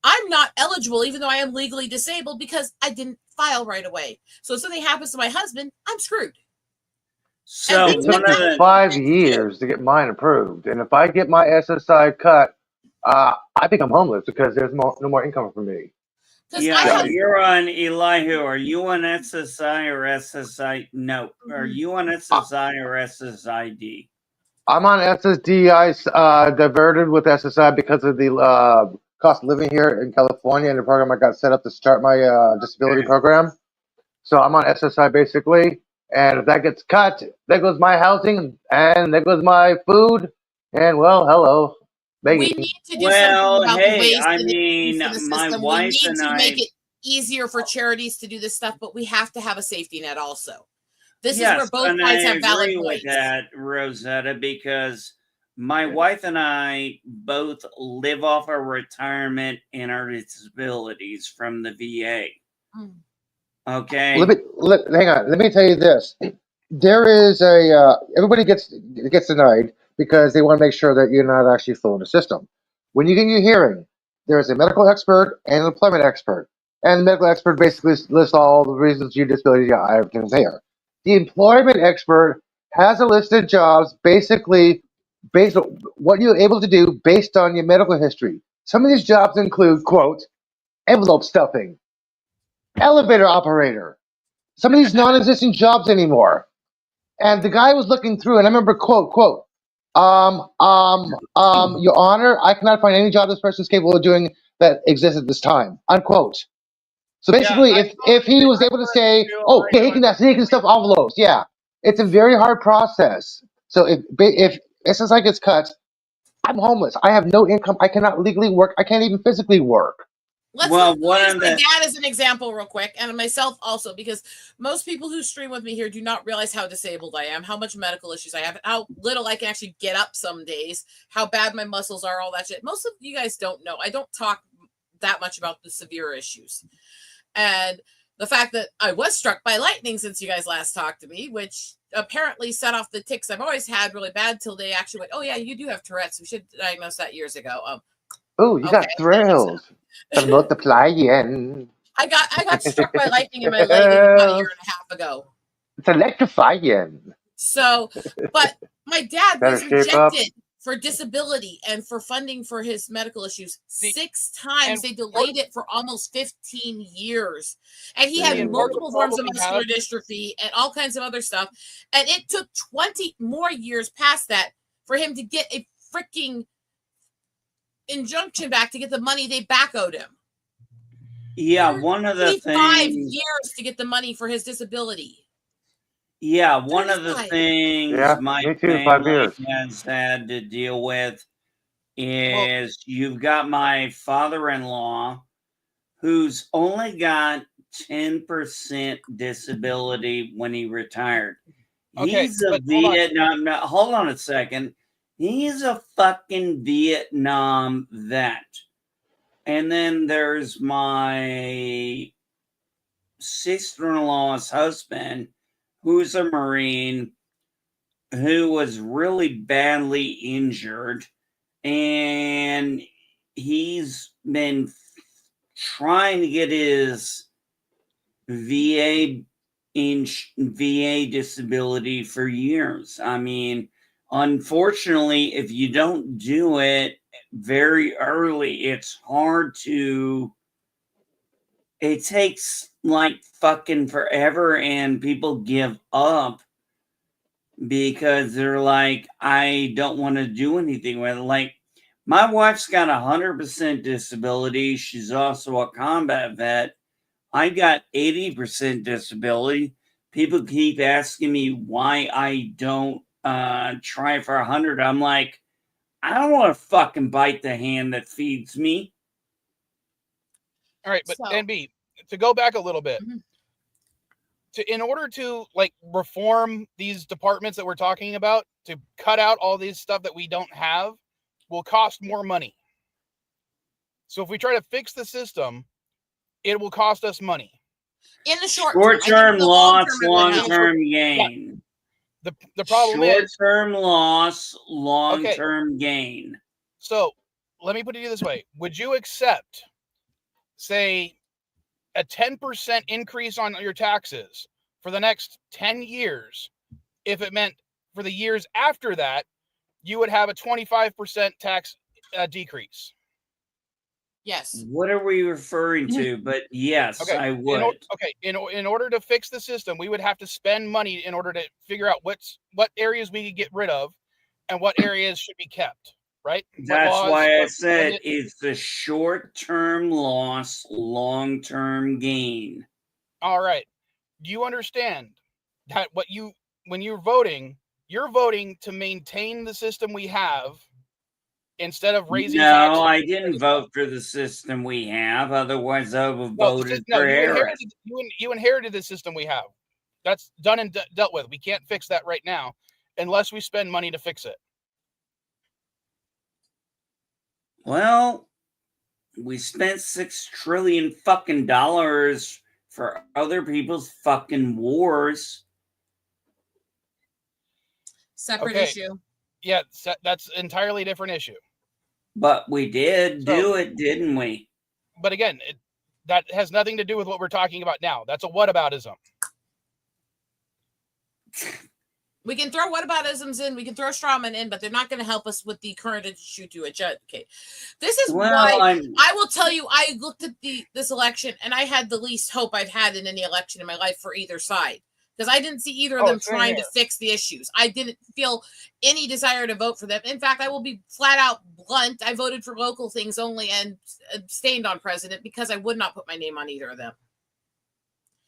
I'm not eligible, even though I am legally disabled, because I didn't file right away. So if something happens to my husband, I'm screwed. So It took me 5 years to get mine approved, and if I get my SSI cut, I think I'm homeless because there's no more income for me. Yeah, you're on Elihu. Are you on SSI or SSI? No. Are you on SSI or SSID? I'm on SSDI, diverted with SSI because of the cost of living here in California and the program I got set up to start my disability program. So I'm on SSI basically, and if that gets cut, there goes my housing and there goes my food, and well, hello. We need to do something about the waste I and the mean, abuse in the my system. wife we need and to I make it easier for charities to do this stuff, but we have to have a safety net also. This yes, is where both and sides I have valid agree with points. that, Rosetta, because My wife and I both live off our retirement and our disabilities from the VA. Mm. Okay. Hang on. Let me tell you this. There is everybody gets denied because they want to make sure that you're not actually full in the system. When you get your hearing, there is a medical expert and an employment expert, and the medical expert basically lists all the reasons your disability. Yeah, everything's there. The employment expert has a list of jobs basically based on what you're able to do based on your medical history. Some of these jobs include quote envelope stuffing, elevator operator. Some of these non-existent jobs anymore. And the guy was looking through, and I remember quote, Your Honor, I cannot find any job this person is capable of doing that exists at this time, unquote. So basically, if he was able to say, oh, yeah, he can stuff envelopes, yeah, it's a very hard process. So if it's like it's cut, I'm homeless. I have no income. I cannot legally work. I can't even physically work. Let's use my dad as an example real quick, and myself also, because most people who stream with me here do not realize how disabled I am, how much medical issues I have, how little I can actually get up some days, how bad my muscles are, all that shit. Most of you guys don't know. I don't talk that much about the severe issues. And the fact that I was struck by lightning since you guys last talked to me, which apparently set off the tics I've always had really bad till they actually went, oh yeah, you do have Tourette's. We should diagnose that years ago. Oh, you got thrills. The multiplying. I got struck by lightning in my leg about a year and a half ago. It's electrifying. So, but my dad was Better shape up. rejected for disability and for funding for his medical issues 6 times. They delayed it for almost 15 years. And he had multiple forms of muscular dystrophy and all kinds of other stuff. And it took 20 more years past that for him to get a freaking injunction back to get the money they back owed him. Yeah, one of the 5 things. years to get the money for his disability. Yeah, one of the things my me too, 5 family years. has had to deal with is you've got my father-in-law who's only got 10% disability when he retired. He's a Vietnam. Hold on a second. He's a fucking Vietnam vet. And then there's my sister-in-law's husband, who's a Marine, who was really badly injured. And he's been trying to get his VA disability for years. I mean, unfortunately, if you don't do it very early, it's hard to. It takes like fucking forever, and people give up because they're like, I don't want to do anything with it. Like, my wife's got 100% disability. She's also a combat vet. I got 80% disability. People keep asking me why I don't try for 100. I'm like, I don't want to fucking bite the hand that feeds me. All right, but NB, to go back a little bit, in order to like reform these departments that we're talking about, to cut out all these stuff that we don't have, will cost more money. So if we try to fix the system, it will cost us money. In the short-term loss, long-term gain. The problem is short-term loss, long-term gain. So let me put it this way. Would you accept, say, a 10% increase on your taxes for the next 10 years if it meant for the years after that, you would have a 25% tax decrease? Yes. What are we referring to? But yes, okay. I would. In order to fix the system, we would have to spend money in order to figure out what areas we could get rid of and what areas should be kept, right? That's why I said it's the short-term loss, long-term gain. All right. Do you understand that when you're voting to maintain the system we have instead of raising taxes? No, I didn't vote for the system we have. Otherwise, I would have voted for Harris. You inherited the system we have. That's done and dealt with. We can't fix that right now unless we spend money to fix it. Well, we spent $6 trillion fucking dollars for other people's fucking wars. Separate Okay. issue. Yeah, that's an entirely different issue. But we did So- do it, didn't we? But again, that has nothing to do with what we're talking about now. That's a whataboutism. We can throw whataboutisms in, we can throw strawmen in, but they're not going to help us with the current issue to educate. This is why I will tell you, I looked at this election and I had the least hope I've had in any election in my life for either side. Because I didn't see either of them trying to fix the issues. I didn't feel any desire to vote for them. In fact, I will be flat out blunt. I voted for local things only and abstained on president because I would not put my name on either of them.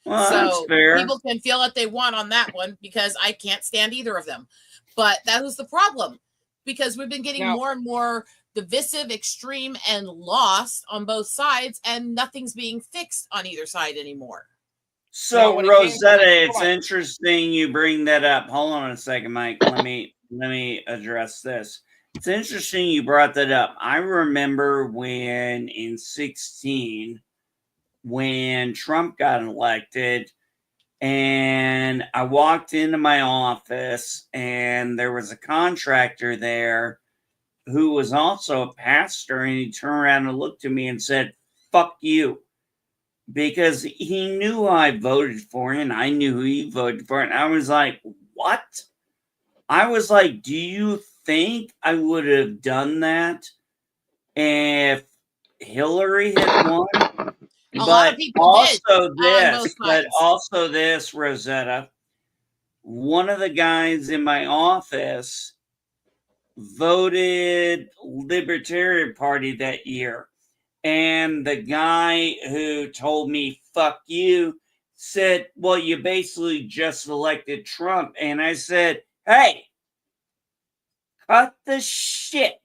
Well, so that's fair. People can feel what they want on that one because I can't stand either of them. But that was the problem because we've been getting more and more divisive, extreme, and lost on both sides, and nothing's being fixed on either side anymore. So, Rosetta, it's interesting you bring that up. Hold on a second, Mike. Let me address this. It's interesting you brought that up. I remember when in 2016, when Trump got elected, and I walked into my office, and there was a contractor there who was also a pastor, and he turned around and looked at me and said, "Fuck you." Because he knew I voted for him. I knew he voted for it. And I was like, what? I was like, do you think I would have done that if Hillary had won? A lot of people did. Also this, Rosetta. One of the guys in my office voted Libertarian Party that year. And the guy who told me, fuck you, said, well, you basically just elected Trump. And I said, hey, cut the shit.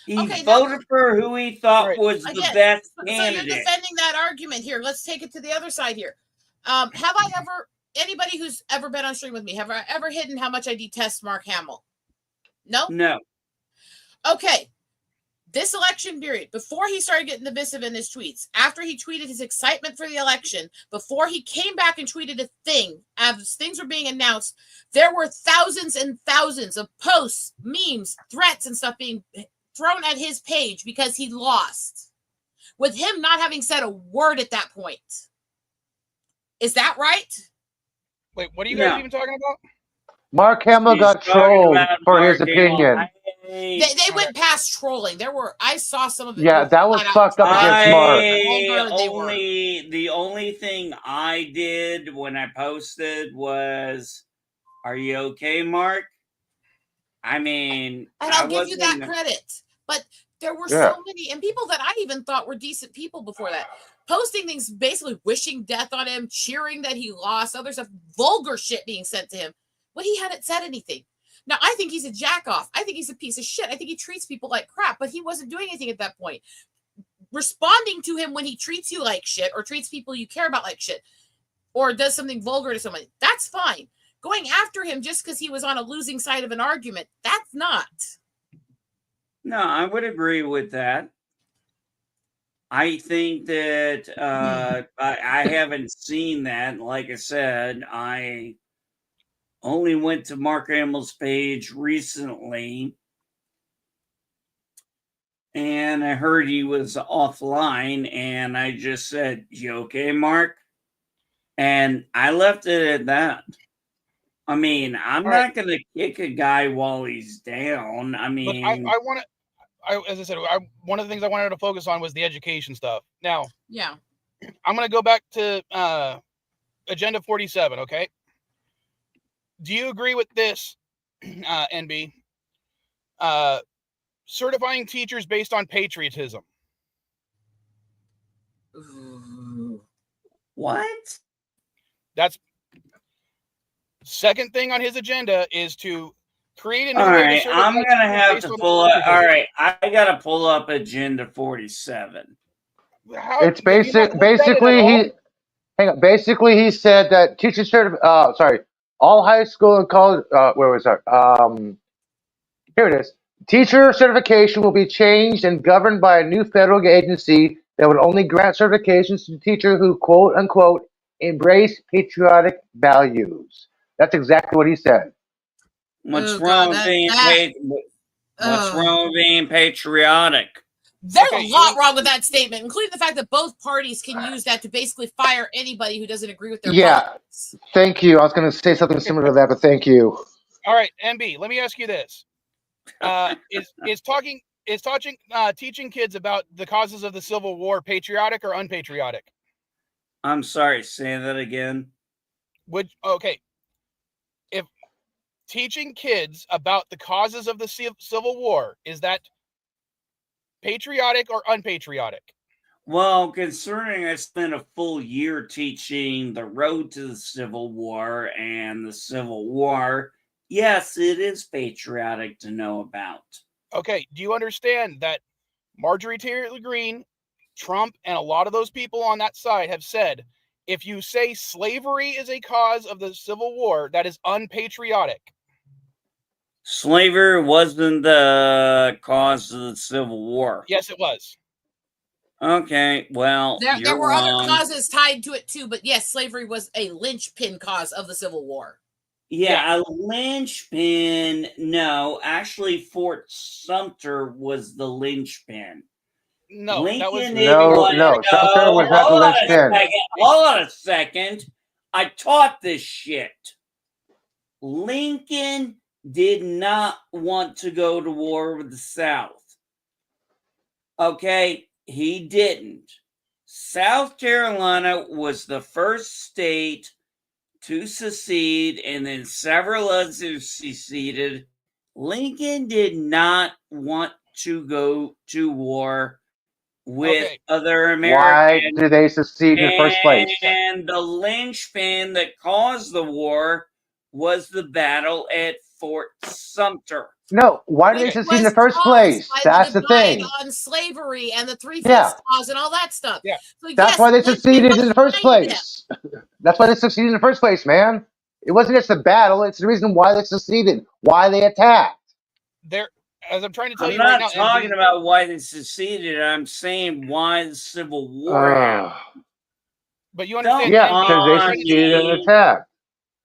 He voted for who he thought was the best candidate. So you're defending that argument here. Let's take it to the other side here. Have I ever, anybody who's ever been on stream with me, have I ever hidden how much I detest Mark Hamill? No? No. Okay. This election period, before he started getting divisive in his tweets, after he tweeted his excitement for the election, before he came back and tweeted a thing, as things were being announced, there were thousands and thousands of posts, memes, threats, and stuff being thrown at his page because he lost, with him not having said a word at that point. Is that right? Wait, what are you guys even talking about? Mark Hamill got trolled for his opinion. They went past trolling. I saw some of it. Yeah, that was fucked up against Mark. The only thing I did when I posted was, "Are you okay, Mark?" I mean, and I'll give you that credit. But there were so many, and people that I even thought were decent people before that, posting things basically wishing death on him, cheering that he lost, other stuff, vulgar shit being sent to him. But he hadn't said anything. Now, I think he's a jack-off. I think he's a piece of shit. I think he treats people like crap, but he wasn't doing anything at that point. Responding to him when he treats you like shit or treats people you care about like shit or does something vulgar to someone, that's fine. Going after him just because he was on a losing side of an argument, that's not. No, I would agree with that. I think that I haven't seen that. Like I said, I only went to Mark Hamill's page recently, and I heard he was offline, and I just said, "You okay, Mark?" And I left it at that. I mean, I'm not going to kick a guy while he's down. I mean, look, as I said, one of the things I wanted to focus on was the education stuff. Now, I'm going to go back to Agenda 47, okay? Do you agree with this, NB? Certifying teachers based on patriotism. What? That's second thing on his agenda is to create a new all way right, to I'm gonna have to pull up. All right, I gotta pull up Agenda 47. It's basically he said that teaching all high school and college. Where was that? Here it is. Teacher certification will be changed and governed by a new federal agency that would only grant certifications to teachers who quote unquote embrace patriotic values. That's exactly what he said. What's Oh, wrong God, with being what's oh. wrong with being patriotic? There's Okay, a lot wrong with that statement, including the fact that both parties can use that to basically fire anybody who doesn't agree with their Yeah, politics. thank you. I was going to say something similar to that, but thank you. All right, MB. Let me ask you this: teaching kids about the causes of the Civil War patriotic or unpatriotic? I'm sorry, say that again. If teaching kids about the causes of the Civil War, is that patriotic or unpatriotic? Well, considering I spent a full year teaching the road to the Civil War and the Civil War, yes, it is patriotic to know about. Okay, do you understand that Marjorie Taylor Greene, Trump, and a lot of those people on that side have said, if you say slavery is a cause of the Civil War, that is unpatriotic. Slavery wasn't the cause of the Civil War. Yes, it was. Okay, well, There were wrong. other causes tied to it too, but yes, slavery was a linchpin cause of the Civil War. Yeah, a linchpin. No, actually, Fort Sumter was the linchpin. No, Lincoln that was No, Sumter was not the linchpin. Hold on a second. I taught this shit. Lincoln did not want to go to war with the South. Okay, he didn't. South Carolina was the first state to secede, and then several others seceded. Lincoln did not want to go to war with other Americans. Why did they secede in the first place? And the linchpin that caused the war was the battle at Fort Sumter. No, why did they secede in the first place? That's the thing. On slavery and the 3/5 Yeah. clause and all that stuff. Yeah. So That's yes, why they linchpin seceded was in the first behind them. place. That's why they seceded in the first place, man. It wasn't just the battle, it's the reason why they seceded, why they attacked. As I'm trying to tell I'm you right not now, talking about why they seceded. I'm saying why the Civil War happened. But you understand? Yeah, because they seceded and attacked.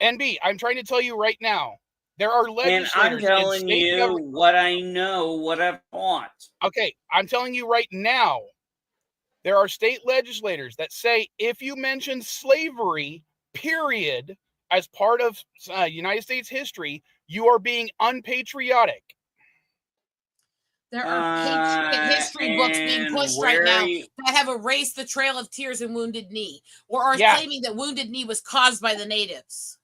NB, I'm trying to tell you right now, there are And legislators I'm telling in state you government. what I know, what I've taught. Okay, I'm telling you right now, there are state legislators that say if you mention slavery, period, as part of United States history, you are being unpatriotic. There are patriot history books being pushed right now that have erased the Trail of Tears and Wounded Knee, or are claiming that Wounded Knee was caused by the natives.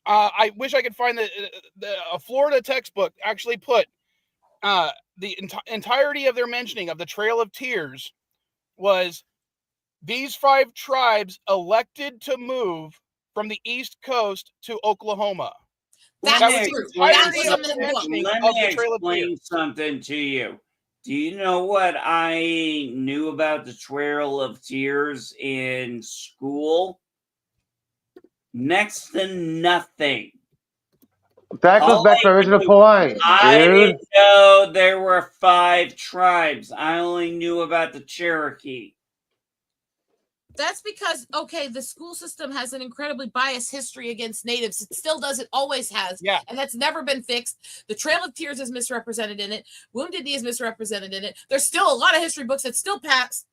I wish I could find a Florida textbook actually put the entirety of their mentioning of the Trail of Tears was these 5 tribes elected to move from the East Coast to Oklahoma. Let me explain something to you. Do you know what I knew about the Trail of Tears in school? Next to nothing. That goes back to the original point, I dude. didn't know there were 5 tribes. I only knew about the Cherokee. That's because, okay, the school system has an incredibly biased history against natives. It still does. It always has. Yeah. And that's never been fixed. The Trail of Tears is misrepresented in it. Wounded Knee is misrepresented in it. There's still a lot of history books that still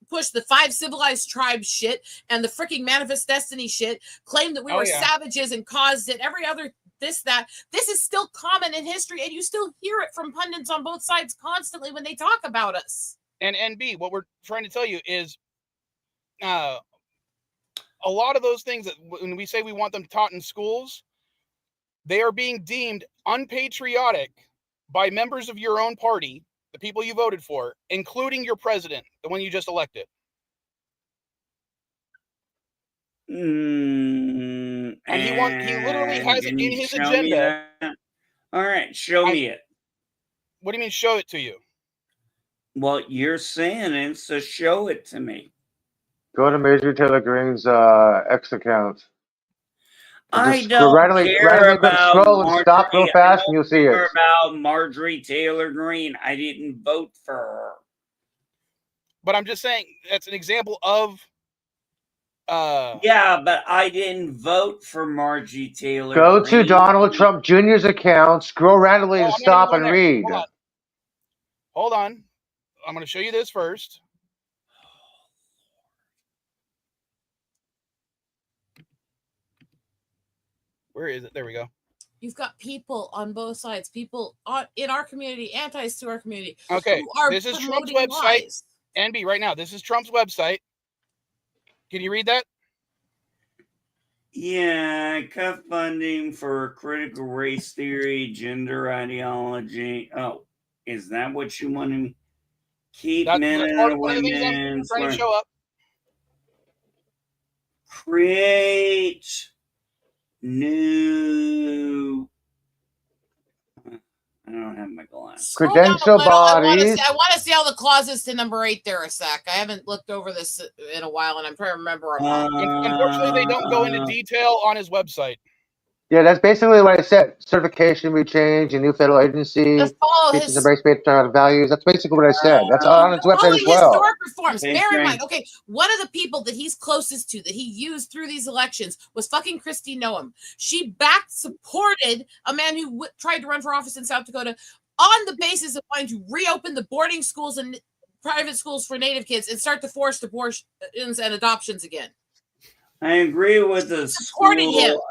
push the 5 civilized tribes shit and the freaking Manifest Destiny shit, claim that we were savages and caused it. Every other this, that. This is still common in history, and you still hear it from pundits on both sides constantly when they talk about us. And NB, what we're trying to tell you is a lot of those things that when we say we want them taught in schools, they are being deemed unpatriotic by members of your own party, the people you voted for, including your president, the one you just elected. And he literally has it in his agenda. All right, show me it. What do you mean show it to you? Well, you're saying it, so show it to me. Go to Major Taylor Greene's X account. I Just don't randomly care go about scroll and stop real Marjorie. I fast, and you'll don't see care it. about Marjorie Taylor Greene. I didn't vote for her. But I'm just saying that's an example of. Yeah, but I didn't vote for Marjorie Taylor Go Greene. to Donald Trump Jr.'s account, scroll randomly, and I'm not even stop going and there. read. Hold on. I'm going to show you this first. Where is it? There we go. You've got people on both sides, people in our community, antis to our community, Okay, who are this is Trump's promoting website. lies. NB, right now, this is Trump's website. Can you read that? Yeah, cut funding for critical race theory, gender ideology. Oh, is that what you want to keep That's men part and of one of the things I'm women? trying to show up. Create new. I don't have my glasses. Scroll down a Credential little. bodies. I want to see all the clauses to number 8 there a sec. I haven't looked over this in a while, and I'm trying to remember them all. Unfortunately, they don't go into detail on his website. Yeah, that's basically what I said. Certification we change, a new federal agency, To follow teaches his embrace patriotic values. That's basically what I said. That's on his website as following well. historic reforms. Hey, Bear in Frank. mind, okay, one of the people that he's closest to that he used through these elections was fucking Kristi Noem. She supported a man who tried to run for office in South Dakota on the basis of wanting to reopen the boarding schools and private schools for Native kids and start the forced abortions and adoptions again. I agree with the Supported school.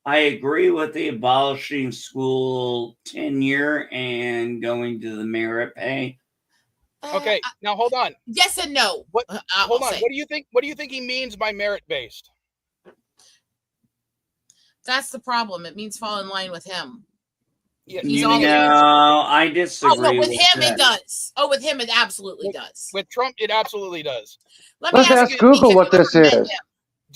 I agree with the abolishing school tenure and going to the merit pay. Okay, now hold on. Yes and no. What? Hold on. What do you think? What do you think he means by merit based? That's the problem. It means fall in line with him. Yeah, I disagree. Oh no, with him that. it does. Oh, with him it absolutely does. With Trump, it absolutely does. Let's ask Google what this is.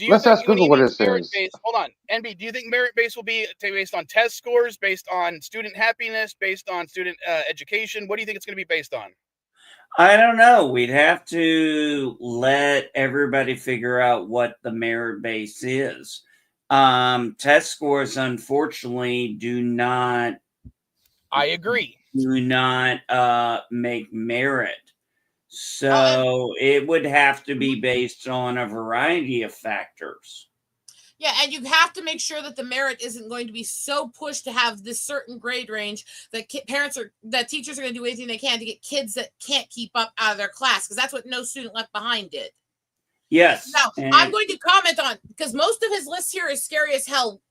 Let's ask Google what this is. Hold on, NB. Do you think merit based will be based on test scores, based on student happiness, based on student education? What do you think it's going to be based on? I don't know. We'd have to let everybody figure out what the merit base is. Test scores, unfortunately, do not. I agree. Do not make merit. So it would have to be based on a variety of factors. Yeah, and you have to make sure that the merit isn't going to be so pushed to have this certain grade range that teachers are going to do anything they can to get kids that can't keep up out of their class, because that's what No Student Left Behind did. Yes. Now, I'm going to comment on, because most of his list here is scary as hell,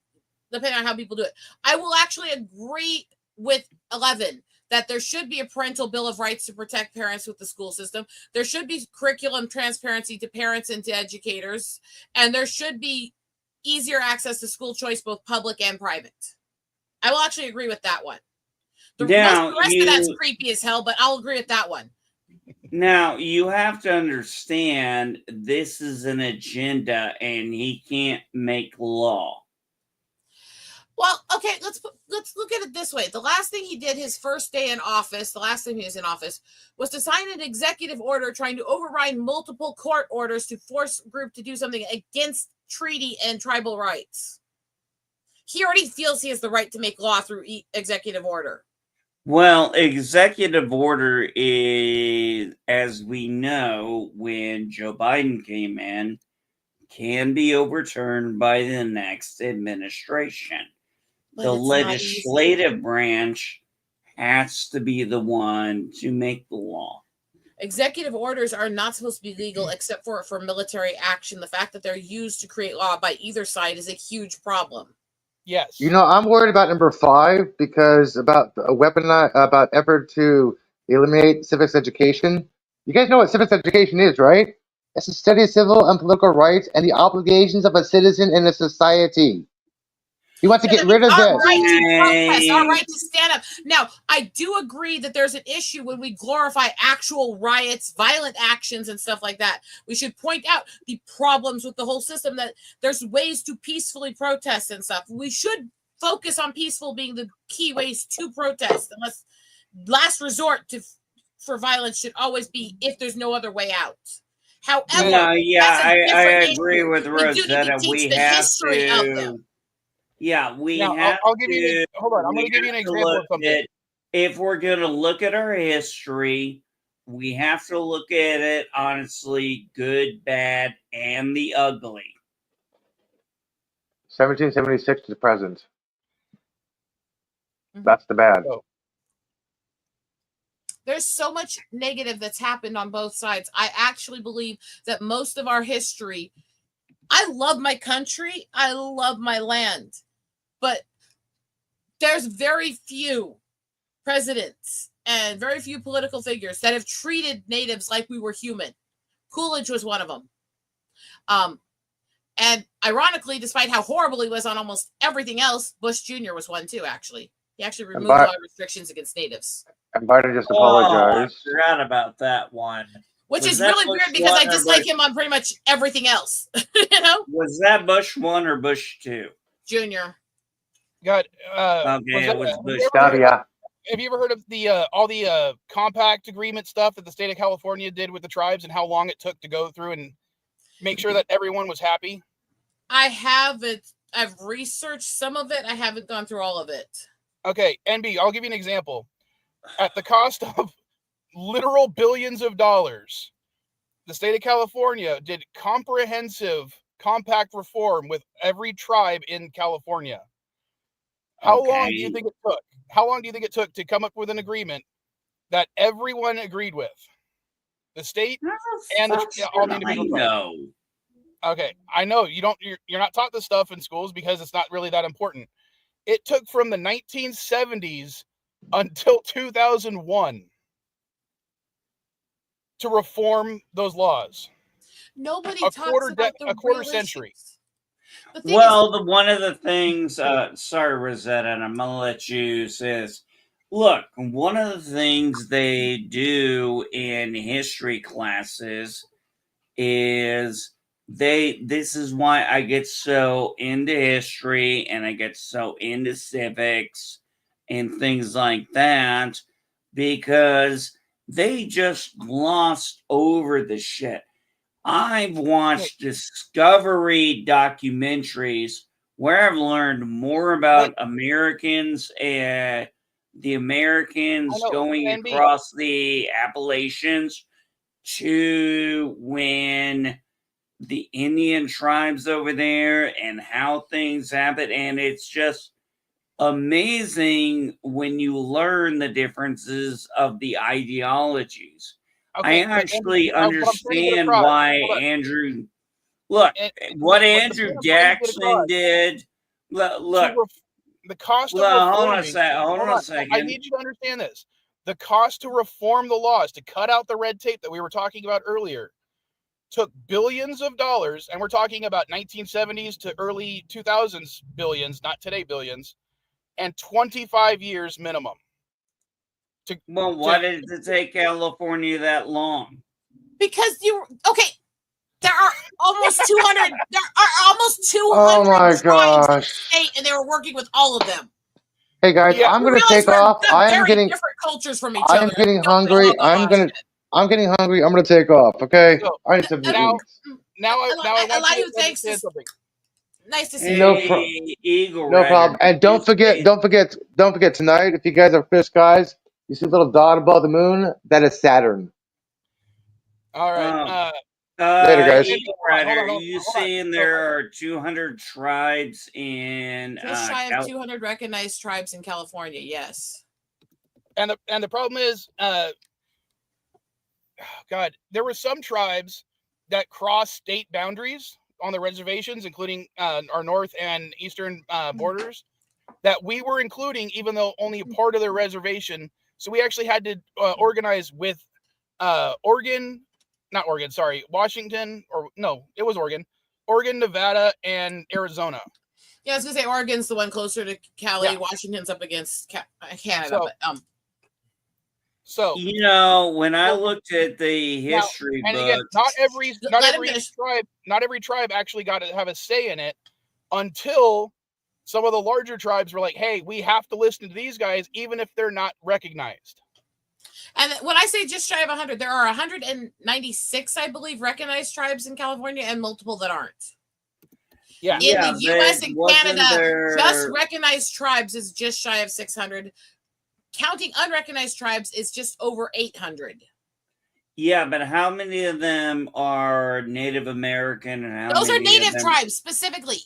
depending on how people do it. I will actually agree with 11 that there should be a parental bill of rights to protect parents with the school system. There should be curriculum transparency to parents and to educators. And there should be easier access to school choice, both public and private. I will actually agree with that one. The rest of that's creepy as hell, but I'll agree with that one. Now, you have to understand this is an agenda and he can't make law. Well, okay, let's look at it this way. The last thing he did his first day in office, the last time he was in office, was to sign an executive order trying to override multiple court orders to force a group to do something against treaty and tribal rights. He already feels he has the right to make law through executive order. Well, executive order is, as we know, when Joe Biden came in, can be overturned by the next administration. But the legislative branch has to be the one to make the law. Executive orders are not supposed to be legal except for military action. The fact that they're used to create law by either side is a huge problem. Yes. You know, I'm worried about number 5 because about about effort to eliminate civics education. You guys know what civics education is, right? It's a study of civil and political rights and the obligations of a citizen in a society. He wants to get rid of this. Our right to protest, our right to stand up. Now, I do agree that there's an issue when we glorify actual riots, violent actions, and stuff like that. We should point out the problems with the whole system, that there's ways to peacefully protest and stuff. We should focus on peaceful being the key ways to protest, unless last resort for violence should always be if there's no other way out. However, I agree with Rosetta. We have to. Yeah, we Now, have I'll give you to. hold on. I'm We going to give you have an to example look of something. at. If we're going to look at our history, we have to look at it honestly, good, bad, and the ugly. 1776 to the present. Mhm. That's the bad. So, There's so much negative that's happened on both sides. I actually believe that most of our history, I love my country, I love my land, but there's very few presidents and very few political figures that have treated natives like we were human. Coolidge was one of them. And ironically, despite how horrible he was on almost everything else, Bush Jr. was one too, actually. He actually And, removed a lot of restrictions against natives. and Biden just Oh, I apologized. forgot about that one. Which Was is that really Bush weird because I 1 or dislike Bush? him on pretty much everything else. You know? Was that Bush 1 or Bush 2? Junior. got Okay, it was Bush. have you ever heard of the all the compact agreement stuff that the state of California did with the tribes and how long it took to go through and make sure that everyone was happy? I have it. I've researched some of it. I haven't gone through all of it. Okay, NB, I'll give you an example. At the cost of literal billions of dollars, the state of California did comprehensive compact reform with every tribe in California. How long do you think it took? How long do you think it took to come up with an agreement that everyone agreed with? The state and all the individual tribes. Okay, I know you're not taught this stuff in schools because it's not really that important. It took from the 1970s until 2001 to reform those laws. Nobody A talks about the quarter real century. issues. The thing Well, one of the things, sorry, Rosetta, and I'm going to let you say this. Look, one of the things they do in history classes is this is why I get so into history and I get so into civics and things like that, because they just glossed over the shit. I've watched Discovery documentaries where I've learned more about Americans and the Americans going across the Appalachians to when the Indian tribes over there and how things happen. And it's just amazing when you learn the differences of the ideologies. I actually understand why Andrew. Look, what Andrew Jackson did. Look, the cost of hold on a reforming. second. I need you to understand this. The cost to reform the laws, to cut out the red tape that we were talking about earlier, took billions of dollars, and we're talking about 1970s to early 2000s billions, not today billions, and 25 years minimum. Why did it take California that long? Because there are almost 200. There are almost 200 Oh my tribes in the gosh. state, and they were working with all of them. Hey guys, I'm gonna take off. I am getting different cultures from each I other. am getting hungry. I'm getting hungry. I'm gonna take off. Okay. So, I need some to eat. Now I want you to thanks. Something. Nice to see you. Eagle no problem. And don't forget tonight. If you guys are fish guys, you see a little dot above the moon. That is Saturn. All right. Later, guys. Eagle Rider, are you saying there are 200 tribes in just shy of 200 recognized tribes in California? Yes. And the problem is, God, there were some tribes that cross state boundaries on the reservations, including our north and eastern borders, that we were including, even though only a part of their reservation. So we actually had to organize with Washington, it was Oregon, Nevada, and Arizona. Yeah, I was gonna say Oregon's the one closer to Cali. Yeah. Washington's up against Canada. So when I looked at the history books, again, not every tribe actually got to have a say in it until some of the larger tribes were like, "Hey, we have to listen to these guys, even if they're not recognized." And when I say just shy of 100, there are 196, I believe, recognized tribes in California, and multiple that aren't. Yeah. In Yeah, the US but and wasn't Canada, just there? recognized tribes is just shy of 600. Counting unrecognized tribes is just over 800. Yeah, but how many of them are Native American, and how Those are many of native them? tribes specifically.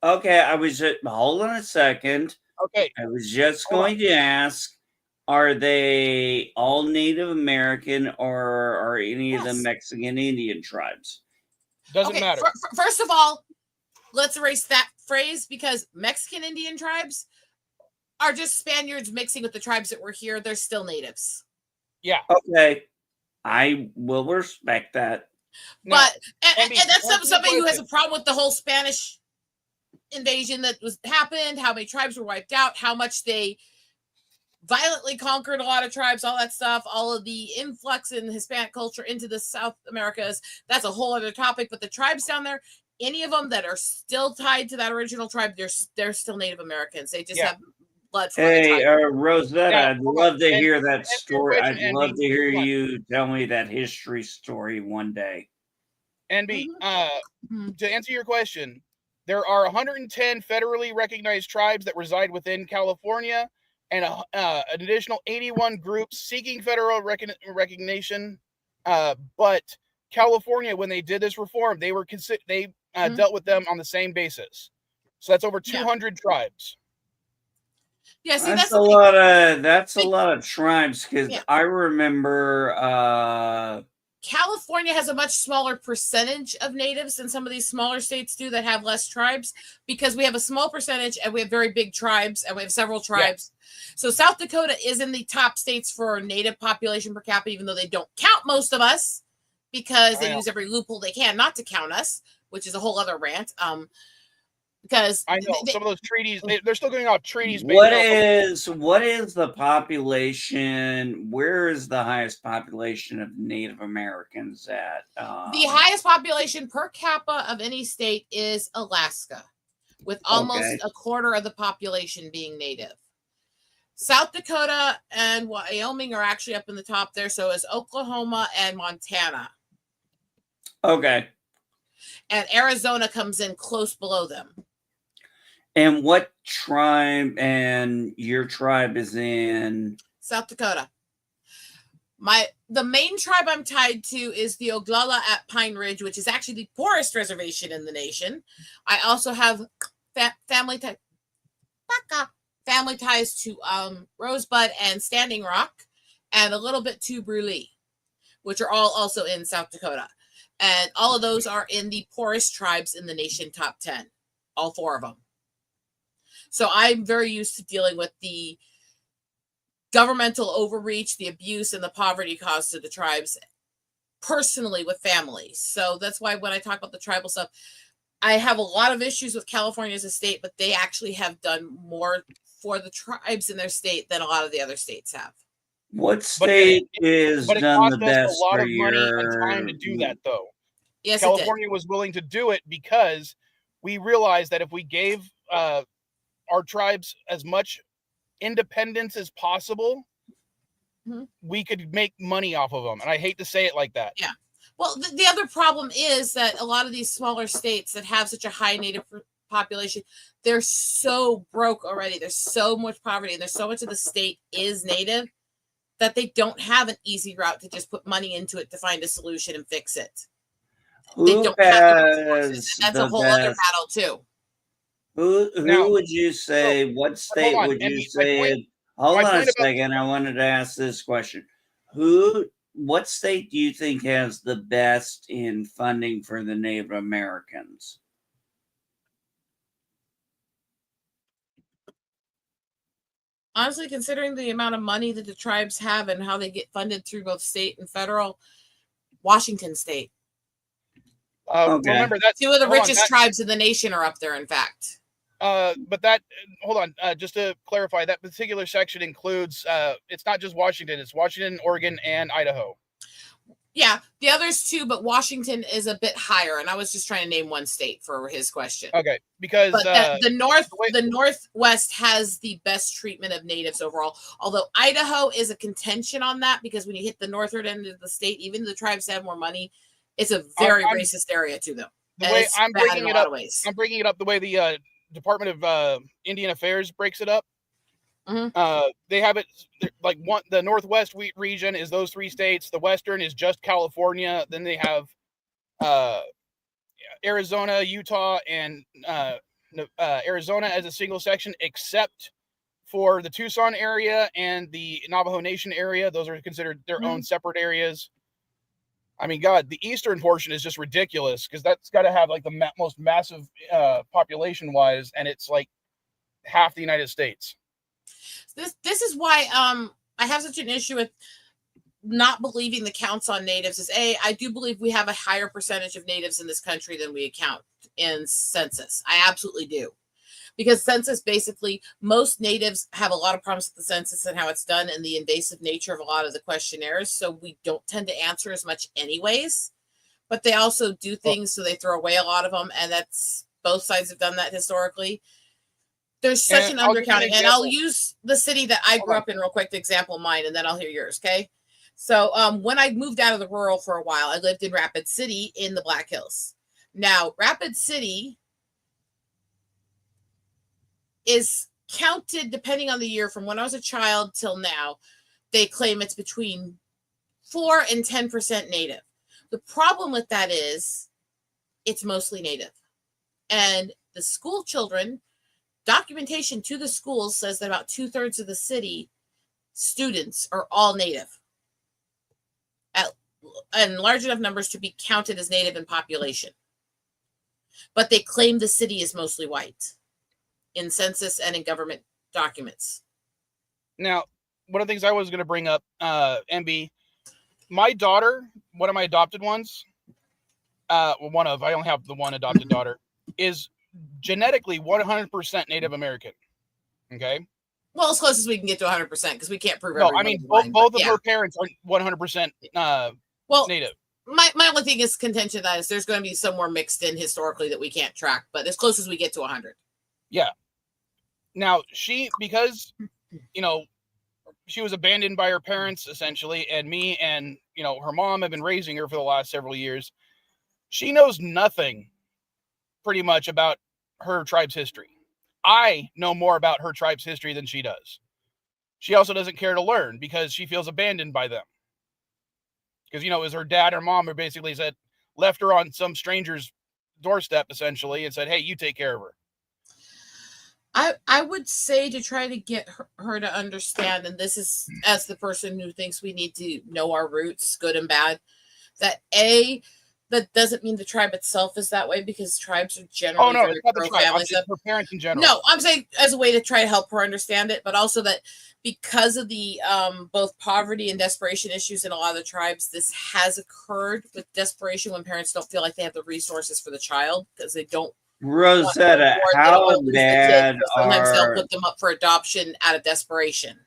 Okay, I was just hold on a second. Okay. I was just Hold on. going to ask, are they all Native American or are any of them Yes. Mexican Indian tribes? Doesn't Okay, matter. first of all, let's erase that phrase because Mexican Indian tribes are just Spaniards mixing with the tribes that were here. They're still natives. Yeah. Okay, I will respect that. Now, But and Andy, that's to answer your somebody who has a question- problem with the whole Spanish invasion that was happened, how many tribes were wiped out, how much they violently conquered a lot of tribes, all that stuff, all of the influx in Hispanic culture into the South Americas. That's a whole other topic. But the tribes down there, any of them that are still tied to that original tribe, they're still Native Americans. They just Yeah. have blood from Hey, the tribe. Rosetta, Now, I'd hold on. love to And hear to that answer your story. question, I'd Andy, love to hear hold on. you tell me that history story one day. NB, Mhm. to answer your question, there are 110 federally recognized tribes that reside within California, and an additional 81 groups seeking federal recognition. But California, when they did this reform, they were dealt with them on the same basis. So that's over Yeah. 200 tribes. Yeah, see, That's that's a the thing. lot of See- tribes because Yeah. I remember California has a much smaller percentage of natives than some of these smaller states do that have less tribes because we have a small percentage and we have very big tribes and we have several tribes. So South Dakota is in the top states for native population per capita, even though they don't count most of us because they use every loophole they can not to count us, which is a whole other rant. Because I know some of those treaties, they're still going off treaties. what is the population? Where is the highest population of Native Americans at? The highest population per capita of any state is Alaska, with almost a quarter of the population being native. South Dakota and Wyoming are actually up in the top there. So is Oklahoma and Montana. Okay. And Arizona comes in close below them. And what tribe and your tribe is in? South Dakota. The main tribe I'm tied to is the Oglala at Pine Ridge, which is actually the poorest reservation in the nation. I also have family ties to Rosebud and Standing Rock, and a little bit to Brule, which are all also in South Dakota. And all of those are in the poorest tribes in the nation, top 10, all four of them. So I'm very used to dealing with the governmental overreach, the abuse, and the poverty caused to the tribes personally with families. So that's why when I talk about the tribal stuff, I have a lot of issues with California as a state, but they actually have done more for the tribes in their state than a lot of the other states have. What state is But it done the cost us best a lot for of money and your? time to do that, though. Yes, California was willing to do it because we realized that if we gave our tribes as much independence as possible, we could make money off of them. And I hate to say it like that. Yeah. Well, the other problem is that a lot of these smaller states that have such a high native population, they're so broke already. There's so much poverty and there's so much of the state is native that they don't have an easy route to just put money into it to find a solution and fix it. They don't have the resources. That's a whole other battle too. Who would you say? What state would you say? Hold on a second. I wanted to ask this question. What state do you think has the best in funding for the Native Americans? Honestly, considering the amount of money that the tribes have and how they get funded through both state and federal, Washington State. Remember that two of the richest tribes in the nation are up there, in fact. But that, hold on, just to clarify, that particular section includes, it's not just Washington, it's Washington, Oregon, and Idaho. Yeah, the others too, but Washington is a bit higher, and I was just trying to name one state for his question. Okay, because the Northwest has the best treatment of natives overall, although Idaho is a contention on that because when you hit the northern end of the state, even the tribes have more money, it's a very racist area to them. The And way it's I'm bad in breaking a it lot up, of ways. I'm breaking it up the way the Department of Indian Affairs breaks it up. They have it like the Northwest region is those 3 states. The Western is just California. Then they have Arizona, Utah, and Arizona as a single section, except for the Tucson area and the Navajo Nation area. Those are considered their own separate areas. I mean, God, the eastern portion is just ridiculous because that's got to have like the most massive population-wise, and it's like half the United States. This is why I have such an issue with not believing the counts on natives. Is I do believe we have a higher percentage of natives in this country than we account in census. I absolutely do. Because census, basically, most natives have a lot of problems with the census and how it's done and the invasive nature of a lot of the questionnaires. So we don't tend to answer as much anyways. But they also do things, so they throw away a lot of them. And that's both sides have done that historically. There's such an undercounting. And I'll use the city that I grew up in real quick to example mine, and then I'll hear yours, okay? So when I moved out of the rural for a while, I lived in Rapid City in the Black Hills. Now, Rapid City is counted depending on the year from when I was a child till now. They claim it's between 4 and 10% native. The problem with that is it's mostly native. And the school children, documentation to the schools says that about 2/3 of the city students are all native. And large enough numbers to be counted as native in population. But they claim the city is mostly white in census and in government documents. Now, one of the things I was going to bring up, MB, my daughter, one of my adopted ones, I only have the one adopted daughter, is genetically 100% Native American. Okay. Well, as close as we can get to 100% because we can't prove. No, I mean both of her parents are 100% native. My only thing is contention that is there's going to be somewhere mixed in historically that we can't track, but as close as we get to 100. Yeah. Now because she was abandoned by her parents essentially, and me and her mom have been raising her for the last several years. She knows nothing pretty much about her tribe's history. I know more about her tribe's history than she does. She also doesn't care to learn because she feels abandoned by them. Because, it was her dad or mom who basically left her on some stranger's doorstep essentially and said, hey, you take care of her. I would say to try to get her to understand, and this is as the person who thinks we need to know our roots, good and bad, that that doesn't mean the tribe itself is that way because tribes are generally it's not the tribe. family stuff. Her parents in general. No, I'm saying as a way to try to help her understand it, but also that because of the both poverty and desperation issues in a lot of the tribes, this has occurred with desperation when parents don't feel like they have the resources for the child because they don't. Rosetta, how bad sometimes they'll put them up for adoption out of desperation.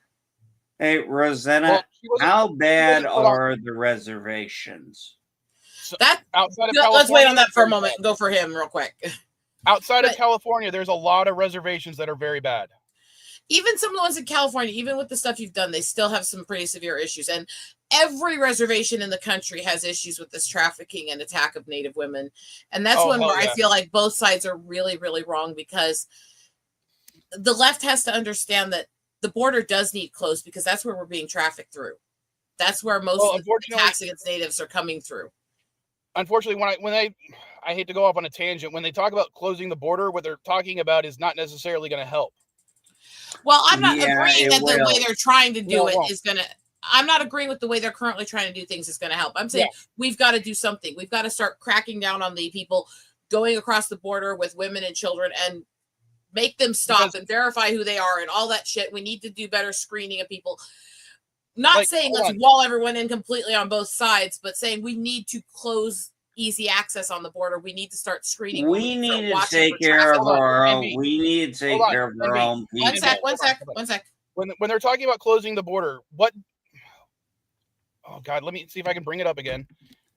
Hey, Rosetta, how bad are the reservations? That outside of California, let's wait on that for a moment and go for him real quick. Outside of California, there's a lot of reservations that are very bad. Even some of the ones in California, even with the stuff you've done, they still have some pretty severe issues. And every reservation in the country has issues with this trafficking and attack of Native women. And that's one where I feel like both sides are really, really wrong because the left has to understand that the border does need closed because that's where we're being trafficked through. That's where most of the attacks against Natives are coming through. Unfortunately, when I hate to go off on a tangent, when they talk about closing the border, what they're talking about is not necessarily going to help. Well, I'm not agreeing that the way they're trying to do it is going to. I'm not agreeing with the way they're currently trying to do things is going to help. I'm saying we've got to do something. We've got to start cracking down on the people going across the border with women and children and make them stop and verify who they are and all that shit. We need to do better screening of people. Not saying let's wall everyone in completely on both sides, but saying we need to close easy access on the border. We need to start screening. We need to take care of our own. We need to take care of our own people. One sec. When they're talking about closing the border, what? Oh God, let me see if I can bring it up again.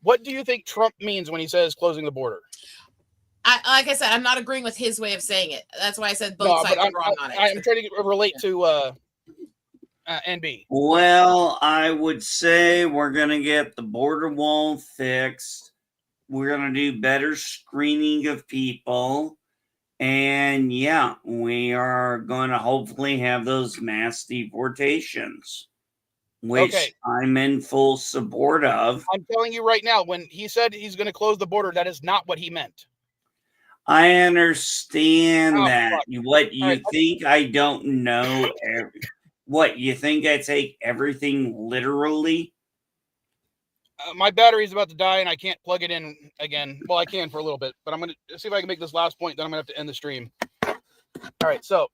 What do you think Trump means when he says closing the border? Like I said, I'm not agreeing with his way of saying it. That's why I said both sides are wrong on it. I'm trying to relate to NB. Well, I would say we're going to get the border wall fixed. We're going to do better screening of people. And yeah, we are going to hopefully have those mass deportations, which Okay. I'm in full support of. I'm telling you right now, when he said he's going to close the border, that is not what he meant. I understand Oh, that. fuck. What you right, think I don't know? What you think I take everything literally? My battery is about to die and I can't plug it in again. Well, I can for a little bit, but I'm going to see if I can make this last point. Then I'm going to have to end the stream. All right. So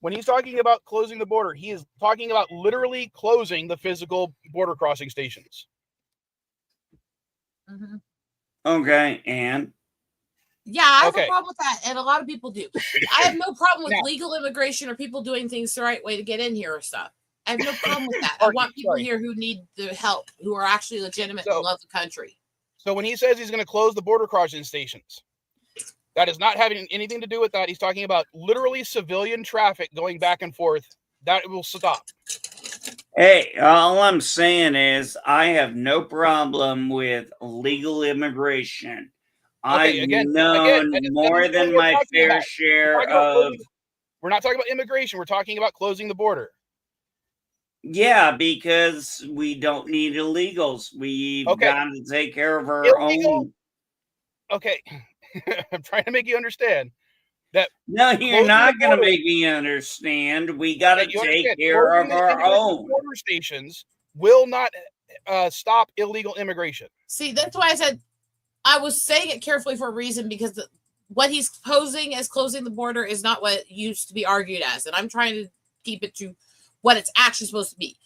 when he's talking about closing the border, he is talking about literally closing the physical border crossing stations. Mhm. Okay, and Yeah, I have a Okay. problem with that, and a lot of people do. I have no problem with Now- legal immigration or people doing things the right way to get in here or stuff. I have no problem with that. I Pardon want me, people sorry. here who need the help, who are actually legitimate and So- love the country. So when he says he's going to close the border crossing stations, that is not having anything to do with that. He's talking about literally civilian traffic going back and forth. That will stop. hey, all I'm saying is I have no problem with legal immigration. Okay, I've again, known that is more what than we're my talking fair about. share We're talking about of. closing- We're not talking about immigration. We're talking about closing the border. Yeah, because we don't need illegals. We've Okay. got to take care of our Illegal- own. Okay, I'm trying to make you understand that. No, you're closing not the going to border- make me understand. We got to Okay, you take understand, care closing of the our individual own. border stations will not stop illegal immigration. See, that's why I said I was saying it carefully for a reason, because what he's posing as closing the border is not what used to be argued as. And I'm trying to keep it to what it's actually supposed to be.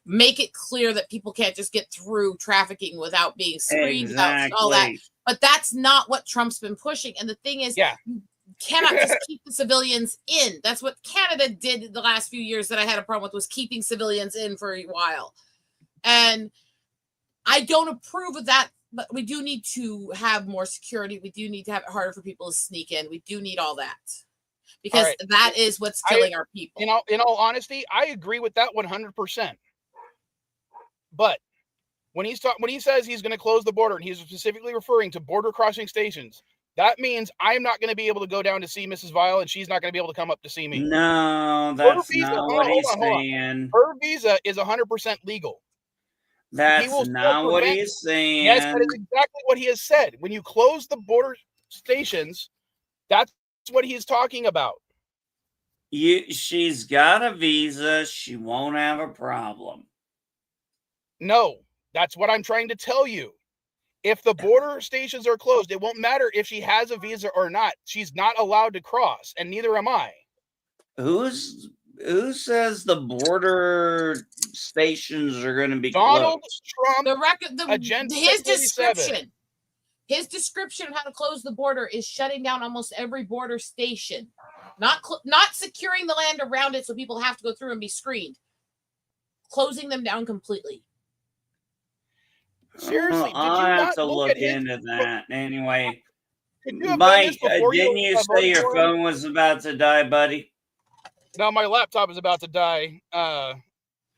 Make it clear that people can't just get through trafficking without being screened, without all that. Exactly. But that's not what Trump's been pushing. And the thing is, Yeah. you cannot just keep the civilians in. That's what Canada did in the last few years that I had a problem with, was keeping civilians in for a while. And I don't approve of that, but we do need to have more security. We do need to have it harder for people to sneak in. We do need all that, because right. that is what's killing our people. In all honesty, I agree with that 100%. But when he says he's going to close the border, and he's specifically referring to border crossing stations, that means I'm not going to be able to go down to see Mrs. Vile, and she's not going to be able to come up to see me. No, that's not what he's saying. Her visa is 100% legal. That's will still not what prevent- he's saying. Yes, that is exactly what he has said. When you close the border stations, that's what he's talking about. She's got a visa. She won't have a problem. No, that's what I'm trying to tell you. If the border stations are closed, it won't matter if she has a visa or not. She's not allowed to cross, and neither am I. Who says the border stations are going to be Donald closed? Trump. The record, Agenda his 47. description of how to close the border is shutting down almost every border station, not securing the land around it so people have to go through and be screened, closing them down completely. Seriously, did you I'll have not to look look at his? into that. Anyway, Could you have done Mike, this before didn't you say voted your for him? phone was about to die, buddy? No, my laptop is about to die.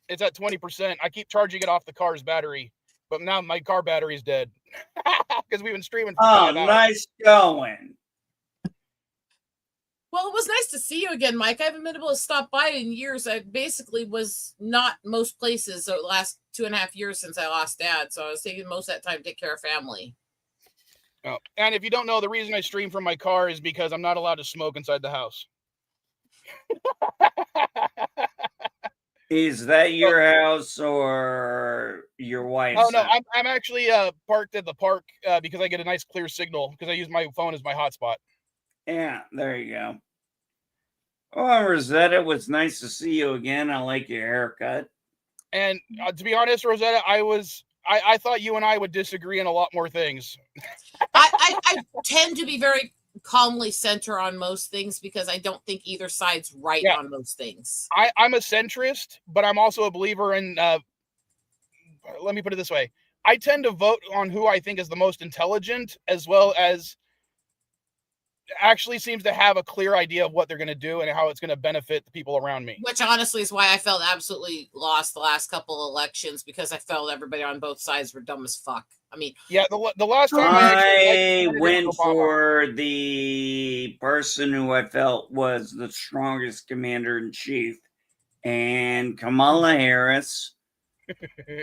It's at 20%. I keep charging it off the car's battery, but now my car battery is dead because we've been streaming for 5 hours. Nice going. Well, it was nice to see you again, Mike. I haven't been able to stop by in years. I basically was not most places the last 2.5 years since I lost Dad, so I was taking most of that time to take care of family. Oh, and if you don't know, the reason I stream from my car is because I'm not allowed to smoke inside the house. Is that your house or your wife's? Oh no, house? I'm actually parked at the park because I get a nice clear signal because I use my phone as my hotspot. Yeah, there you go. Oh, Rosetta, it was nice to see you again. I like your haircut. And to be honest, Rosetta, I thought you and I would disagree on a lot more things. I tend to be very calmly center on most things because I don't think either side's right on most things. I'm a centrist, but I'm also a believer in, let me put it this way. I tend to vote on who I think is the most intelligent, as well as actually seems to have a clear idea of what they're going to do and how it's going to benefit the people around me. Which honestly is why I felt absolutely lost the last couple elections, because I felt everybody on both sides were dumb as fuck. I mean, yeah, the last time I went for the person who I felt was the strongest commander in chief, and Kamala Harris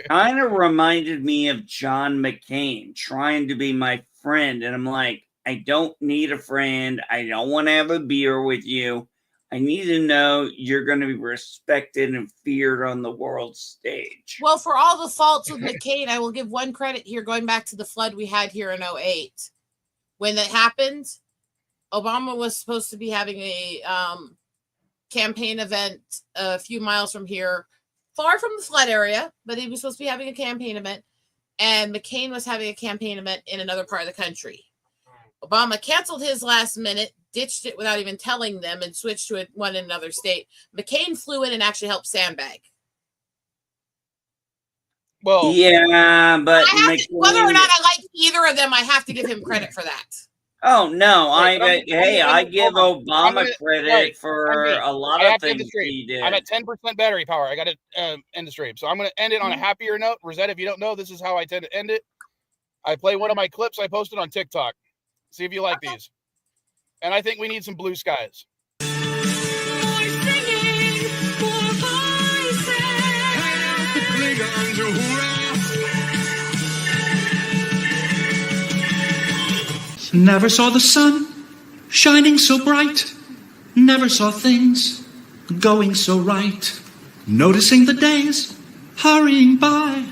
kind of reminded me of John McCain trying to be my friend. And I'm like, I don't need a friend. I don't want to have a beer with you. I need to know you're going to be respected and feared on the world stage. well, for all the faults with McCain, I will give one credit here, going back to the flood we had here in 2008. When that happened, Obama was supposed to be having a campaign event a few miles from here, far from the flood area, but he was supposed to be having a campaign event, and McCain was having a campaign event in another part of the country. Obama canceled his last minute, ditched it without even telling them, and switched to one in another state. McCain flew in and actually helped sandbag. Well, yeah, but whether or not I like either of them, I have to give him credit for that. Oh no! I give Obama credit for a lot of things he did. I'm at 10% battery power. I got to end the stream, so I'm going to end it on a happier note. Rosetta, if you don't know, this is how I tend to end it. I play one of my clips I posted on TikTok. See if you like these. And I think we need some blue skies. Never saw the sun shining so bright. Never saw things going so right. Noticing the days hurrying by.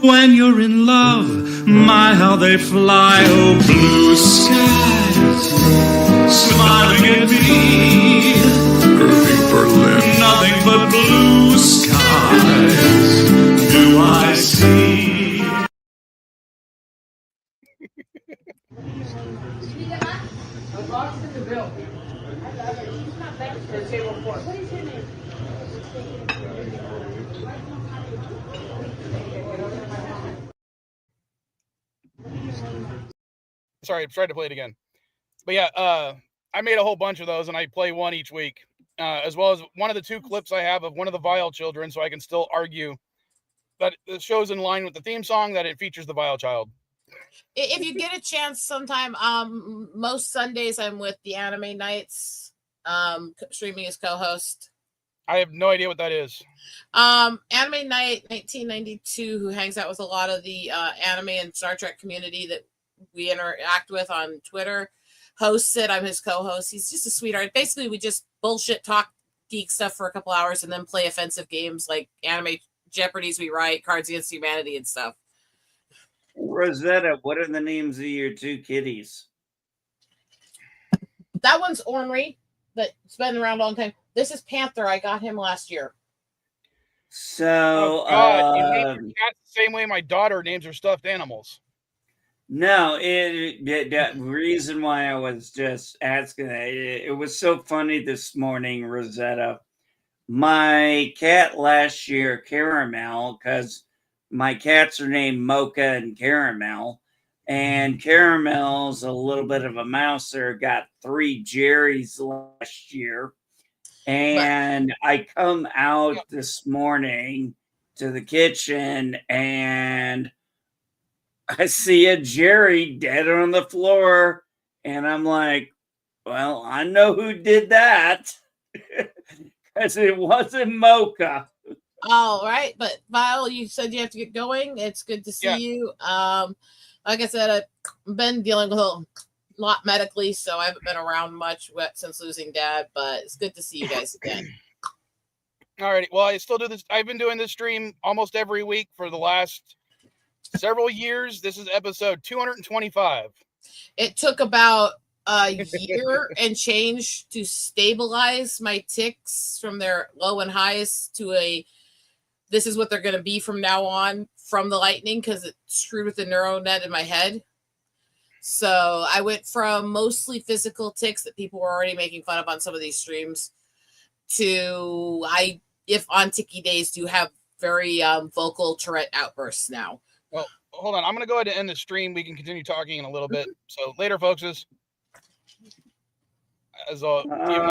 When you're in love, my how they fly. Oh, blue skies smiling at me. Irving Berlin. Nothing but blue skies do I see. Sorry, I'm trying to play it again. But yeah, I made a whole bunch of those, and I play one each week, as well as one of the two clips I have of one of the Vile children, so I can still argue that the show's in line with the theme song, that it features the Vile child. If you get a chance sometime, most Sundays I'm with the Anime Nights, streaming as co-host. I have no idea what that is. Anime Night 1992, who hangs out with a lot of the anime and Star Trek community that we interact with on Twitter, hosts it. I'm his co-host. He's just a sweetheart. Basically, we just bullshit talk geek stuff for a couple hours and then play offensive games like Anime Jeopardies we write, Cards Against Humanity and stuff. Rosetta, what are the names of your two kitties? That one's Ornery, that's been around a long time. This is Panther. I got him last year. So, you name your cat the same way my daughter names her stuffed animals. No, the reason why I was just asking that, it was so funny this morning, Rosetta. My cat last year, Caramel, because my cats are named Mocha and Caramel, and Caramel's a little bit of a mouser, got 3 Jerrys last year. And I come out this morning to the kitchen and I see a Jerry dead on the floor. And I'm like, well, I know who did that. Because it wasn't Mocha. All right. But Vile, you said you have to get going. It's good to see you. Like I said, I've been dealing with a lot medically, so I haven't been around much since losing Dad, but it's good to see you guys again. All righty. Well, I still do this. I've been doing this stream almost every week for the last several years. This is episode 225. It took about a year and change to stabilize my ticks from their low and highs to this is what they're going to be from now on from the lightning, because it screwed with the neural net in my head. So I went from mostly physical tics that people were already making fun of on some of these streams to if on ticky days, do have very vocal Tourette outbursts now. Well, hold on. I'm going to go ahead and end the stream. We can continue talking in a little bit. So later, folks. as all, even